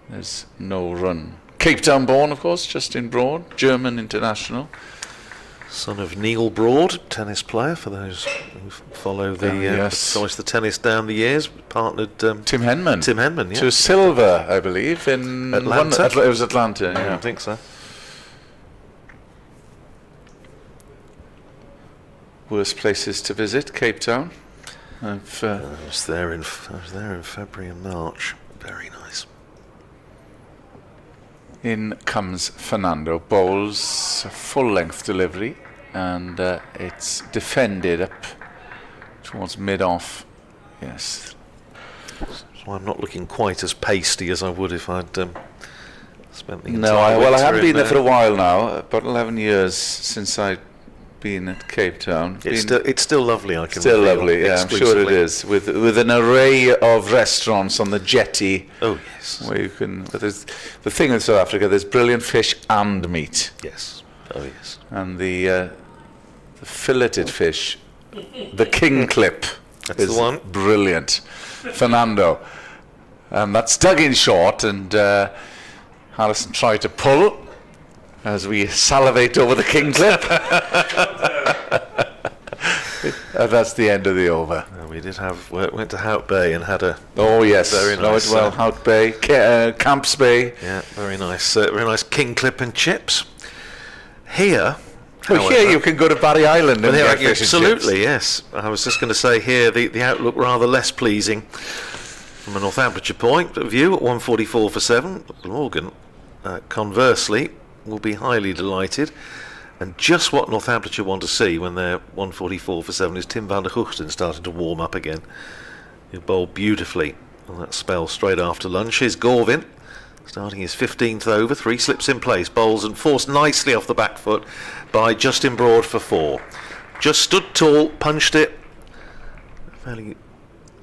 Speaker 6: There's no run. Cape Town born, of course, Justin Broad, German international.
Speaker 5: Son of Neil Broad, tennis player, for those who follow the tennis down the years. Partnered Tim Henman, yeah.
Speaker 6: To silver, I believe, in
Speaker 5: Atlanta.
Speaker 6: It was Atlanta, yeah.
Speaker 5: I think so.
Speaker 6: Worst places to visit, Cape Town.
Speaker 5: I was there in February and March. Very nice.
Speaker 6: In comes Fernando, bowls a full-length delivery, and it's defended up towards mid-off. Yes.
Speaker 5: So I'm not looking quite as pasty as I would if I'd spent the
Speaker 6: No, I haven't been there for a while now. About 11 years since I've been at Cape Town.
Speaker 5: It's still lovely. I can
Speaker 6: still
Speaker 5: feel
Speaker 6: lovely. Yeah, I'm sure it is. With an array of restaurants on the jetty.
Speaker 5: Oh yes.
Speaker 6: Where you can. But there's the thing in South Africa. There's brilliant fish and meat.
Speaker 5: Yes. Oh yes.
Speaker 6: And the filleted fish, the king clip,
Speaker 5: That's
Speaker 6: is
Speaker 5: the one.
Speaker 6: Brilliant. Fernando, and that's dug in short, and Harrison tried to pull. As we salivate over the king clip. That's the end of the over.
Speaker 5: We went to Hout Bay and had a
Speaker 6: very nice. Hout Bay, Camps Bay.
Speaker 5: Yeah, very nice. Very nice king clip and chips. Here,
Speaker 6: here you can go to Barry Island and get fish
Speaker 5: absolutely,
Speaker 6: and chips.
Speaker 5: yes. I was just going to say here the outlook rather less pleasing from a Northamptonshire point of view at 144 for 7. Glamorgan, conversely, will be highly delighted, and just what Northamptonshire want to see when they're 144 for 7 is Tim van der Hoogten starting to warm up again. He'll bowl beautifully on that spell straight after lunch. Here's Gorvin starting his 15th over, 3 slips in place, bowls and forced nicely off the back foot by Justin Broad for 4. just stood tall, punched it. Fairly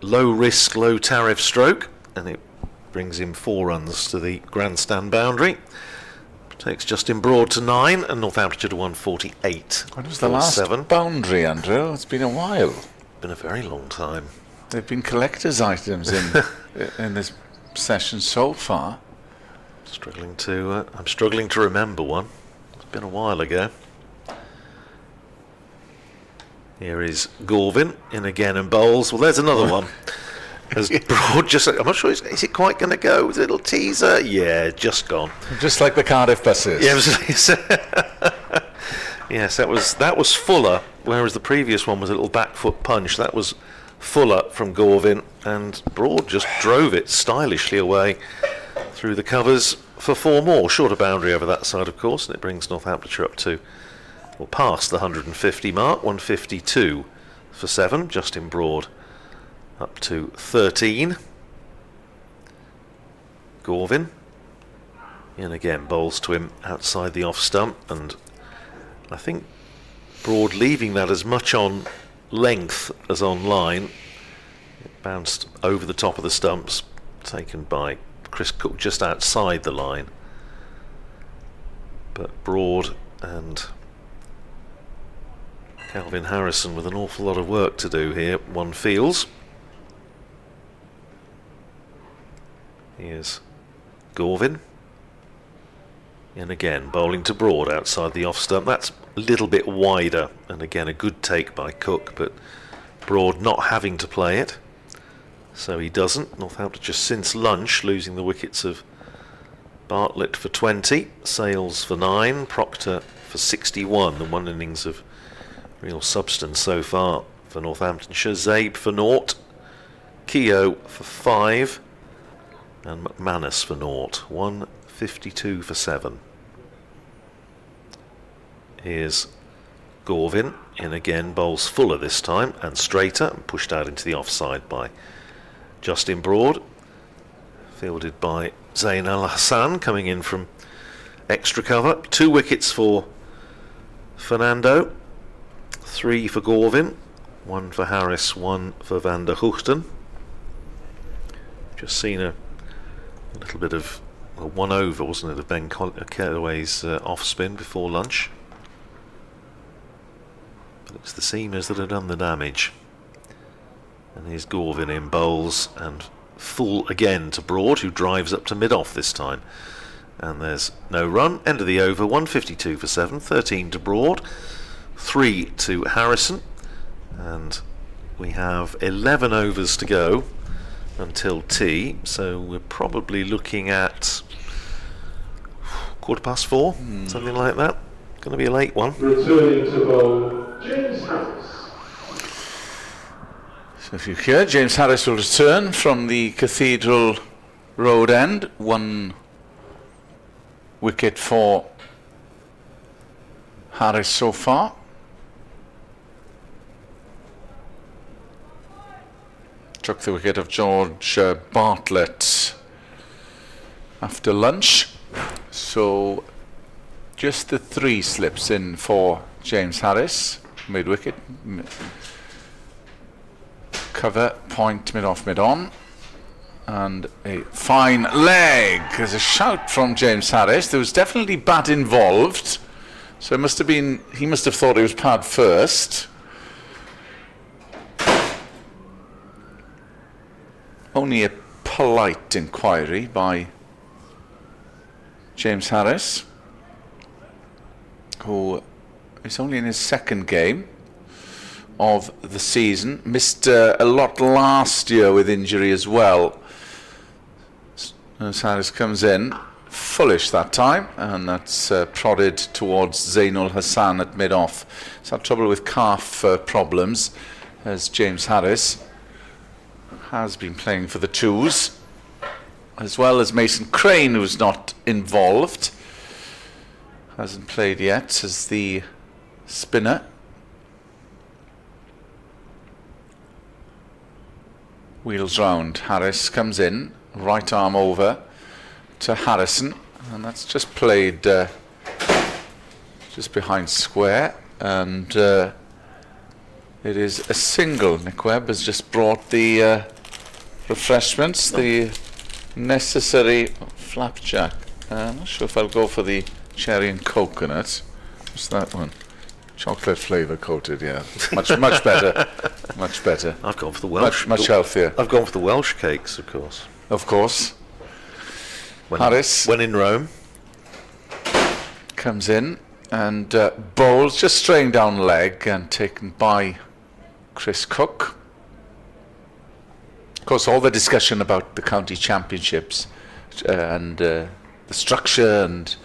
Speaker 5: low risk, low tariff stroke, and it brings him 4 runs to the grandstand boundary. Takes Justin Broad to 9 and Northamptonshire to 148.
Speaker 6: When was the last
Speaker 5: 7.
Speaker 6: boundary, Andrew? It's been a while.
Speaker 5: Been a very long time.
Speaker 6: They've been collector's items in this session so far.
Speaker 5: I'm struggling to remember one. It's been a while ago. Here is Gorvin in again and bowls. Well, there's another one. As Broad just, I'm not sure, is it quite going to go? Was it a little teaser? Yeah, just gone.
Speaker 6: Just like the Cardiff buses.
Speaker 5: Yes, that was fuller, whereas the previous one was a little back foot punch. That was fuller from Gorvin, and Broad just drove it stylishly away through the covers for 4 more. Shorter boundary over that side, of course, and it brings Northamptonshire up to, or past the 150 mark, 152 for 7. Justin Broad up to 13. Gorvin in again, bowls to him outside the off stump, and I think Broad leaving that as much on length as on line. It bounced over the top of the stumps, taken by Chris Cook just outside the line. But Broad and Calvin Harrison with an awful lot of work to do here, one feels. Here's Gorvin. And again, bowling to Broad outside the off stump. That's a little bit wider, and again a good take by Cook, but Broad not having to play it, so he doesn't. Northamptonshire since lunch losing the wickets of Bartlett for 20, Sales for 9, Proctor for 61, the one innings of real substance so far for Northamptonshire. Zabe for 0, Keogh for 5, and McManus for 0, 152 for 7. Here's Gorvin in again, bowls fuller this time and straighter, and pushed out into the offside by Justin Broad, fielded by Zain Al Hassan coming in from extra cover. 2 wickets for Fernando, 3 for Gorvin, 1 for Harris, 1 for Van der Hoogten. Just seen a little bit of a 1 over, wasn't it, of Ben Callaway's off spin before lunch. But it's the seamers that have done the damage. And here's Gorvin in bowls and full again to Broad, who drives up to mid-off this time. And there's no run. End of the over, 152 for 7, 13 to Broad, 3 to Harrison. And we have 11 overs to go until tea, so we're probably looking at 4:15, something like that. Going to be a late one.
Speaker 4: Returning to bowl, James Harris.
Speaker 6: So if you hear, James Harris will return from the Cathedral Road end. 1 wicket for Harris so far. Took the wicket of George Bartlett after lunch. So just the 3 slips in for James Harris, mid-wicket. Cover, point, mid-off, mid-on. And a fine leg. There's a shout from James Harris. There was definitely bat involved. So it must have been, he must have thought it was pad first. Only a polite inquiry by James Harris, who is only in his 2nd game of the season. Missed a lot last year with injury as well. As Harris comes in, fullish that time, and that's prodded towards Zainul Hassan at mid-off. He's had trouble with calf problems, as James Harris has been playing for the twos, as well as Mason Crane, who's not involved, hasn't played yet as the spinner. Wheels round, Harris comes in, right arm over to Harrison, and that's just played just behind square, and It is a single. Nick Webb has just brought the refreshments, the necessary flapjack. I'm not sure if I'll go for the cherry and coconut. What's that one? Chocolate flavour coated, yeah. Much better. Much better.
Speaker 5: I've gone for the Welsh.
Speaker 6: Much healthier.
Speaker 5: I've gone for the Welsh cakes, of course.
Speaker 6: Of course. Harris.
Speaker 5: When in Rome.
Speaker 6: Comes in and bowls, just straying down leg and taken by Chris Cook. Of course, all the discussion about the county championships and the structure, and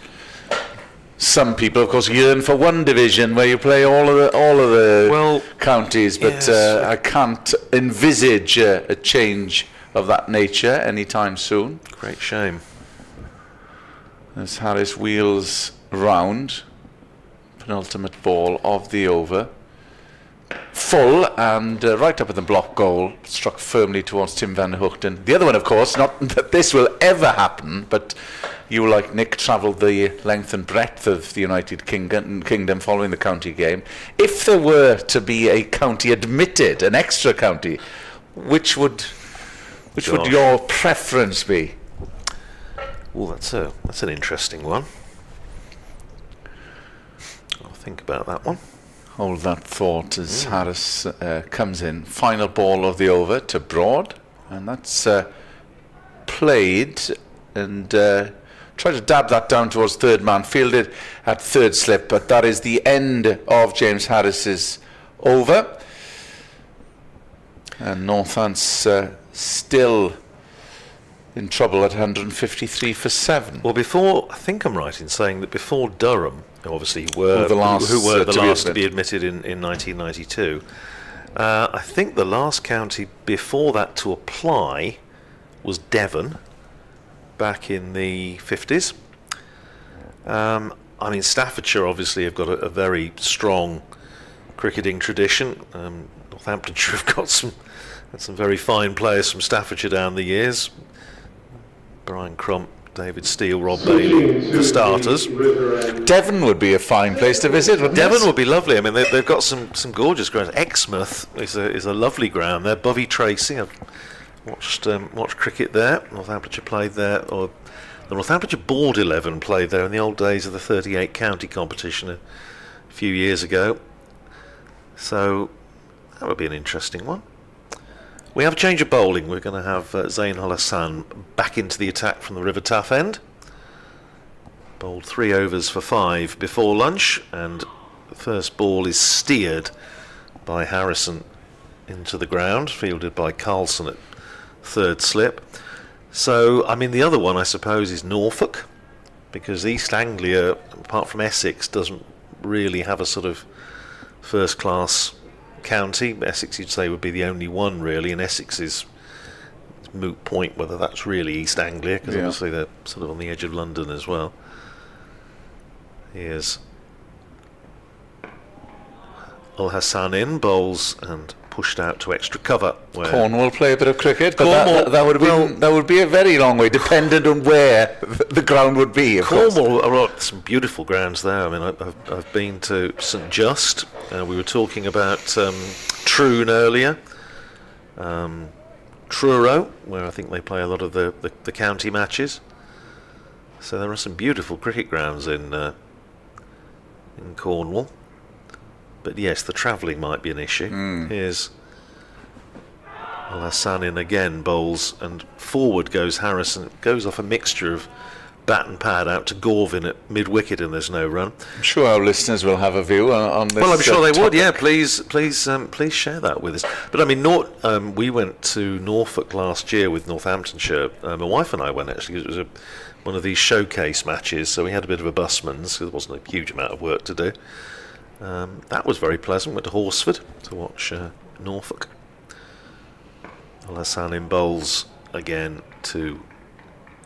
Speaker 6: some people, of course, yearn for one division where you play all of the counties, but
Speaker 5: yes.
Speaker 6: I can't envisage a change of that nature anytime soon.
Speaker 5: Great shame.
Speaker 6: As Harris wheels round, penultimate ball of the over. Full and right up at the block goal, struck firmly towards Tim van der Hoogten. The other one, of course, not that this will ever happen, but you, like Nick, travelled the length and breadth of the United Kingdom following the county game. If there were to be a county admitted, an extra county, which would your preference be?
Speaker 5: Oh, that's an interesting one. I'll think about that one.
Speaker 6: Hold that thought as Harris comes in. Final ball of the over to Broad, and that's played and try to dab that down towards third man. Fielded at third slip, but that is the end of James Harris's over. And Northants still in trouble at 153 for 7.
Speaker 5: Well, I think I'm right in saying that before Durham, obviously who were the last to be admitted in 1992, I think the last county before that to apply was Devon back in the 50s. I mean, Staffordshire obviously have got a very strong cricketing tradition. Northamptonshire have got some very fine players from Staffordshire down the years. Brian Crump, David Steele, Rob Bailey, for starters.
Speaker 6: Devon would be a fine place to visit, wouldn't it?
Speaker 5: Devon would be lovely. I mean, they've got some gorgeous grounds. Exmouth is a lovely ground there. Bovey Tracy, I've watched cricket there. Northamptonshire played there, or the Northamptonshire Board 11 played there in the old days of the 38 county competition a few years ago. So that would be an interesting one. We have a change of bowling. We're going to have Zain Al Hassan back into the attack from the River Taff end. Bowled 3 overs for 5 before lunch, and the first ball is steered by Harrison into the ground, fielded by Carlson at third slip. So, I mean, the other one, I suppose, is Norfolk, because East Anglia, apart from Essex, doesn't really have a sort of first-class county. Essex, you'd say, would be the only one really, and Essex is moot point whether that's really East Anglia, because obviously they're sort of on the edge of London as well. Here's Al Hassan in, bowls and pushed out to extra cover.
Speaker 6: Cornwall play a bit of cricket, but that would be a very long way, dependent on where the ground would be.
Speaker 5: Cornwall are some beautiful grounds there. I mean, I've been to St Just. We were talking about Troon earlier. Truro, where I think they play a lot of the county matches. So there are some beautiful cricket grounds in Cornwall. But yes, the travelling might be an issue. Here's Al Hassan in again, bowls, and forward goes Harrison. It goes off a mixture of bat and pad out to Gorvin at mid-wicket, and there's no run.
Speaker 6: I'm sure our listeners will have a view on this.
Speaker 5: Well, I'm sure they would. Yeah, please share that with us. But I mean, we went to Norfolk last year with Northamptonshire. My wife and I went, actually. It was one of these showcase matches, so we had a bit of a busman's, because there wasn't a huge amount of work to do. That was very pleasant. Went to Horsford to watch Norfolk. Al Hassan in bowls again to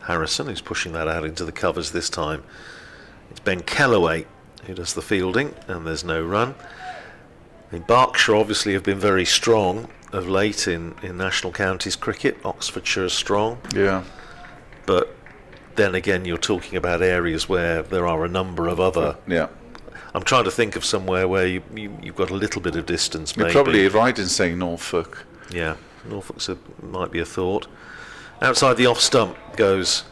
Speaker 5: Harrison, who's pushing that out into the covers this time. It's Ben Kellaway who does the fielding, and there's no run. I mean, Berkshire obviously have been very strong of late in national counties cricket. Oxfordshire is strong.
Speaker 6: Yeah.
Speaker 5: But then again, you're talking about areas where there are a number of other...
Speaker 6: Yeah.
Speaker 5: I'm trying to think of somewhere where you've got a little bit of distance.
Speaker 6: You're
Speaker 5: Maybe.
Speaker 6: probably right in saying Norfolk.
Speaker 5: Yeah, Norfolk's might be a thought. Outside the off stump goes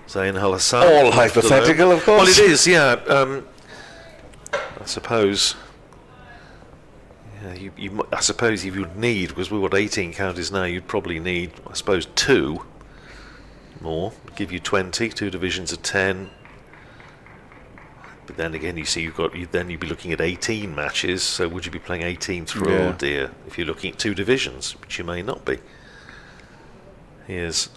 Speaker 5: Zayn Al Hassan.
Speaker 6: All hypothetical, of course.
Speaker 5: Well, it is, yeah. I suppose. Yeah, I suppose if you'd need, because we've got 18 counties now, you'd probably need, I suppose, 2 more. Give you 20, 2 divisions of 10. But then again, you see, you'd be looking at 18 matches. So would you be playing 18 through?
Speaker 6: Yeah.
Speaker 5: Oh dear, if you're looking at 2 divisions, which you may not be. Here's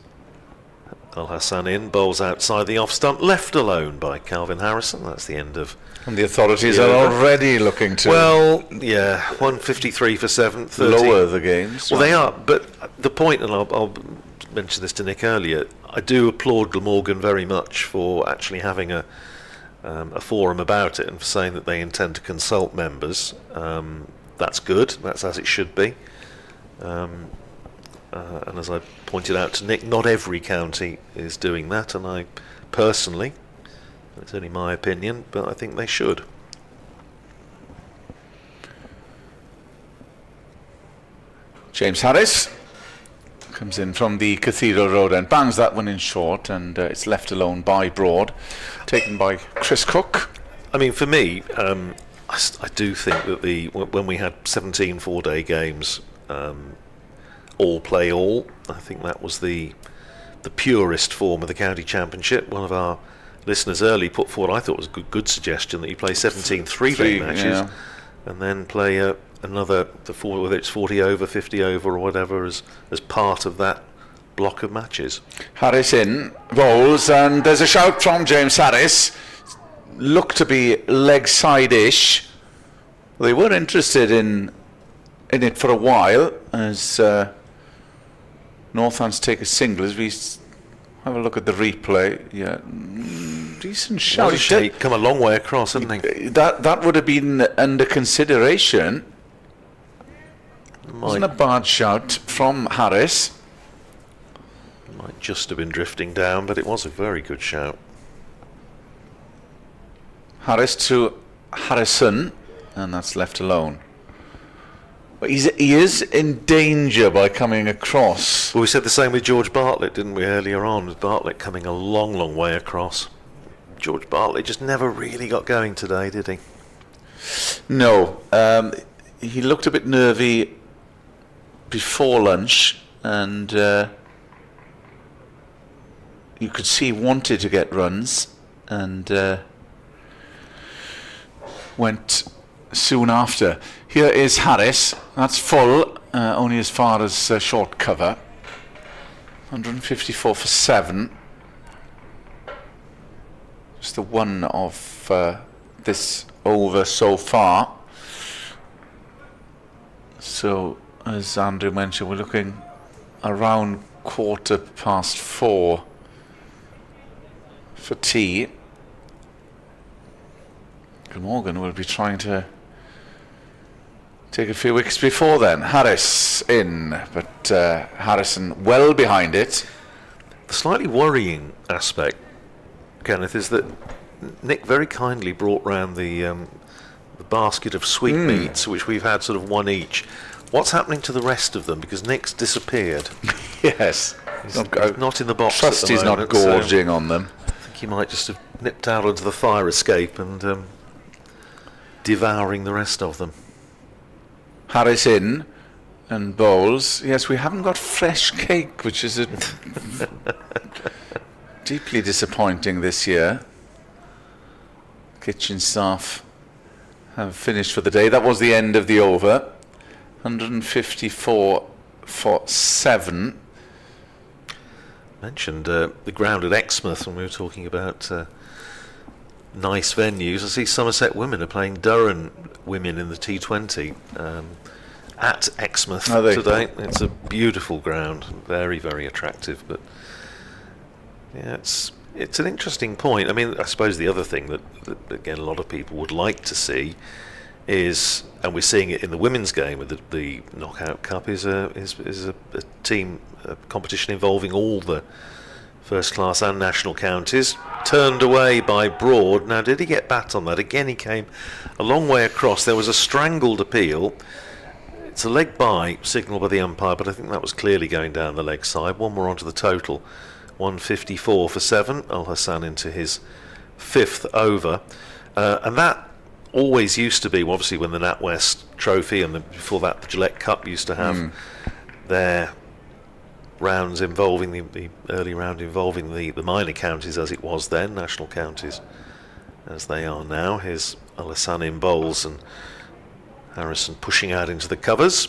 Speaker 5: Al Hassan in, bowls outside the off stump, left alone by Calvin Harrison. That's the end of.
Speaker 6: And the authorities
Speaker 5: Yeah.
Speaker 6: are already looking to
Speaker 5: Well, yeah, 153 for 7, 30.
Speaker 6: lower the games.
Speaker 5: Well, they are, but the point, and I'll mention this to Nick earlier, I do applaud Glamorgan very much for actually having a forum about it and for saying that they intend to consult members. That's good, that's as it should be. And as I pointed out to Nick, not every county is doing that, and I personally, it's only my opinion, but I think they should.
Speaker 6: James Harris comes in from the Cathedral Road and bangs that one in short, and it's left alone by Broad, taken by Chris Cook.
Speaker 5: I mean, for me, I do think that when we had 17 4-day games, all play all, I think that was the purest form of the county championship. One of our listeners early put forward, I thought was a good suggestion, that you play 17 3-day matches,
Speaker 6: yeah.
Speaker 5: and then play another, whether it's 40 over, 50 over, or whatever, as part of that block of matches.
Speaker 6: Harris in, bowls, and there's a shout from James Harris. Looked to be leg side-ish. They were interested in it for a while, as Northants take a single. As we have a look at the replay, yeah, decent shout.
Speaker 5: He'd come a long way across, hadn't he?
Speaker 6: That would have been under consideration. Wasn't a bad shout from Harris.
Speaker 5: Might just have been drifting down, but it was a very good shout.
Speaker 6: Harris to Harrison, and that's left alone. But he is in danger by coming across.
Speaker 5: Well, we said the same with George Bartlett, didn't we, earlier on, with Bartlett coming a long, long way across. George Bartlett just never really got going today, did he?
Speaker 6: No, he looked a bit nervy before lunch, and you could see he wanted to get runs, and went soon after. Here is Harris. That's full, only as far as short cover. 154 for 7. Just the one of this over so far. So, as Andrew mentioned, we're looking around 4:15 for tea. Glamorgan will be trying to take a few wickets before then. Harris in, but Harrison well behind it.
Speaker 5: The slightly worrying aspect, Kenneth, is that Nick very kindly brought round the basket of sweetmeats, which we've had sort of one each. What's happening to the rest of them? Because Nick's disappeared.
Speaker 6: Yes.
Speaker 5: He's not in the box
Speaker 6: Trust
Speaker 5: at the
Speaker 6: he's not
Speaker 5: moment,
Speaker 6: gorging on them.
Speaker 5: I think he might just have nipped out onto the fire escape and devouring the rest of them.
Speaker 6: Harris in and bowls. Yes, we haven't got fresh cake, which is deeply disappointing this year. Kitchen staff have finished for the day. That was the end of the over. 154 for 7.
Speaker 5: Mentioned the ground at Exmouth when we were talking about nice venues. I see Somerset women are playing Durham women in the T20 at Exmouth today. It's a beautiful ground, very, very attractive. But yeah, it's an interesting point. I mean, I suppose the other thing that again a lot of people would like to see is, and we're seeing it in the women's game with the Knockout Cup, is a team competition involving all the first class and national counties. turned away by Broad. Now, did he get bat on that? Again, he came a long way across. There was a strangled appeal. It's a leg by, signalled by the umpire, but I think that was clearly going down the leg side. One more onto the total. 154 for 7. Al Hassan into his 5th over. And that always used to be, obviously, when the NatWest Trophy and before that the Gillette Cup used to have their rounds involving the early round involving the minor counties as it was then, national counties as they are now. Here's Al Hassan in bowls and Harrison pushing out into the covers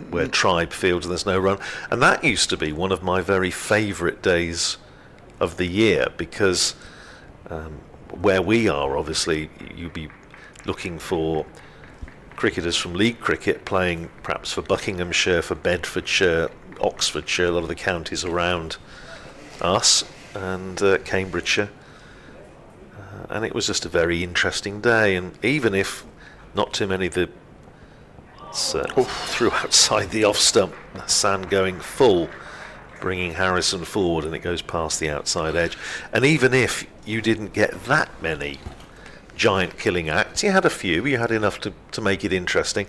Speaker 5: where Tribe fields and there's no run. And that used to be one of my very favourite days of the year because where we are, obviously, you'd be looking for cricketers from League Cricket playing perhaps for Buckinghamshire, for Bedfordshire, Oxfordshire, a lot of the counties around us, and Cambridgeshire. And it was just a very interesting day. And even if not too many of the threw outside the off stump, Hassan going full, bringing Harrison forward, and it goes past the outside edge. And even if you didn't get that many giant killing acts, you had a few, you had enough to make it interesting,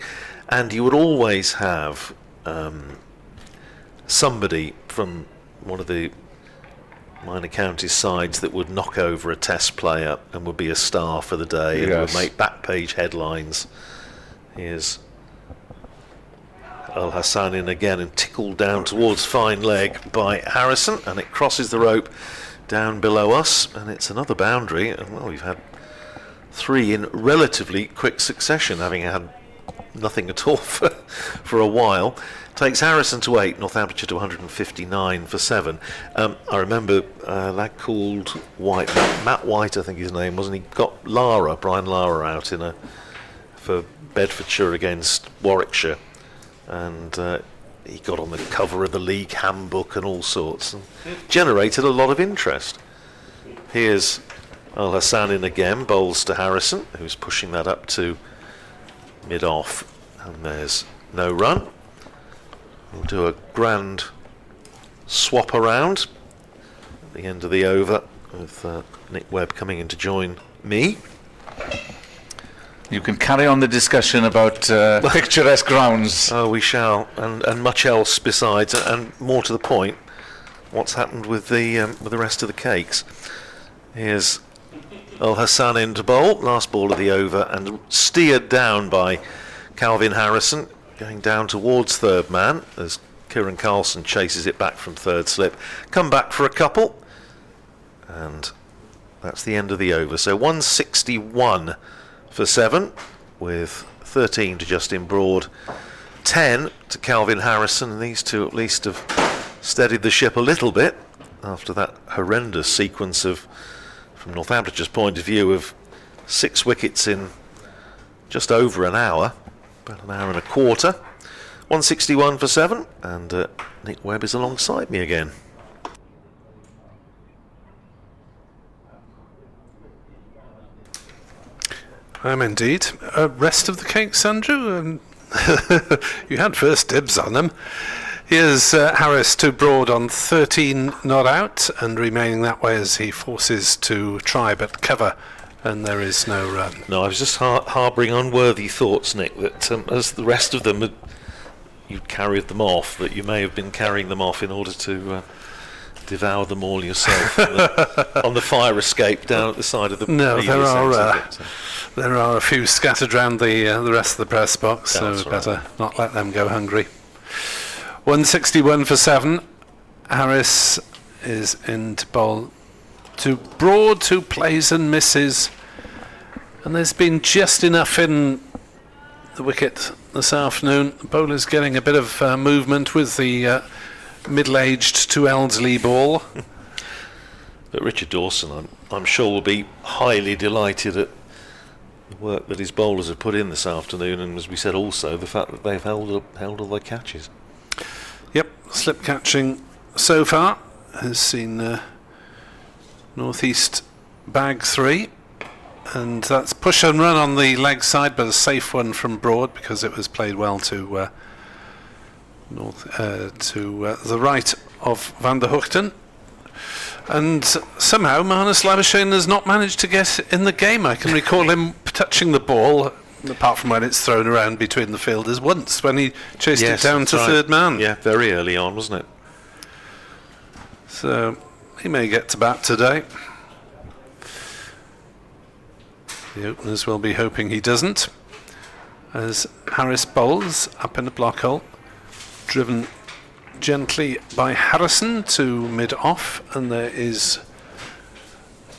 Speaker 5: and you would always have somebody from one of the minor counties sides that would knock over a test player and would be a star for the day and would make back page headlines. Here's Al Hassan in again and tickled down towards fine leg by Harrison, and it crosses the rope down below us, and it's another boundary. And well, we've had 3 in relatively quick succession, having had nothing at all for a while. Takes Harrison to 8, Northamptonshire to 159 for 7. I remember a lad called White, Matt White, I think his name was, and he got Brian Lara out for Bedfordshire against Warwickshire, and he got on the cover of the league handbook and all sorts, and generated a lot of interest. Here's Al Hassan in again, bowls to Harrison, who's pushing that up to mid-off, and there's no run. We'll do a grand swap around at the end of the over with Nick Webb coming in to join me.
Speaker 6: You can carry on the discussion about picturesque grounds.
Speaker 5: Oh, we shall, and much else besides, and more to the point, what's happened with the rest of the cakes. Here's Al Hassan into bowl, last ball of the over, and steered down by Calvin Harrison, going down towards third man as Kieran Carlson chases it back from third slip. Come back for a couple, and that's the end of the over. So 161 for 7, with 13 to Justin Broad, 10 to Calvin Harrison, and these two at least have steadied the ship a little bit after that horrendous sequence of, from Northamptonshire's point of view, of 6 wickets in just over an hour. About an hour and a quarter. 161 for 7, and Nick Webb is alongside me again.
Speaker 2: I'm indeed. Rest of the cakes, Andrew? You had first dibs on them. Here's Harris to Broad on 13 not out, and remaining that way as he forces to Tribe at cover. And there is no run.
Speaker 5: No, I was just harbouring unworthy thoughts, Nick, that as the rest of them you'd carried them off, that you may have been carrying them off in order to devour them all yourself on the fire escape down at the side of the
Speaker 2: No, there are a few scattered around the rest of the press box, so we'd better not let them go hungry. 161 for 7. Harris is into bowl to Broad, who plays and misses, and there's been just enough in the wicket this afternoon. The bowler's getting a bit of movement with the middle-aged to elderly ball.
Speaker 5: But Richard Dawson, I'm sure, will be highly delighted at the work that his bowlers have put in this afternoon, and as we said also, the fact that they've held all their catches.
Speaker 2: Yep, slip catching so far has seen Northeast bag 3, and that's push and run on the leg side, but a safe one from Broad because it was played well to the right of Van der Hoogten. And somehow Magnus Labuschagne has not managed to get in the game. I can recall him touching the ball, apart from when it's thrown around between the fielders, once when he chased it down to third man.
Speaker 5: Yeah, very early on, wasn't it?
Speaker 2: So he may get to bat today. The openers will be hoping he doesn't, as Harris bowls up in the block hole, driven gently by Harrison to mid-off, and there is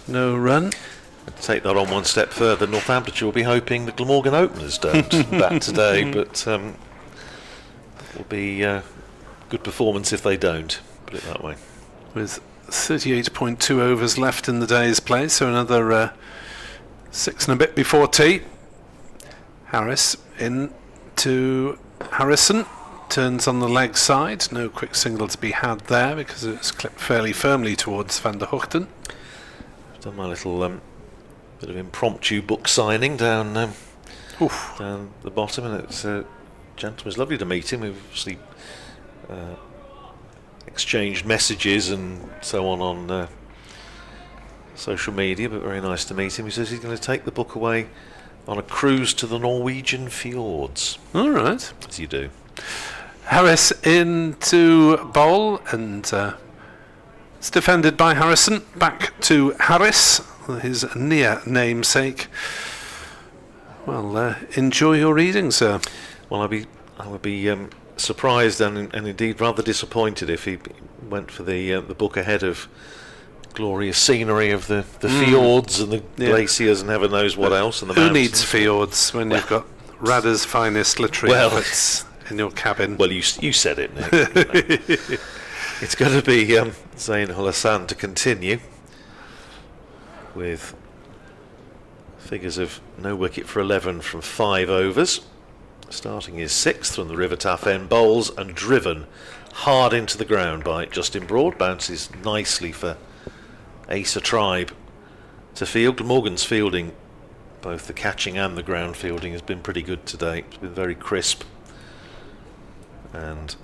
Speaker 2: no run.
Speaker 5: Take that on one step further, Northamptonshire will be hoping the Glamorgan openers don't bat today, but it will be a good performance if they don't, put it that way.
Speaker 2: With 38.2 overs left in the day's play, so another 6 and a bit before tea. Harris in to Harrison, turns on the leg side, no quick single to be had there because it's clipped fairly firmly towards Van der Hoogten.
Speaker 5: I've done my little bit of impromptu book signing down down the bottom, and it's gentleman, it's lovely to meet him. We've obviously exchanged messages and so on social media, but very nice to meet him. He says he's going to take the book away on a cruise to the Norwegian fjords.
Speaker 2: All right.
Speaker 5: As you do.
Speaker 2: Harris into bowl, and it's defended by Harrison. Back to Harris, his near namesake. Well, enjoy your reading, sir.
Speaker 5: Well, I would be surprised and indeed rather disappointed if he went for the book ahead of glorious scenery of the fjords and the glaciers and heaven knows what else. And the
Speaker 2: Who
Speaker 5: mountains.
Speaker 2: needs fjords when you've got Radar's finest literary efforts in your cabin?
Speaker 5: Well, you said it, Nick. It's going to be Zain Ul Hassan to continue with figures of no wicket for 11 from 5 overs. Starting his 6th from the River Taff end, bowls and driven hard into the ground by Justin Broad. Bounces nicely for Asa Tribe to field. Glamorgan's fielding, both the catching and the ground fielding, has been pretty good today. It's been very crisp, and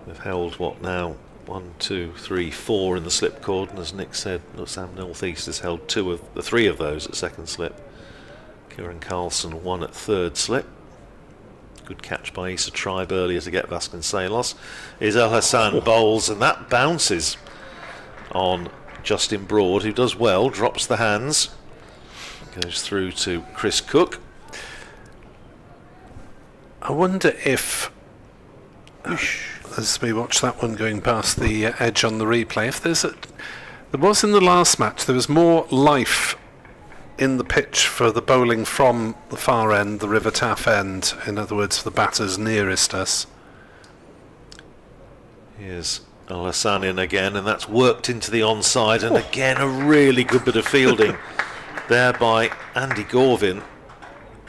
Speaker 5: they've held what now 1, 2, 3, 4 in the slip cord, and as Nick said, Sam North East has held 3 of those at second slip. Kieran Carlson 1 at third slip. Good catch by Asa Tribe earlier to get Vasconcelos. Is Ul Hassan bowls, and that bounces on Justin Broad, who does well, drops the hands, goes through to Chris Cook.
Speaker 2: I wonder if, as we watch that one going past the edge on the replay, if there was in the last match, there was more life in the pitch for the bowling from the far end, the River Taff end, in other words, for the batters nearest us.
Speaker 5: Here's Ul Hassan in again, and that's worked into the onside, and again a really good bit of fielding there by Andy Gorvin,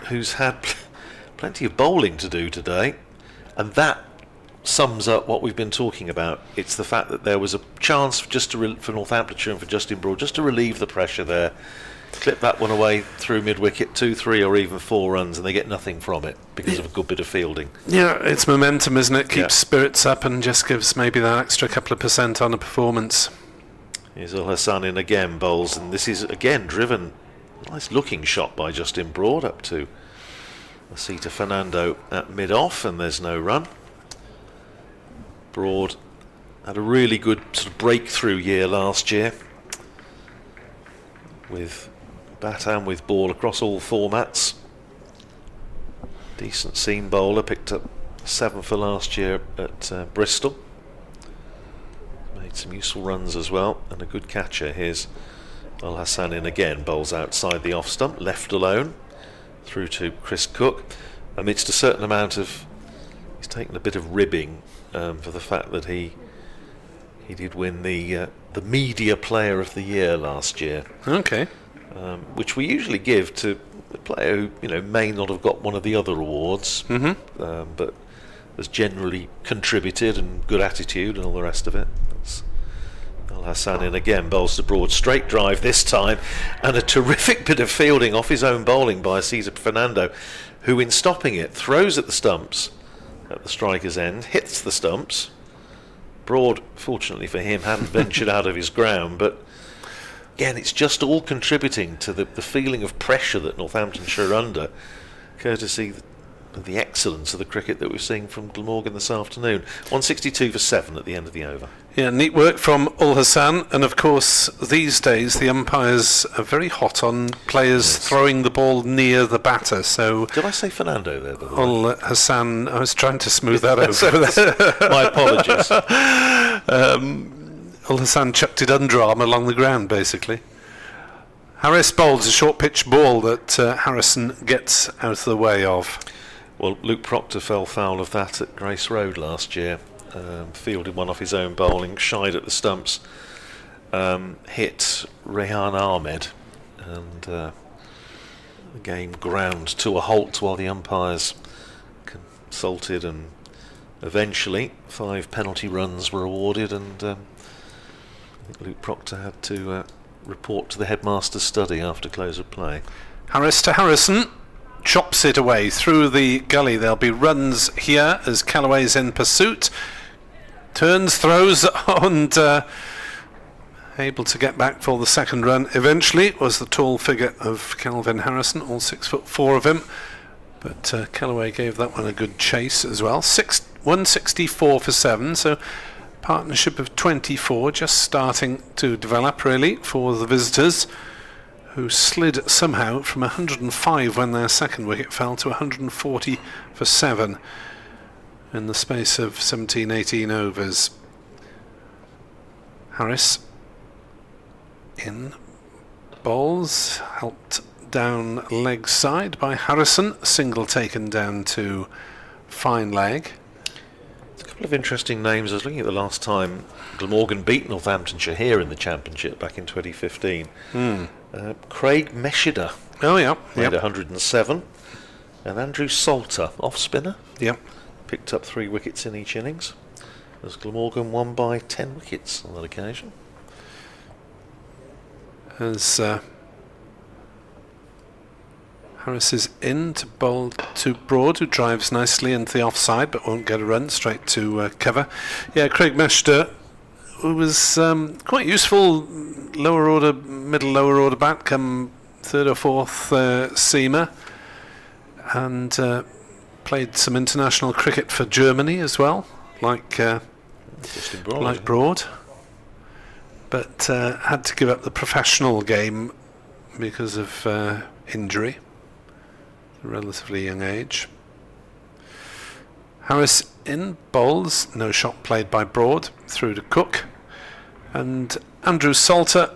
Speaker 5: who's had plenty of bowling to do today, and that sums up what we've been talking about. It's the fact that there was a chance for Northamptonshire and for Justin Broad just to relieve the pressure there. Clip that one away through mid-wicket, 2, 3 or even 4 runs, and they get nothing from it because of a good bit of fielding.
Speaker 2: Yeah, it's momentum, isn't it? Keeps spirits up and just gives maybe that extra couple of % on a performance.
Speaker 5: Here's Ul Hassan in again, bowls, and this is again driven. Nice looking shot by Justin Broad up to Asita Fernando at mid-off, and there's no run. Broad had a really good sort of breakthrough year last year with bat and with ball across all formats. Decent seam bowler, picked up 7 for last year at Bristol. Made some useful runs as well, and a good catcher. Here's Ul Hassan in again, bowls outside the off stump, left alone, through to Chris Cook. Amidst a certain amount of, he's taken a bit of ribbing for the fact that he did win the Media Player of the Year last year.
Speaker 2: Okay.
Speaker 5: Which we usually give to a player who may not have got one of the other awards, but has generally contributed and good attitude and all the rest of it. That's Ul Hassan in again, bowls to Broad, straight drive this time, and a terrific bit of fielding off his own bowling by Cesar Fernando, who in stopping it throws at the stumps at the striker's end, hits the stumps, Broad, fortunately for him, hadn't ventured out of his ground, but again, it's just all contributing to the feeling of pressure that Northamptonshire are under, courtesy of the excellence of the cricket that we're seeing from Glamorgan this afternoon. 162 for 7 at the end of the over.
Speaker 2: Yeah, neat work from Ul Hassan, and of course these days the umpires are very hot on players throwing the ball near the batter. So
Speaker 5: did I say Fernando there? By the way?
Speaker 2: Ul Hassan, I was trying to smooth that over.
Speaker 5: My apologies.
Speaker 2: Ul Hassan chucked it underarm along the ground, basically. Harris bowls a short pitch ball that Harrison gets out of the way of.
Speaker 5: Well, Luke Proctor fell foul of that at Grace Road last year. Fielded one off his own bowling, shied at the stumps, hit Rehan Ahmed, and the game ground to a halt while the umpires consulted, and eventually 5 penalty runs were awarded, and I think Luke Proctor had to report to the headmaster's study after close of play.
Speaker 2: Harris to Harrison. Chops it away through the gully. There'll be runs here as Callaway's in pursuit. Turns, throws, and able to get back for the second run. Eventually was the tall figure of Kelvin Harrison, all 6'4" of him. But Callaway gave that one a good chase as well. 164 for 7, so partnership of 24, just starting to develop really for the visitors, who slid somehow from 105 when their second wicket fell to 140 for 7 in the space of 17-18 overs. Harris in bowls, helped down leg side by Harrison, single taken down to fine leg.
Speaker 5: A couple of interesting names. I was looking at the last time Glamorgan beat Northamptonshire here in the Championship back in 2015. Craig Meshida made 107, and Andrew Salter, off spinner, picked up 3 wickets in each innings, as Glamorgan won by 10 wickets on that occasion.
Speaker 2: As Harris is in to bowl to Broad, who drives nicely into the offside but won't get a run, straight to cover. Yeah, Craig Meshida, who was quite useful middle lower order bat come 3rd or 4th seamer, and played some international cricket for Germany as well, like Broad, but had to give up the professional game because of injury at a relatively young age. Harris in bowls, no shot played by Broad, through to Cook, and Andrew Salter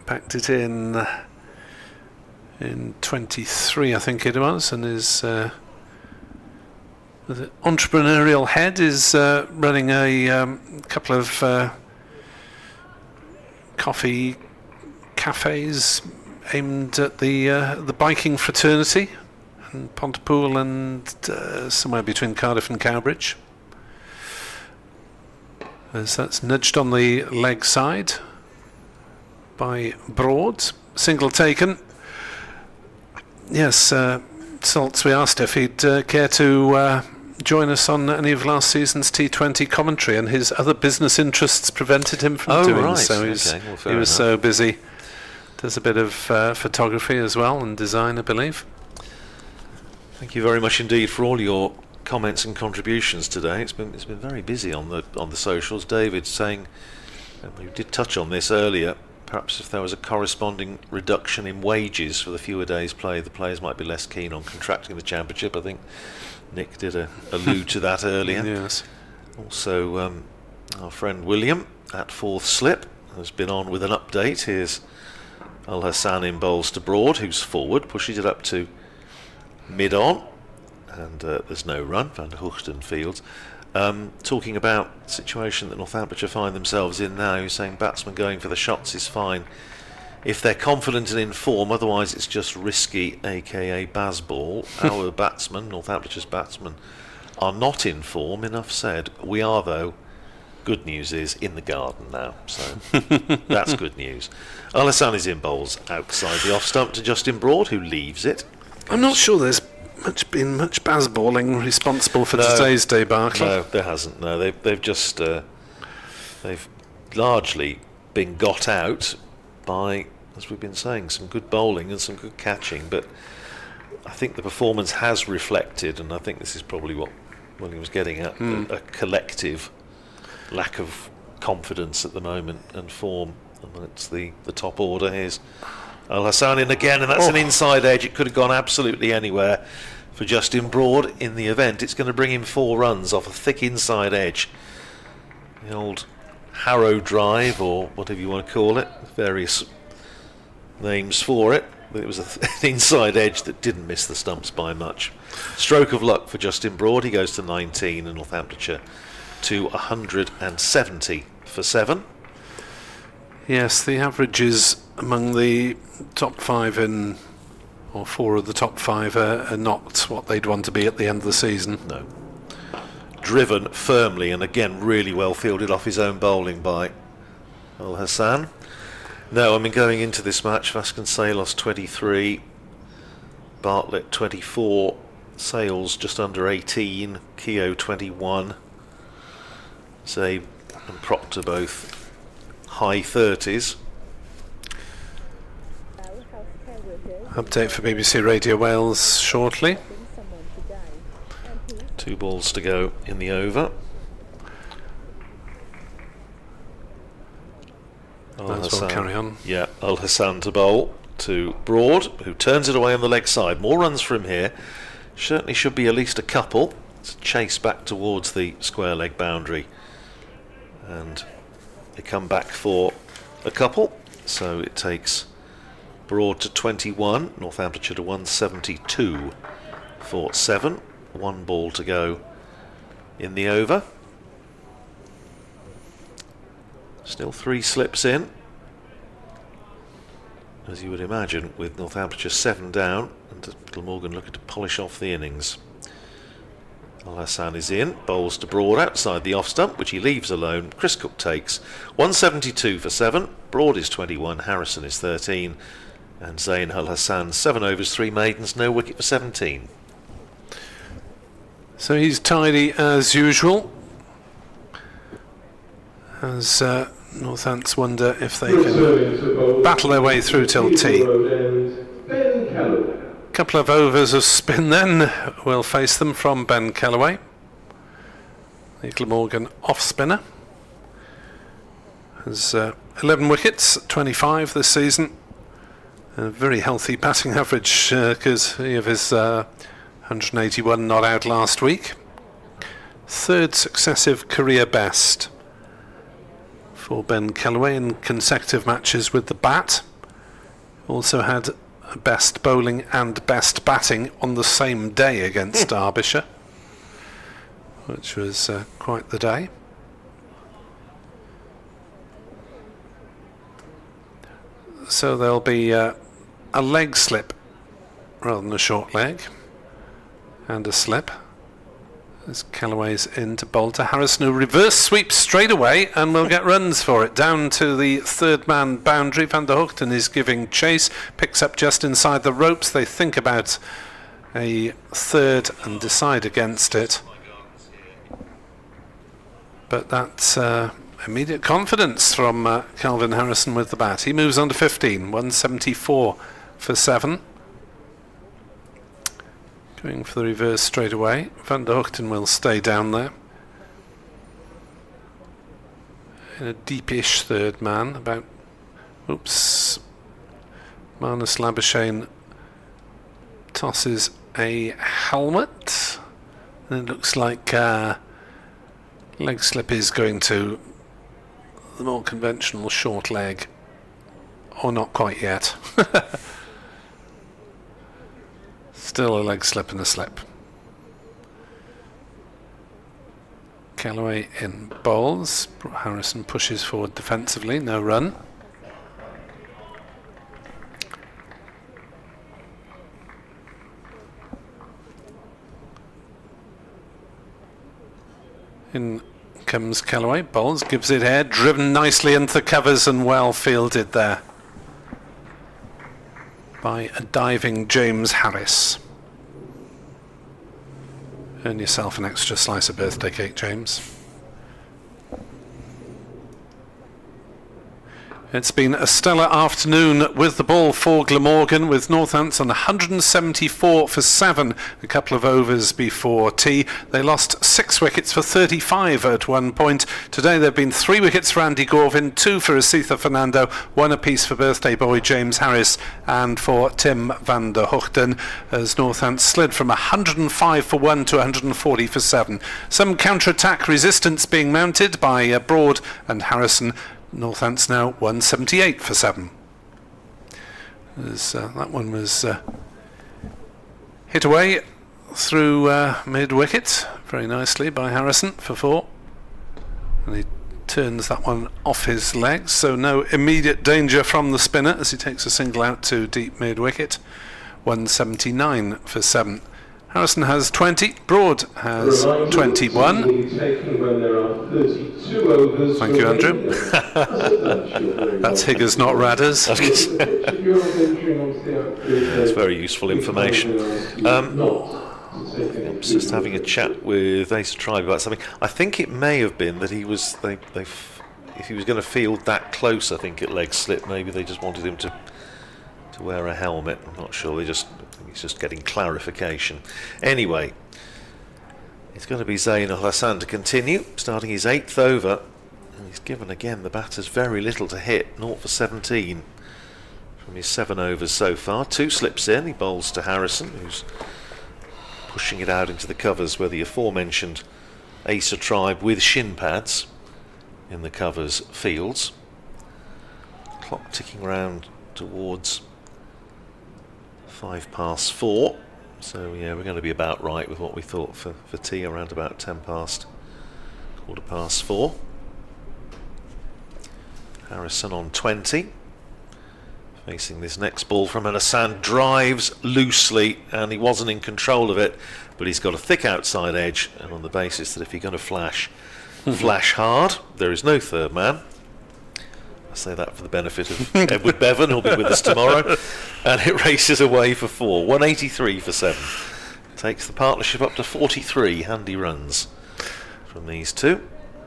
Speaker 2: backed it in 23, I think it was, and his the entrepreneurial head is running a couple of coffee cafes aimed at the biking fraternity in Pontypool and somewhere between Cardiff and Cowbridge. As that's nudged on the leg side by Broad, single taken. Yes, Salts, we asked if he'd care to join us on any of last season's T20 commentary, and his other business interests prevented him from doing so. He was so busy. Does a bit of photography as well and design, I believe.
Speaker 5: Thank you very much indeed for all your comments and contributions today. It's been very busy on the socials. David saying, we did touch on this earlier, perhaps if there was a corresponding reduction in wages for the fewer days played, the players might be less keen on contracting the Championship. I think Nick did allude to that earlier.
Speaker 2: Yes.
Speaker 5: Also, our friend William at 4th Slip has been on with an update. Here's Ul Hassan in bowls to Broad, who's forward, pushes it up to mid-on, and there's no run. Van der Hoogten fields. Talking about the situation that Northamptonshire find themselves in now, he's saying batsmen going for the shots is fine if they're confident and in form, otherwise it's just risky, aka Bazball. Our batsmen, Northamptonshire's batsmen, are not in form, enough said. We are, though. Good news is in the garden now, so that's good news. Ul Hassan is in bowls outside the off stump to Justin Broad, who leaves it.
Speaker 2: I'm not sure there's been much bazballing responsible for
Speaker 5: No.
Speaker 2: today's debacle.
Speaker 5: No, there hasn't. No, they've just they've largely been got out by, as we've been saying, some good bowling and some good catching. But I think the performance has reflected, and I think this is probably what William was getting at, a collective lack of confidence at the moment and form amongst the top order. Here's Al Hassan in again, and that's an inside edge. It could have gone absolutely anywhere for Justin Broad in the event. It's going to bring him 4 runs off a thick inside edge. The old Harrow drive, or whatever you want to call it, various names for it. It was an inside edge that didn't miss the stumps by much. Stroke of luck for Justin Broad. He goes to 19 and Northamptonshire to 170 for 7.
Speaker 2: Yes, the averages among the top 5 in, or 4 of the top 5 are not what they'd want to be at the end of the season.
Speaker 5: No. Driven firmly, and again really well fielded off his own bowling by Al Hassan. No, I mean, going into this match, Vasconcelos 23, Bartlett 24, Sales just under 18, Keogh 21, Zabe and Proctor both high 30s.
Speaker 2: Update for BBC Radio Wales shortly.
Speaker 5: 2 balls to go in the over.
Speaker 2: Might as well carry on.
Speaker 5: Yeah, Al Hassan to bowl to Broad, who turns it away on the leg side. More runs from here. Certainly should be at least a couple. It's a chase back towards the square leg boundary. And they come back for a couple. So it takes Broad to 21, Northamptonshire to 172 for 7. 1 ball to go in the over. Still 3 slips in, as you would imagine, with Northamptonshire 7 down and Glamorgan looking to polish off the innings. Al Hassan is in, bowls to Broad outside the off stump, which he leaves alone. Chris Cook takes 172 for 7. Broad is 21, Harrison is 13, and Zayn Al Hassan 7 overs, 3 maidens, no wicket for 17.
Speaker 2: So he's tidy as usual, as Northants wonder if they can battle their way through till tea. Couple of overs of spin then will face them from Ben Kellaway, the Glamorgan off spinner. Has 11 wickets, 25 this season. A very healthy batting average because of his 181 not out last week. 3rd successive career best for Ben Kellaway in consecutive matches with the bat. Also had best bowling and best batting on the same day against Derbyshire, which was quite the day. So there'll be a leg slip rather than a short leg, and a slip as Kellaway's in to bowl to Harrison, who reverse sweeps straight away and will get runs for it. Down to the 3rd man boundary. Van der Hoogten is giving chase, picks up just inside the ropes. They think about a 3rd and decide against it, but that's immediate confidence from Calvin Harrison with the bat. He moves on to 15, 174 for 7. Going for the reverse straight away. Van der Hoogten will stay down there in a deepish 3rd man. About, oops, Marnus Labuschagne tosses a helmet, and it looks like leg slip is going to the more conventional short leg, or not quite yet. Still a leg slip and a slip. Kellaway in bowls. Harrison pushes forward defensively, no run. In comes Kellaway, bowls, gives it air, driven nicely into the covers and well fielded there by a diving James Harris. Earn yourself an extra slice of birthday cake, James. It's been a stellar afternoon with the ball for Glamorgan, with Northampton 174 for 7, a couple of overs before tea. They lost 6 wickets for 35 at one point. Today there have been 3 wickets for Andy Gorvin, 2 for Asitha Fernando, 1 apiece for birthday boy James Harris and for Tim van der Hoogten, as Northampton slid from 105 for 1 to 140 for 7. Some counter-attack resistance being mounted by Broad and Harrison. Northampton's now 178 for 7. That one was hit away through mid-wicket very nicely by Harrison for 4. And he turns that one off his legs, so no immediate danger from the spinner as he takes a single out to deep mid-wicket. 179 for 7. Harrison has 20, Broad has 21. Thank you, Andrew. That's Higgers, not Radders.
Speaker 5: That's very useful information. I'm just having a chat with Ace Tribe about something. I think it may have been that he was if he was going to field that close, I think at leg slip, maybe they just wanted him to wear a helmet. I'm not sure. He's just getting clarification. Anyway, it's going to be Zain Al Hassan to continue, starting his 8th over, and he's given again the batters very little to hit, 0 for 17 from his 7 overs so far. 2 slips in, he bowls to Harrison, who's pushing it out into the covers where the aforementioned Acer Tribe with shin pads in the covers fields. Clock ticking round towards 4:05. So yeah, we're going to be about right with what we thought for tea, around about 4:15. Harrison on 20, facing this next ball from Hassan, drives loosely and he wasn't in control of it, but he's got a thick outside edge, and on the basis that if you're going to flash hard, there is no third man. I say that for the benefit of Edward Bevan, who'll be with us tomorrow. And it races away for 4. 183 for 7. Takes the partnership up to 43 handy runs from these two.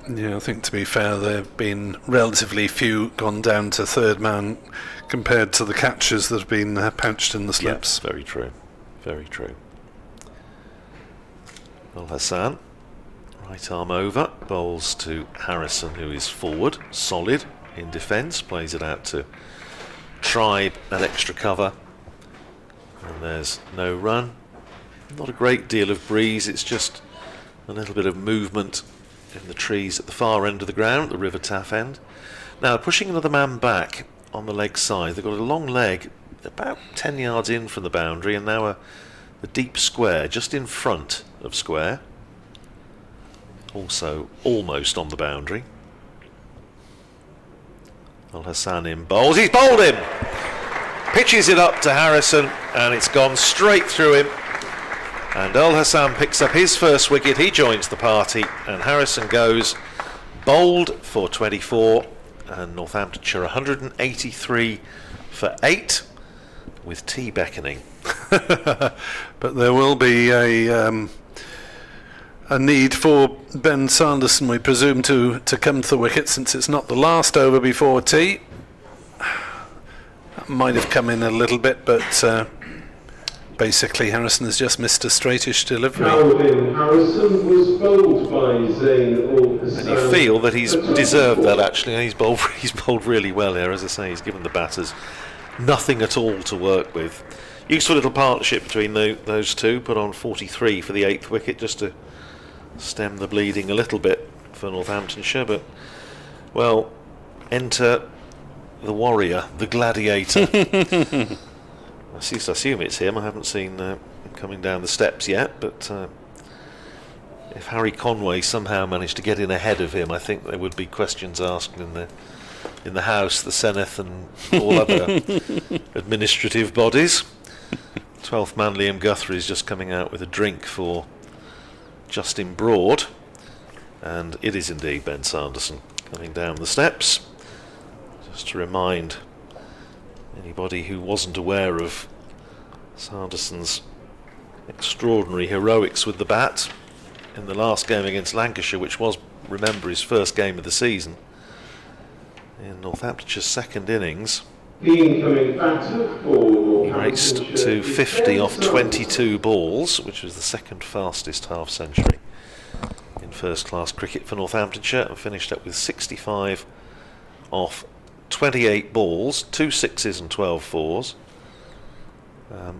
Speaker 2: Yeah, I think to be fair, there have been relatively few gone down to third man compared to the catches that have been pounched in the slips.
Speaker 5: Yes, very true. Very true. Al Hassan, right arm over, bowls to Harrison, who is forward, solid in defence, plays it out to Tribe, an extra cover, and there's no run. Not a great deal of breeze, it's just a little bit of movement in the trees at the far end of the ground, the River Taff end. Now pushing another man back on the leg side, they've got a long leg about 10 yards in from the boundary, and now a deep square just in front of square, also almost on the boundary. Al Hassan in bowls. He's bowled him! Pitches it up to Harrison and it's gone straight through him. And Al Hassan picks up his first wicket. He joins the party and Harrison goes bowled for 24, and Northamptonshire 183 for 8 with tea beckoning.
Speaker 2: But there will be a need for Ben Sanderson, we presume, to come to the wicket, since it's not the last over before tea. That might have come in a little bit, but basically Harrison has just missed a straightish delivery.
Speaker 4: Harrison was bowled by Zain Al Hassan.
Speaker 5: And you feel that he's deserved that, actually. He's bowled really well here. As I say, he's given the batters nothing at all to work with. Useful little partnership between those two. Put on 43 for the 8th wicket, just to stem the bleeding a little bit for Northamptonshire. But, well, enter the warrior, the gladiator. I assume it's him. I haven't seen him coming down the steps yet, but if Harry Conway somehow managed to get in ahead of him, I think there would be questions asked in the House, the Senate, and all other administrative bodies. 12th man Liam Guthrie is just coming out with a drink for Justin Broad, and it is indeed Ben Sanderson coming down the steps. Just to remind anybody who wasn't aware of Sanderson's extraordinary heroics with the bat in the last game against Lancashire, which was, remember, his first game of the season. In Northamptonshire's second innings,
Speaker 4: The incoming batter for
Speaker 5: he raced
Speaker 4: Northamptonshire
Speaker 5: to
Speaker 4: is
Speaker 5: 50
Speaker 4: Ben
Speaker 5: off
Speaker 4: Sutton.
Speaker 5: 22 balls, which was the second fastest half century in first class cricket for Northamptonshire, and finished up with 65 off 28 balls, 2 sixes and 12 fours.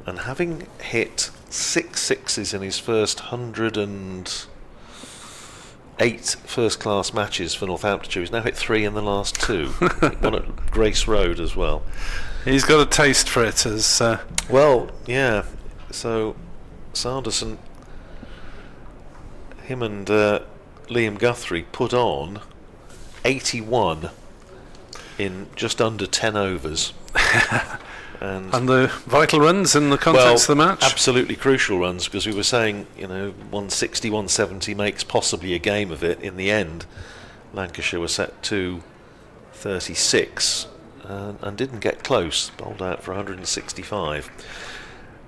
Speaker 5: And having hit 6 sixes in his first 108 first class matches for Northamptonshire, he's now hit 3 in the last 2. One at Grace Road as well.
Speaker 2: He's got a taste for it as...
Speaker 5: Well, yeah. So Sanderson, him and Liam Guthrie put on 81 in just under 10 overs. And
Speaker 2: the vital runs in the context of the match.
Speaker 5: Absolutely crucial runs, because we were saying, 160, 170 makes possibly a game of it. In the end, Lancashire were set to 36 and didn't get close, bowled out for 165.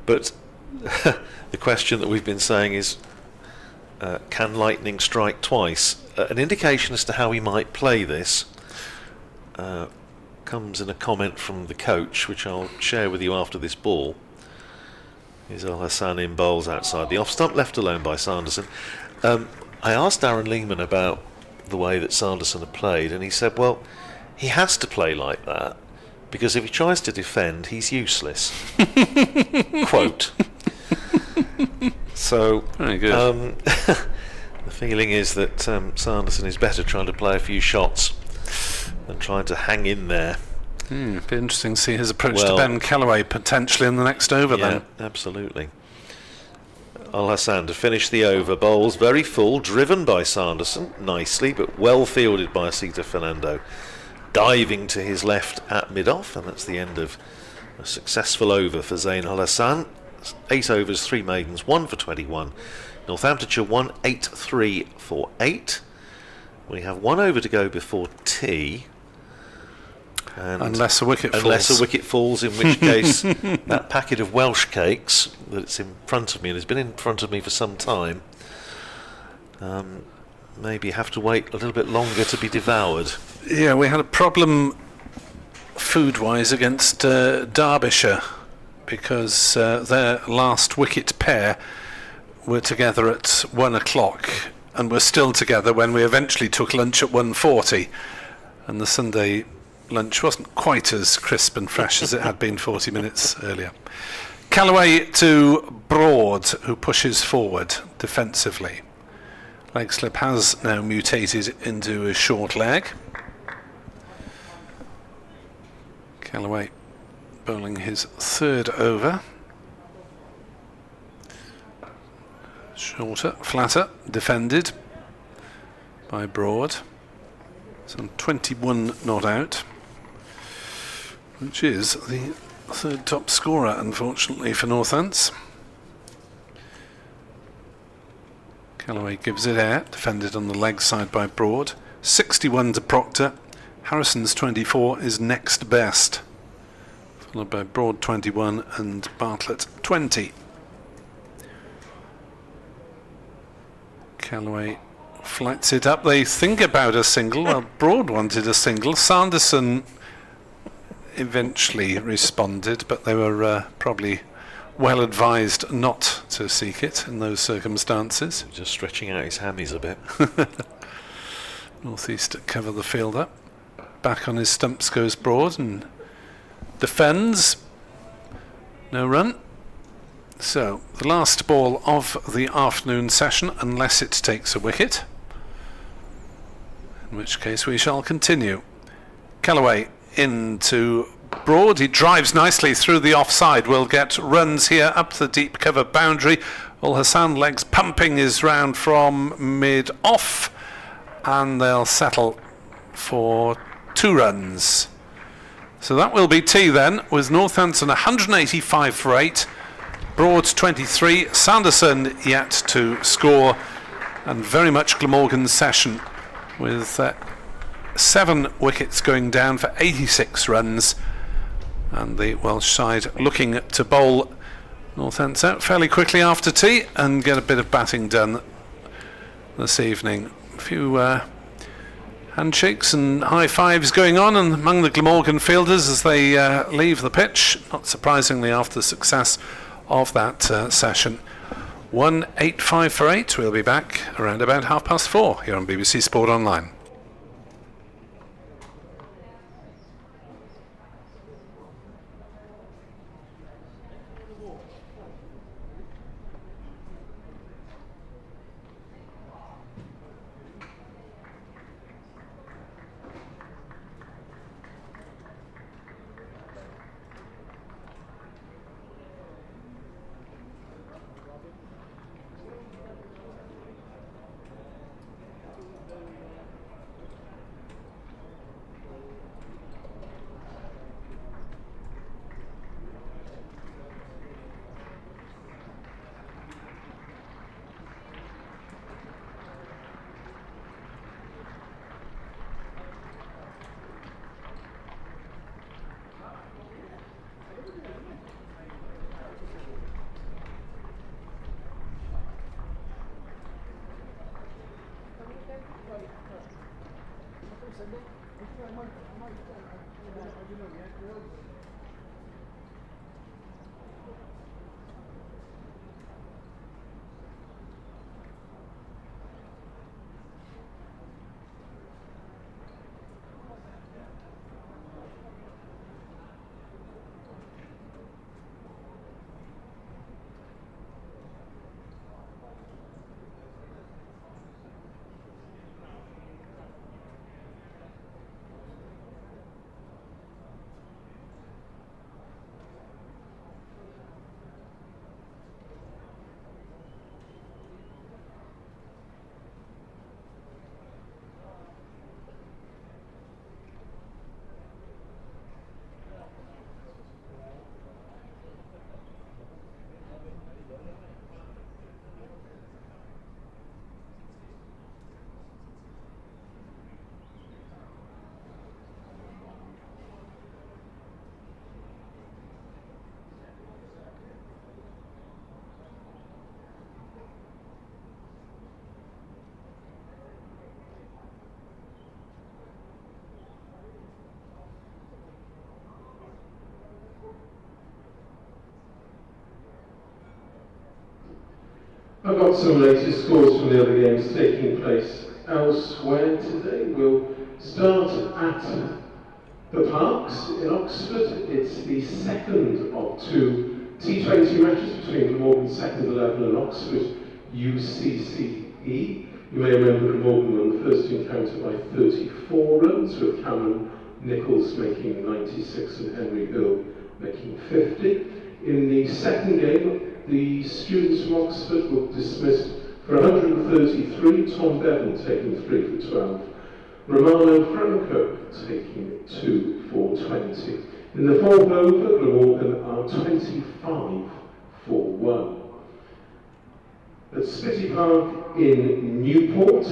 Speaker 5: But the question that we've been saying is, can lightning strike twice? An indication as to how he might play this comes in a comment from the coach, which I'll share with you after this ball. Here's Al Hassan in bowls outside the off stump, left alone by Sanderson. I asked Darren Lehman about the way that Sanderson had played, and he said, well, he has to play like that, because if he tries to defend, he's useless. Quote. So,
Speaker 2: Very good.
Speaker 5: the feeling is that Sanderson is better trying to play a few shots than trying to hang in there.
Speaker 2: Be interesting to see his approach
Speaker 5: Well,
Speaker 2: to Ben Callaway potentially in the next over
Speaker 5: Yeah,
Speaker 2: then.
Speaker 5: absolutely. Al Hassan to finish the over. Bowls very full, driven by Sanderson nicely, but well fielded by Asita Fernando. Diving to his left at mid-off, and that's the end of a successful over for Zain Al Hassan. 8 overs, 3 maidens, 1 for 21. Northamptonshire 183 for 8. We have 1 over to go before tea. And
Speaker 2: Unless a wicket
Speaker 5: unless
Speaker 2: falls.
Speaker 5: a wicket falls, in which case that packet of Welsh cakes that's in front of me, and has been in front of me for some time, maybe have to wait a little bit longer to be devoured.
Speaker 2: Yeah, we had a problem food-wise against Derbyshire, because their last wicket pair were together at 1 o'clock and were still together when we eventually took lunch at 1:40, and the Sunday lunch wasn't quite as crisp and fresh as it had been 40 minutes earlier. Callaway to Broad, who pushes forward defensively. Leg slip has now mutated into a short leg. Callaway bowling his 3rd over. Shorter, flatter, defended by Broad. Some 21 not out, which is the 3rd top scorer, unfortunately, for Northants. Callaway gives it air, defended on the leg side by Broad. 61 to Proctor. Harrison's 24 is next best, followed by Broad 21 and Bartlett 20. Callaway flights it up. They think about a single. Well, Broad wanted a single. Sanderson eventually responded, but they were probably well advised not to seek it in those circumstances.
Speaker 5: Just stretching out his hammies a bit.
Speaker 2: North East cover the field up. Back on his stumps goes Broad and defends. No run. So, the last ball of the afternoon session, unless it takes a wicket, in which case we shall continue. Callaway into Broad. He drives nicely through the offside. We'll get runs here up the deep cover boundary. Al Hassan legs pumping his round from mid-off, and they'll settle for 2 runs. So that will be tea then, with Northampton 185 for 8. Broad's 23, Sanderson yet to score, and very much Glamorgan's session, with 7 wickets going down for 86 runs, and the Welsh side looking to bowl Northants out fairly quickly after tea and get a bit of batting done this evening. A few handshakes and high fives going on among the Glamorgan fielders as they leave the pitch, not surprisingly after the success of that session. 1-8-5 for 8. We'll be back around about 4:30 here on BBC Sport Online.
Speaker 4: I've got some latest scores from the other games taking place elsewhere today. We'll start at the Parks in Oxford. It's the second of two T20 matches between Glamorgan second 11 and Oxford UCCE. You may remember Glamorgan won the first encounter by 34 runs, with Cameron Nichols making 96 and Henry Hill making 50. In the second game, the students from Oxford were dismissed for 133, Tom Bevan taking 3 for 12, Romano Franco taking 2 for 20. In the fourth over, Glamorgan are 25 for 1. At Spitty Park in Newport,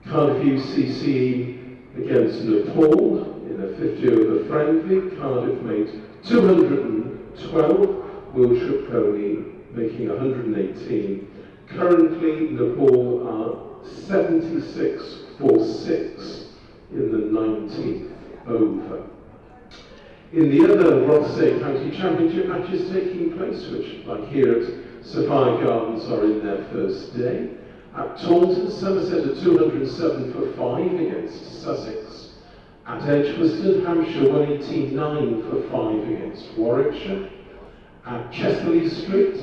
Speaker 4: Cardiff UCCE against Nepal in a 50 over friendly. Cardiff made 212. Wiltshire Pony making 118. Currently, Nepal are 76 for 6 in the 19th over. In the other Rothesay County Championship matches taking place, which, like here at Sapphire Gardens, are in their first day. At Taunton, Somerset are 207 for 5 against Sussex. At Edgbaston, Hampshire 189 for 5 against Warwickshire. At Chesterley Street,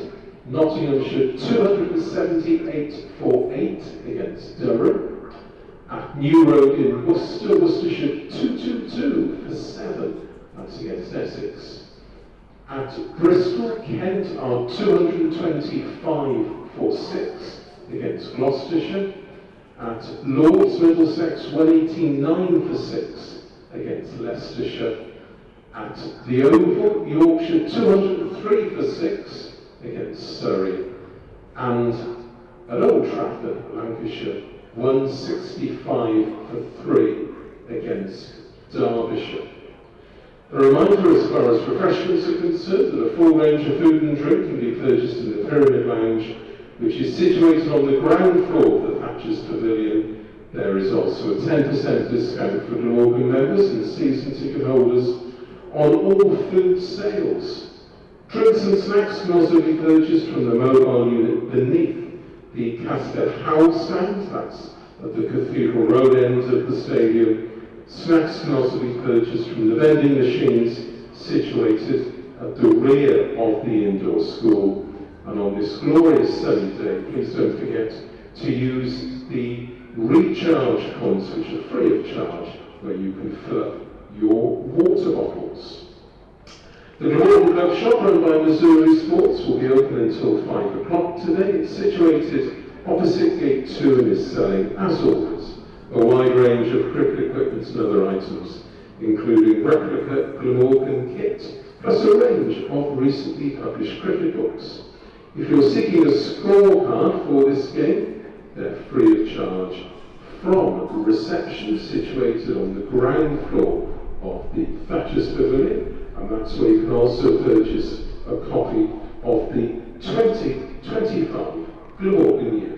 Speaker 4: Nottinghamshire 278 for 8 against Durham. At New Road in Worcester, Worcestershire 222 for 7, that's against Essex. At Bristol, Kent are 225 for 6 against Gloucestershire. At Lords, Middlesex 189 for 6 against Leicestershire. At the Oval, Yorkshire 203 for 6 against Surrey, and at Old Trafford, Lancashire 165 for 3 against Derbyshire. A reminder as far as refreshments are concerned that a full range of food and drink can be purchased in the Pyramid Lounge, which is situated on the ground floor of the Thatcher's Pavilion. There is also a 10% discount for Glamorgan members and season ticket holders on all food sales. Drinks and snacks can also be purchased from the mobile unit beneath the Casket Howl stand, that's at the Cathedral Road end of the stadium. Snacks can also be purchased from the vending machines situated at the rear of the indoor school. And on this glorious sunny day, please don't forget to use the recharge points, which are free of charge, where you can fill up your water bottles. The Glamorgan Club shop run by Missouri Sports will be open until 5 o'clock today. It's situated opposite Gate 2 and is selling, as always, a wide range of cricket equipment and other items, including replica Glamorgan kit, plus a range of recently published cricket books. If you're seeking a scorecard for this game, they're free of charge from reception situated on the ground floor of the Thatcher's Pavilion, and that's where you can also purchase a copy of the 2025 Glamorgan Yearbook.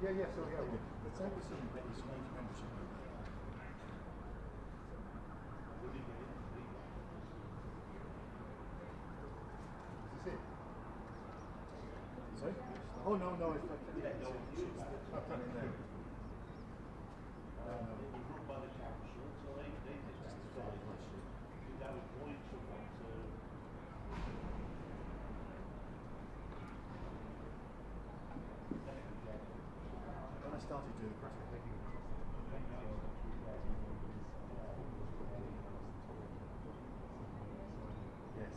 Speaker 7: Yeah, so yeah, let's hope it's something that is membership. Is this it? Sorry? Oh, no, it's not. Yeah, it's not done in there. I started doing graphic. Yes.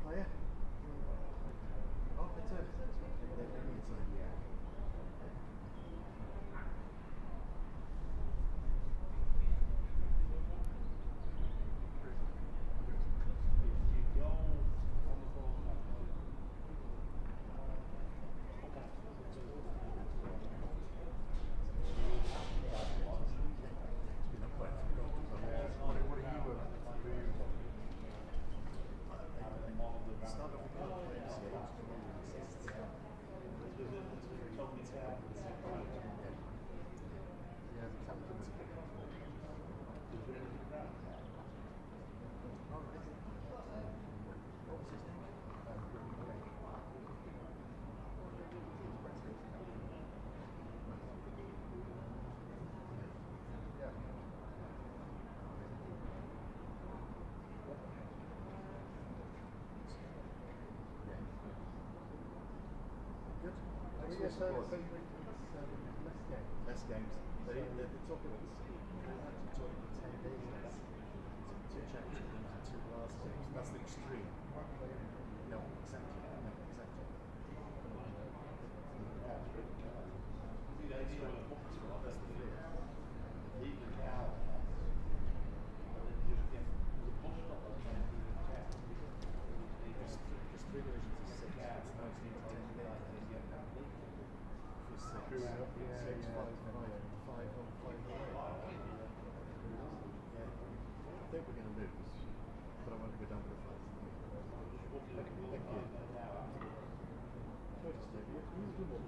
Speaker 7: Oh yeah. Oh, it's a. Less games. They're talking about 10 days less. 2 championship games and 2 last games. That's the extreme. No, exactly. Just 3 divisions is 6. It's 19 to 10 minutes. For 6. 6, 5, 5, 5 away. I think we're going to lose, but I want to go down to the fight. Thank you. Try to stay. Use the ball.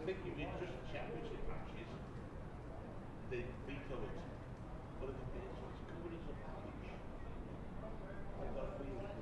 Speaker 8: think if you just championship matches, they'd be covered. But if the base was covered as a package, I've got a feeling that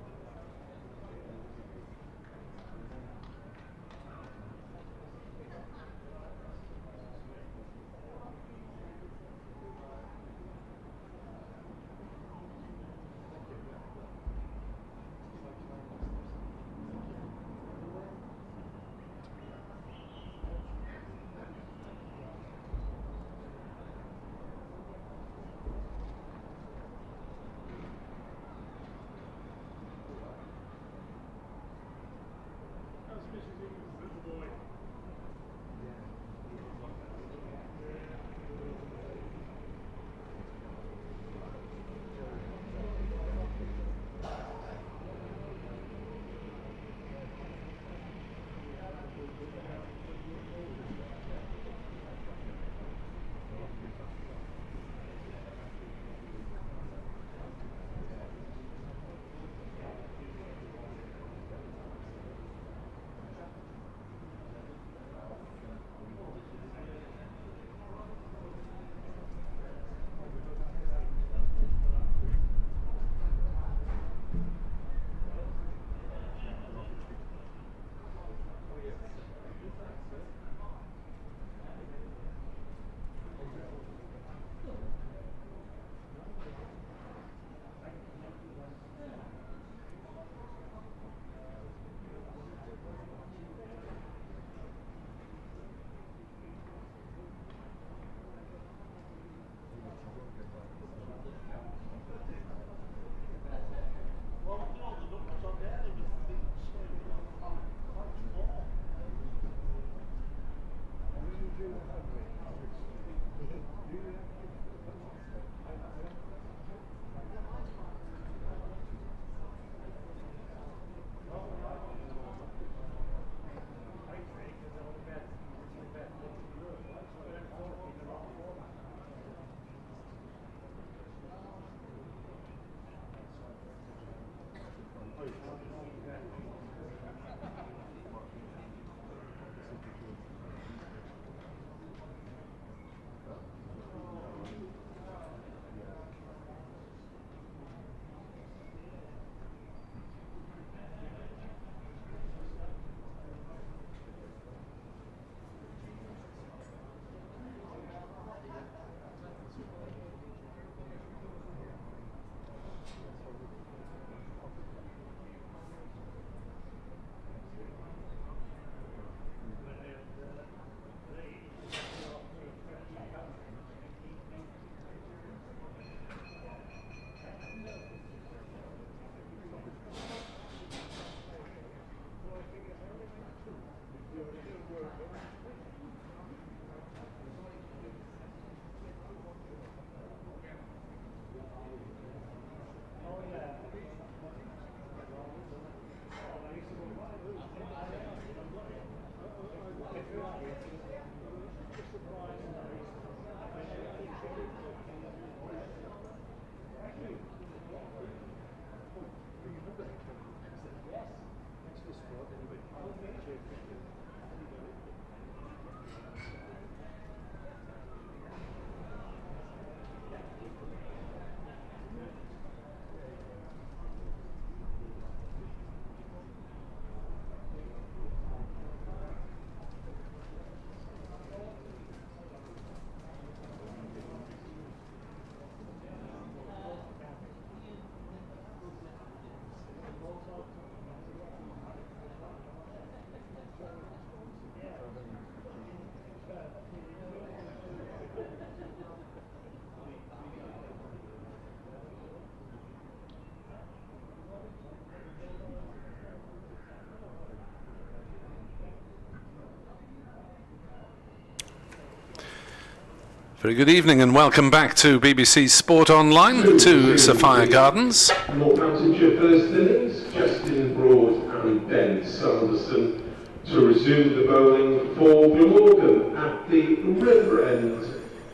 Speaker 2: Very good evening and welcome back to BBC Sport Online, to Sophia Gardens.
Speaker 4: Northamptonshire first innings, Justin Broad and Ben Sanderson to resume the bowling for Glamorgan at the River End.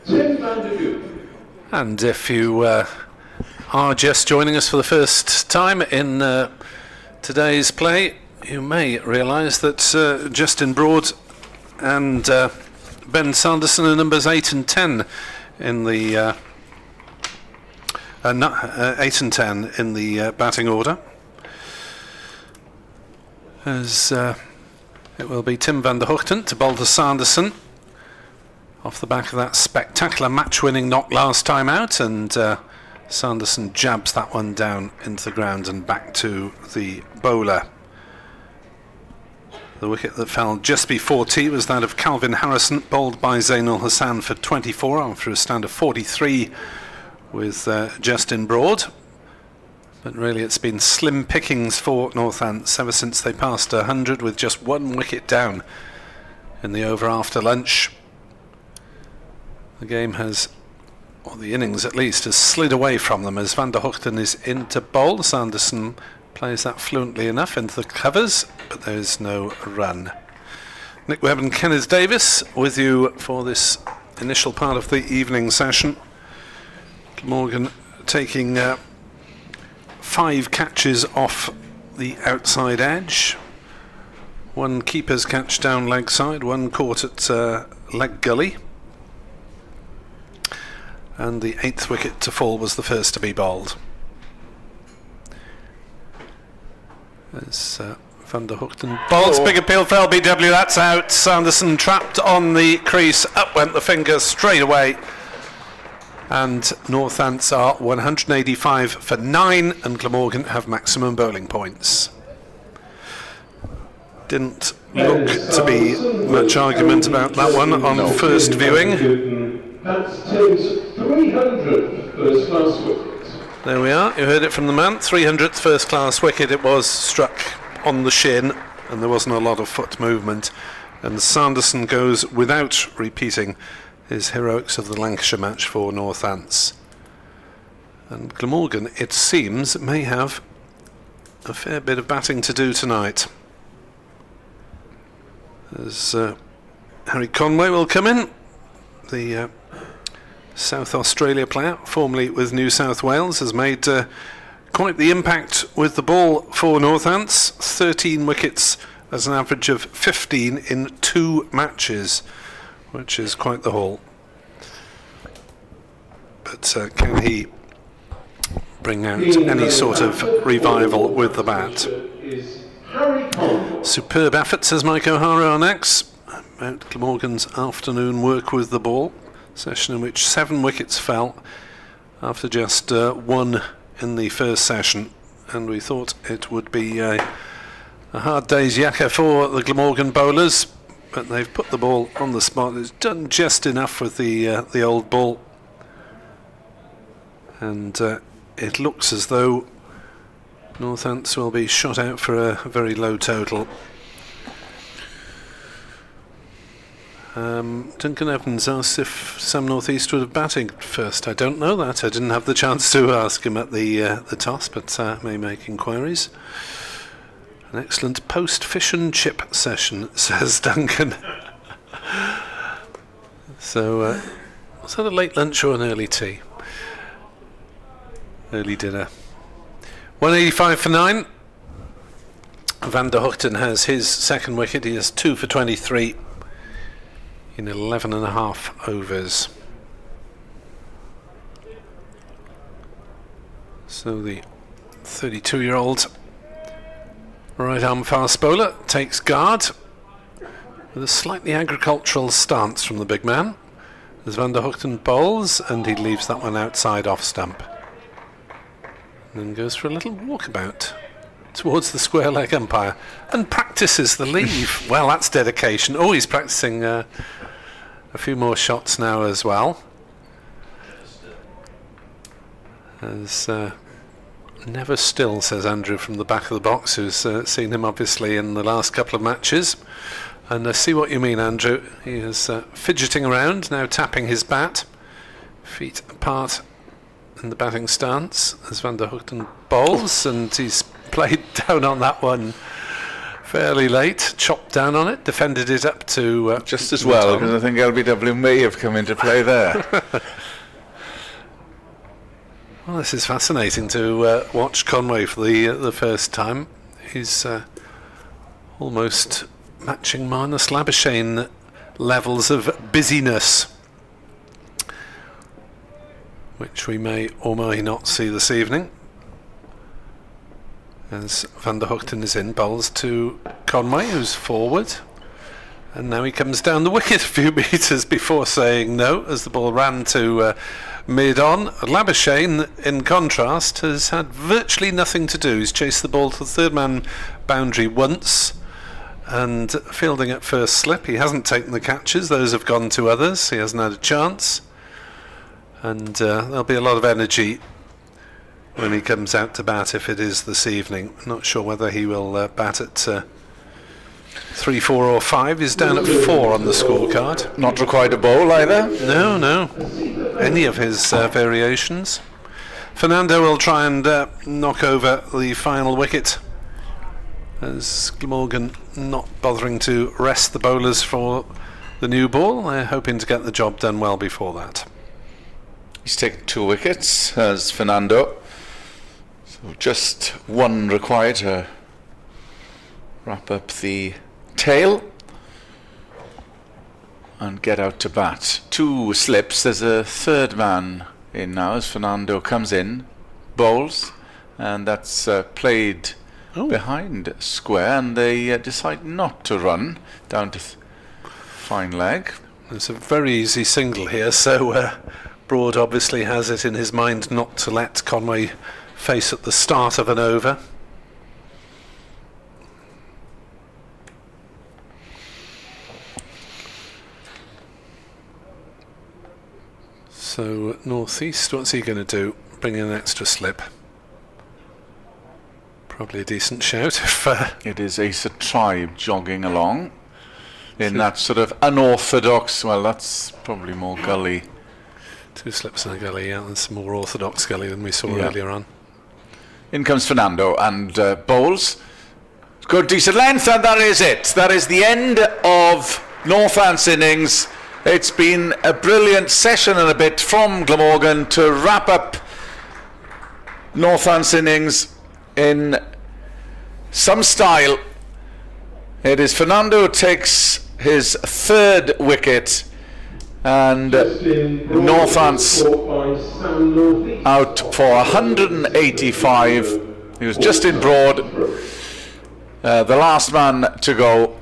Speaker 4: Tim van der Goop.
Speaker 2: And if you are just joining us for the first time in today's play, you may realise that Justin Broad and Ben Sanderson are numbers 8 and 10 in the 8 and 10 in the batting order. As it will be Tim van der Hoogten to bowl to Sanderson off the back of that spectacular match-winning knock last time out, and Sanderson jabs that one down into the ground and back to the bowler. The wicket that fell just before tea was that of Calvin Harrison, bowled by Zainul Hassan for 24 after a stand of 43 with Justin Broad. But really it's been slim pickings for Northants ever since they passed 100 with just one wicket down in the over after lunch. The game has, or the innings at least, has slid away from them as Van der Hoogten is in to bowl. Sanderson plays that fluently enough into the covers, but there's no run. Nick Webb and Kenneth Davis with you for this initial part of the evening session. Glamorgan taking 5 catches off the outside edge. 1 keeper's catch down leg side, 1 caught at leg gully. And the 8th wicket to fall was the first to be bowled. As Van der Hoogten bowls, big appeal for LBW, that's out. Sanderson trapped on the crease, up went the finger straight away. And Northants are 185 for 9, and Glamorgan have maximum bowling points. Didn't look to be much argument about that one on first viewing.
Speaker 4: That's Tim's 300th first class wicket.
Speaker 2: There we are, you heard it from the man. 300th first class wicket. It was struck on the shin and there wasn't a lot of foot movement, and Sanderson goes without repeating his heroics of the Lancashire match for Northants. And Glamorgan, it seems, may have a fair bit of batting to do tonight, as Harry Conway will come in, the South Australia player, formerly with New South Wales, has made quite the impact with the ball for Northants. 13 wickets as an average of 15 in 2 matches, which is quite the haul. But can he bring out any sort of revival with the bat? Superb effort, says Mike O'Hara on X, about Glamorgan's afternoon work with the ball. Session in which 7 wickets fell after just 1 in the first session, and we thought it would be a hard day's yakka for the Glamorgan bowlers, but they've put the ball on the spot. It's done just enough with the old ball, and it looks as though Northants will be shot out for a very low total. Duncan Evans asks if Sam North East would have batting first. I don't know that. I didn't have the chance to ask him at the toss, but may make inquiries. An excellent post-fish and chip session, says Duncan. So, was that a late lunch or an early tea? Early dinner. 185 for 9. Van der Hoogten has his second wicket. He has 2 for 23 in 11.5 overs. So the 32-year-old right-arm fast bowler takes guard with a slightly agricultural stance from the big man as Van der Hoogten bowls, and he leaves that one outside off stump and then goes for a little walkabout towards the square leg umpire and practices the leave. Well, that's dedication. Oh, he's practicing a few more shots now as well. As never still, says Andrew from the back of the box, who's seen him obviously in the last couple of matches. And I see what you mean, Andrew. He is fidgeting around, now tapping his bat, feet apart in the batting stance as Van der Hoogten bowls, and he's played down on that one fairly late, chopped down on it, defended it up to
Speaker 6: just as well, because I think LBW may have come into play there.
Speaker 2: Well, this is fascinating to watch Conway for the first time. He's almost matching Marnus Labuschagne levels of busyness, which we may or may not see this evening. As Van der Hoogten is in, bowls to Conway, who's forward. And now he comes down the wicket a few metres before saying no, as the ball ran to mid-on. Labuschagne, in contrast, has had virtually nothing to do. He's chased the ball to the third-man boundary once, and fielding at first slip. He hasn't taken the catches. Those have gone to others. He hasn't had a chance. And there'll be a lot of energy when he comes out to bat, if it is this evening. Not sure whether he will bat at 3, 4 or 5. He's down at 4 on the scorecard.
Speaker 6: Not required a bowl either.
Speaker 2: No. Any of his variations. Fernando will try and knock over the final wicket, as Glamorgan not bothering to rest the bowlers for the new ball. They're hoping to get the job done well before that.
Speaker 6: He's taken 2 wickets as Fernando. So just 1 required to wrap up the tail and get out to bat. 2 slips. There's a third man in now as Fernando comes in, bowls, and that's played behind square, and they decide not to run down to fine leg.
Speaker 2: It's a very easy single here, so Broad obviously has it in his mind not to let Conway face at the start of an over. So Northeast, what's he going to do? Bring in an extra slip. Probably a decent shout if
Speaker 6: it is Asa Tribe jogging along in that sort of unorthodox, well, that's probably more gully.
Speaker 2: 2 slips in a gully, yeah, that's more orthodox gully than we saw earlier on.
Speaker 6: In comes Fernando and bowls. Good, decent length, and that is it. That is the end of Northants' innings. It's been a brilliant session and a bit from Glamorgan to wrap up Northants' innings in some style. It is Fernando who takes his 3rd wicket, and Northants out for 185. He was just in Broad, the last man to go,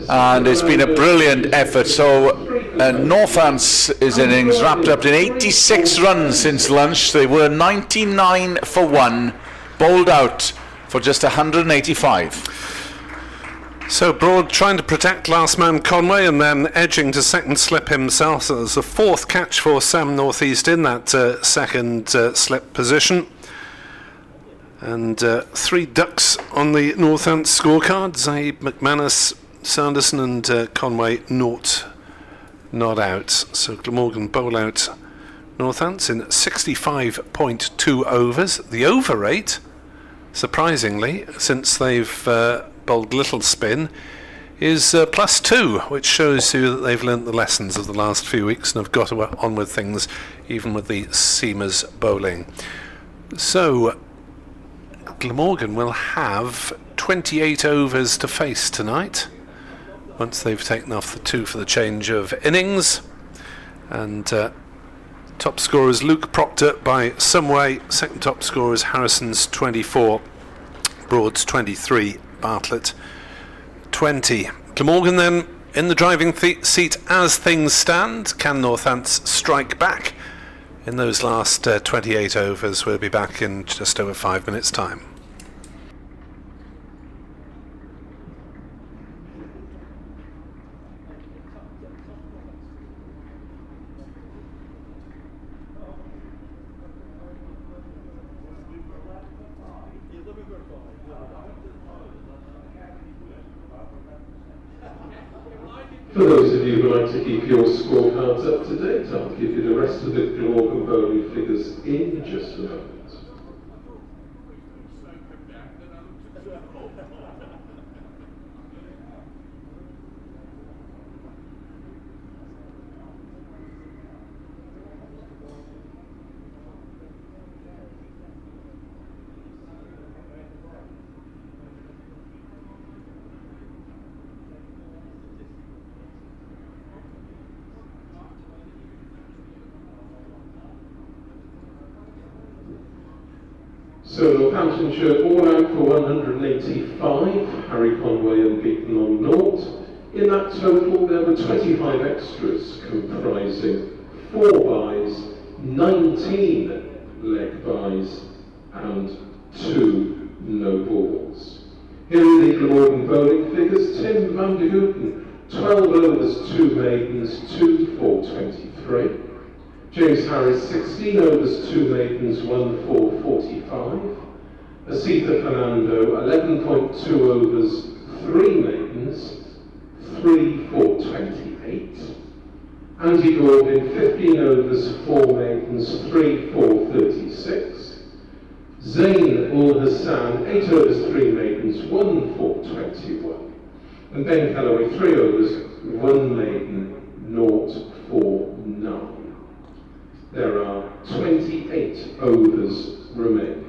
Speaker 6: and it's been a brilliant effort. So Northants' innings wrapped up in 86 runs since lunch. They were 99 for 1, bowled out for just 185.
Speaker 2: So Broad trying to protect last man Conway and then edging to second slip himself. So there's a 4th catch for Sam Northeast in that second slip position. And 3 ducks on the Northants scorecard. Zaid, McManus, Sanderson and Conway not out. So Glamorgan bowl out Northants in 65.2 overs. The over rate, surprisingly, since they've bowled little spin, is +2, which shows you that they've learnt the lessons of the last few weeks and have got on with things, even with the seamers bowling. So Glamorgan will have 28 overs to face tonight, once they've taken off the 2 for the change of innings. And top scorer is Luke Proctor by some way. Second top scorer is Harrison's 24, Broad's 23, Bartlett 20. Glamorgan then in the driving seat as things stand. Can Northants strike back in those last 28 overs? We'll be back in just over 5 minutes' time.
Speaker 4: For those of you who like to keep your scorecards up to date, I'll give you the rest of the Glamorgan bowling figures in just a moment. So Northamptonshire all out for 185, Harry Conway unbeaten on naught. In that total there were 25 extras comprising 4 byes, 19 leg byes and 2 no balls. Here are the Glamorgan bowling figures. Tim van de Houten, 12 overs, 2 maidens, 2 for 23. James Harris, 16 overs, 2 maidens, 1 for 45. Asita Fernando, 11.2 overs, 3 maidens, 3 for 28. Andy Gordon, 15 overs, 4 maidens, 3 for 36. Zain Ul Hassan, 8 overs, 3 maidens, 1 for 21. And Ben Calloway, 3 overs, 1 maiden, 0 for 9. There are 28 overs remaining.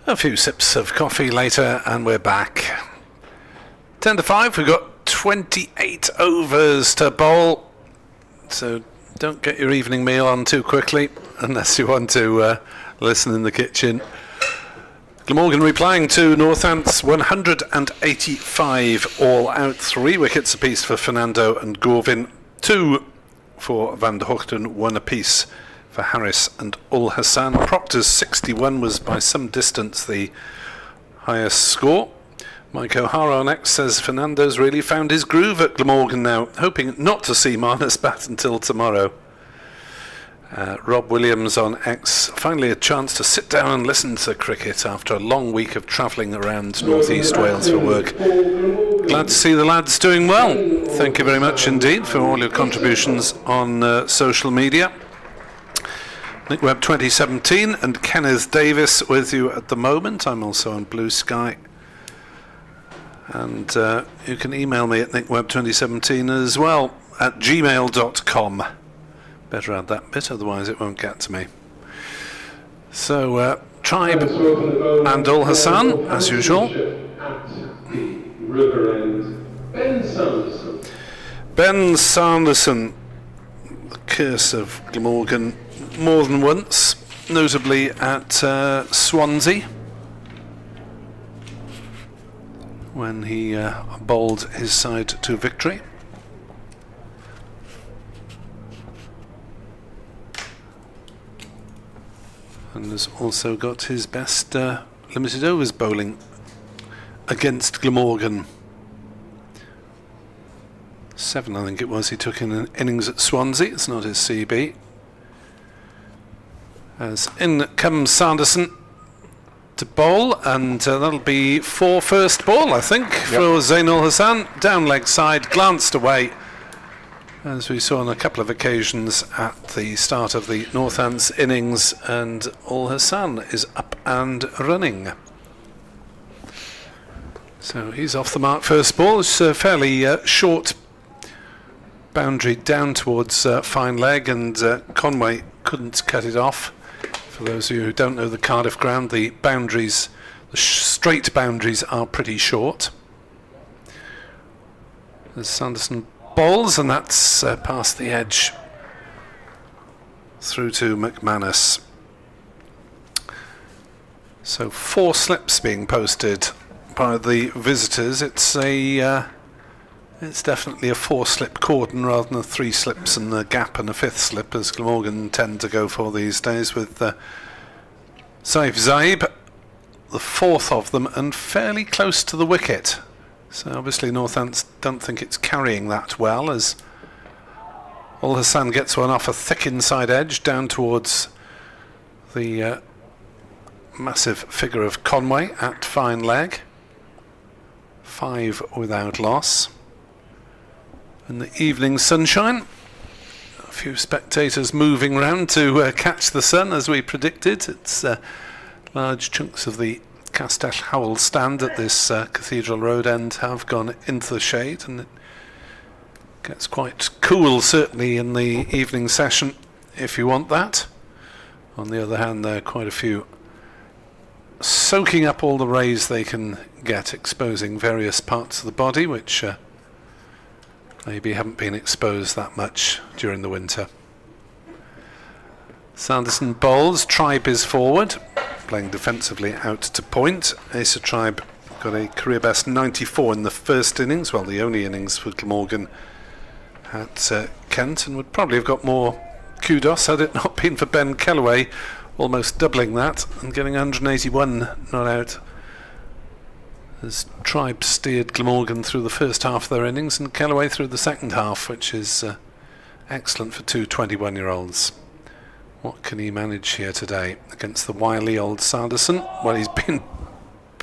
Speaker 2: A few sips of coffee later and we're back. 10 to 5, we've got 28 overs to bowl. So don't get your evening meal on too quickly unless you want to listen in the kitchen. Glamorgan replying to Northants 185 all out, 3 wickets apiece for Fernando and Gorvin, 2 for Van der Hoogten, 1 apiece for Harris and Ul Hassan. Proctor's 61 was by some distance the highest score. Mike O'Hara on X says Fernando's really found his groove at Glamorgan now, hoping not to see Marnus bat until tomorrow. Rob Williams on X, finally a chance to sit down and listen to cricket after a long week of travelling around North East Wales for work. Glad to see the lads doing well. Thank you very much indeed for all your contributions on social media. Nick Webb 2017 and Kenneth Davis with you at the moment. I'm also on Blue Sky. And you can email me at nickwebb2017 as well at gmail.com. Better add that bit, otherwise it won't get to me. So, Tribe and Ul Hassan, as usual. Ben Sanderson, the curse of Glamorgan, more than once, notably at Swansea, when he bowled his side to victory. And has also got his best limited overs bowling against Glamorgan. 7, I think it was, he took in an innings at Swansea. It's not his CB. As in comes Sanderson to bowl, and that'll be for first ball, I think, for Zainul Hassan. Down leg side, glanced away, as we saw on a couple of occasions at the start of the Northants innings, and Ul Hassan is up and running. So he's off the mark first ball. It's a fairly short boundary down towards fine leg, and Conway couldn't cut it off. For those of you who don't know the Cardiff ground, the boundaries, the straight boundaries are pretty short. As Sanderson bowls, and that's past the edge through to McManus. So 4 slips being posted by the visitors. It's definitely a 4-slip cordon rather than a 3 slips and a gap and a 5th slip, as Glamorgan tend to go for these days, with Saif Zaib, the 4th of them, and fairly close to the wicket. So obviously Northants don't think it's carrying that well, as Ul Hassan gets one off a thick inside edge down towards the massive figure of Conway at fine leg. 5 without loss. In the evening sunshine, a few spectators moving round to catch the sun, as we predicted. It's large chunks of the Castell Howell stand at this Cathedral Road end have gone into the shade, and it gets quite cool certainly in the evening session if you want that. On the other hand, there are quite a few soaking up all the rays they can get, exposing various parts of the body which maybe haven't been exposed that much during the winter. Sanderson bowls, Tribe is forward, playing defensively out to point. Asa Tribe got a career best 94 in the first innings, well, the only innings for Glamorgan at Kent, and would probably have got more kudos had it not been for Ben Kellaway almost doubling that and getting 181 not out, as Tribe steered Glamorgan through the first half of their innings and Kellaway through the second half, which is excellent for 2 21-year-olds. What can he manage here today against the wily old Sanderson? Well, he's been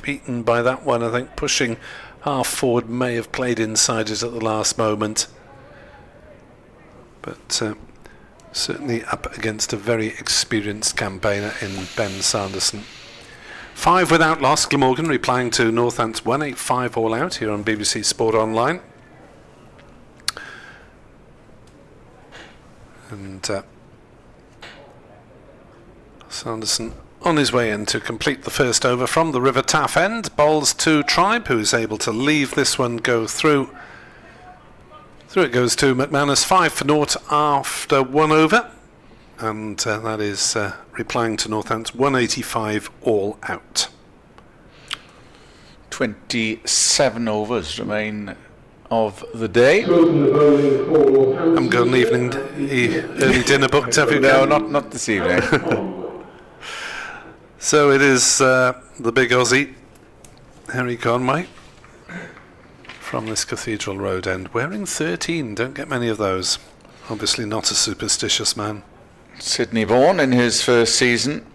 Speaker 2: beaten by that one, I think. Pushing half forward, may have played inside it at the last moment, but certainly up against a very experienced campaigner in Ben Sanderson. 5 without loss, Glamorgan replying to Northants 185 all out here on BBC Sport Online. And Sanderson on his way in to complete the first over from the River Taff end. Bowls to Tribe, who is able to leave this one go through. Through it goes to McManus, 5-0 after 1 over. And that is replying to Northampton's 185 all out.
Speaker 6: 27 overs remain of the day.
Speaker 2: I'm going evening early dinner booked, have you?
Speaker 6: No, not this evening.
Speaker 2: So it is the big Aussie, Harry Conway, from this Cathedral Road end, wearing 13. Don't get many of those. Obviously not a superstitious man.
Speaker 6: Sydney born in his first season.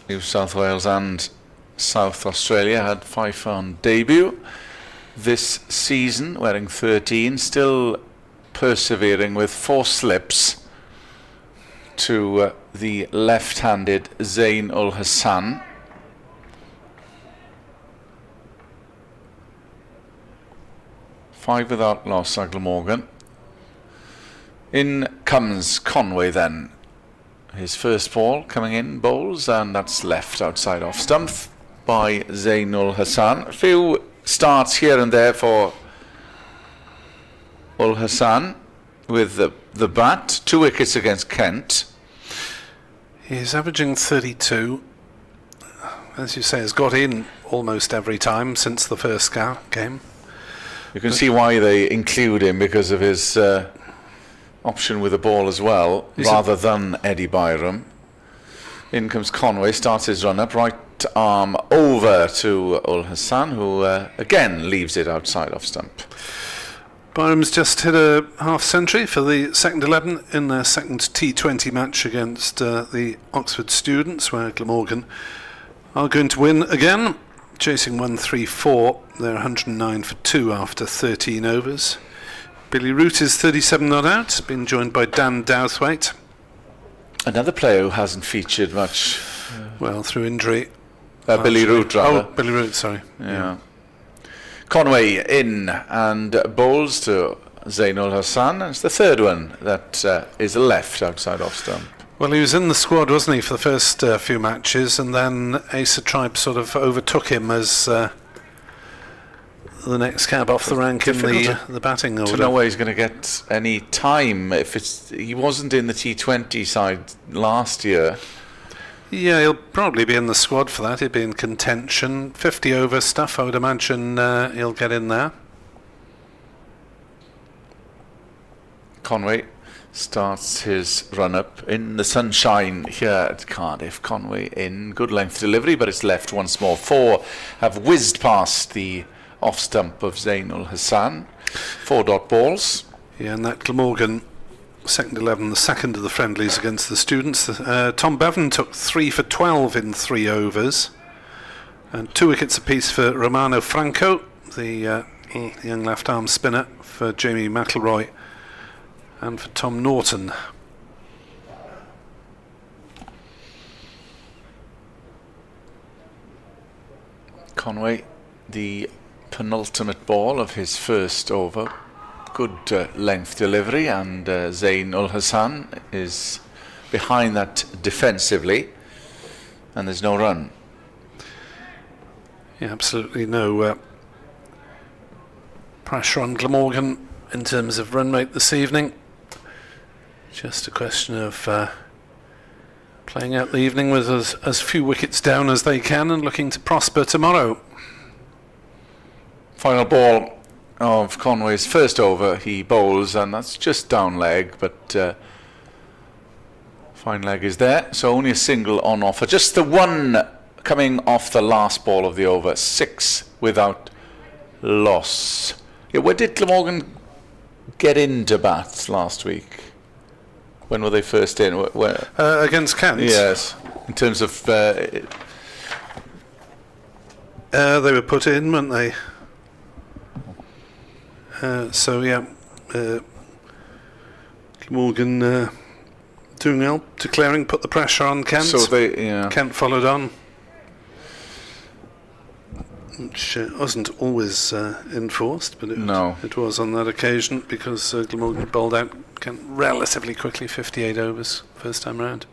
Speaker 6: New South Wales and South Australia had 5 on debut this season, wearing 13, still persevering with 4 slips to the left-handed Zain ul Hassan. Five without loss at Glamorgan. In comes Conway then. His first ball coming in, bowls, and that's left outside off stump by Zain ul Hassan. A few starts here and there for ul Hassan with the bat. 2 wickets against Kent.
Speaker 2: He's averaging 32. As you say, has got in almost every time since the first game.
Speaker 6: You can see why they include him, because of his option with the ball as well, rather than Eddie Byram. In comes Conway, starts his run up, right arm over to ul Hassan, who again leaves it outside off stump.
Speaker 2: Byram's just hit a half century for the second 11 in their second T20 match against the Oxford Students, where Glamorgan are going to win again, chasing 134. They're 109 for 2 after 13 overs. Billy Root is 37 not out, been joined by Dan Douthwaite.
Speaker 6: Another player who hasn't featured much.
Speaker 2: Well, through injury.
Speaker 6: Billy Root, rather.
Speaker 2: Oh, Billy Root, sorry.
Speaker 6: Yeah. Conway in and bowls to Zain ul Hassan. It's the third one that is left outside off stump.
Speaker 2: Well, he was in the squad, wasn't he, for the first few matches, and then Asa Tribe sort of overtook him as the next cab off the rank in the batting order.
Speaker 6: To know where he's going to get any time. He wasn't in the T20 side last year.
Speaker 2: Yeah, he'll probably be in the squad for that. He'll be in contention. 50 over stuff, I would imagine he'll get in there.
Speaker 6: Conway starts his run-up in the sunshine here at Cardiff. Conway in, good length delivery, but it's left once more. 4 have whizzed past the off-stump of Zain ul Hassan. 4 dot balls.
Speaker 2: Yeah, and that Glamorgan second 11, the second of the friendlies against the Students. Tom Bevan took 3 for 12 in 3 overs. And 2 wickets apiece for Romano Franco, the young left-arm spinner, for Jamie McIlroy and for Tom Norton.
Speaker 6: Conway, the penultimate ball of his first over. Good length delivery, and Zain ul Hassan is behind that defensively, and there's no run.
Speaker 2: Yeah, absolutely no pressure on Glamorgan in terms of run rate this evening. Just a question of playing out the evening with as few wickets down as they can and looking to prosper tomorrow.
Speaker 6: Final ball of Conway's first over, he bowls, and that's just down leg, but fine leg is there, so only a single on offer. Just the one coming off the last ball of the over. 6 without loss. Yeah, where did Glamorgan get into bat last week? When were they first in? Where?
Speaker 2: Against Kent?
Speaker 6: Yes, in terms of
Speaker 2: they were put in, weren't they? So yeah, Glamorgan doing well, declaring, put the pressure on Kent.
Speaker 6: So
Speaker 2: Kent followed on, which wasn't always enforced, but it was on that occasion, because Glamorgan bowled out Kent relatively quickly, 58 overs first time round.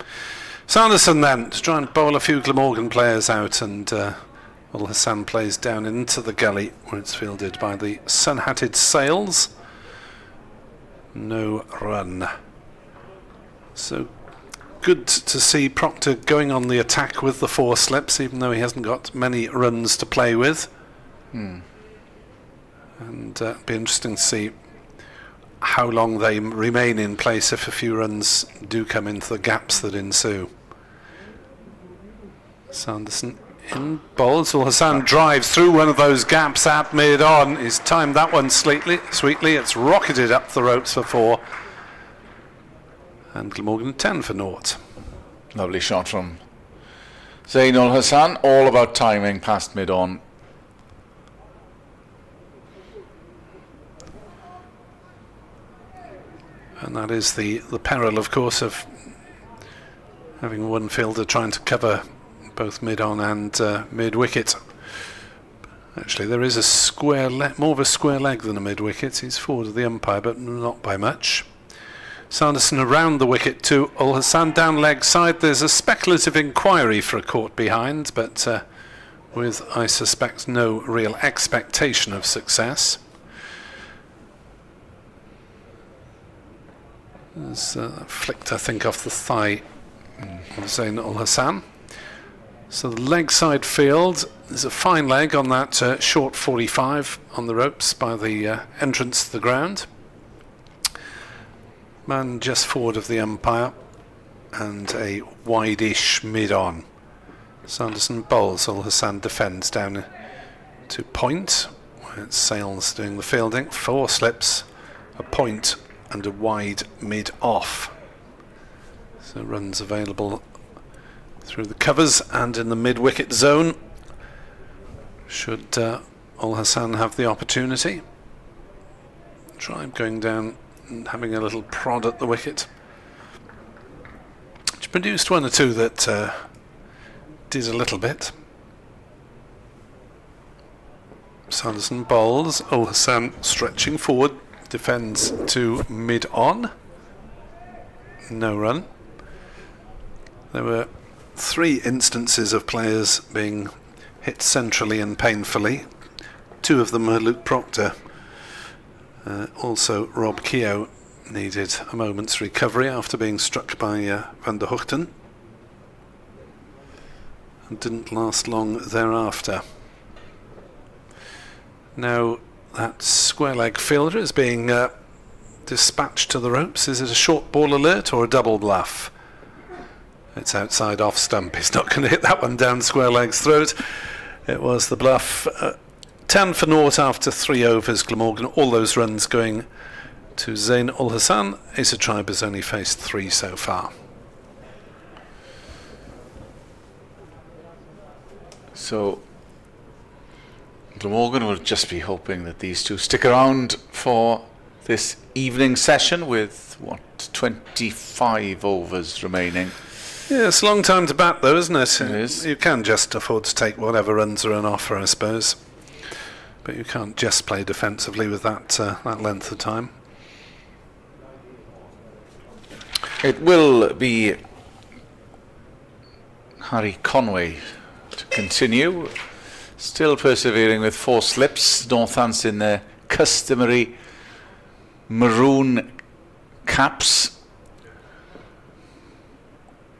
Speaker 2: Sanderson then to try and bowl a few Glamorgan players out, and Ul Hassan plays down into the gully where it's fielded by the sun-hatted Sails. No run. So good to see Proctor going on the attack with the 4 slips, even though he hasn't got many runs to play with. And it'd be interesting to see how long they remain in place if a few runs do come into the gaps that ensue. Sanderson in bowls. Ul Hassan drives through one of those gaps at mid-on. He's timed that one sweetly. It's rocketed up the ropes for 4. And Glamorgan 10 for naught.
Speaker 6: Lovely shot from Zain Ul Hassan, all about timing past mid-on.
Speaker 2: And that is the peril, of course, of having one fielder trying to cover both mid-on and mid-wicket. Actually, there is a square more of a square leg than a mid-wicket. He's forward of the umpire, but not by much. Sanderson around the wicket to Ul Hassan down leg side. There's a speculative inquiry for a caught behind, but with, I suspect, no real expectation of success. There's flicked, I think, off the thigh of Zain Ul Hassan. So the leg side field, there's a fine leg on that short 45 on the ropes by the entrance to the ground. Man just forward of the umpire, and a wide-ish mid-on. Sanderson bowls, Ul Hassan defends down to point, where it's Sails doing the fielding. 4 slips, a point and a wide mid-off. So runs available through the covers and in the mid-wicket zone, should Ul Hassan have the opportunity. Try going down and having a little prod at the wicket, which produced 1 or 2 that did a little bit. Sanderson bowls, Ul Hassan stretching forward, defends to mid-on. No run. There were 3 instances of players being hit centrally and painfully. 2 of them were Luke Proctor. Also, Rob Keogh needed a moment's recovery after being struck by Van der Hoogten, and didn't last long thereafter. Now, that square leg fielder is being dispatched to the ropes. Is it a short ball alert or a double bluff? It's outside off stump. He's not going to hit that one down square leg's throat. It was the bluff. 10 for naught after 3 overs. Glamorgan, all those runs going to Zain Ul Hassan. Asa Tribe has only faced 3 so far.
Speaker 6: So Glamorgan will just be hoping that these 2 stick around for this evening session with, 25 overs remaining.
Speaker 2: Yeah, it's a long time to bat though, isn't it?
Speaker 6: It is.
Speaker 2: You can just afford to take whatever runs are on offer, I suppose. But you can't just play defensively with that length of time.
Speaker 6: It will be Harry Conway to continue, still persevering with 4 slips. Northants in their customary maroon caps.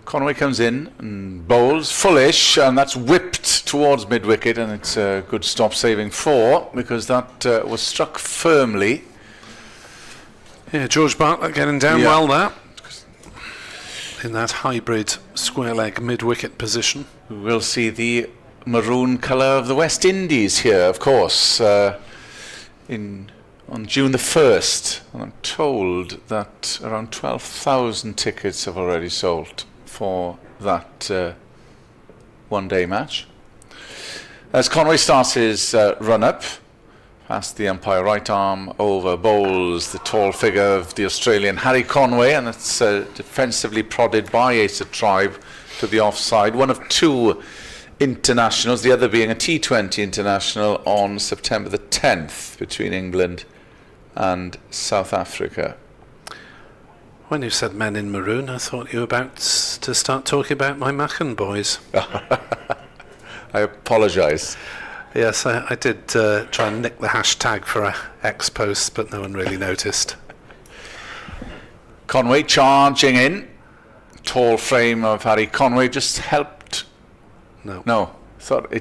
Speaker 6: Conway comes in and bowls fullish, and that's whipped towards mid-wicket, and it's a good stop, saving 4 because that was struck firmly.
Speaker 2: Yeah, George Bartlett getting down
Speaker 6: Yeah.
Speaker 2: well there in that hybrid square leg mid-wicket position.
Speaker 6: We'll see the maroon colour of the West Indies here, of course, on June the 1st. And I'm told that around 12,000 tickets have already sold for that one-day match. As Conway starts his run-up, past the umpire, right arm over, bowls the tall figure of the Australian Harry Conway, and it's defensively prodded by Asa Tribe to the offside. One of 2 internationals, the other being a T20 international on September the 10th between England and South Africa.
Speaker 2: When you said men in maroon, I thought you were about to start talking about my Machan boys.
Speaker 6: I apologise.
Speaker 2: Yes, I did try and nick the hashtag for a X post, but no one really noticed.
Speaker 6: Conway charging in. Tall frame of Harry Conway just helped. No. Thought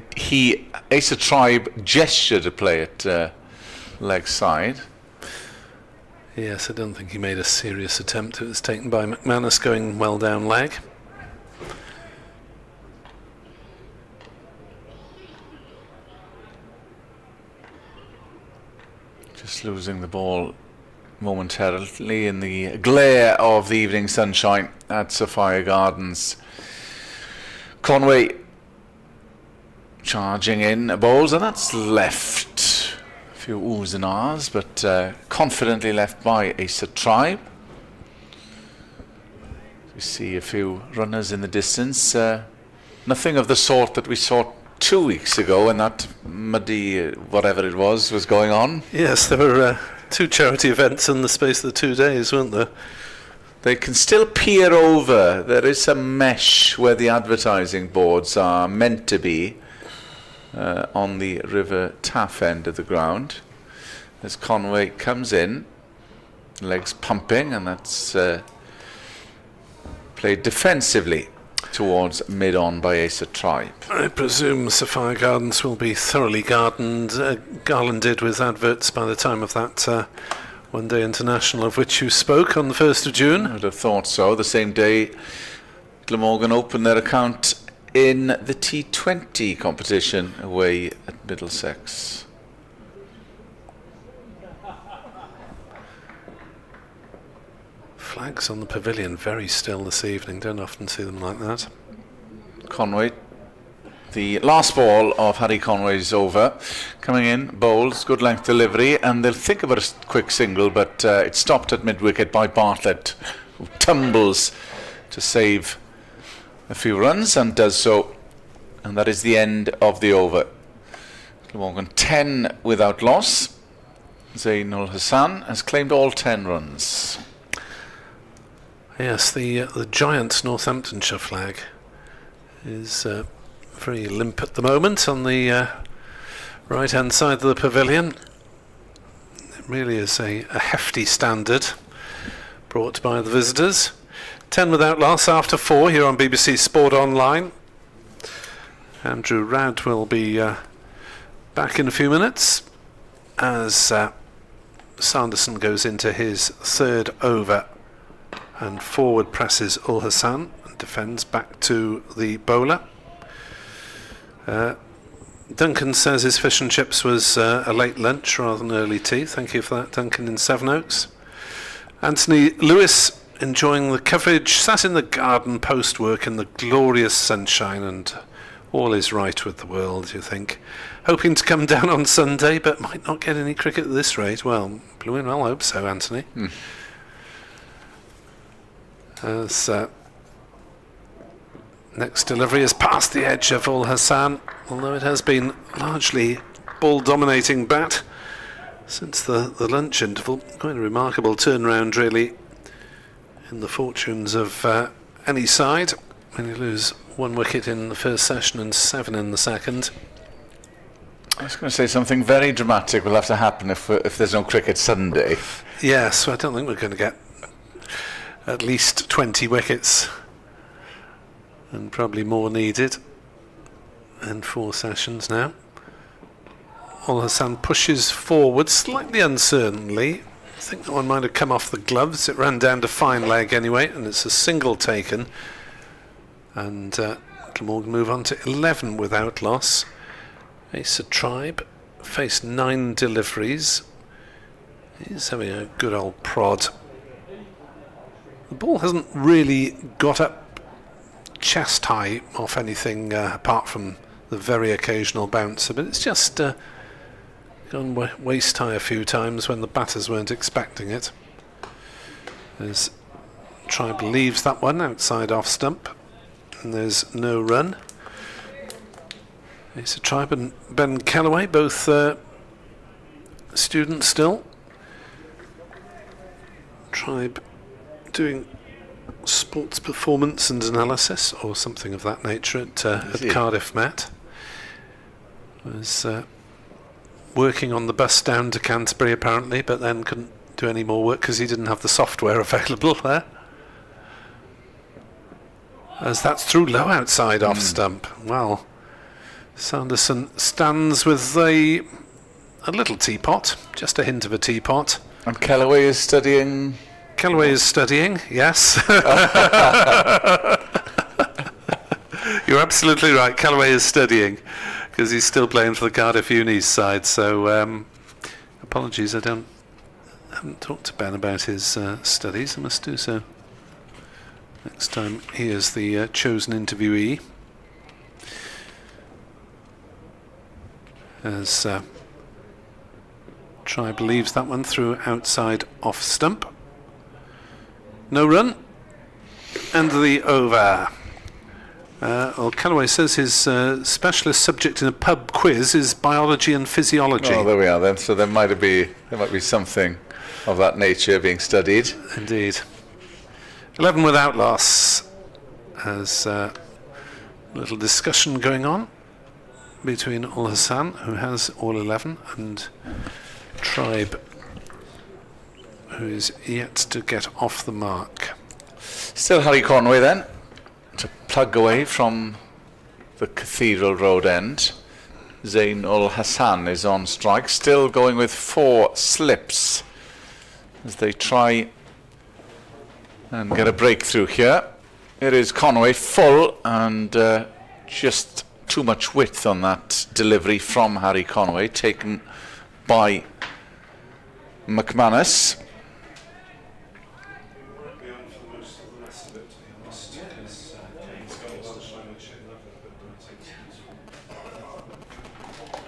Speaker 6: Ace of Tribe gestured to play it leg side.
Speaker 2: Yes, I don't think he made a serious attempt. It was taken by McManus going well down leg.
Speaker 6: Just losing the ball momentarily in the glare of the evening sunshine at Sophia Gardens. Conway charging in bowls, and that's left. A few oohs and ahs, but confidently left by Ace of Tribe. We see a few runners in the distance. Nothing of the sort that we saw 2 weeks ago when that muddy whatever it was going on.
Speaker 2: Yes, there were 2 charity events in the space of the 2 days, weren't there?
Speaker 6: They can still peer over. There is a mesh where the advertising boards are meant to be on the River Taff end of the ground. As Conway comes in, legs pumping, and that's played defensively towards mid-on by Ace of Tribe.
Speaker 2: I presume Sophia Gardens will be thoroughly garlanded with adverts by the time of that One Day International of which you spoke on the 1st of June.
Speaker 6: I would have thought so. The same day Glamorgan opened their account in the T20 competition away at Middlesex.
Speaker 2: Flags on the pavilion very still this evening. Don't often see them like that.
Speaker 6: Conway, the last ball of Harry Conway's over, coming in, bowls, good length delivery, and they'll think about a quick single, but it's stopped at mid-wicket by Bartlett, who tumbles to save a few runs and does so, and that is the end of the over. Glamorgan 10 without loss. Zainul Hassan has claimed all 10 runs.
Speaker 2: Yes, the giant Northamptonshire flag is very limp at the moment on the right hand side of the pavilion. It really is a hefty standard brought by the visitors. 10 without loss after 4 here on BBC Sport Online. Andrew Rad will be back in a few minutes as Sanderson goes into his 3rd over and forward presses Ul Hassan and defends back to the bowler. Duncan says his fish and chips was a late lunch rather than early tea. Thank you for that, Duncan in Sevenoaks. Anthony Lewis enjoying the coverage, sat in the garden post work in the glorious sunshine, and all is right with the world, you think. Hoping to come down on Sunday, but might not get any cricket at this rate. Well, blooming well hope so, Anthony. As next delivery is past the edge of Ul Hassan, although it has been largely ball-dominating bat since the lunch interval. Quite a remarkable turnaround, really, in the fortunes of any side when you lose 1 wicket in the first session and 7 in the second.
Speaker 6: I was going to say something very dramatic will have to happen if there's no cricket Sunday.
Speaker 2: Yes, I don't think we're going to get at least 20 wickets, and probably more needed in 4 sessions now. Ul Hassan pushes forward slightly uncertainly. I think that one might have come off the gloves. It ran down to fine leg anyway, and it's a single taken. And Glamorgan move on to 11 without loss. Ace of Tribe faced 9 deliveries. He's having a good old prod. The ball hasn't really got up chest high off anything apart from the very occasional bouncer, but it's just gone waist high a few times when the batters weren't expecting it. As Tribe leaves that one outside off stump, and there's no run. Ace of Tribe and Ben Callaway, both students still. Tribe doing sports performance and analysis or something of that nature at Cardiff Met. Was working on the bus down to Canterbury apparently, but then couldn't do any more work because he didn't have the software available there. As that's through low outside off stump. Well, Sanderson stands with a little teapot, just a hint of a teapot.
Speaker 6: And Kellaway is studying.
Speaker 2: Kellaway is studying, yes. You're absolutely right. Kellaway is studying because he's still playing for the Cardiff Unis side. So apologies, I haven't talked to Ben about his studies. I must do so next time he is the chosen interviewee. As Tribe leaves that one through outside off stump. No run. And the over. Well, Callaway says his specialist subject in a pub quiz is biology and physiology.
Speaker 6: Oh, there we are then. So there might be something of that nature being studied.
Speaker 2: Indeed. 11 without loss. As a little discussion going on between Ul Hassan, who has all 11, and Tribe, who is yet to get off the mark.
Speaker 6: Still Harry Conway then, to plug away from the Cathedral Road end. Zain Ul Hassan is on strike, still going with 4 slips as they try and get a breakthrough here. It is Conway full and just too much width on that delivery from Harry Conway, taken by McManus.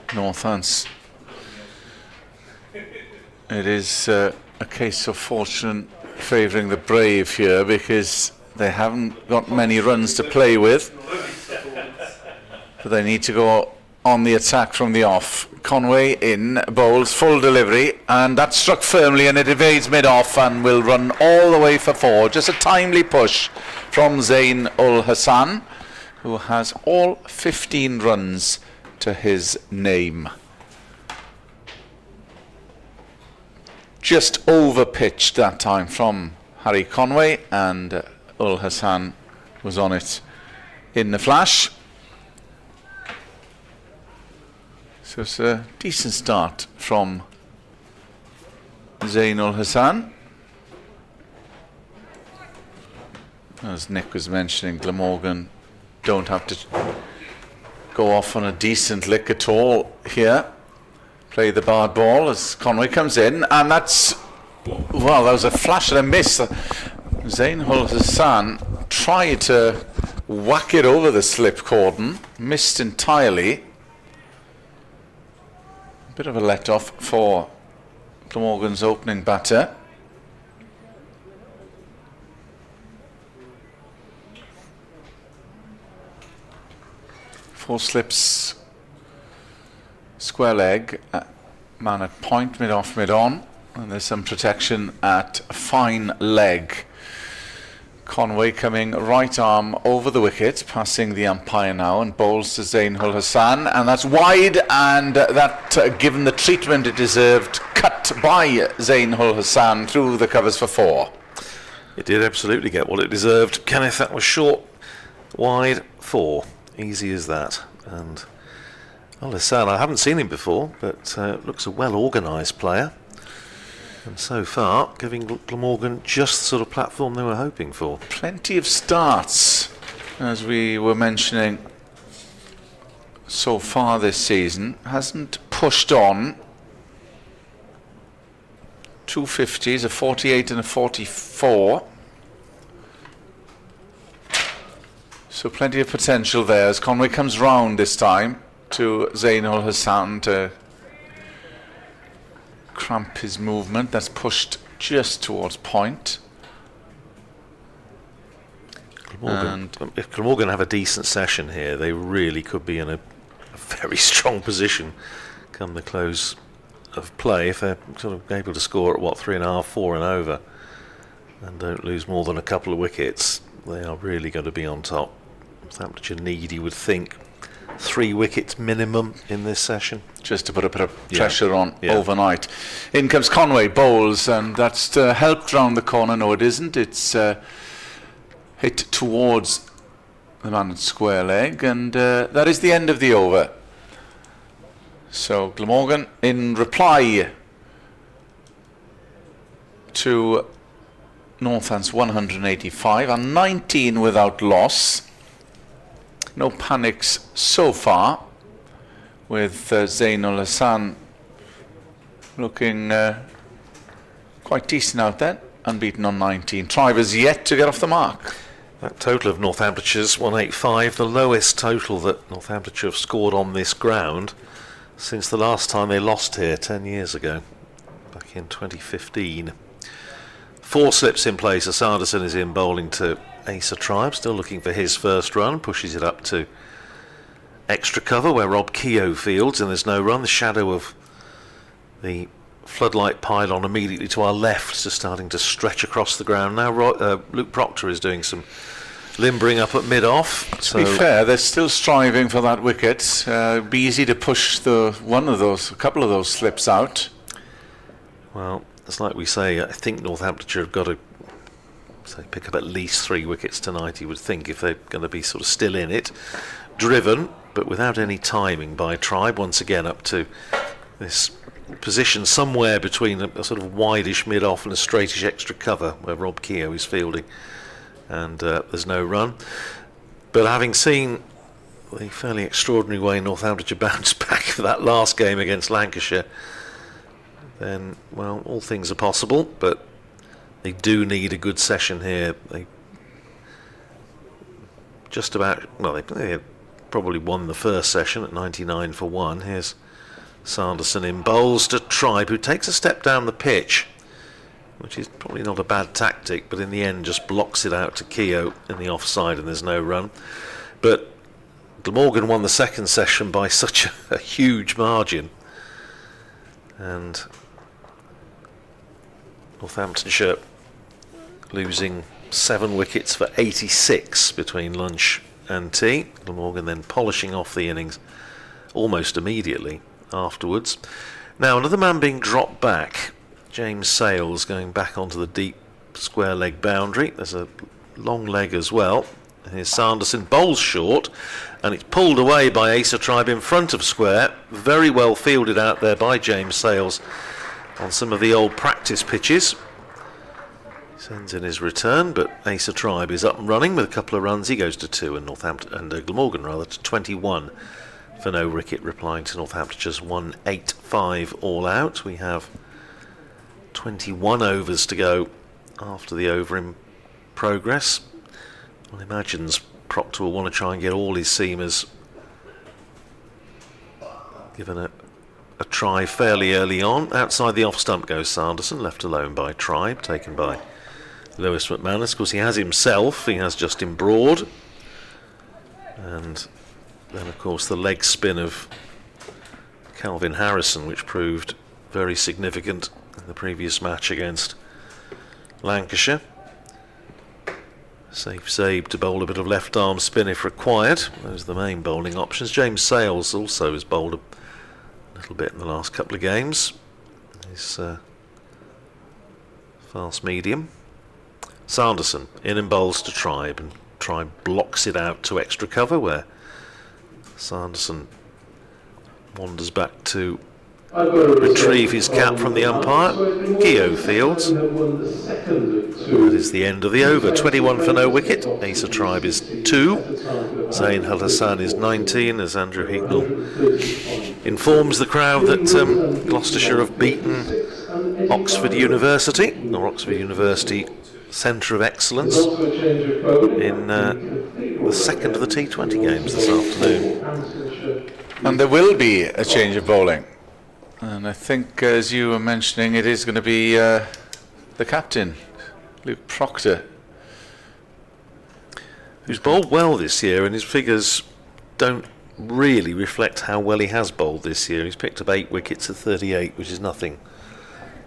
Speaker 6: Northants. It is a case of fortune favouring the brave here because they haven't got many runs to play with, but they need to go on the attack from the off. Conway in, bowls, full delivery, and that's struck firmly and it evades mid-off and will run all the way for 4. Just a timely push from Zain Ul Hassan, who has all 15 runs to his name. Just over pitched that time from Harry Conway, and Ul Hassan was on it in the flash. So it's a decent start from Zain Ul Hassan. As Nick was mentioning, Glamorgan don't have to go off on a decent lick at all here. Play the barred ball as Conway comes in, and that's, well, that was a flash and a miss. Zain Ul Hassan tried to whack it over the slip cordon, missed entirely. Bit of a let-off for Glamorgan's opening batter. Four slips, square leg, man at point, mid-off, mid-on, and there's some protection at fine leg. Conway coming right arm over the wicket, passing the umpire now, and bowls to Zain Ul Hassan, and that's wide, and that, given the treatment it deserved, cut by Zain Ul Hassan through the covers for 4.
Speaker 5: It did absolutely get what it deserved. Kenneth, that was short, wide, 4. Easy as that. And Ul Hassan, I haven't seen him before, but looks a well-organised player. And so far, giving Glamorgan just the sort of platform they were hoping for.
Speaker 6: Plenty of starts, as we were mentioning so far this season. Hasn't pushed on. 2 50s, a 48 and a 44. So plenty of potential there as Conway comes round this time to Zain Ul Hassan to cramp his movement. That's pushed just towards point.
Speaker 5: If Glamorgan have a decent session here, they really could be in a very strong position come the close of play if they're sort of able to score at 3.5, 4 and over. and don't lose more than a couple of wickets, they are really going to be on top. Northamptonshire need, you would think, 3 wickets minimum in this session.
Speaker 6: Just to put a bit of pressure on
Speaker 5: Yeah.
Speaker 6: overnight. In comes Conway, bowls, and that's helped round the corner. No, it isn't. It's hit towards the man at square leg, and that is the end of the over. So Glamorgan, in reply to Northants 185 and 19 without loss. No panics so far, with Zainul Hassan looking quite decent out there, unbeaten on 19. Tribe is yet to get off the mark.
Speaker 5: That total of Northamptonshire's 185, the lowest total that Northamptonshire have scored on this ground since the last time they lost here 10 years ago, back in 2015. 4 slips in place. Sanderson is in bowling to Asa Tribe, still looking for his first run, pushes it up to extra cover where Rob Keogh fields, and there's no run. The shadow of the floodlight pylon immediately to our left is starting to stretch across the ground now. Luke Proctor is doing some limbering up at mid-off.
Speaker 6: To be fair, they're still striving for that wicket. Be easy to push a couple of those slips out.
Speaker 5: Well, it's like we say, I think Northamptonshire have got to pick up at least 3 wickets tonight, you would think, if they're going to be sort of still in it. Driven, but without any timing by Tribe, once again up to this position somewhere between a sort of wideish mid-off and a straightish extra cover where Rob Keogh is fielding, and there's no run. But having seen the fairly extraordinary way Northamptonshire bounced back for that last game against Lancashire, then, well, all things are possible, but they do need a good session here. They just about, well, they probably won the first session at 99 for 1. Here's Sanderson in bowls to Tribe, who takes a step down the pitch, which is probably not a bad tactic, but in the end just blocks it out to Keogh in the offside, and there's no run. But Glamorgan won the second session by such a huge margin, and Northamptonshire losing 7 wickets for 86 between lunch and tea. Glamorgan then polishing off the innings almost immediately afterwards. Now another man being dropped back, James Sales, going back onto the deep square leg boundary. There's a long leg as well. Here's Sanderson, bowls short, and it's pulled away by Asa Tribe in front of square. Very well fielded out there by James Sales on some of the old practice pitches. He sends in his return, but Asa Tribe is up and running with a couple of runs. He goes to 2, and Glamorgan rather to 21 for no wicket, replying to Northamptonshire's 185 all out. We have 21 overs to go after the over in progress. One imagines Proctor will want to try and get all his seamers given a try fairly early on. Outside the off stump goes Sanderson, left alone by Tribe, taken by Lewis McManus. Of course, he has himself, he has Justin Broad, and then of course the leg spin of Calvin Harrison, which proved very significant in the previous match against Lancashire. Safe Zabe to bowl a bit of left arm spin if required. Those are the main bowling options. James Sales also has bowled a little bit in the last couple of games. He's fast medium. Sanderson in and bowls to Tribe, and Tribe blocks it out to extra cover where Sanderson wanders back to retrieve his cap from the umpire. Keogh fields. That is the end of the over. 21 for no wicket. Asa Tribe is 2. Zain Al Hassan is 19, as Andrew Hignell informs the crowd that Gloucestershire have beaten Oxford University, or Oxford University Centre of Excellence, in the second of the T20 games this afternoon.
Speaker 6: And there will be a change of bowling. And I think, as you were mentioning, it is going to be the captain, Luke Proctor,
Speaker 5: who's bowled well this year, and his figures don't really reflect how well he has bowled this year. He's picked up 8 wickets at 38, which is nothing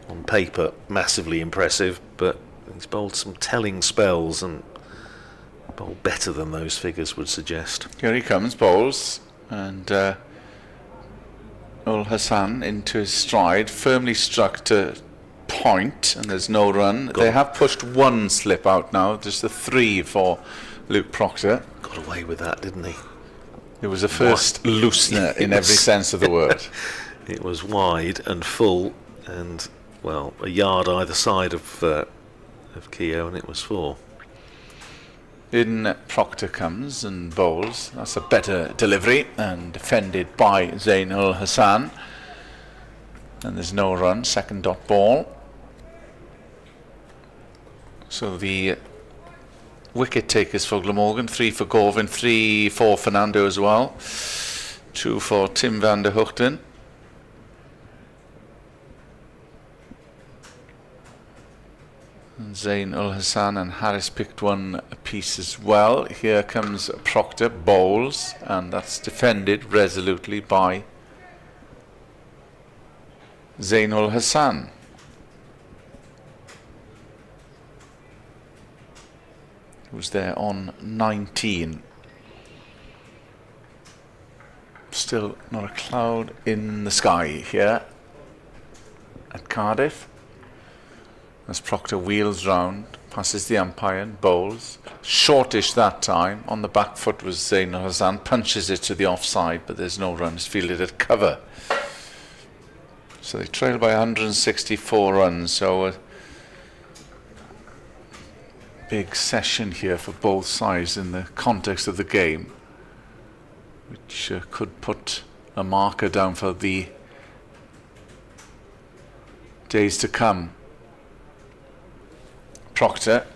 Speaker 5: on paper massively impressive, but He's bowled some telling spells and bowled better than those figures would suggest.
Speaker 6: Here he comes, bowls, and Ul Hassan into his stride, firmly struck to point, and there's no run. They have pushed one slip out now, just a 3 for Luke Proctor.
Speaker 5: Got away with that, didn't he?
Speaker 6: It was a first loosener in every sense of the word.
Speaker 5: It was wide and full, and well, a yard either side of Keogh, and it was 4.
Speaker 6: In Proctor comes and bowls. That's a better delivery, and defended by Zain Ul Hassan. And there's no run, second dot ball. So the wicket takers for Glamorgan, 3 for Gorvin, 3 for Fernando as well, 2 for Tim van der Hoogten. And Zain Ul Hassan and Harris picked one apiece as well. Here comes Proctor, bowls, and that's defended resolutely by Zain Ul Hassan. Who's there on 19. Still not a cloud in the sky here at Cardiff. As Proctor wheels round, passes the umpire and bowls. Shortish that time. On the back foot was Zain Ul Hassan. Punches it to the offside, but there's no run. It's fielded at cover. So they trail by 164 runs. So a big session here for both sides in the context of the game, which could put a marker down for the days to come. Proctor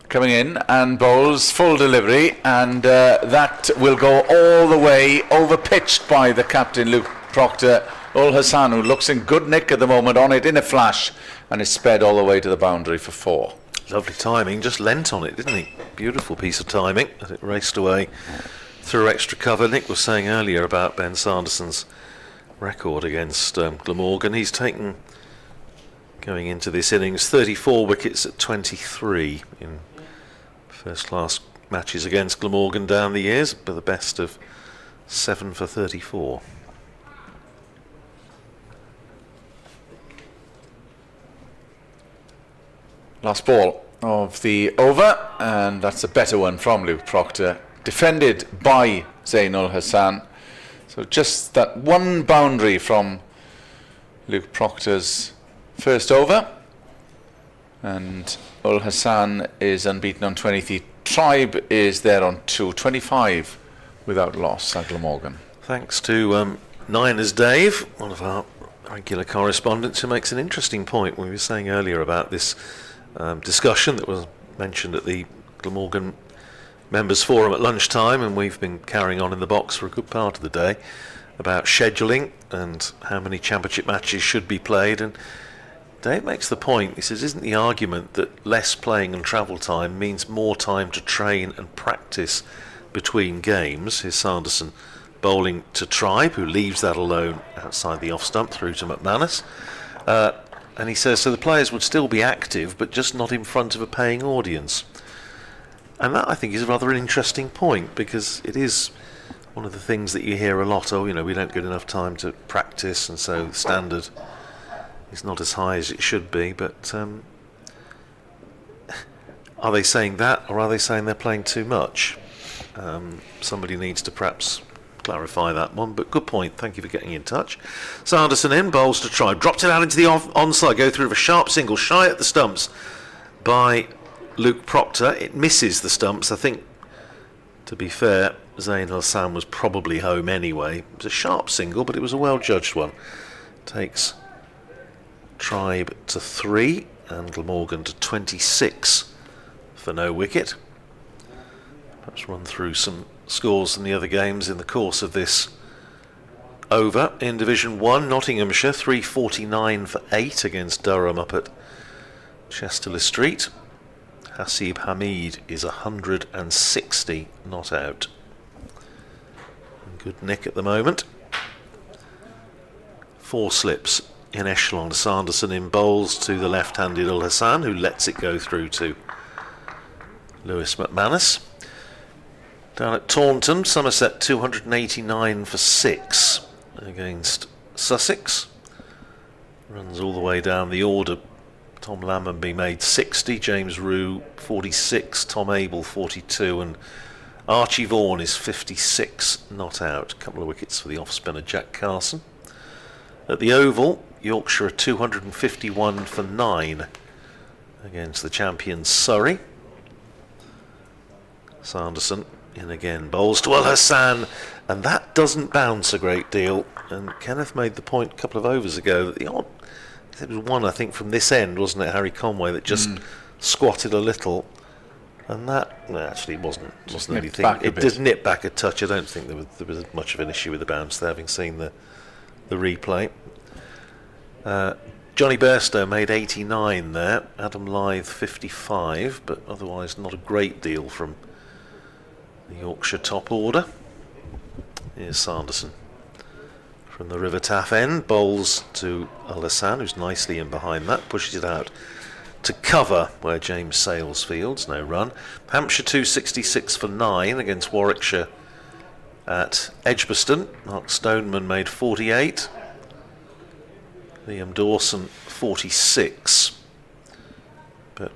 Speaker 6: coming in and bowls full delivery, and that will go all the way, over pitched by the captain Luke Proctor. Ul Hassan, who looks in good nick at the moment, on it in a flash, and is sped all the way to the boundary for 4.
Speaker 5: Lovely timing, just leant on it, didn't he? Beautiful piece of timing as it raced away through extra cover. Nick was saying earlier about Ben Sanderson's record against Glamorgan. He's taken, going into this innings, 34 wickets at 23 in first-class matches against Glamorgan down the years, but the best of 7 for 34.
Speaker 6: Last ball of the over, and that's a better one from Luke Proctor, defended by Zain Ul Hassan. So just that one boundary from Luke Proctor's first over, and Ul Hassan is unbeaten on 23. Tribe is there on 25 without loss at Glamorgan.
Speaker 5: Thanks to Niners Dave, one of our regular correspondents, who makes an interesting point. We were saying earlier about this discussion that was mentioned at the Glamorgan Members Forum at lunchtime, and we've been carrying on in the box for a good part of the day, about scheduling and how many championship matches should be played. And Dave makes the point, he says, isn't the argument that less playing and travel time means more time to train and practice between games? Here's Sanderson bowling to Tribe, who leaves that alone outside the off stump through to McManus. And he says, so the players would still be active, but just not in front of a paying audience. And that, I think, is rather an interesting point, because it is one of the things that you hear a lot. Oh, you know, we don't get enough time to practice, and so the standard is not as high as it should be. But are they saying that, or are they saying they're playing too much? Somebody needs to perhaps clarify that one, but good point. Thank you for getting in touch. Sanderson in, bowls to Tribe, drops it out into the onside, go through with a sharp single, shy at the stumps by Luke Proctor. It misses the stumps. I think, to be fair, Zain Ul Hassan was probably home anyway. It was a sharp single, but it was a well judged one. Takes Tribe to 3 and Glamorgan to 26 for no wicket. Perhaps run through some scores in the other games in the course of this over. In Division 1, Nottinghamshire 349 for 8 against Durham up at Chesterley Street. Hasib Hamid is 160 not out. Good nick at the moment. 4 slips in echelon. Sanderson in bowls to the left-handed Ul Hassan, who lets it go through to Lewis McManus. Down at Taunton, Somerset 289 for 6 against Sussex. Runs all the way down the order. Tom Lammonby made 60, James Rue 46, Tom Abel 42, and Archie Vaughan is 56 not out. A couple of wickets for the off-spinner Jack Carson. At the Oval, Yorkshire are 251 for 9 against the champion Surrey. Sanderson in again, bowls to Ul Hassan, and that doesn't bounce a great deal. And Kenneth made the point a couple of overs ago that the odd, it was one I think from this end, wasn't it, Harry Conway, that just squatted a little, and that actually wasn't anything. It did nip back a touch. I don't think there was much of an issue with the bounce there, having seen the replay. Johnny Bairstow made 89 there, Adam Lyth 55, but otherwise not a great deal from the Yorkshire top order. Here's Sanderson from the River Taff end, bowls to Ul Hassan, who's nicely in behind that, pushes it out to cover where James Sales fields, no run. Hampshire 266 for 9 against Warwickshire at Edgbaston. Mark Stoneman made 48. Liam Dawson 46. But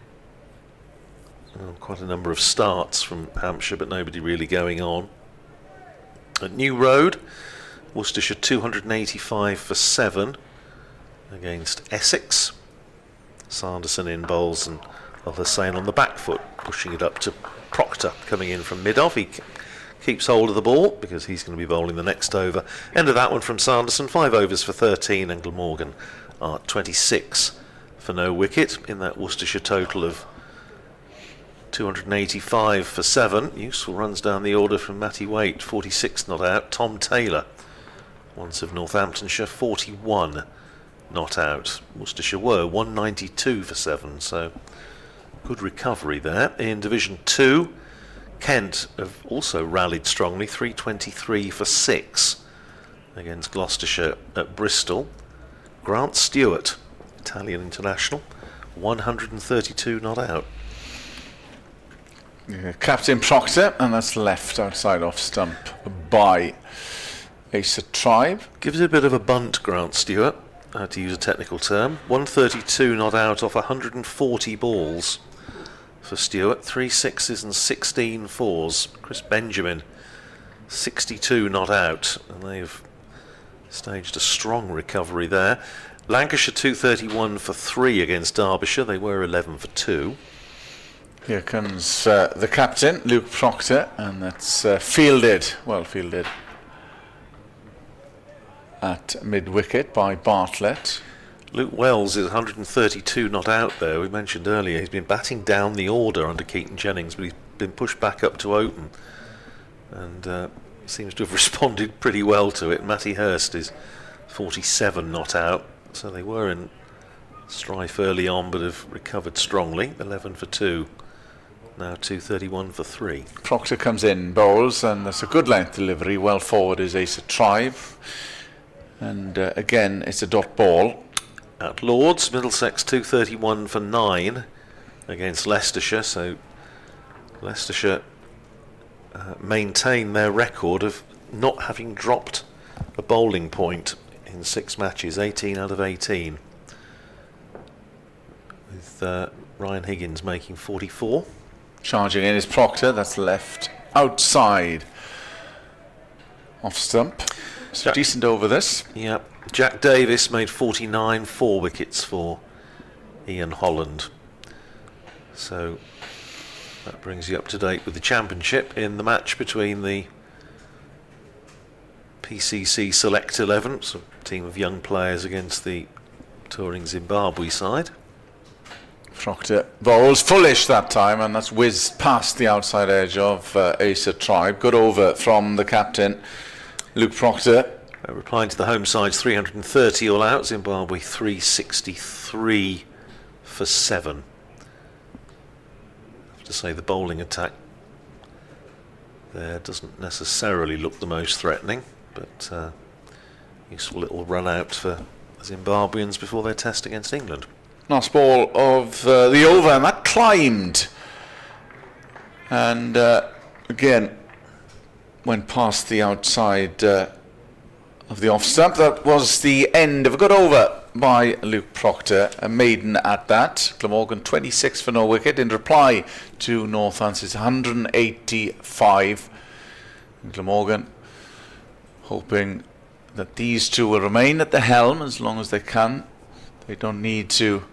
Speaker 5: quite a number of starts from Hampshire, but nobody really going on. At New Road, Worcestershire 285 for 7 against Essex. Sanderson in bowls and Ul Hassan on the back foot, pushing it up to Proctor, coming in from mid-off. He keeps hold of the ball because he's going to be bowling the next over. End of that one from Sanderson, 5 overs for 13, and Glamorgan are 26 for no wicket in that Worcestershire total of 285 for 7. Useful runs down the order from Matty Waite, 46 not out. Tom Taylor, once of Northamptonshire, 41 not out. Worcestershire were 192 for 7, so good recovery there. In Division 2, Kent have also rallied strongly, 323 for 6 against Gloucestershire at Bristol. Grant Stewart, Italian international, 132 not out.
Speaker 6: Captain Proctor, and that's left outside off stump by Asa Tribe.
Speaker 5: Gives it a bit of a bunt, Grant Stewart, to use a technical term. 132 not out off 140 balls for Stewart. 3 sixes and 16 fours. Chris Benjamin, 62 not out, and they've staged a strong recovery there. Lancashire 231 for 3 against Derbyshire. They were 11 for 2.
Speaker 6: Here comes the captain, Luke Proctor, and that's fielded, well fielded, at mid-wicket by Bartlett.
Speaker 5: Luke Wells is 132 not out there. We mentioned earlier he's been batting down the order under Keaton Jennings, but he's been pushed back up to open, and seems to have responded pretty well to it. Matty Hurst is 47 not out, so they were in strife early on but have recovered strongly. 11 for 2, now 231 for 3.
Speaker 6: Proctor comes in, bowls, and that's a good length delivery. Well forward is Asa Tribe, and again it's a dot ball.
Speaker 5: At Lords, Middlesex 231 for 9 against Leicestershire, so Leicestershire maintain their record of not having dropped a bowling point in 6 matches, 18 out of 18, with Ryan Higgins making 44.
Speaker 6: Charging in is Proctor, that's left outside off stump. So decent over this.
Speaker 5: Yeah, Jack Davis made 49, 4 wickets for Ian Holland. So that brings you up to date with the championship in the match between the PCC Select 11, so a team of young players, against the touring Zimbabwe side.
Speaker 6: Proctor bowls fullish that time, and that's whizzed past the outside edge of Asa Tribe. Good over from the captain, Luke Proctor.
Speaker 5: Replying to the home side's 330 all out, Zimbabwe 363 for 7. I have to say the bowling attack there doesn't necessarily look the most threatening, but useful little run out for Zimbabweans before their test against England.
Speaker 6: Last ball of the over, and that climbed. And again, went past the outside of the off stump. That was the end of a good over by Luke Proctor, a maiden at that. Glamorgan 26 for no wicket in reply to Northampton's 185. And Glamorgan hoping that these two will remain at the helm as long as they can. They don't need to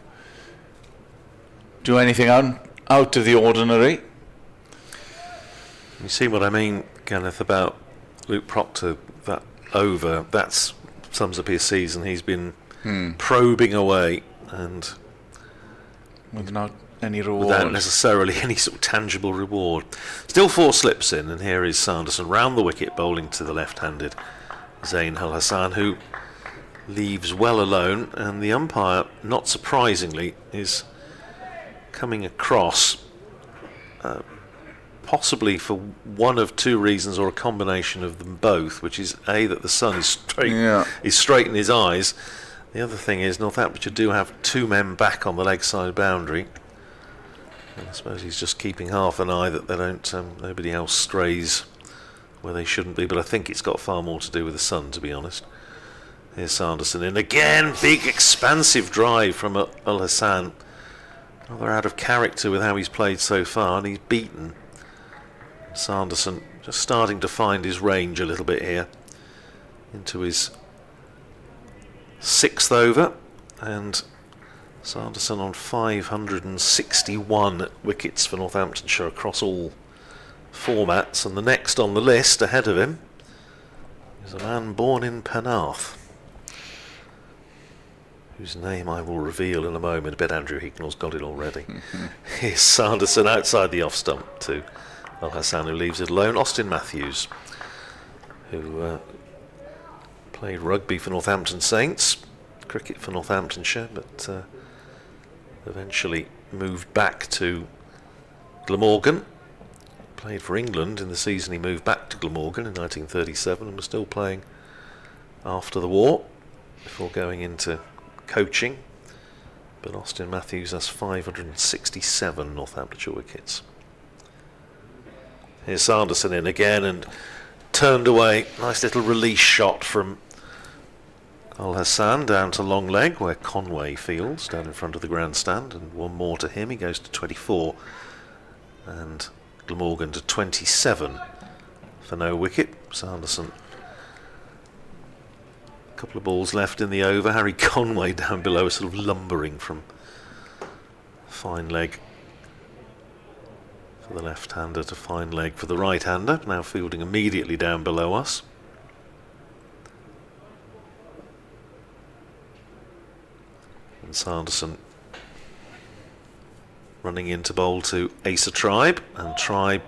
Speaker 6: do anything out of the ordinary.
Speaker 5: You see what I mean, Kenneth, about Luke Proctor, that over, that sums up his season. He's been probing away and
Speaker 6: without any reward.
Speaker 5: Without necessarily any sort of tangible reward. Still 4 slips in, and here is Sanderson round the wicket, bowling to the left-handed Zain Al Hassan, who leaves well alone, and the umpire, not surprisingly, is coming across possibly for one of 2 reasons, or a combination of them both, which is A, that the sun is straight in his eyes. The other thing is Northamptonshire do have 2 men back on the leg side boundary, and I suppose he's just keeping half an eye that they don't nobody else strays where they shouldn't be, but I think it's got far more to do with the sun, to be honest. Here's Sanderson in again, big expansive drive from Al Hassan, rather out of character with how he's played so far, and he's beaten. Sanderson just starting to find his range a little bit here into his 6th over, and Sanderson on 561 wickets for Northamptonshire across all formats, and the next on the list ahead of him is a man born in Penarth, whose name I will reveal in a moment. I bet Andrew Hicknall's got it already. Here's Sanderson outside the off stump to Al Hassan, who leaves it alone. Austin Matthews, who played rugby for Northampton Saints, cricket for Northamptonshire, but eventually moved back to Glamorgan. Played for England in the season he moved back to Glamorgan in 1937, and was still playing after the war before going into coaching. But Austin Matthews has 567 Northamptonshire wickets. Here's Sanderson in again and turned away. Nice little release shot from Al Hassan down to long leg, where Conway fields down in front of the grandstand, and one more to him. He goes to 24, and Glamorgan to 27 for no wicket. Sanderson, a couple of balls left in the over. Harry Conway down below, sort of lumbering from fine leg for the left-hander to fine leg for the right-hander, now fielding immediately down below us. And Sanderson running into bowl to Asa Tribe, and Tribe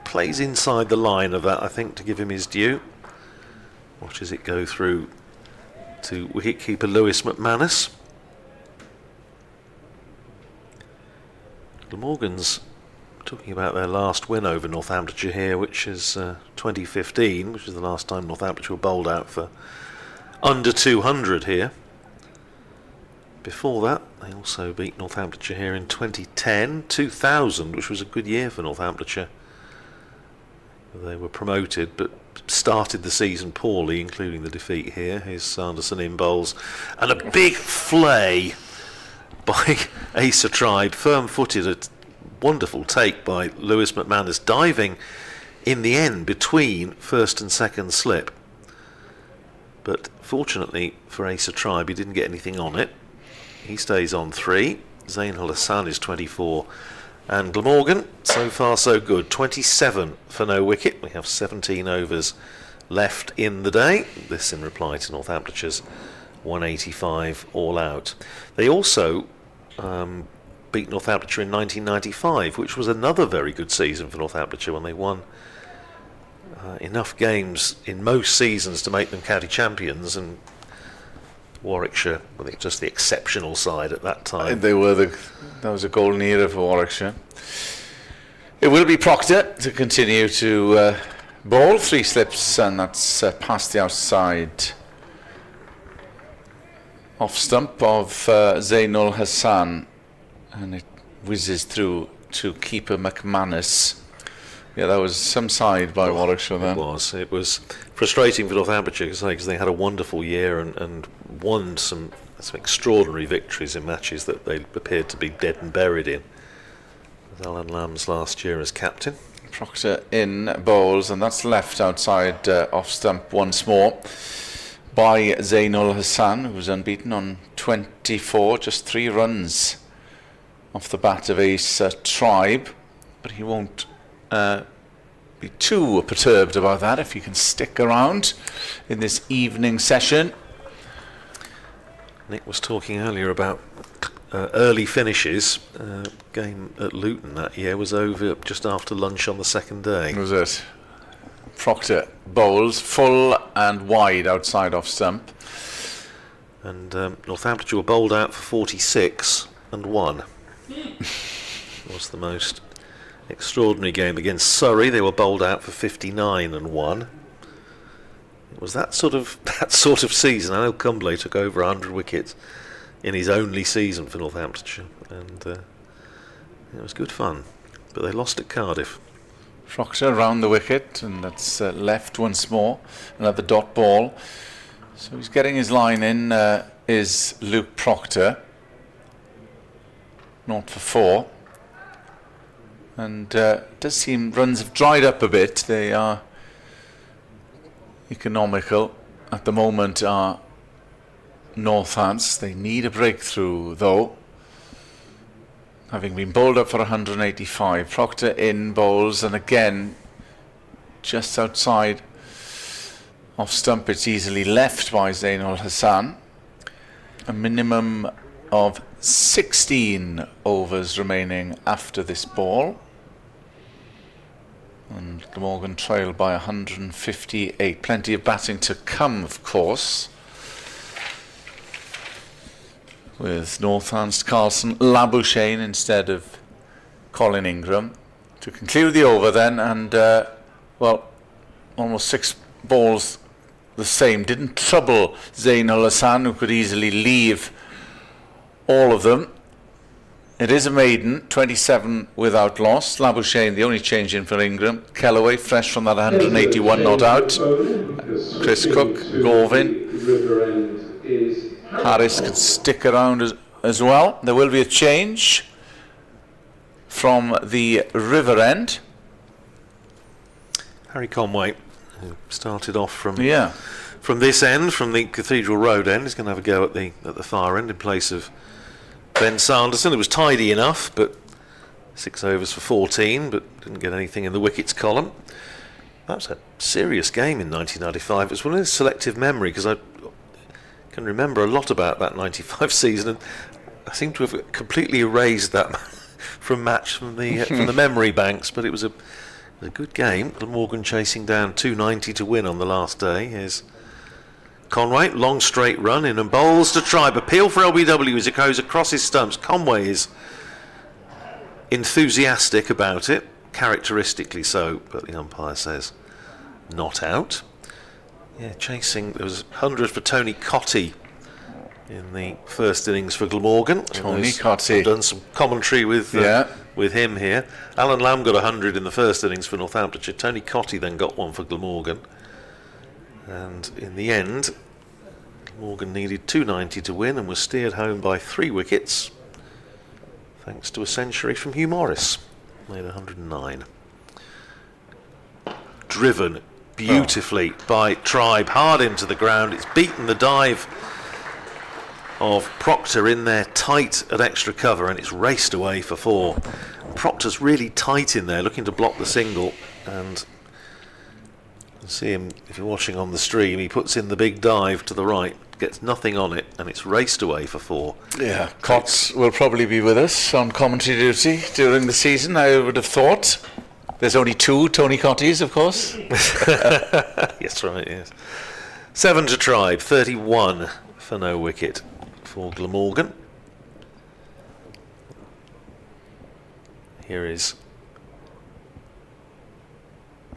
Speaker 5: plays inside the line of that, I think, to give him his due. Watches it go through to wicketkeeper Lewis McManus. Glamorgan's talking about their last win over Northamptonshire here, which is 2015, which is the last time Northamptonshire were bowled out for under 200 here. Before that, they also beat Northamptonshire here in 2010, 2000, which was a good year for Northamptonshire. They were promoted, but started the season poorly, including the defeat here. Here's Sanderson in bowls, and a big flay by Asa Tribe, firm-footed, a wonderful take by Lewis McManus, diving in the end between first and second slip. But fortunately for Asa Tribe, he didn't get anything on it. He stays on 3. Zain Al Hassan is 24. And Glamorgan, so far so good. 27 for no wicket. We have 17 overs left in the day. This in reply to Northamptonshire's 185 all out. They also beat Northamptonshire in 1995, which was another very good season for Northamptonshire, when they won enough games in most seasons to make them county champions, and Warwickshire, I think, just the exceptional side at that time.
Speaker 6: They were that was a golden era for Warwickshire. It will be Proctor to continue to bowl 3 slips, and that's past the outside off stump of Zainul Hassan, and it whizzes through to keeper McManus. Yeah, that was some side by Warwickshire then.
Speaker 5: It was frustrating for Northamptonshire because they had a wonderful year and won some extraordinary victories in matches that they appeared to be dead and buried in. With Alan Lamb's last year as captain.
Speaker 6: Proctor in bowls, and that's left outside off stump once more by Zainul Hassan, who was unbeaten on 24, just 3 runs off the bat of Ace Tribe, but he won't be too perturbed about that if he can stick around in this evening session.
Speaker 5: Nick was talking earlier about early finishes. Game at Luton that year was over just after lunch on the second day.
Speaker 6: Was it? Proctor bowls full and wide outside off stump.
Speaker 5: And Northamptonshire were bowled out for 46 and won. Was the most extraordinary game against Surrey. They were bowled out for 59 and won. It was that sort of season. I know Cumbley took over 100 wickets in his only season for Northamptonshire, and it was good fun. But they lost at Cardiff.
Speaker 6: Proctor round the wicket, and that's left once more. Another dot ball. So he's getting his line in. Is Luke Proctor. 0 for 4. And it does seem runs have dried up a bit. They are economical at the moment. Are Northants. They need a breakthrough though. Having been bowled up for 185. Proctor in bowls, and again just outside off stump. It's easily left by Zainul Hassan. A minimum of 16 overs remaining after this ball. And Glamorgan trailed by 158. Plenty of batting to come, of course, with Northants, Carlson, Labuschagne instead of Colin Ingram to conclude the over then. And almost 6 balls the same. Didn't trouble Zainul Hassan, who could easily leave all of them. It is a maiden, 27 without loss. Labuschagne, the only change in for Ingram. Kellaway, fresh from that 181 not out. Chris Cook, Gorvin. Harris can stick around as well. There will be a change from the river end.
Speaker 5: Harry Conway, who started off from this end, from the Cathedral Road end, is going to have a go at the far end in place of Ben Sanderson. It was tidy enough, but 6 overs for 14, but didn't get anything in the wickets column. That was a serious game in 1995. It was one of his selective memory, because I can remember a lot about that 95 season, and I seem to have completely erased that from the memory banks. But it was a good game. Glamorgan chasing down 290 to win on the last day. Here's Conway, long straight run in and bowls to Tribe. Appeal for LBW as it goes across his stumps. Conway is enthusiastic about it, characteristically so, but the umpire says not out. Yeah, chasing. There was 100 for Tony Cotty in the first innings for Glamorgan.
Speaker 6: Tony Cotty.
Speaker 5: I've done some commentary with him here. Alan Lamb got 100 in the first innings for Northamptonshire. Tony Cotty then got one for Glamorgan. And in the end, Glamorgan needed 290 to win and was steered home by 3 wickets, thanks to a century from Hugh Morris. Made 109. Driven beautifully by Tribe, hard into the ground. It's beaten the dive of Proctor in there tight at extra cover, and it's raced away for 4. Proctor's really tight in there, looking to block the single, and see him, if you're watching on the stream, he puts in the big dive to the right, gets nothing on it, and it's raced away for 4.
Speaker 6: Yeah, Cox will probably be with us on commentary duty during the season, I would have thought. There's only 2 Tony Cottys, of course.
Speaker 5: Yes, right, yes. 7 to Tribe, 31 for no wicket for Glamorgan. Here is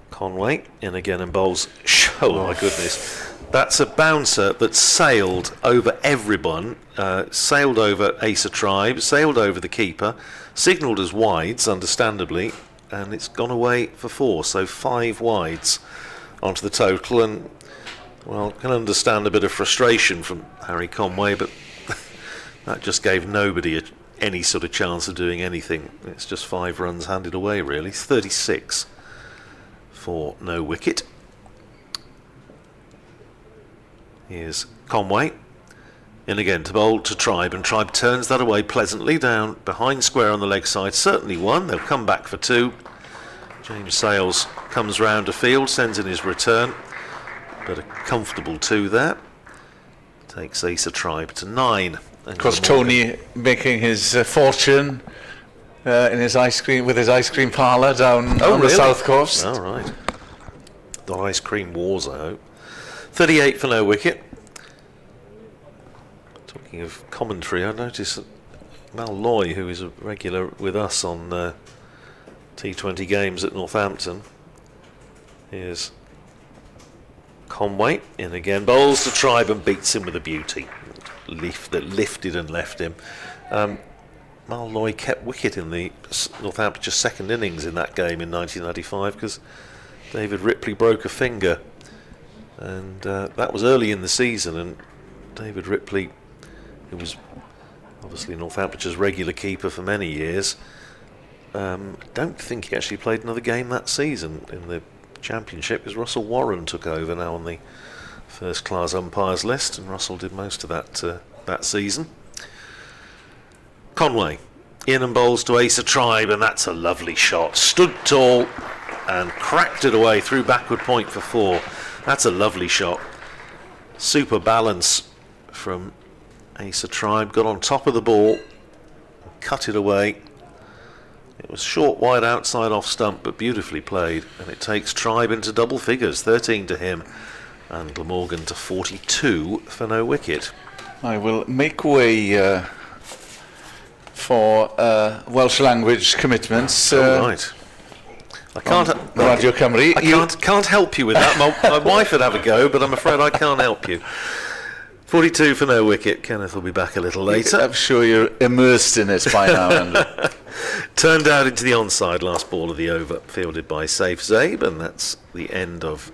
Speaker 5: Conway in again and bowls. Oh my goodness. That's a bouncer that sailed over everyone, sailed over Ace of Tribe, sailed over the keeper, signalled as wides, understandably, and it's gone away for 4, so 5 wides onto the total. And, well, can understand a bit of frustration from Harry Conway, but that just gave nobody any sort of chance of doing anything. It's just 5 runs handed away, really. 36 for no wicket. Here's Conway. In again to bowl to Tribe, and Tribe turns that away pleasantly down behind square on the leg side. Certainly 1. They'll come back for 2. James Sales comes round to field, sends in his return, but a comfortable 2 there. Takes Ace of Tribe to 9.
Speaker 6: Of course, Tony making his fortune in his ice cream parlour down on the south coast.
Speaker 5: Oh, right. The ice cream wars, I hope. 38 for no wicket. Talking of commentary, I noticed that Mal Loy, who is a regular with us on T20 games at Northampton, here's Conway in again, bowls to Tribe and beats him with a beauty. That lifted and left him. Mal Loy kept wicket in the Northamptonshire second innings in that game in 1995 because David Ripley broke a finger, and that was early in the season, and David Ripley, who was obviously Northamptonshire's regular keeper for many years, don't think he actually played another game that season in the Championship because Russell Warren took over now on the first class umpires list, and Russell did most of that season. Conway in and bowls to Ace of Tribe, and that's a lovely shot. Stood tall and cracked it away through backward point for 4. That's a lovely shot. Super balance from Ace of Tribe. Got on top of the ball, cut it away. It was short wide outside off stump, but beautifully played, and it takes Tribe into double figures. 13 to him and Glamorgan to 42 for no wicket.
Speaker 6: I will make way for Welsh language commitments.
Speaker 5: Right. I can't.
Speaker 6: Radio Cymru.
Speaker 5: I can't help you with that. My wife would have a go, but I'm afraid I can't help you. 42 for no wicket. Kenneth will be back a little later.
Speaker 6: I'm sure you're immersed in it by now, Andy.
Speaker 5: Turned out into the onside, last ball of the over, fielded by Saif Zabe, and that's the end of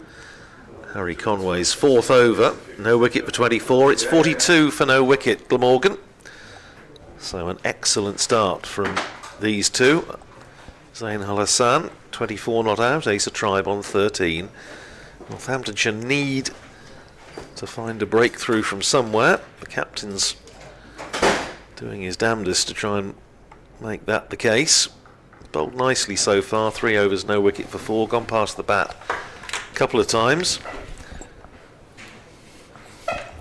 Speaker 5: Harry Conway's 4th over. No wicket for 24. It's 42 for no wicket, Glamorgan. So an excellent start from these two. Zain Al Hassan, 24 not out, Ace of Tribe on 13. Northamptonshire need to find a breakthrough from somewhere. The captain's doing his damnedest to try and make that the case. Bowled nicely so far, 3 overs, no wicket for 4, gone past the bat a couple of times.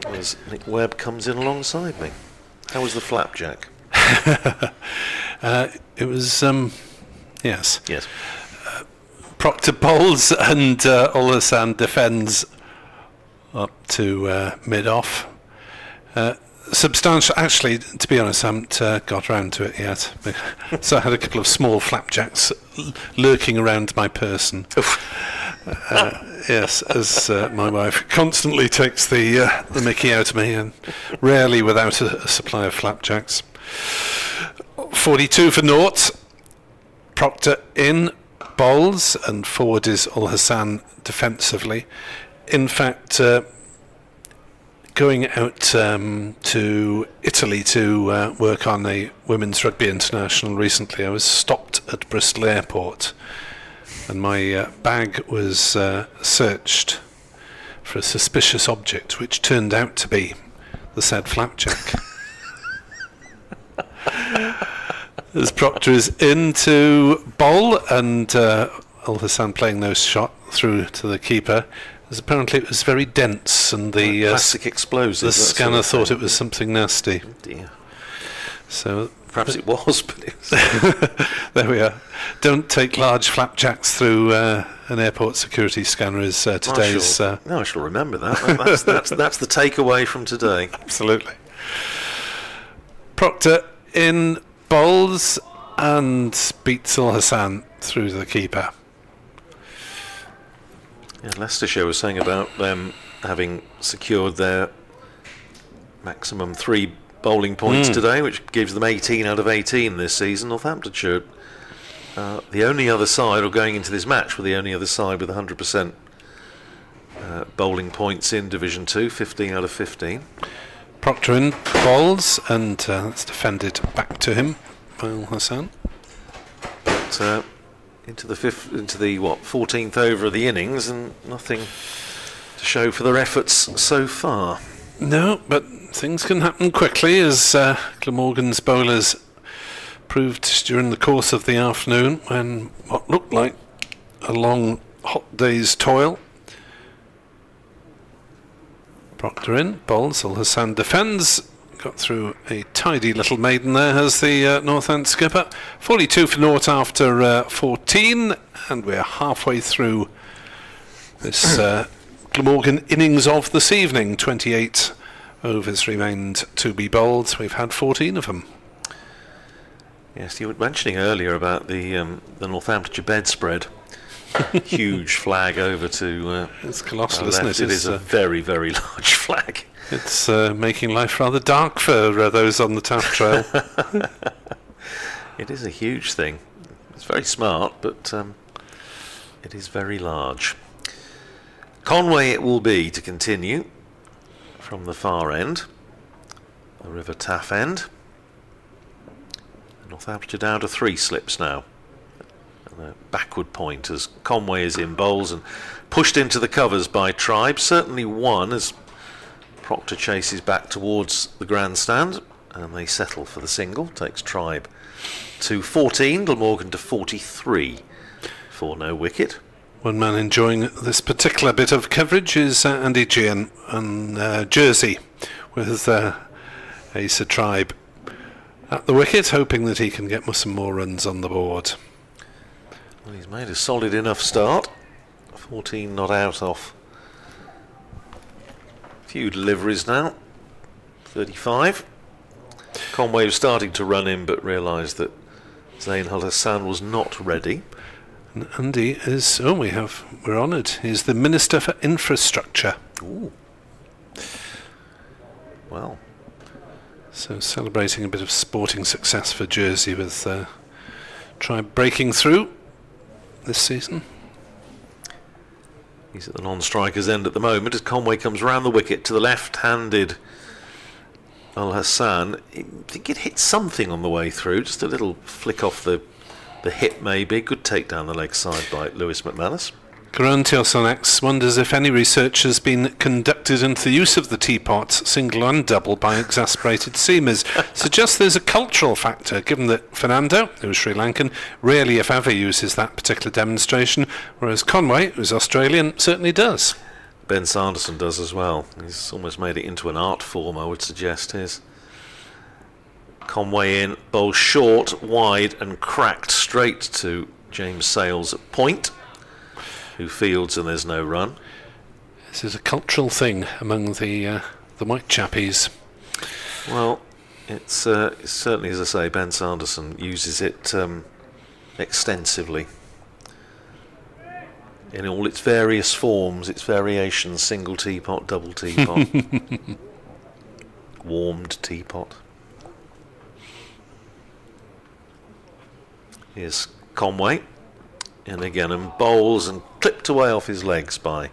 Speaker 5: As Nick Webb comes in alongside me. How was the flapjack?
Speaker 2: It was, yes.
Speaker 5: Yes.
Speaker 2: Proctor bowls and Al Hassan defends up to mid-off. Substantial, actually, to be honest, I haven't got around to it yet. So I had a couple of small flapjacks lurking around my person. Yes, as my wife constantly takes the mickey out of me, and rarely without a supply of flapjacks. 42 for naught. Proctor in bowls, and forward is Al Hassan defensively. In fact, going out to Italy to work on a Women's Rugby International recently, I was stopped at Bristol Airport, and my bag was searched for a suspicious object, which turned out to be the said flapjack. As Proctor is in to bowl, and Al Hassan playing no shot through to the keeper, as apparently it was very dense, and the
Speaker 5: plastic explosives.
Speaker 2: The scanner thought it was something nasty.
Speaker 5: Oh dear.
Speaker 2: So
Speaker 5: perhaps it was, but it was.
Speaker 2: There we are. Don't take large flapjacks through an airport security scanner. Is today's?
Speaker 5: I shall remember that. That's the takeaway from today.
Speaker 2: Absolutely. Proctor in bowls and beats Al Hassan through the keeper.
Speaker 5: Yeah, Leicestershire was saying about them having secured their maximum 3 bowling points today, which gives them 18 out of 18 this season. Northamptonshire, the only other side, or going into this match, were the only other side with 100% bowling points in Division 2, 15 out of 15.
Speaker 2: Proctor in bowls, and that's defended back to him by Al Hassan.
Speaker 5: But into the 14th over of the innings, and nothing to show for their efforts so far.
Speaker 2: No, but things can happen quickly, as Glamorgan's bowlers proved during the course of the afternoon, when what looked like a long, hot day's toil. Proctor in, bowls, Al Hassan defends, got through a tidy little maiden there, has the North End skipper. 42 for naught after 14, and we're halfway through this Glamorgan innings of this evening. 28 overs remained to be bowled. We've had 14 of them.
Speaker 5: Yes, you were mentioning earlier about the Northamptonshire bedspread. Huge flag over to
Speaker 2: it's colossal,
Speaker 5: our
Speaker 2: isn't
Speaker 5: left.
Speaker 2: it?
Speaker 5: It is a very, very large flag.
Speaker 2: It's making life rather dark for those on the Taff Trail.
Speaker 5: It is a huge thing. It's very smart, but it is very large. Conway it will be to continue from the far end, the River Taff end. Northamptonshire down to 3 slips now. And a backward point as Conway is in bowls and pushed into the covers by Tribe. Certainly one as Proctor chases back towards the grandstand, and they settle for the single. Takes Tribe to 14, Glamorgan to 43 for no wicket.
Speaker 2: One man enjoying this particular bit of coverage is Andy Gian on Jersey, with Asa Tribe at the wicket, hoping that he can get some more runs on the board.
Speaker 5: Well, he's made a solid enough start. 14 not out off. Few deliveries now. 35. Conway was starting to run in, but realised that Zain Al Hassan was not ready.
Speaker 2: And Andy is, we're honoured, he's the Minister for Infrastructure.
Speaker 5: Ooh. Well.
Speaker 2: So celebrating a bit of sporting success for Jersey with Tribe breaking through this season.
Speaker 5: He's at the non-striker's end at the moment as Conway comes round the wicket to the left-handed Al Hassan. I think it hit something on the way through, just a little flick off the hip maybe. Good take down the leg side by Lewis McManus.
Speaker 2: Garantios on X wonders if any research has been conducted into the use of the teapot, single and double, by exasperated seamers. Suggests there's a cultural factor, given that Fernando, who's Sri Lankan, rarely if ever uses that particular demonstration, whereas Conway, who's Australian, certainly does.
Speaker 5: Ben Sanderson does as well. He's almost made it into an art form, I would suggest. Here's Conway in, bowled short, wide and cracked straight to James Sales at point, who fields and there's no run.
Speaker 2: This is a cultural thing among the white chappies.
Speaker 5: Well, it's certainly, as I say, Ben Sanderson uses it extensively in all its various forms, its variations: single teapot, double teapot, warmed teapot. Here's Conway. And again, and bowls and clipped away off his legs by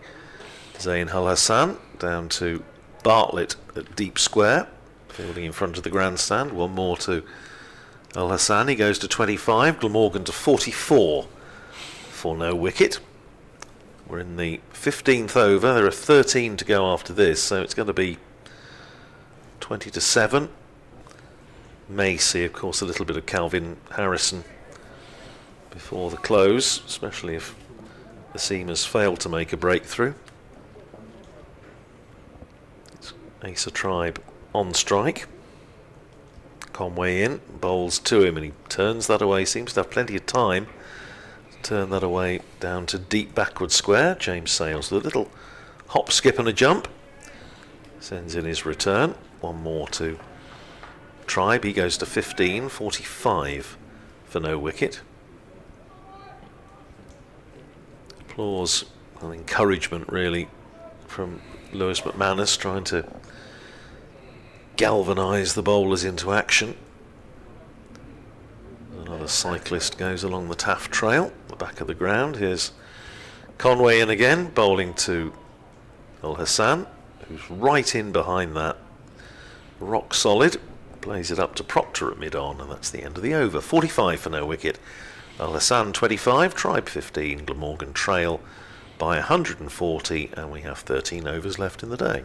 Speaker 5: Zain Al Hassan, down to Bartlett at deep square, fielding in front of the grandstand. One more to Al Hassan. He goes to 25, Glamorgan to 44 for no wicket. We're in the 15th over. There are 13 to go after this, so it's going to be 20 to 7. May see, of course, a little bit of Calvin Harrison before the close, especially if the seamers fail to make a breakthrough. It's Asa Tribe on strike. Conway in, bowls to him, and he turns that away. Seems to have plenty of time to turn that away down to deep backward square. James Sales with a little hop, skip and a jump. Sends in his return. One more to Tribe. He goes to 15, 45 for no wicket. Applause and encouragement really from Lewis McManus trying to galvanise the bowlers into action. Another cyclist goes along the Taft Trail, the back of the ground. Here's Conway in again, bowling to Ul Hassan, who's right in behind that. Rock solid. Plays it up to Proctor at mid-on, and that's the end of the over. 45 for no wicket. Ul Hassan 25, Tribe 15. Glamorgan trail by 140, and we have 13 overs left in the day.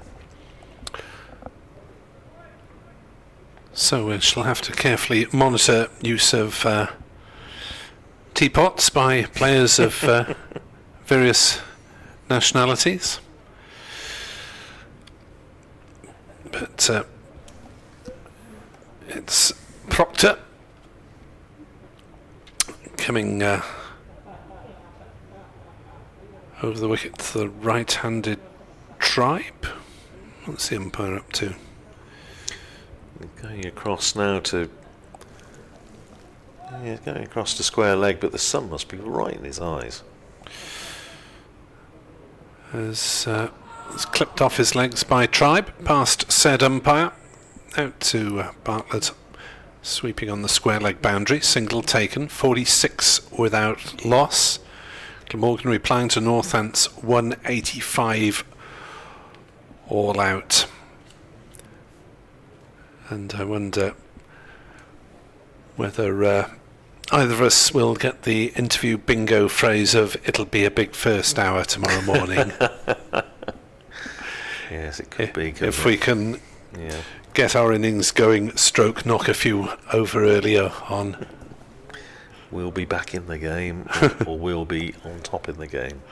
Speaker 2: So we shall have to carefully monitor use of teapots by players of various nationalities. But it's Proctor coming over the wicket to the right-handed Tribe. What's the umpire up to?
Speaker 5: Going across now to... Yeah, going across to square leg, but the sun must be right in his eyes.
Speaker 2: Has clipped off his legs by Tribe, past said umpire, out to Bartlett, sweeping on the square leg boundary, single taken, 46 without loss. Glamorgan replying to Northants 185 all out. And I wonder whether either of us will get the interview bingo phrase of "it'll be a big first hour tomorrow morning."
Speaker 5: Yes, it could be.
Speaker 2: If we can get our innings going, stroke knock a few over earlier on.
Speaker 5: We'll be back in the game, or we'll be on top in the game.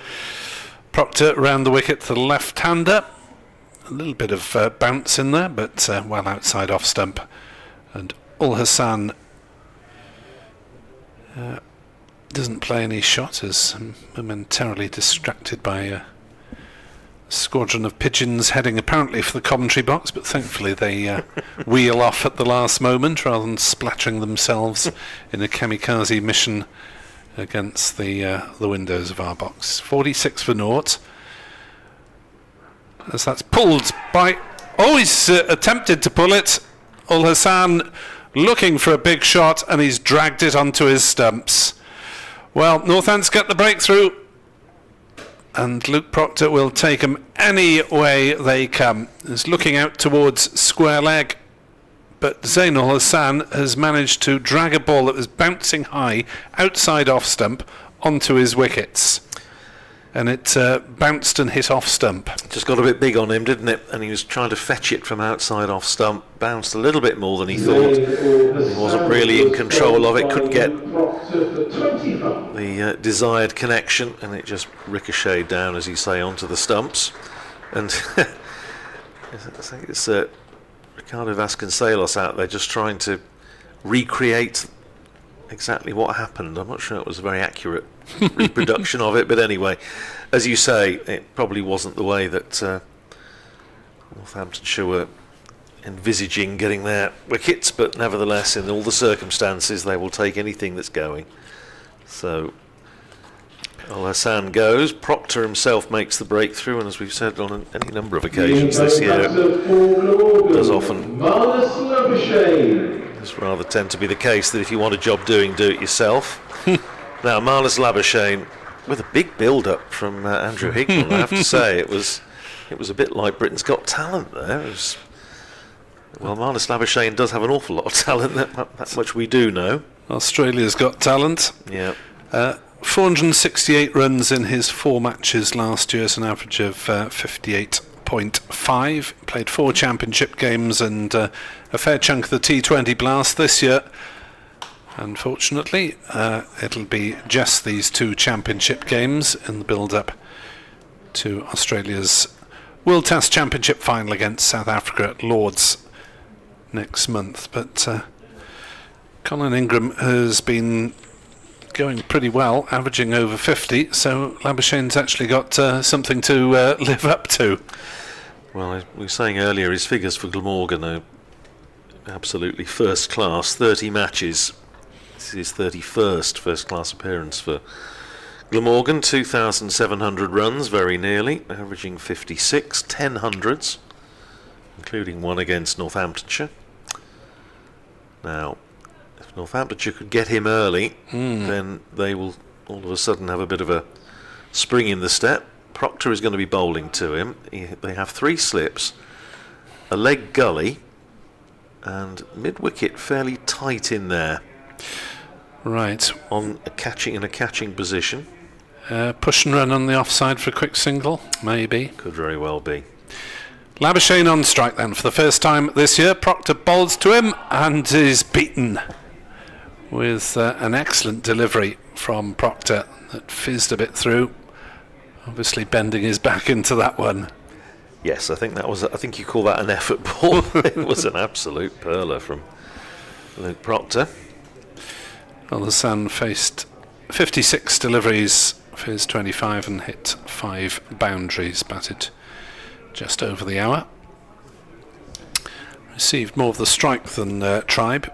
Speaker 2: Proctor round the wicket to the left-hander. A little bit of bounce in there, but well outside off stump. And Ul Hassan doesn't play any shot, as momentarily distracted by a squadron of pigeons heading apparently for the commentary box, but thankfully they wheel off at the last moment rather than splattering themselves in a kamikaze mission against the windows of our box. 46 for naught. As that's pulled by... Oh, he's attempted to pull it. Ul Hassan looking for a big shot, and he's dragged it onto his stumps. Well, Northants get the breakthrough, and Luke Proctor will take them any way they come. He's looking out towards square leg, but Zain Ul Hassan has managed to drag a ball that was bouncing high outside off stump onto his wickets. And it bounced and hit off stump.
Speaker 5: Just got a bit big on him, didn't it? And he was trying to fetch it from outside off stump. Bounced a little bit more than he thought. He wasn't really in control of it. Couldn't get the desired connection, and it just ricocheted down, as you say, onto the stumps. And I think it's Ricardo Vasconcelos out there just trying to recreate exactly what happened. I'm not sure it was a very accurate reproduction of it, but anyway, as you say, it probably wasn't the way that Northamptonshire were envisaging getting their wickets, but nevertheless, in all the circumstances, they will take anything that's going. So Ul Hassan goes. Proctor himself makes the breakthrough, and as we've said on any number of occasions this year, does often it's rather tend to be the case that if you want a job doing, do it yourself. Now, Marnus Labuschagne with a big build-up from Andrew Hickman. I have to say, it was a bit like Britain's Got Talent there. Well, Marnus Labuschagne does have an awful lot of talent. That much we do know. Australia's Got Talent. Yeah.
Speaker 2: 468 runs in his 4 matches last year, an average of 58.5. Played 4 championship games and a fair chunk of the T20 blast this year. Unfortunately, it'll be just these 2 championship games in the build-up to Australia's World Test Championship final against South Africa at Lord's next month. But Colin Ingram has been going pretty well, averaging over 50, so Labuschagne's actually got something to live up to.
Speaker 5: Well, we were saying earlier, his figures for Glamorgan are absolutely first class. 30 matches. This is his 31st first class appearance for Glamorgan, 2,700 runs, very nearly, averaging 56, 10 hundreds, including one against Northamptonshire. Now, if Northamptonshire could get him early, then they will all of a sudden have a bit of a spring in the step. Proctor is going to be bowling to him. They have 3 slips, a leg gully, and mid-wicket fairly tight in there.
Speaker 2: Right.
Speaker 5: In a catching position.
Speaker 2: Push and run on the offside for a quick single, maybe.
Speaker 5: Could very well be.
Speaker 2: Labuschagne on strike then for the first time this year. Proctor bowls to him and is beaten with an excellent delivery from Proctor that fizzed a bit through. Obviously bending his back into that one.
Speaker 5: Yes, I think you call that an effort ball. It was an absolute perler from Luke Proctor.
Speaker 2: Well, the Sun faced 56 deliveries for his 25 and hit 5 boundaries, batted just over the hour. Received more of the strike than Tribe,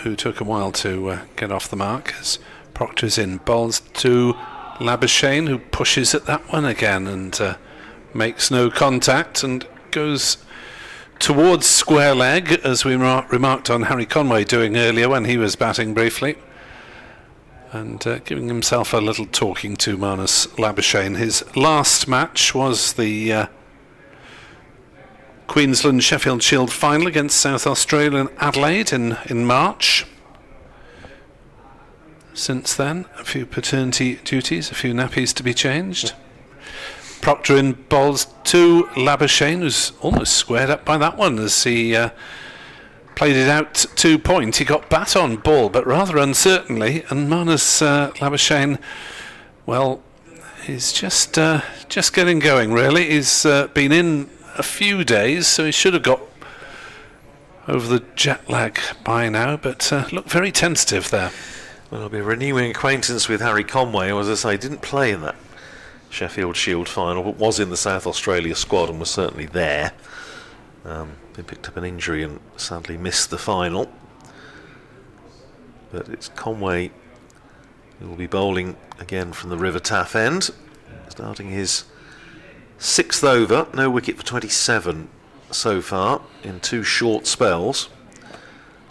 Speaker 2: who took a while to get off the mark as Proctor's in. Bowls to Labuschagne, who pushes at that one again and makes no contact and goes towards square leg, as we remarked on Harry Conway doing earlier when he was batting briefly, and giving himself a little talking to, Marnus Labuschagne. His last match was the Queensland Sheffield Shield final against South Australia in Adelaide in March. Since then, a few paternity duties, a few nappies to be changed. Proctor in bowls to Labuschagne, who's almost squared up by that one as he played it out to point. He got bat on ball, but rather uncertainly, and Marnus Labuschagne, well, he's just getting going, really. He's been in a few days, so he should have got over the jet lag by now, but looked very tentative there.
Speaker 5: Well, I'll be renewing acquaintance with Harry Conway, who, as I say, didn't play in that Sheffield Shield final, but was in the South Australia squad and was certainly there. He picked up an injury and sadly missed the final. But it's Conway who will be bowling again from the River Taff end, starting his 6th over, no wicket for 27 so far in 2 short spells.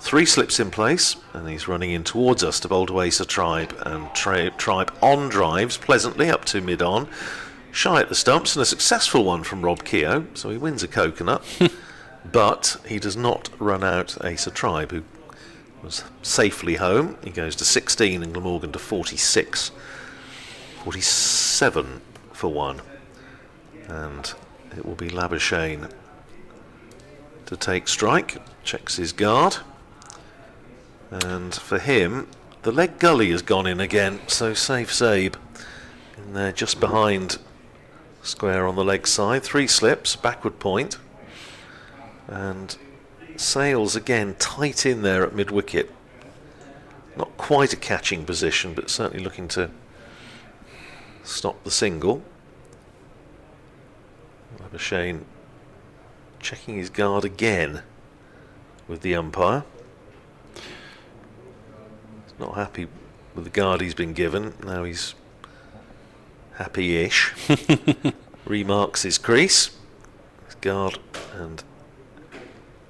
Speaker 5: 3 slips in place, and he's running in towards us to bowl to Asa Tribe, and Tribe on drives pleasantly up to mid-on, shy at the stumps, and a successful one from Rob Keogh, so he wins a coconut, but he does not run out Asa Tribe, who was safely home. He goes to 16 and Glamorgan to 46, 47 for 1, and it will be Labuschagne to take strike, checks his guard. And for him, the leg gully has gone in again, so safe Zabe in there just behind square on the leg side. 3 slips, backward point, and Sales again tight in there at mid-wicket. Not quite a catching position, but certainly looking to stop the single. Labuschagne checking his guard again with the umpire. Not happy with the guard he's been given. Now he's happy-ish. Remarks his crease, his guard, and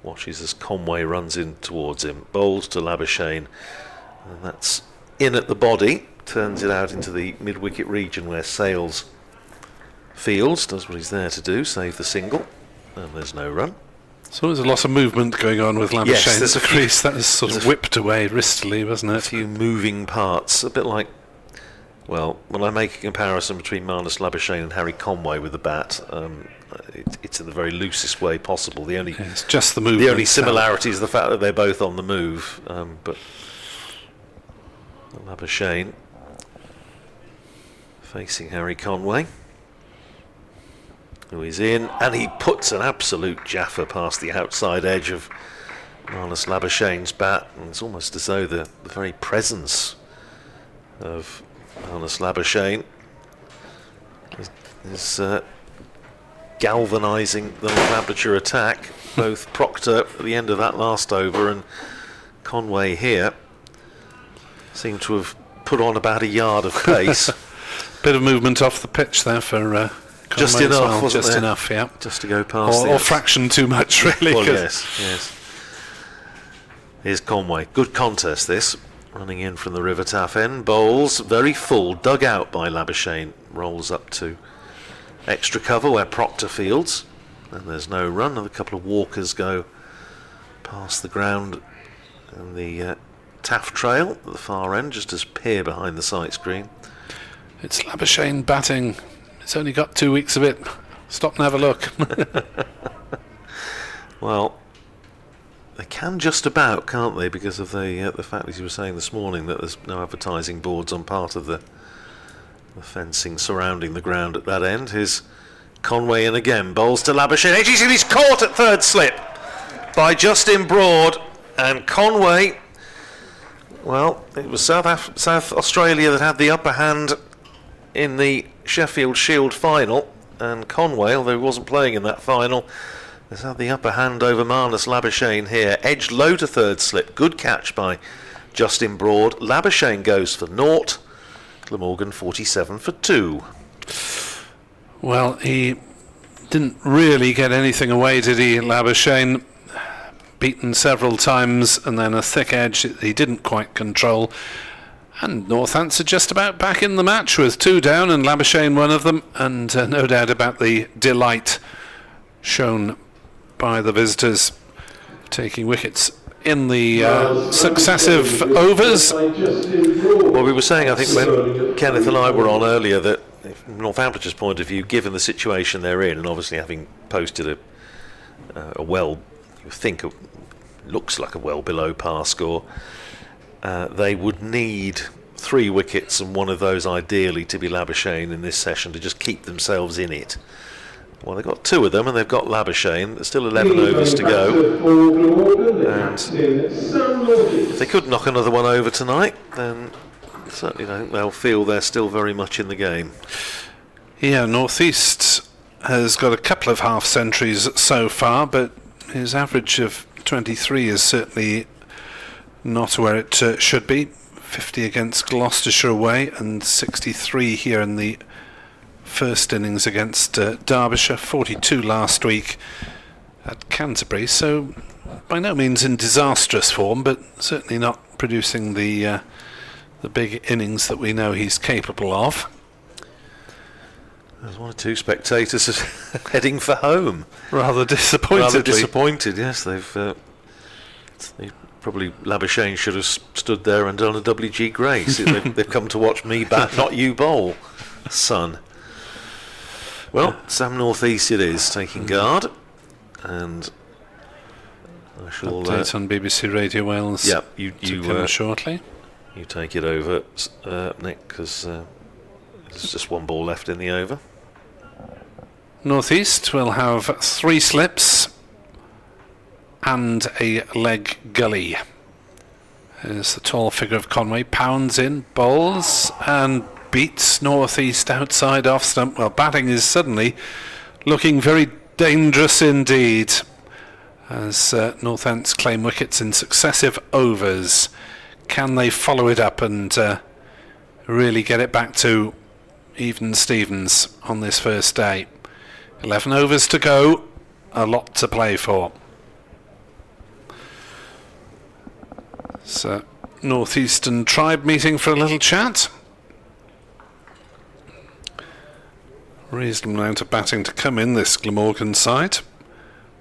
Speaker 5: watches as Conway runs in towards him. Bowls to Labuschagne, and that's in at the body. Turns it out into the mid-wicket region where Sales fields. Does what he's there to do, save the single, and there's no run.
Speaker 2: So there's a lot of movement going on with Labuschagne.
Speaker 5: Yes, there's a
Speaker 2: crease that was sort of whipped away wristily, wasn't it?
Speaker 5: A few moving parts, a bit like, well, when I make a comparison between Marnus Labuschagne and Harry Conway with the bat, it's in the very loosest way possible.
Speaker 2: It's just the movement.
Speaker 5: The only similarity is the fact that they're both on the move, but Labuschagne facing Harry Conway, who is in, and he puts an absolute jaffer past the outside edge of Marnus Labuschagne's bat, and it's almost as though the very presence of Marnus Labuschagne is galvanising the Northamptonshire attack. Both Proctor at the end of that last over and Conway here seem to have put on about a yard of pace.
Speaker 2: Bit of movement off the pitch there for
Speaker 5: Just
Speaker 2: Conway as
Speaker 5: enough,
Speaker 2: well.
Speaker 5: wasn't
Speaker 2: Just
Speaker 5: there?
Speaker 2: enough, yeah.
Speaker 5: Just to go past
Speaker 2: Or fraction too much, really.
Speaker 5: Well,
Speaker 2: 'cause
Speaker 5: yes. Here's Conway. Good contest, this. Running in from the River Taff end. Bowls, very full, dug out by Labuschagne. Rolls up to extra cover where Proctor fields. And there's no run, and a couple of walkers go past the ground and the Taff trail at the far end, just as peer behind the sight screen.
Speaker 2: It's Labuschagne batting. It's only got 2 weeks of it. Stop and have a look.
Speaker 5: Well, they can just about, can't they, because of the fact, as you were saying this morning, that there's no advertising boards on part of the fencing surrounding the ground at that end. Here's Conway in again, bowls to Labuschagne. He's caught at third slip by Justin Broad, and Conway, well, it was South Australia that had the upper hand in the Sheffield Shield final, and Conway, although he wasn't playing in that final, has had the upper hand over Marnus Labuschagne here. Edged low to third slip. Good catch by Justin Broad. Labuschagne goes for 0. Glamorgan 47 for 2.
Speaker 2: Well, he didn't really get anything away, did he, Labuschagne? Beaten several times, and then a thick edge that he didn't quite control. And Northants are just about back in the match with 2 down, and Labuschagne one of them, and no doubt about the delight shown by the visitors taking wickets in the successive overs.
Speaker 5: Well, we were saying, I think, when Kenneth and I were on earlier, that from Northamptonshire point of view, given the situation they're in, and obviously having posted a well, you think looks like a well below par score, they would need 3 wickets, and one of those ideally to be Labuschagne in this session to just keep themselves in it. Well, they've got 2 of them, and they've got Labuschagne. There's still 11 overs to go. And if they could knock another one over tonight, then certainly they'll feel they're still very much in the game.
Speaker 2: Yeah, North East has got a couple of half centuries so far, but his average of 23 is certainly not where it should be. 50 against Gloucestershire away, and 63 here in the first innings against Derbyshire, 42 last week at Canterbury, so by no means in disastrous form, but certainly not producing the big innings that we know he's capable of.
Speaker 5: There's 1 or 2 spectators heading for home.
Speaker 2: Rather disappointed.
Speaker 5: Rather disappointed, yes. They've probably, Labuschagne should have stood there and done a WG Grace. They've come to watch me bat, not you bowl, son. Well, Sam North East it is, taking guard, and I shall
Speaker 2: update on BBC Radio Wales.
Speaker 5: Yeah, you
Speaker 2: come shortly.
Speaker 5: You take it over, Nick, because there's just 1 ball left in the over.
Speaker 2: North East will have 3 slips and a leg gully. There's the tall figure of Conway, pounds in, bowls, and beats North East outside off stump. Well, batting is suddenly looking very dangerous indeed, as Northants claim wickets in successive overs. Can they follow it up and really get it back to even Stevens on this first day? 11 overs to go, a lot to play for. So, North Eastern Tribe meeting for a little chat. Reasonable amount of batting to come in this Glamorgan side,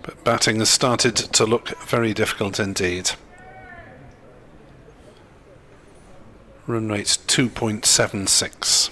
Speaker 2: but batting has started to look very difficult indeed. Run rate's 2.76.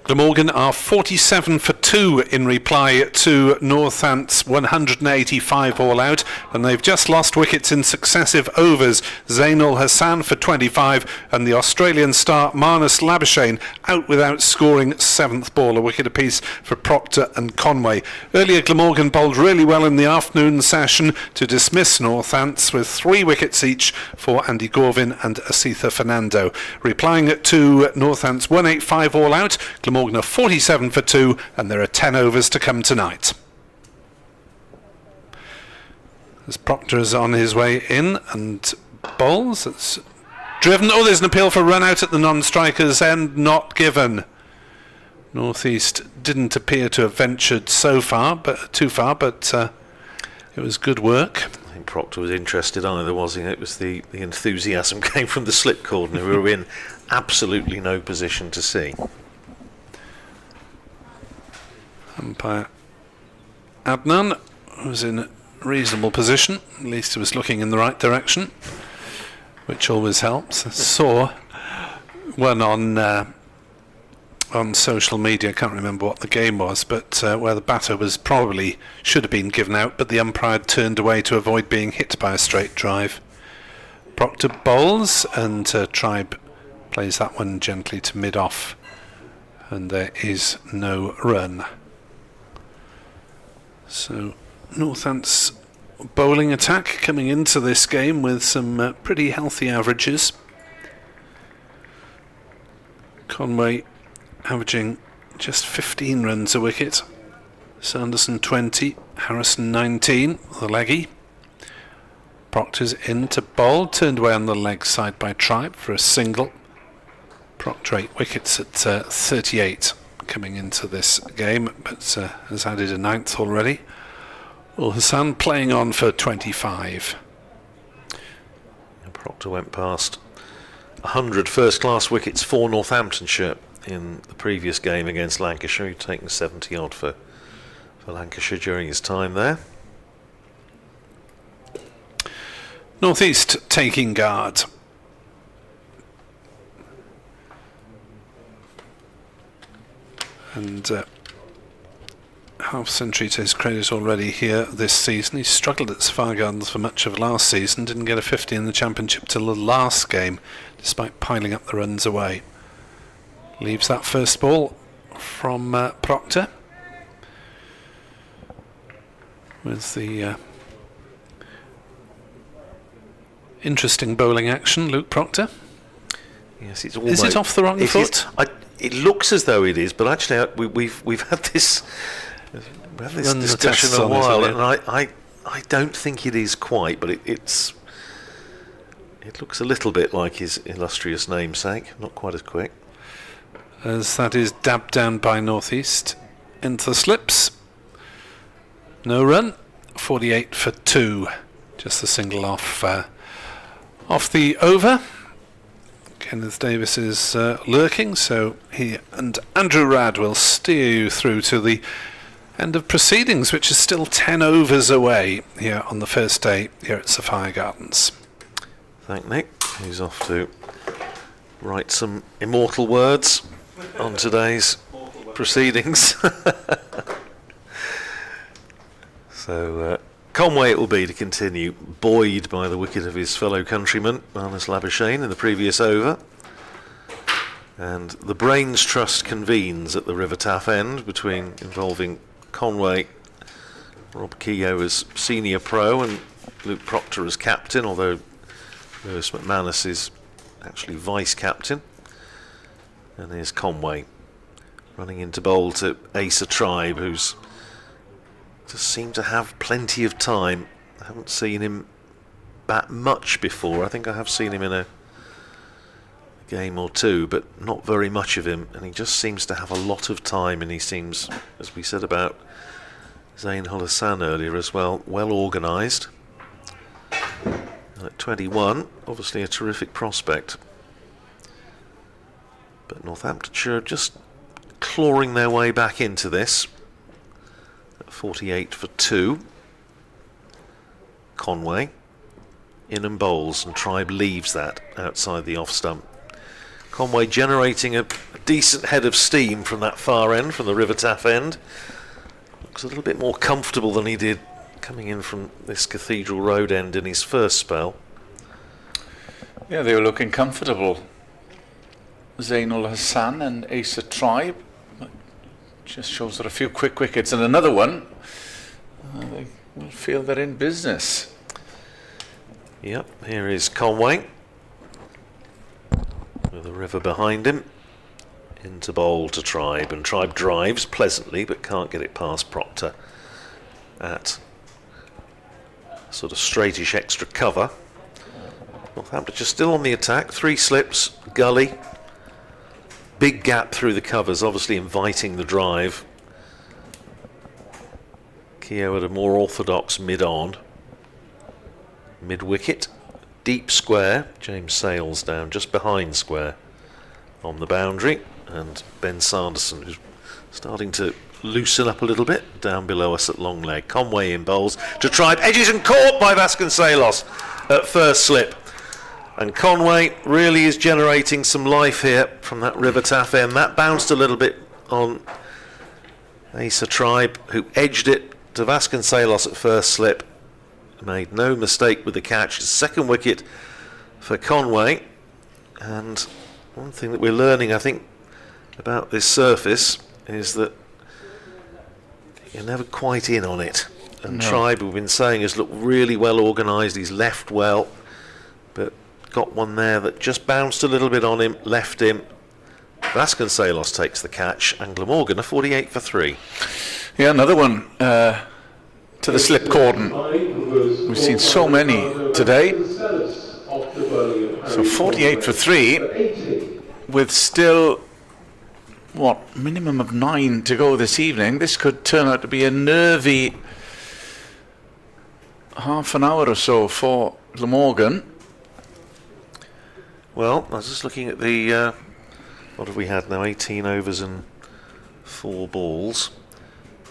Speaker 2: Glamorgan are 47 for 2 in reply to Northants 185 all out, and they've just lost wickets in successive overs. Zainul Hassan for 25 and the Australian star Marnus Labuschagne out without scoring 7th ball, a wicket apiece for Proctor and Conway. Earlier Glamorgan bowled really well in the afternoon session to dismiss Northants with 3 wickets each for Andy Gorvin and Asitha Fernando. Replying to Northants 185 all out, Glamorgan are 47 for 2 and there are 10 overs to come tonight. As Proctor is on his way in and bowls. It's driven. Oh, there's an appeal for a run out at the non-striker's end, not given. North East didn't appear to have ventured too far, but it was good work.
Speaker 5: I think Proctor was interested either, was he? It was the enthusiasm came from the slip cord, and we were in absolutely no position to see.
Speaker 2: Umpire Adnan was in a reasonable position. At least he was looking in the right direction, which always helps. I saw one on social media, I can't remember what the game was, but where the batter should have been given out, but the umpire turned away to avoid being hit by a straight drive. Proctor bowls, and Tribe plays that one gently to mid-off, and there is no run. So Northants bowling attack coming into this game with some pretty healthy averages. Conway averaging just 15 runs a wicket. Sanderson 20, Harrison 19, the leggy. Proctor's in to bowl, turned away on the leg side by Tribe for a single. Proctor 8 wickets at 38 coming into this game, but has added a 9th already. Ul Hassan playing on for 25.
Speaker 5: And Proctor went past 100 first-class wickets for Northamptonshire in the previous game against Lancashire. He'd taken 70 odd for Lancashire during his time there.
Speaker 2: North East taking guard. And half century to his credit already here this season. He struggled at Sapphire Gardens for much of last season, didn't get a 50 in the championship till the last game, despite piling up the runs away. Leaves that first ball from Proctor with the interesting bowling action. Luke Proctor.
Speaker 5: Yes, it's
Speaker 2: Is it off the wrong foot?
Speaker 5: It looks as though it is, but actually we've had this discussion a while, and I don't think it is quite, but it looks a little bit like his illustrious namesake, not quite as quick.
Speaker 2: As that is dabbed down by North East into the slips. No run. 48 for 2. Just a single off the over. Kenneth Davis is lurking, so he and Andrew Radd will steer you through to the end of proceedings, which is still 10 overs away here on the first day here at Sapphire Gardens.
Speaker 5: Thank Nick. He's off to write some immortal words on today's proceedings. So Conway it will be to continue, buoyed by the wicket of his fellow countryman Marnus Labuschagne in the previous over. And the Brains Trust convenes at the River Taff end, involving Conway, Rob Keogh as senior pro and Luke Proctor as captain, although Lewis McManus is actually vice captain. And here's Conway running into bowl to Asa Tribe, who's just seemed to have plenty of time. I haven't seen him bat much before. I think I have seen him in a game or two, but not very much of him, and he just seems to have a lot of time, and he seems, as we said about Zain Ul Hassan earlier as well organised. At 21, obviously a terrific prospect. But Northamptonshire just clawing their way back into this. At 48 for 2. Conway in and bowls, and Tribe leaves that outside the off stump. Conway generating a decent head of steam from that far end, from the River Taff end. Looks a little bit more comfortable than he did coming in from this Cathedral Road end in his first spell.
Speaker 6: Yeah, they were looking comfortable. Zain Ul Hassan and Asa Tribe. Just shows that a few quick wickets and another one. They will feel they're in business.
Speaker 5: Yep, here is Conway with the river behind him. Into bowl to Tribe, and Tribe drives pleasantly but can't get it past Proctor at sort of straightish extra cover. Northamptonshire still on the attack. 3 slips, gully. Big gap through the covers, obviously inviting the drive. Keogh at a more orthodox mid-on. Mid-wicket. Deep square. James Sales down just behind square on the boundary. And Ben Sanderson, who's starting to loosen up a little bit down below us at long leg. Conway in bowls to try. Edges and caught by Vasconcelos at first slip. And Conway really is generating some life here from that river taff end. That bounced a little bit on Asa Tribe, who edged it to Vasconcelos at first slip. Made no mistake with the catch. Second wicket for Conway. And one thing that we're learning, I think, about this surface is that you're never quite in on it. And Tribe, we've been saying, has looked really well organised. He's left well, but got one there that just bounced a little bit on him, left him. Vasconcelos takes the catch, and Glamorgan a 48 for 3.
Speaker 6: Yeah, another one to the slip cordon. We've seen so many today. So 48 for 3, with still, what, minimum of 9 to go this evening. This could turn out to be a nervy half an hour or so for Glamorgan.
Speaker 5: Well, I was just looking at the, what have we had now, 18 overs and 4 balls.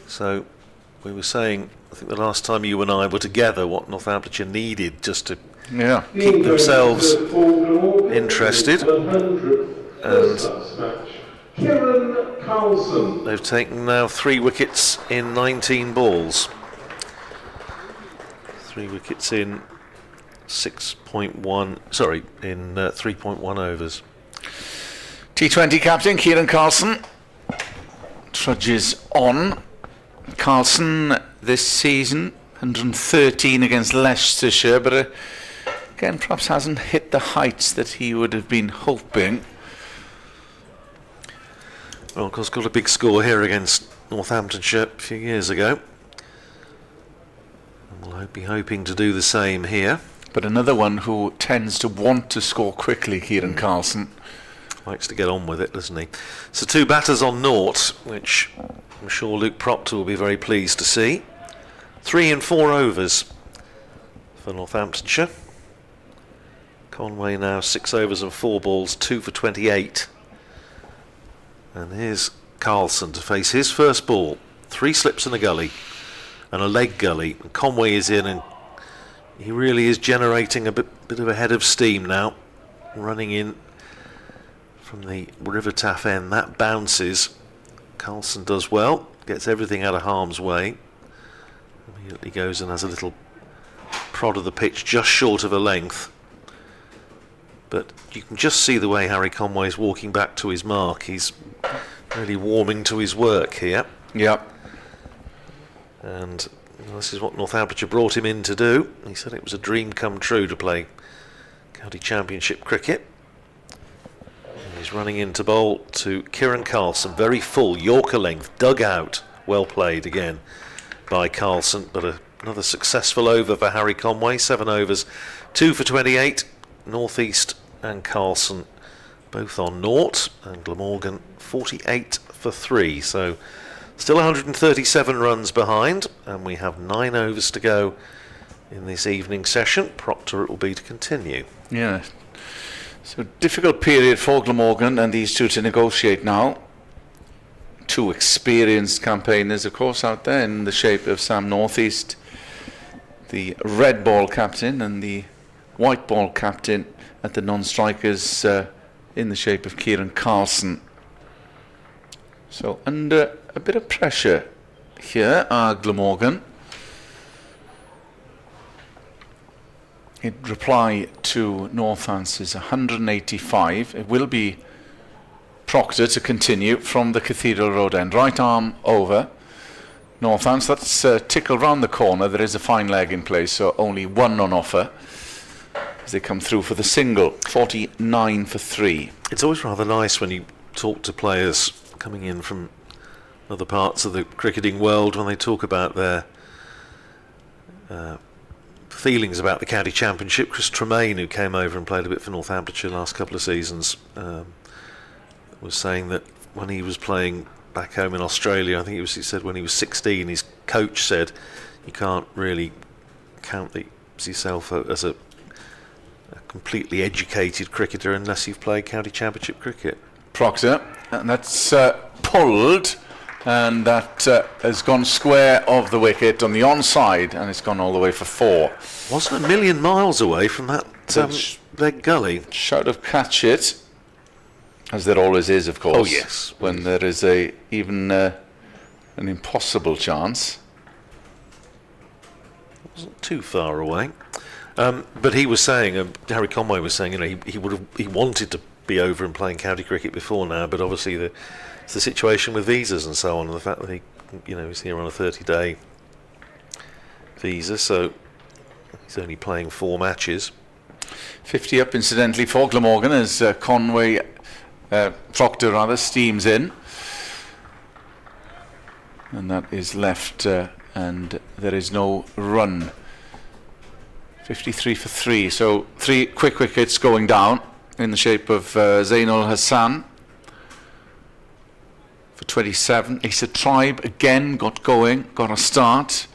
Speaker 5: So we were saying, I think the last time you and I were together, what Northamptonshire needed just to keep themselves interested. And they've taken now 3 wickets in 19 balls. 3 wickets in 6.1, sorry, in 3.1 overs.
Speaker 6: T20 captain Kieran Carlson trudges on. Carlson this season 113 against Leicestershire, but again perhaps hasn't hit the heights that he would have been hoping.
Speaker 5: Well, of course, got a big score here against Northamptonshire a few years ago. And we'll be hoping to do the same here.
Speaker 6: But another one who tends to want to score quickly, Kieran Carlson.
Speaker 5: Likes to get on with it, doesn't he? So 2 batters on naught, which I'm sure Luke Proctor will be very pleased to see. 3 in 4 overs for Northamptonshire. Conway now 6 overs and 4 balls, 2 for 28. And here's Carlson to face his first ball. 3 slips and a gully, and a leg gully. And Conway is in, and he really is generating a bit of a head of steam now. Running in from the river taff end. That bounces. Carlson does well, gets everything out of harm's way. Immediately goes and has a little prod of the pitch just short of a length. But you can just see the way Harry Conway's walking back to his mark. He's really warming to his work here.
Speaker 6: Yep.
Speaker 5: And this is what Northamptonshire brought him in to do. He said it was a dream come true to play county championship cricket. And he's running into bowl to Kieran Carlson, very full, Yorker length, dug out, well played again by Carlson, but another successful over for Harry Conway. 7 overs, 2 for 28. North East and Carlson both on naught, and Glamorgan 48 for 3. So still 137 runs behind, and we have 9 overs to go in this evening session. Proctor it will be to continue.
Speaker 6: Yeah. So difficult period for Glamorgan and these two to negotiate now. 2 experienced campaigners, of course, out there in the shape of Sam Northeast, the red ball captain, and the white ball captain at the non-strikers in the shape of Kieran Carlson. So under a bit of pressure here are Glamorgan. In reply to Northants' 185, it will be Proctor to continue from the Cathedral Road end. Right arm over. Northants, that's tickle round the corner. There is a fine leg in place, so only 1 on offer as they come through for the single. 49 for 3.
Speaker 5: It's always rather nice when you talk to players coming in from other parts of the cricketing world when they talk about their feelings about the county championship. Chris Tremaine, who came over and played a bit for Northamptonshire last couple of seasons, was saying that when he was playing back home in Australia, I think he said when he was 16, his coach said you can't really count yourself as a completely educated cricketer unless you've played county championship cricket.
Speaker 6: Proctor, and that's pulled, and that has gone square of the wicket on the onside, and it's gone all the way for 4.
Speaker 5: Wasn't a million miles away from that leg gully.
Speaker 6: Shout of catch it, as there always is, of course.
Speaker 5: Oh yes,
Speaker 6: when there is even an impossible chance.
Speaker 5: Wasn't too far away. But he was saying, Harry Conway was saying, he wanted to be over and playing county cricket before now, but obviously it's the situation with visas and so on, and the fact that he's here on a 30-day visa, so he's only playing 4 matches.
Speaker 6: 50 up, incidentally, for Glamorgan as Proctor rather steams in, and that is left, and there is no run. 53 for 3, so 3 quick wickets going down in the shape of Zainul Hassan for 27. Asa Tribe again got going, got a start,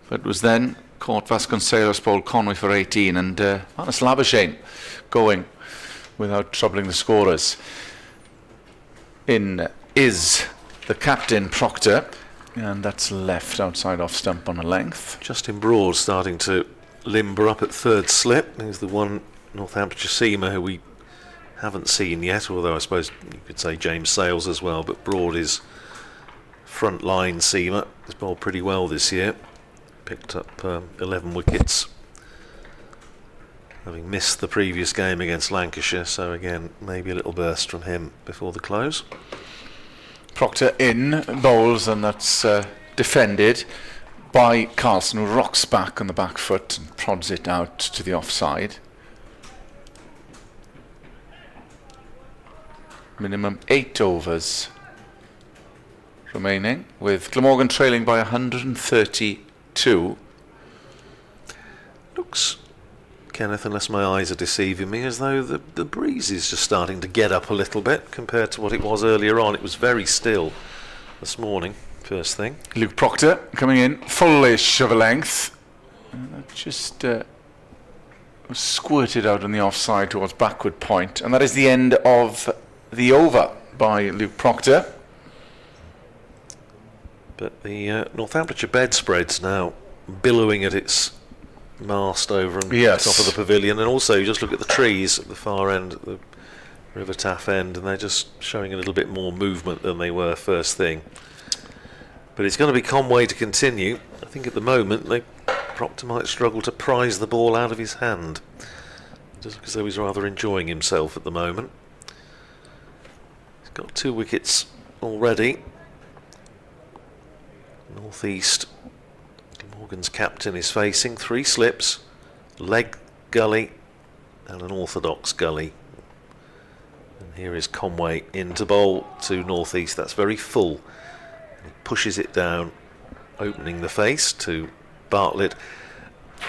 Speaker 6: but was then caught Vasconcelos, Paul Conway for 18, and Hannes Labuschagne going without troubling the scorers. In is the captain, Proctor, and that's left outside off stump on a length.
Speaker 5: Justin Broad starting to limber up at 3rd slip. There's the one Northamptonshire seamer who we haven't seen yet, although I suppose you could say James Sales as well, but Broad is front line seamer. He's bowled pretty well this year. Picked up 11 wickets, having missed the previous game against Lancashire, so again maybe a little burst from him before the close.
Speaker 6: Proctor in bowls, and that's defended by Carlson, who rocks back on the back foot and prods it out to the offside. Minimum 8 overs remaining, with Glamorgan trailing by 132.
Speaker 5: Looks, Kenneth, unless my eyes are deceiving me, as though the breeze is just starting to get up a little bit compared to what it was earlier on. It was very still this morning, first thing.
Speaker 6: Luke Proctor coming in, fullish of a length. And that just was squirted out on the offside towards backward point. And that is the end of the over by Luke Proctor.
Speaker 5: But the Northamptonshire bedspread's now billowing at its mast over on the top of the pavilion, and also you just look at the trees at the far end, at the River Taff end, and they're just showing a little bit more movement than they were first thing. But it's going to be Conway to continue. I think at the moment Proctor might struggle to prise the ball out of his hand, just because he's rather enjoying himself at the moment. He's got 2 wickets already. North East, Morgan's captain is facing 3 slips, leg gully and an orthodox gully. And here is Conway in to bowl to North East. That's very full. He pushes it down, opening the face to Bartlett,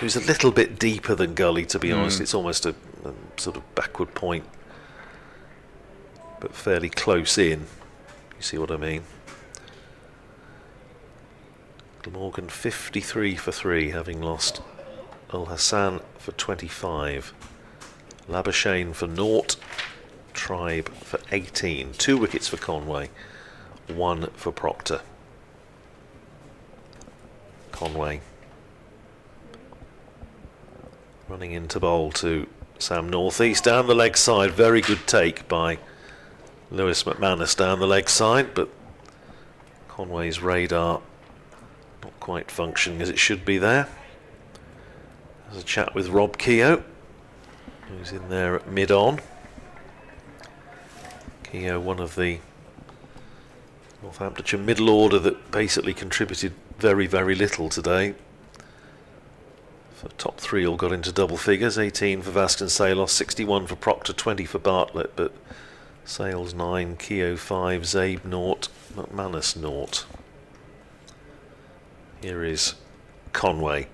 Speaker 5: who's a little bit deeper than gully, to be honest. It's almost a sort of backward point, but fairly close in. You see what I mean? Glamorgan 53 for 3, having lost Al Hassan for 25, Labuschagne for 0, Tribe for 18. 2 wickets for Conway, 1 for Proctor. Conway running into bowl to Sam North East down the leg side. Very good take by Lewis McManus down the leg side, but Conway's radar not quite functioning as it should be there. There's a chat with Rob Keogh, who's in there at mid-on. Keogh, one of the Northamptonshire middle order that basically contributed very, very little today. The top 3 all got into double figures. 18 for Vasconcelos, 61 for Proctor, 20 for Bartlett, but Sales 9, Keogh 5, Zabe 0, McManus 0. Here is Conway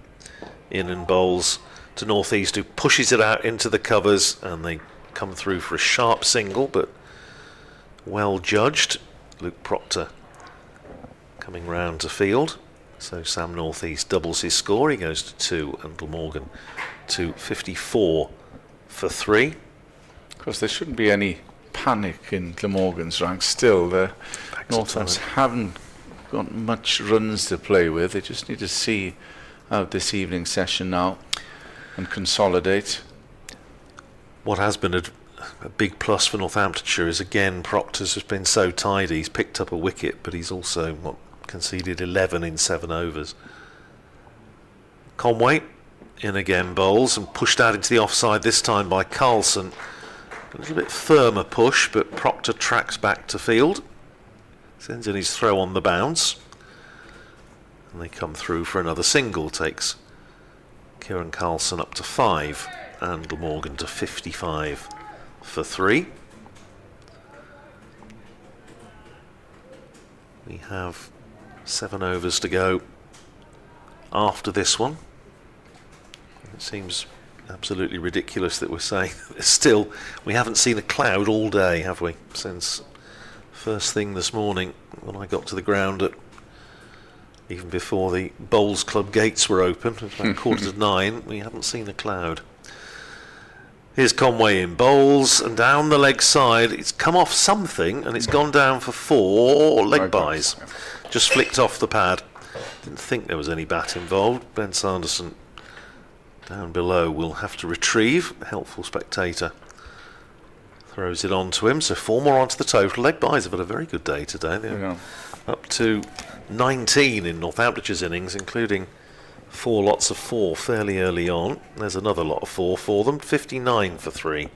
Speaker 5: in and bowls to Northeast, who pushes it out into the covers, and they come through for a sharp single, but well judged. Luke Proctor coming round to field. So Sam Northeast doubles his score. He goes to 2 and Glamorgan to 54 for 3.
Speaker 6: Of course, there shouldn't be any panic in Glamorgan's ranks still. The Northants haven't got much runs to play with. They just need to see out this evening session now and consolidate.
Speaker 5: What has been a big plus for Northamptonshire is, again, Proctor's has been so tidy. He's picked up a wicket, but he's also conceded 11 in 7 overs. Conway in again, bowls, and pushed out into the offside this time by Carlson. A little bit firmer push, but Proctor tracks back to field. Sends in his throw on the bounce. And they come through for another single. Takes Kieran Carlson up to 5 and Glamorgan to 55 for 3. We have 7 overs to go after this one. It seems absolutely ridiculous that we're saying still we haven't seen a cloud all day, have we? Since first thing this morning when I got to the ground at even before the Bowls Club gates were open, it was about 8:45, we haven't seen a cloud. Here's Conway in bowls, and down the leg side it's come off something and it's gone down for 4 leg byes. Just flicked off the pad. Didn't think there was any bat involved. Ben Sanderson down below will have to retrieve. A helpful spectator throws it on to him, so 4 more onto the total. Leg byes have had a very good day today. They're up to 19 in Northamptonshire's innings, including 4 lots of 4 fairly early on. There's another lot of 4 for them. 59 for 3.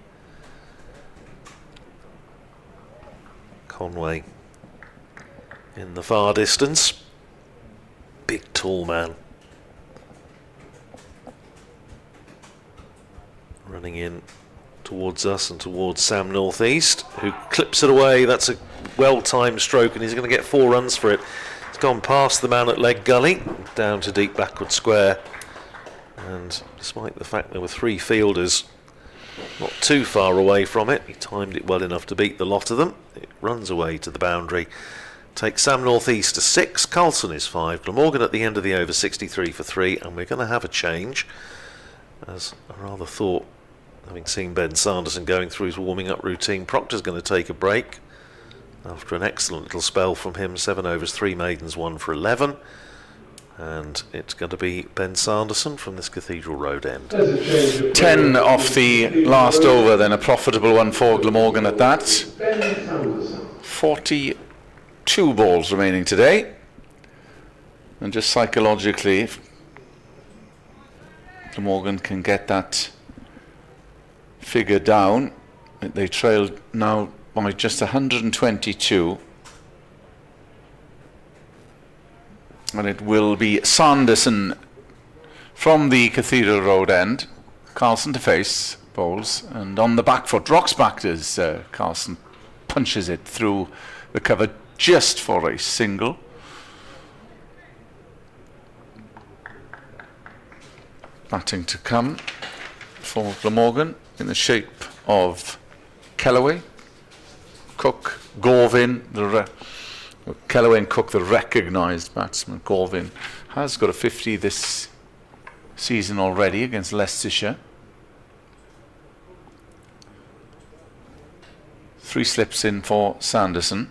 Speaker 5: Conway in the far distance. Big tall man. Running in towards us and towards Sam Northeast, who clips it away. That's a well-timed stroke, and he's going to get 4 runs for it. It's gone past the man at leg gully, down to deep backward square, and despite the fact there were 3 fielders not too far away from it, he timed it well enough to beat the lot of them. It runs away to the boundary. Takes Sam Northeast to 6, Carlson is 5, Glamorgan at the end of the over 63 for 3, and we're going to have a change, as I rather thought, having seen Ben Sanderson going through his warming up routine. Proctor's going to take a break after an excellent little spell from him. 7 overs, 3 maidens, 1 for 11, and it's going to be Ben Sanderson from this Cathedral Road end.
Speaker 6: 10 off the last over, then a profitable one for Glamorgan at that. 42 balls remaining today, and just psychologically, if Glamorgan can get that figure down, they trail now by just 122, and it will be Sanderson from the Cathedral Road end. Carlson to face, bowls, and on the back foot, rocks back as Carlson punches it through the cover just for a single. Batting to come for Glamorgan in the shape of Kellaway, Cook, Gorvin. Kellaway and Cook, the recognised batsman. Gorvin has got a 50 this season already against Leicestershire. 3 slips in for Sanderson,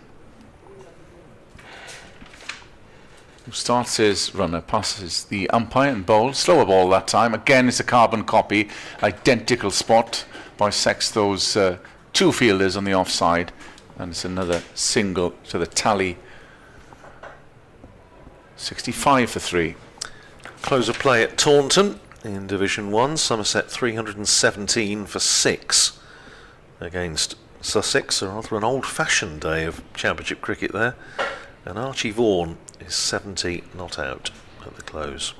Speaker 6: who starts his runner, passes the umpire and bowls. Slower ball that time. Again, it's a carbon copy. Identical spot. Bisects those 2 fielders on the offside. And it's another single to the tally. 65 for 3.
Speaker 5: Close of play at Taunton in Division 1. Somerset 317 for 6 against Sussex. A rather an old-fashioned day of Championship cricket there. And Archie Vaughan is 70 not out at the close.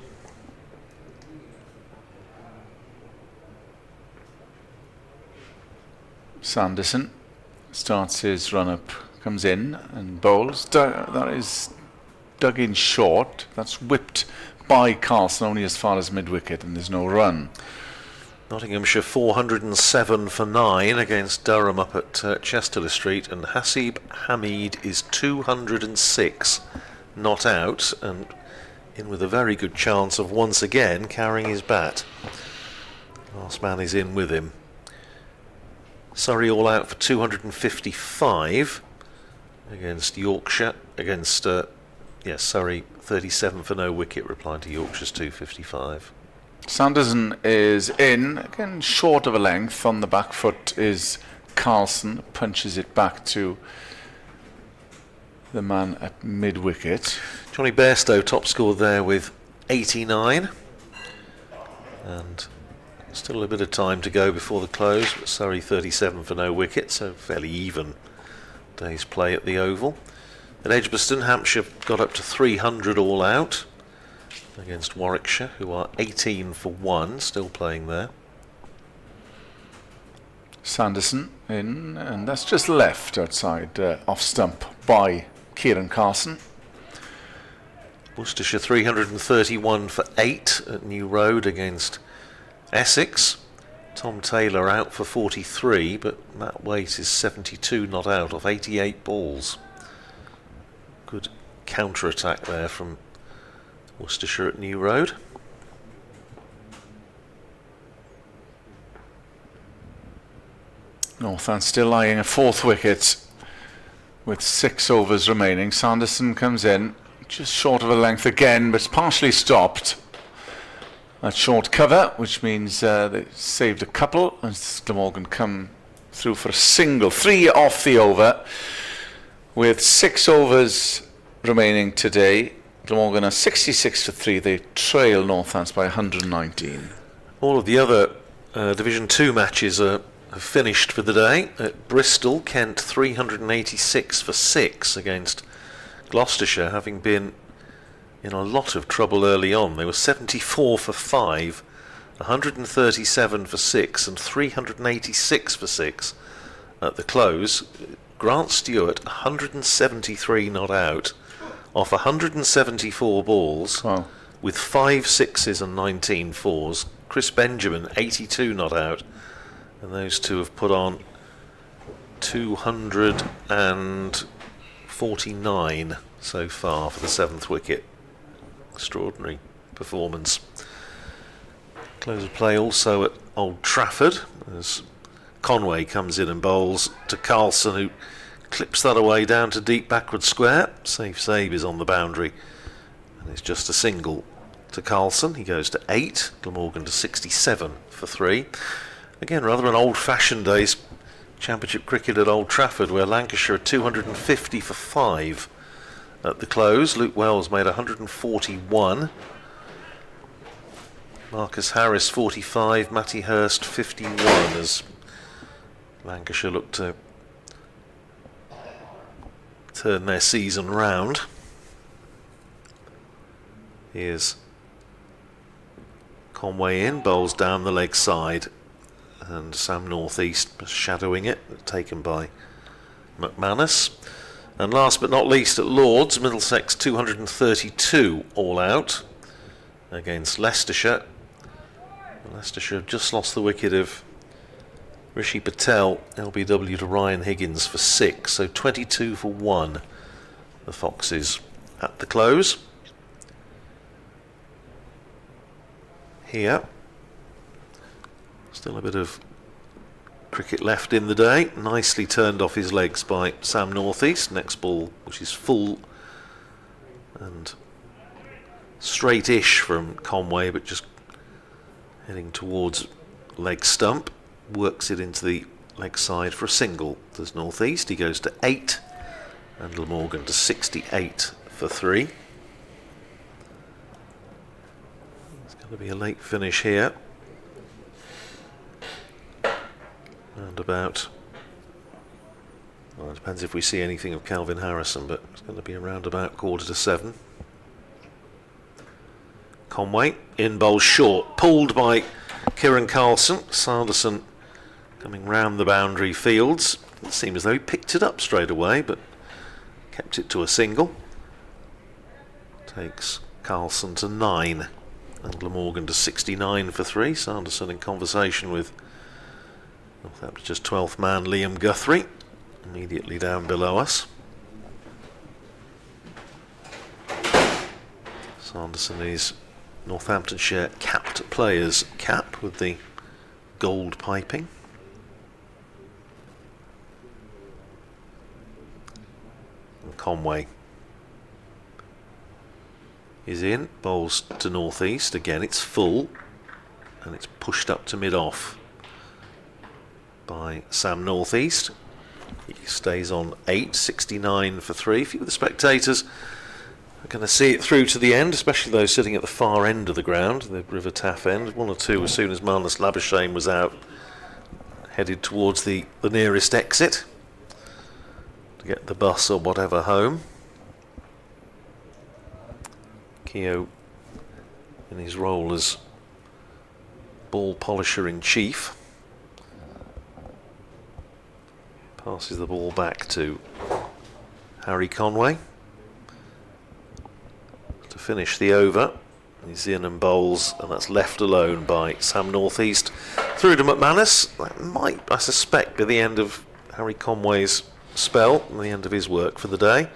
Speaker 6: Sanderson starts his run-up, comes in and bowls. That is dug in short. That's whipped by Carlson, only as far as mid-wicket, and there's no run.
Speaker 5: Nottinghamshire 407 for 9 against Durham up at Chesterley Street, and Hasib Hamid is 206 not out, and in with a very good chance of once again carrying his bat. Last man is in with him. Surrey all out for 255 against Yorkshire, against Surrey 37 for no wicket, replying to Yorkshire's 255.
Speaker 6: Sanderson is in, again short of a length. On the back foot is Carlson, punches it back to the man at mid-wicket.
Speaker 5: Johnny Bairstow top score there with 89, and still a bit of time to go before the close, but Surrey 37 for no wicket, so fairly even day's play at the Oval. At Edgbaston, Hampshire got up to 300 all out against Warwickshire, who are 18 for 1, still playing there.
Speaker 6: Sanderson in, and that's just left outside off stump by Kieran Carson.
Speaker 5: Worcestershire 331 for 8 at New Road against Essex. Tom Taylor out for 43, but Matt Waite is 72 not out off 88 balls. Good counter-attack there from Worcestershire at New Road.
Speaker 6: Northants still lying a fourth wicket with 6 overs remaining. Sanderson comes in just short of a length again, but it's partially stopped at short cover, which means they saved a couple, and Glamorgan come through for a single. 3 off the over with 6 overs remaining today. Glamorgan are 66 for 3. They trail Northants by 119.
Speaker 5: All of the other Division 2 matches are finished for the day. At Bristol, Kent 386 for 6 against Gloucestershire, having been in a lot of trouble early on. They were 74 for 5, 137 for 6 and 386 for 6 at the close. Grant Stewart 173 not out off 174 balls.
Speaker 6: Wow.
Speaker 5: With 5 sixes and 19 fours. Chris Benjamin 82 not out, and those two have put on 249 so far for the 7th wicket. Extraordinary performance. Close of play also at Old Trafford as Conway comes in and bowls to Carlson, who clips that away down to deep backward square. Safe save is on the boundary, and it's just a single to Carlson. He goes to 8, Glamorgan to 67 for 3. Again, rather an old-fashioned day's Championship cricket at Old Trafford, where Lancashire are 250 for 5 at the close. Luke Wells made 141. Marcus Harris 45, Matty Hurst 51, as Lancashire look to turn their season round. Here's Conway in, bowls down the leg side, and Sam Northeast shadowing it, taken by McManus. And last but not least at Lords, Middlesex 232 all out against Leicestershire. Leicestershire have just lost the wicket of Rishi Patel, LBW to Ryan Higgins for 6, so 22 for 1 the Foxes at the close. Here, still a bit of cricket left in the day. Nicely turned off his legs by Sam Northeast. Next ball, which is full and straight-ish from Conway, but just heading towards leg stump. Works it into the leg side for a single. There's Northeast. He goes to 8, and Glamorgan to 68 for 3. It's going to be a late finish here. And about, well, it depends if we see anything of Calvin Harrison, but it's going to be around about 6:45. Conway in bowl short, pulled by Kieran Carlson. Sanderson coming round the boundary fields. It seemed as though he picked it up straight away, but kept it to a single. Takes Carlson to 9. And Glamorgan to 69 for 3. Sanderson in conversation with Northampton's 12th man Liam Guthrie, immediately down below us. Sanderson is Northamptonshire capped players cap with the gold piping. And Conway is in, bowls to northeast. Again, it's full and it's pushed up to mid-off by Sam Northeast. He stays on 8, 69 for 3. A few of the spectators are going to see it through to the end, especially those sitting at the far end of the ground, the River Taff end. 1 or 2 as soon as Marnus Labuschagne was out, headed towards the nearest exit to get the bus or whatever home. Keogh, in his role as ball polisher in chief, passes the ball back to Harry Conway to finish the over. He's in and bowls, and that's left alone by Sam Northeast through to McManus. That might, I suspect, be the end of Harry Conway's spell and the end of his work for the day.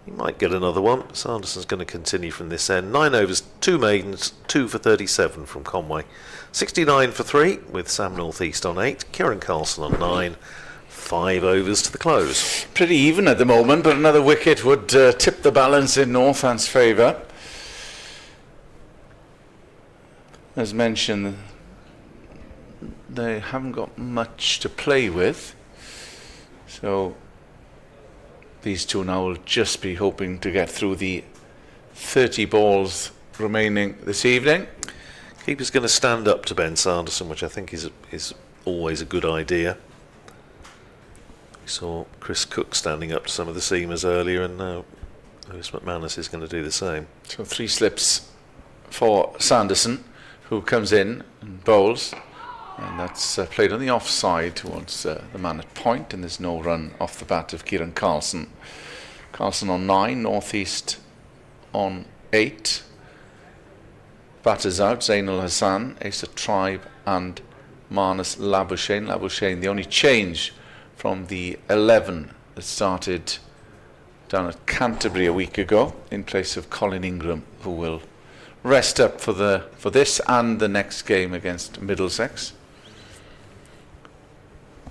Speaker 5: He might get another one. Sanderson's going to continue from this end. 9 overs, 2 maidens, 2 for 37 from Conway. 69 for 3 with Sam Northeast on 8, Kieran Carlson on 9. 5 overs to the close.
Speaker 6: Pretty even at the moment, but another wicket would tip the balance in Northant's favour. As mentioned, they haven't got much to play with, so these two now will just be hoping to get through the 30 balls remaining this evening.
Speaker 5: Keeper's going to stand up to Ben Sanderson, which I think is always a good idea. We saw Chris Cook standing up to some of the seamers earlier, and now Lewis McManus is going to do the same.
Speaker 6: So 3 slips for Sanderson, who comes in and bowls, and that's played on the offside towards the man at point, and there's no run off the bat of Kieran Carlson. Carlson on 9, Northeast on 8. Batters out, Zainul Hassan, Asa Tribe and Marnus Labuschagne. Labuschagne, the only change from the 11 that started down at Canterbury a week ago, in place of Colin Ingram, who will rest up for this and the next game against Middlesex.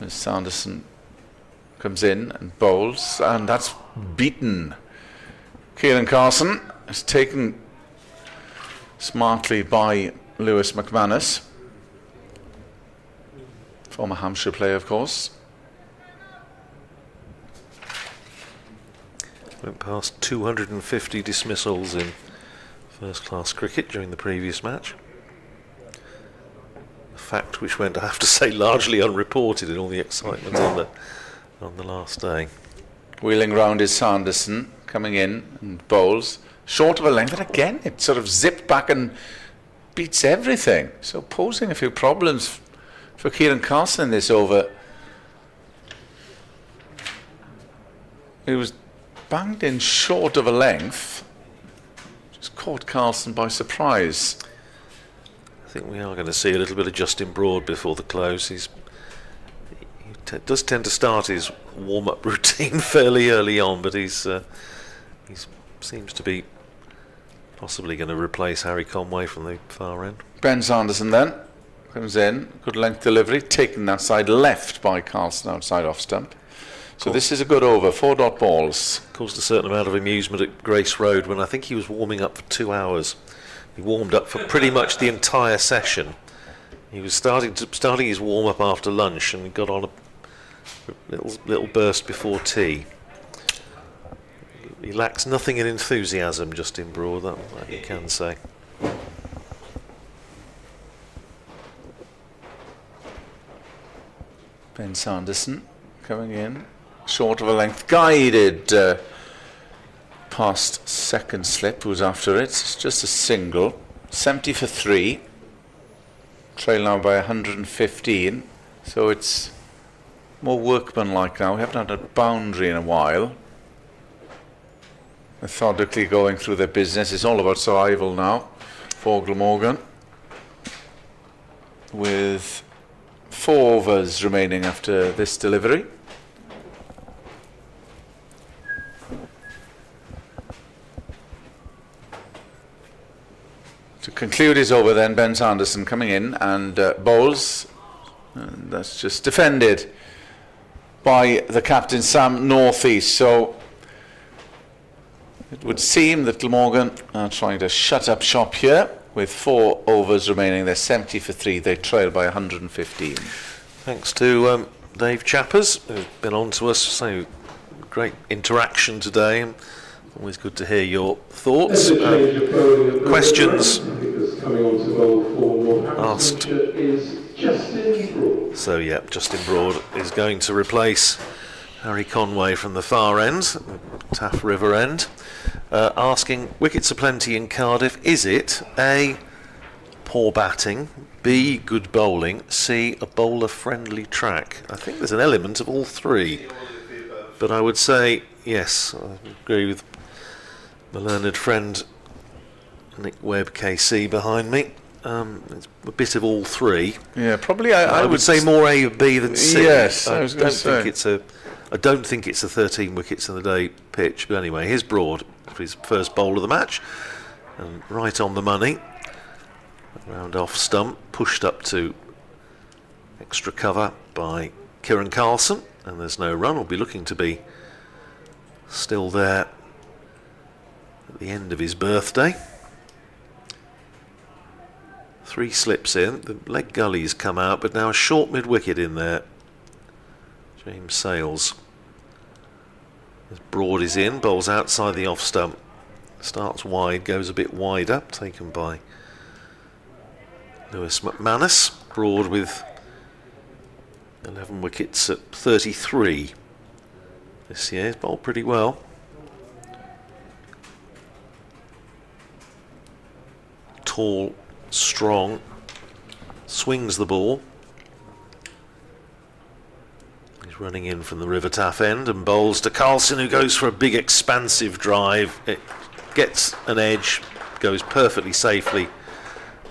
Speaker 6: As Sanderson comes in and bowls, and that's beaten. Kieran Carlson is taken smartly by Lewis McManus, former Hampshire player, of course.
Speaker 5: Went past 250 dismissals in first-class cricket during the previous match. A fact which went, I have to say, largely unreported in all the excitement on the last day.
Speaker 6: Wheeling round is Sanderson, coming in and bowls. Short of a length, and again it sort of zipped back and beats everything. So posing a few problems for Kieran Carlson in this over. It was banged in short of a length. Just caught Carlson by surprise.
Speaker 5: I think we are going to see a little bit of Justin Broad before the close. He does tend to start his warm-up routine fairly early on, but he seems to be possibly going to replace Harry Conway from the far end.
Speaker 6: Ben Sanderson then comes in, good length delivery, taken that side left by Carlson outside off stump. So this is a good over, 4 dot balls.
Speaker 5: Caused a certain amount of amusement at Grace Road when I think he was warming up for 2 hours. He warmed up for pretty much the entire session. He was starting his warm-up after lunch, and he got on a little burst before tea. He lacks nothing in enthusiasm, Justin Broad, that you can say.
Speaker 6: Ben Sanderson coming in, short of a length, guided past second slip, who's after it. It's just a single, 70 for 3, trail now by 115, so it's more workmanlike now. We haven't had a boundary in a while. methodically going through their business. It's all about survival now for Glamorgan, with 4 overs remaining after this delivery. To conclude his over then, Ben Sanderson coming in and bowls. And that's just defended by the captain, Sam Northeast. So it would seem that Glamorgan are trying to shut up shop here with 4 overs remaining. They're 70 for 3. They trail by 115.
Speaker 5: Thanks to Dave Chappers, who's been on to us. So great interaction today. And always good to hear your thoughts. Questions asked. So yeah, Justin Broad is going to replace Harry Conway from the far end, Taff River end, asking, wickets are plenty in Cardiff. Is it A, poor batting, B, good bowling, C, a bowler-friendly track? I think there's an element of all three, but I would say yes. I agree with my learned friend Nick Webb KC behind me. It's a bit of all three.
Speaker 6: Yeah, probably.
Speaker 5: I would say more A or B than C.
Speaker 6: Yes,
Speaker 5: I don't think it's a 13 wickets in the day pitch. But anyway, here's Broad for his first bowl of the match, and right on the money. Round off stump, pushed up to extra cover by Kieran Carlson, and there's no run. Will be looking to be still there at the end of his birthday. 3 slips in, the leg gully's come out, but now a short mid-wicket in there. James Sales. As Broad is in, bowls outside the off-stump. Starts wide, goes a bit wider, taken by Lewis McManus. Broad with 11 wickets at 33 this year. He's bowled pretty well. Tall, strong, swings the ball. He's running in from the River Taff end and bowls to Carlson, who goes for a big expansive drive. It gets an edge, goes perfectly safely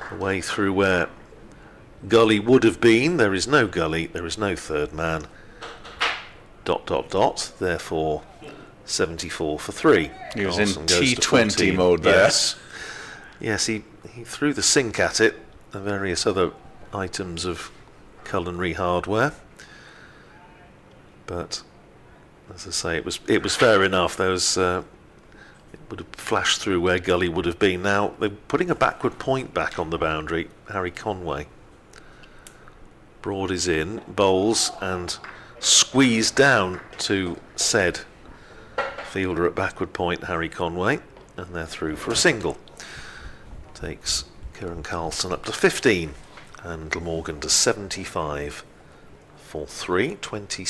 Speaker 5: away through where gully would have been. There is no gully, there is no third man. ... Therefore 74 for 3.
Speaker 6: He was
Speaker 5: Carlson
Speaker 6: in
Speaker 5: goes to
Speaker 6: T20
Speaker 5: 14.
Speaker 6: mode there.
Speaker 5: Yes, he threw the sink at it and various other items of culinary hardware. But as I say, it was fair enough. There was it would have flashed through where gully would have been. Now they're putting a backward point back on the boundary. Harry Conway. Broad is in, bowls and squeezed down to said fielder at backward point, Harry Conway, and they're through for a single. Takes Kieran Carlson up to 15 and Glamorgan to 75 for 3. 20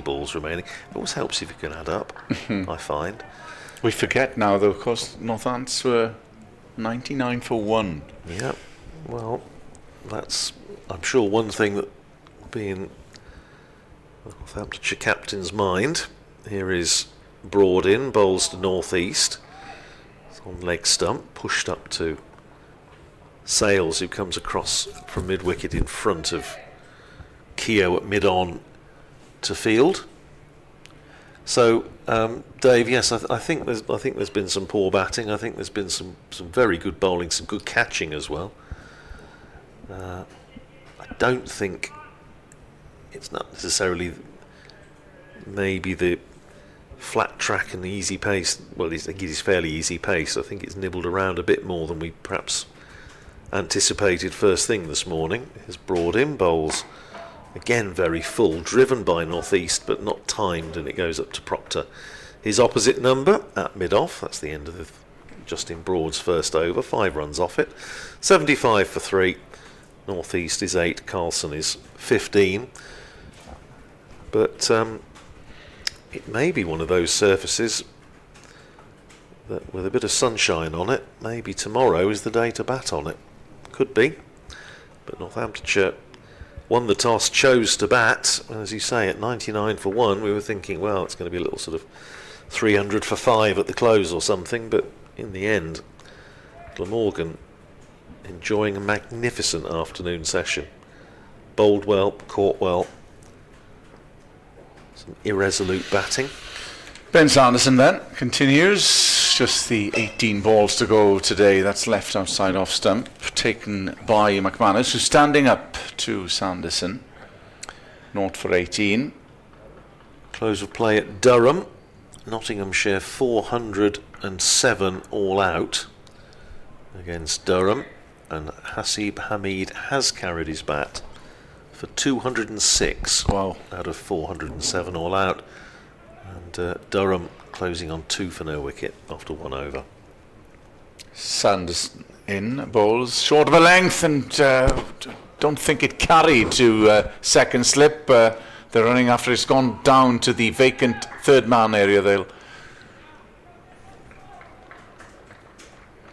Speaker 5: balls remaining. It always helps if you can add up, I find.
Speaker 6: We forget now, though, of course, Northants were 99 for 1.
Speaker 5: Yeah, well, that's, I'm sure, one thing that will be in the Northamptonshire captain's mind. Here is Broad in, bowls to Northeast. It's on leg stump, pushed up to Sales, who comes across from mid-wicket in front of Keogh at mid-on to field. So, Dave, yes, I think there's been some poor batting. I think there's been some very good bowling, some good catching as well. I don't think it's not necessarily maybe the flat track and the easy pace. Well, I think it is fairly easy pace. I think it's nibbled around a bit more than we perhaps anticipated first thing this morning. His Broad in, bowls again very full, driven by Northeast but not timed, and it goes up to Proctor. His opposite number at mid-off. That's the end of the Justin Broad's first over. 5 runs off it. 75 for 3. Northeast is 8. Carlson is 15. But it may be one of those surfaces that, with a bit of sunshine on it, maybe tomorrow is the day to bat on it. Could be. But Northamptonshire won the toss, chose to bat, and as you say, at 99 for 1, we were thinking, well, it's going to be a little sort of 300 for 5 at the close or something, but in the end, Glamorgan enjoying a magnificent afternoon session. Bowled well, caught well, some irresolute batting.
Speaker 6: Ben Sanderson then continues. Just the 18 balls to go today. That's left outside off stump, taken by McManus, who's standing up to Sanderson. 0 for 18.
Speaker 5: Close of play at Durham. Nottinghamshire 407 all out against Durham, and Hasib Hamid has carried his bat for 206
Speaker 6: Wow.
Speaker 5: out of 407 all out, and Durham closing on 2 for no wicket after 1 over.
Speaker 6: Sanderson in, bowls short of a length, and don't think it carried to second slip. They're running after it's gone down to the vacant third man area. They'll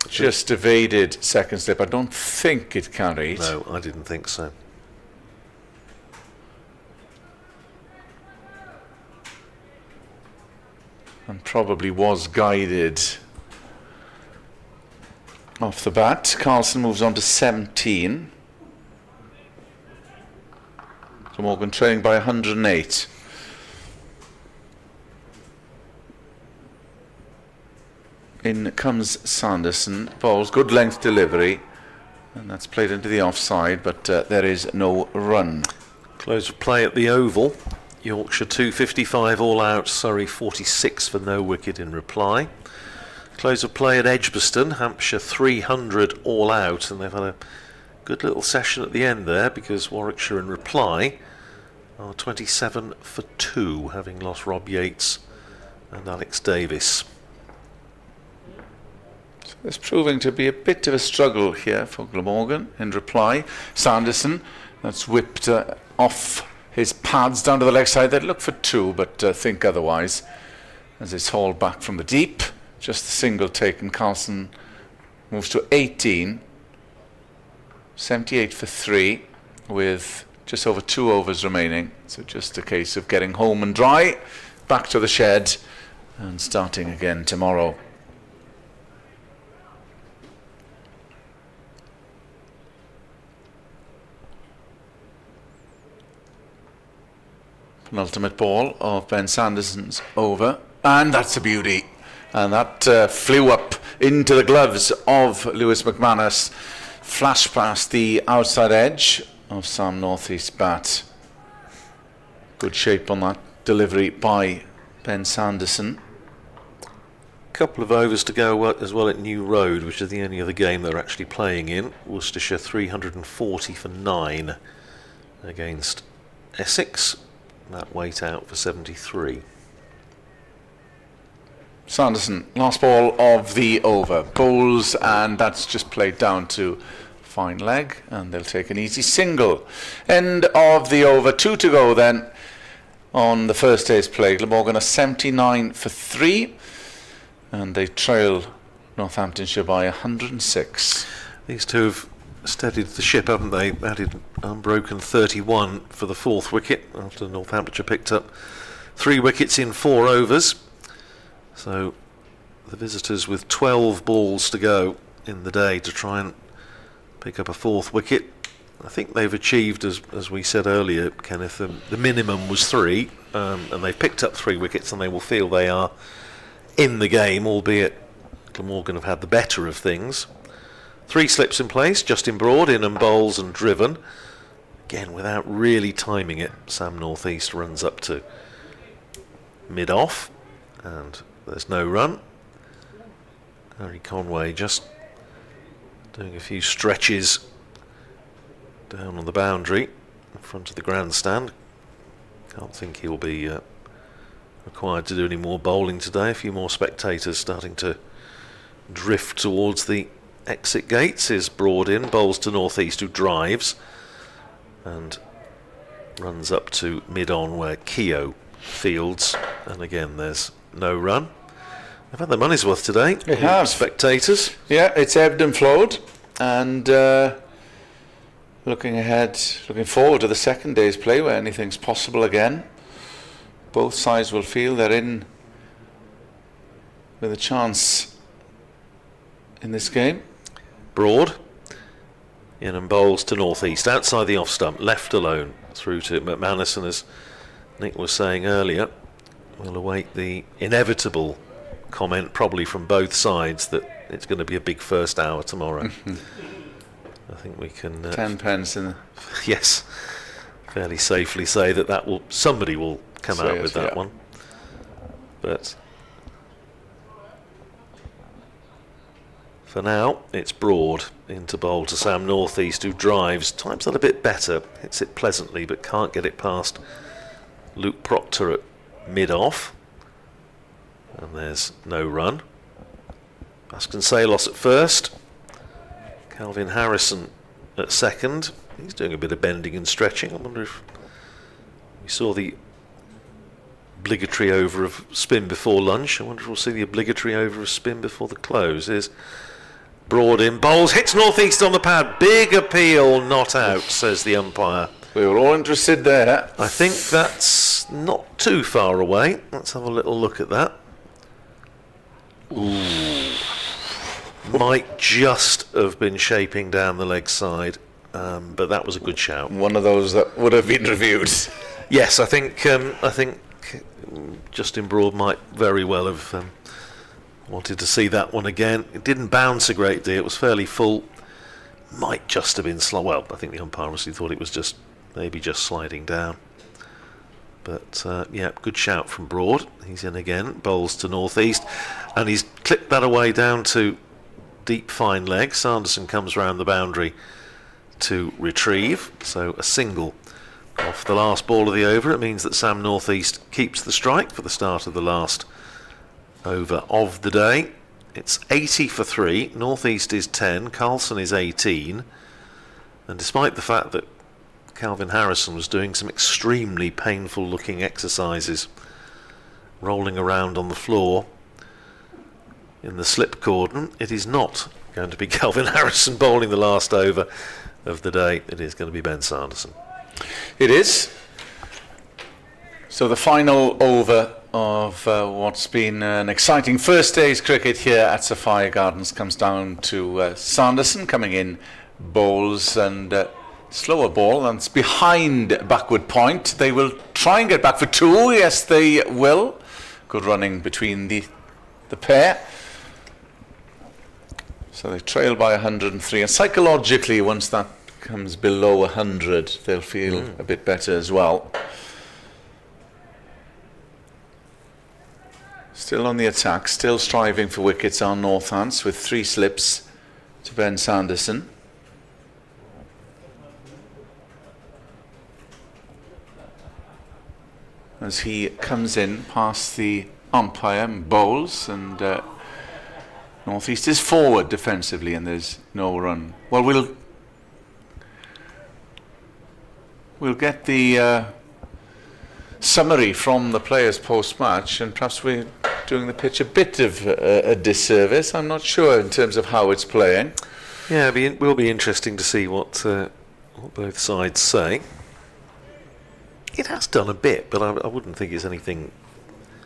Speaker 6: just evaded second slip. I don't think it carried.
Speaker 5: No, I didn't think so.
Speaker 6: And probably was guided off the bat. Carlson moves on to 17. So Morgan trailing by 108. In comes Sanderson, bowls, good length delivery, and that's played into the offside, but there is no run.
Speaker 5: Close of play at the Oval. Yorkshire 255 all out, Surrey 46 for no wicket in reply. Close of play at Edgbaston, Hampshire 300 all out, and they've had a good little session at the end there, because Warwickshire in reply are 27 for 2, having lost Rob Yates and Alex Davis.
Speaker 6: It's proving to be a bit of a struggle here for Glamorgan in reply. Sanderson, that's whipped off his pads down to the leg side. They'd look for 2, but think otherwise as it's hauled back from the deep. Just a single taken. Carlson moves to 18. 78 for 3 with just over 2 overs remaining. So just a case of getting home and dry, back to the shed and starting again tomorrow. Penultimate ball of Ben Sanderson's over, and that's a beauty, and that flew up into the gloves of Lewis McManus, flashed past the outside edge of Sam Northeast's bat. Good shape on that delivery by Ben Sanderson.
Speaker 5: Couple of overs to go as well at New Road, which is the only other game they're actually playing in. Worcestershire 340 for 9 against Essex. That weight out for 73.
Speaker 6: Sanderson, last ball of the over, bowls, and that's just played down to fine leg, and they'll take an easy single. End of the over, 2 to go then on the first day's play. Glamorgan are 79 for 3, and they trail Northamptonshire by 106.
Speaker 5: These two have steadied the ship, haven't they? Added unbroken 31 for the 4th wicket after Northamptonshire picked up 3 wickets in 4 overs. So the visitors with 12 balls to go in the day to try and pick up a 4th wicket. I think they've achieved, as we said earlier, Kenneth, the minimum was 3, and they've picked up 3 wickets, and they will feel they are in the game, albeit Glamorgan have had the better of things. 3 slips in place, Justin Broad in and bowls and driven. Again, without really timing it, Sam Northeast runs up to mid-off, and there's no run. Harry Conway just doing a few stretches down on the boundary in front of the grandstand. Can't think he'll be required to do any more bowling today. A few more spectators starting to drift towards the exit gates. Is Broad in, bowls to Northeast, who drives and runs up to mid-on where Keogh fields, and again there's no run. They've had their money's worth today.
Speaker 6: They have.
Speaker 5: Spectators.
Speaker 6: Yeah, it's ebbed and flowed, and looking forward to the second day's play where anything's possible again. Both sides will feel they're in with a chance in this game.
Speaker 5: Broad. In and bowls to northeast, outside the off stump, left alone, through to McManus, and as Nick was saying earlier, we'll await the inevitable comment, probably from both sides, that it's going to be a big first hour tomorrow. I think we can
Speaker 6: 10 pence in the
Speaker 5: yes, fairly safely say that somebody will come out with that one. But for now, it's Broad into bowl to Sam Northeast, who drives, times that a bit better, hits it pleasantly, but can't get it past Luke Proctor at mid-off. And there's no run. Vasconcelos at first. Calvin Harrison at second. He's doing a bit of bending and stretching. I wonder if we saw the obligatory over of spin before lunch. I wonder if we'll see the obligatory over of spin before the close. Here's Broad in, bowls, hits northeast on the pad. Big appeal, not out, says the umpire.
Speaker 6: We were all interested there.
Speaker 5: I think that's not too far away. Let's have a little look at that. Ooh. Might just have been shaping down the leg side, but that was a good shout.
Speaker 6: One of those that would have been reviewed.
Speaker 5: Yes, I think Justin Broad might very well have wanted to see that one again. It didn't bounce a great deal. It was fairly full. Might just have been slow. Well, I think the umpire obviously thought it was just sliding down. But yeah, good shout from Broad. He's in again. Bowls to northeast, and he's clipped that away down to deep fine leg. Sanderson comes round the boundary to retrieve. So a single off the last ball of the over. It means that Sam Northeast keeps the strike for the start of the last over of the day. It's 80 for 3. Northeast is 10. Carlson is 18. And despite the fact that Calvin Harrison was doing some extremely painful looking exercises, rolling around on the floor in the slip cordon, it is not going to be Calvin Harrison bowling the last over of the day. It is going to be Ben Sanderson.
Speaker 6: It is. So the final over of what's been an exciting first day's cricket here at Sophia Gardens comes down to Sanderson coming in, bowls, and slower ball, and it's behind backward point. They will try and get back for 2. Yes, they will. Good running between the pair. So they trail by 103, and psychologically, once that comes below 100, they'll feel a bit better as well. Still on the attack, still striving for wickets are Northants with 3 slips to Ben Sanderson. As he comes in past the umpire and bowls, and Northeast is forward defensively, and there's no run. Well, we'll get the summary from the players post-match, and perhaps we're doing the pitch a bit of a disservice. I'm not sure in terms of how it's playing.
Speaker 5: Yeah, it will be interesting to see what both sides say. It has done a bit, but I wouldn't think it's anything.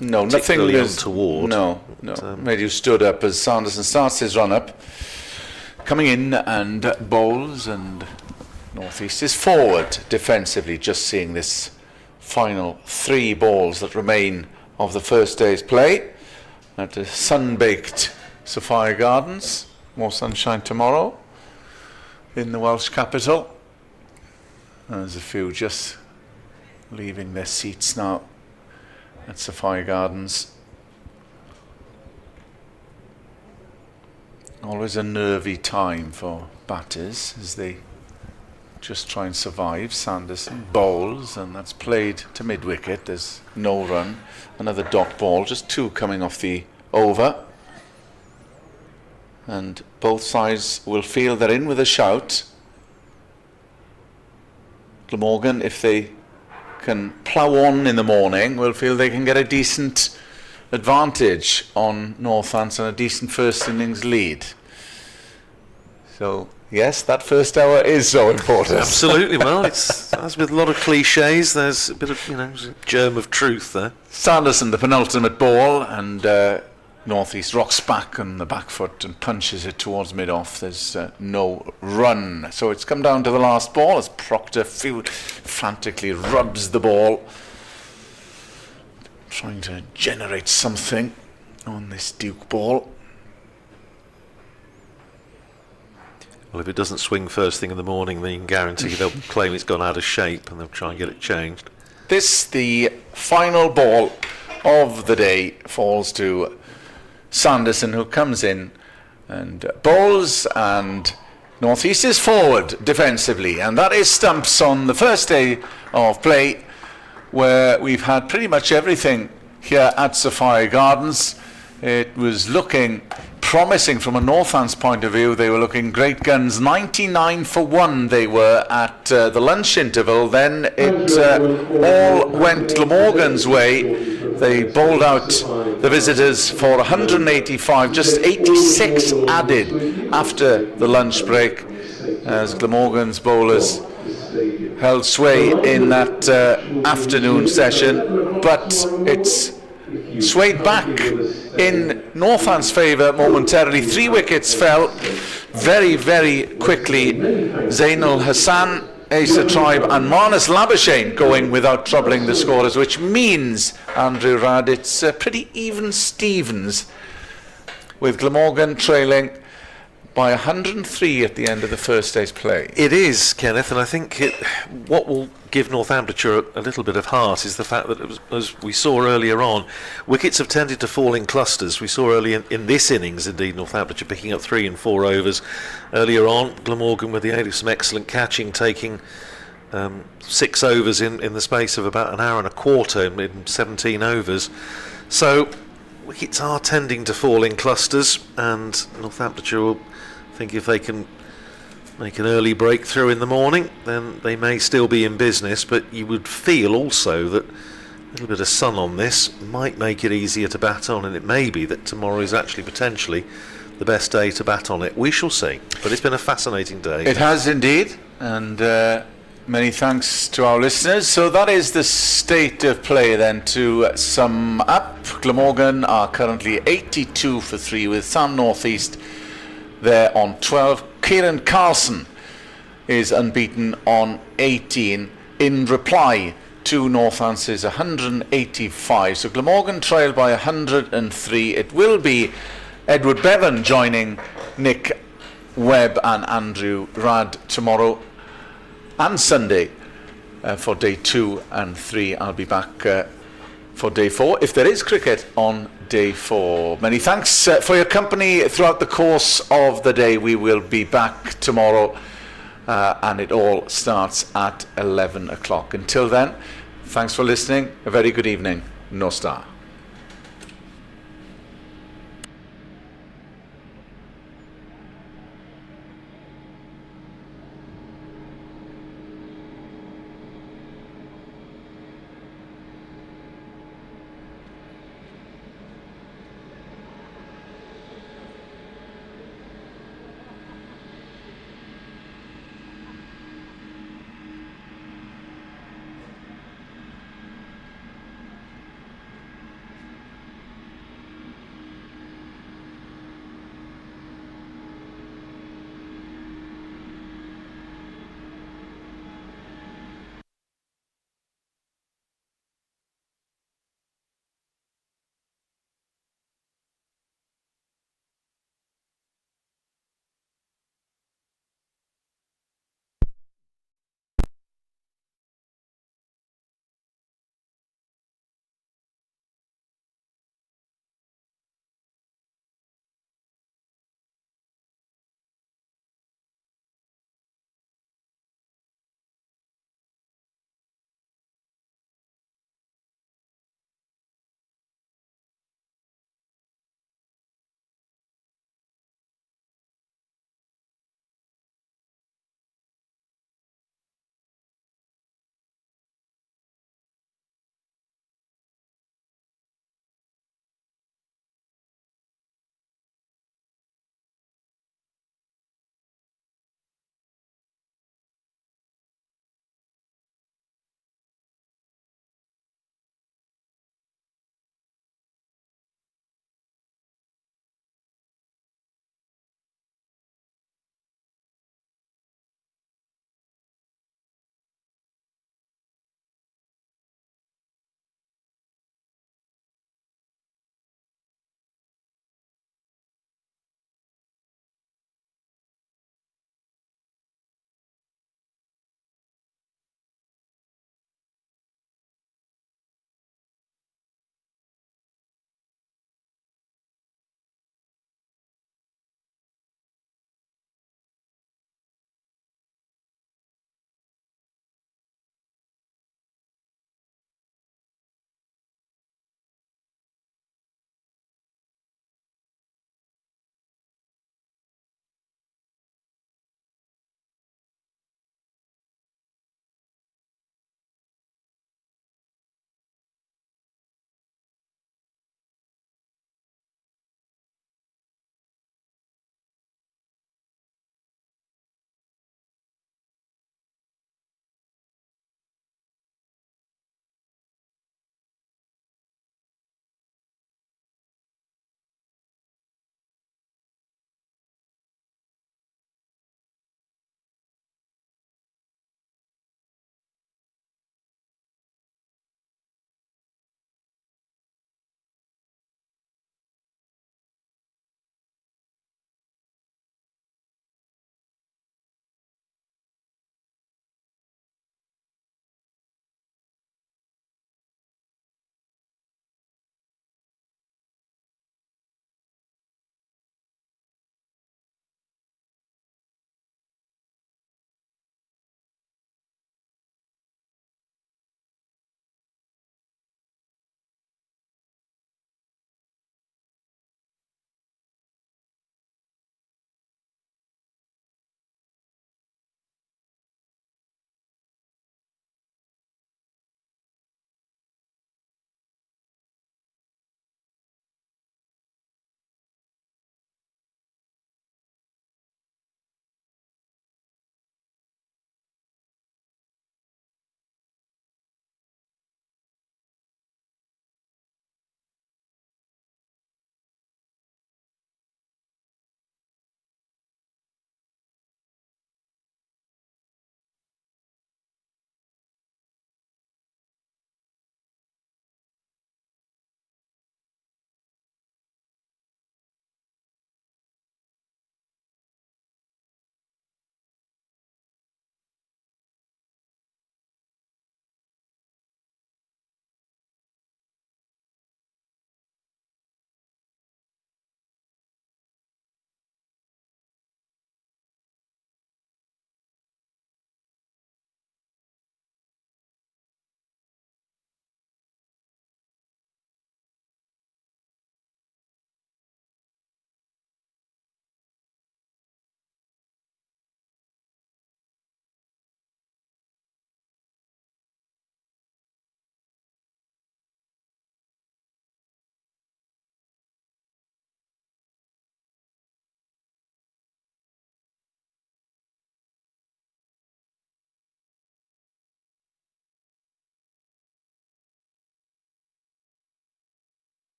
Speaker 6: No, nothing
Speaker 5: untoward.
Speaker 6: No. Maybe stood up as Sanderson starts his run-up, coming in and bowls, and Northeast is forward defensively, just seeing this final 3 balls that remain of the first day's play at the sun-baked Sophia Gardens. More sunshine tomorrow in the Welsh capital. There's a few just leaving their seats now at Sophia Gardens. Always a nervy time for batters as they just try and survive. Sanderson bowls, and that's played to mid-wicket. There's no run. Another dot ball, just 2 coming off the over. And both sides will feel they're in with a shout. Glamorgan, if they can plough on in the morning, will feel they can get a decent advantage on Northampton and a decent first innings lead. So yes, that first hour is so important.
Speaker 5: Absolutely. Well, it's as with a lot of cliches, there's a bit of germ of truth there.
Speaker 6: Sanderson, the penultimate ball, and Northeast rocks back on the back foot and punches it towards mid-off. There's no run. So it's come down to the last ball as Proctor frantically rubs the ball, trying to generate something on this Duke ball.
Speaker 5: Well, if it doesn't swing first thing in the morning, then you can guarantee they'll claim it's gone out of shape and they'll try and get it changed.
Speaker 6: This, the final ball of the day, falls to Sanderson, who comes in and bowls, and Northeast is forward defensively, and that is stumps on the first day of play, where we've had pretty much everything here at Sophia Gardens. It was looking promising from a Northants point of view. They were looking great guns. 99 for 1 they were at the lunch interval. Then it all went Glamorgan's way. They bowled out the visitors for 185, just 86 added after the lunch break, as Glamorgan's bowlers held sway in that afternoon session. But it's swayed back in Northants' favour momentarily. 3 wickets fell very, very quickly. Zainul Hassan, Asa Tribe and Marnus Labuschagne going without troubling the scorers, which means, Andrew Rad, it's pretty even Stevens, with Glamorgan trailing by 103 at the end of the first day's play.
Speaker 5: It is, Kenneth, and I think what will give Northamptonshire a little bit of heart is the fact that, as we saw earlier on, wickets have tended to fall in clusters. We saw early in this innings, indeed, Northamptonshire picking up 3 and 4 overs. Earlier on, Glamorgan, with the aid of some excellent catching, taking 6 overs in the space of about an hour and a quarter in 17 overs. So wickets are tending to fall in clusters, and Northamptonshire will think if they can make an early breakthrough in the morning, then they may still be in business. But you would feel also that a little bit of sun on this might make it easier to bat on, and it may be that tomorrow is actually potentially the best day to bat on it. We shall see. But it's been a fascinating day.
Speaker 6: It has indeed, and many thanks to our listeners. So that is the state of play then. To sum up, Glamorgan are currently 82 for 3 with Sam Northeast there on 12. Kieran Carlson is unbeaten on 18 in reply to Northants' 185. So Glamorgan trailed by 103. It will be Edward Bevan joining Nick Webb and Andrew Rad tomorrow and Sunday for day 2 and 3. I'll be back for day 4 if there is cricket on day 4. Many thanks for your company throughout the course of the day. We will be back tomorrow and it all starts at 11 o'clock. Until then, thanks for listening. A very good evening. No star.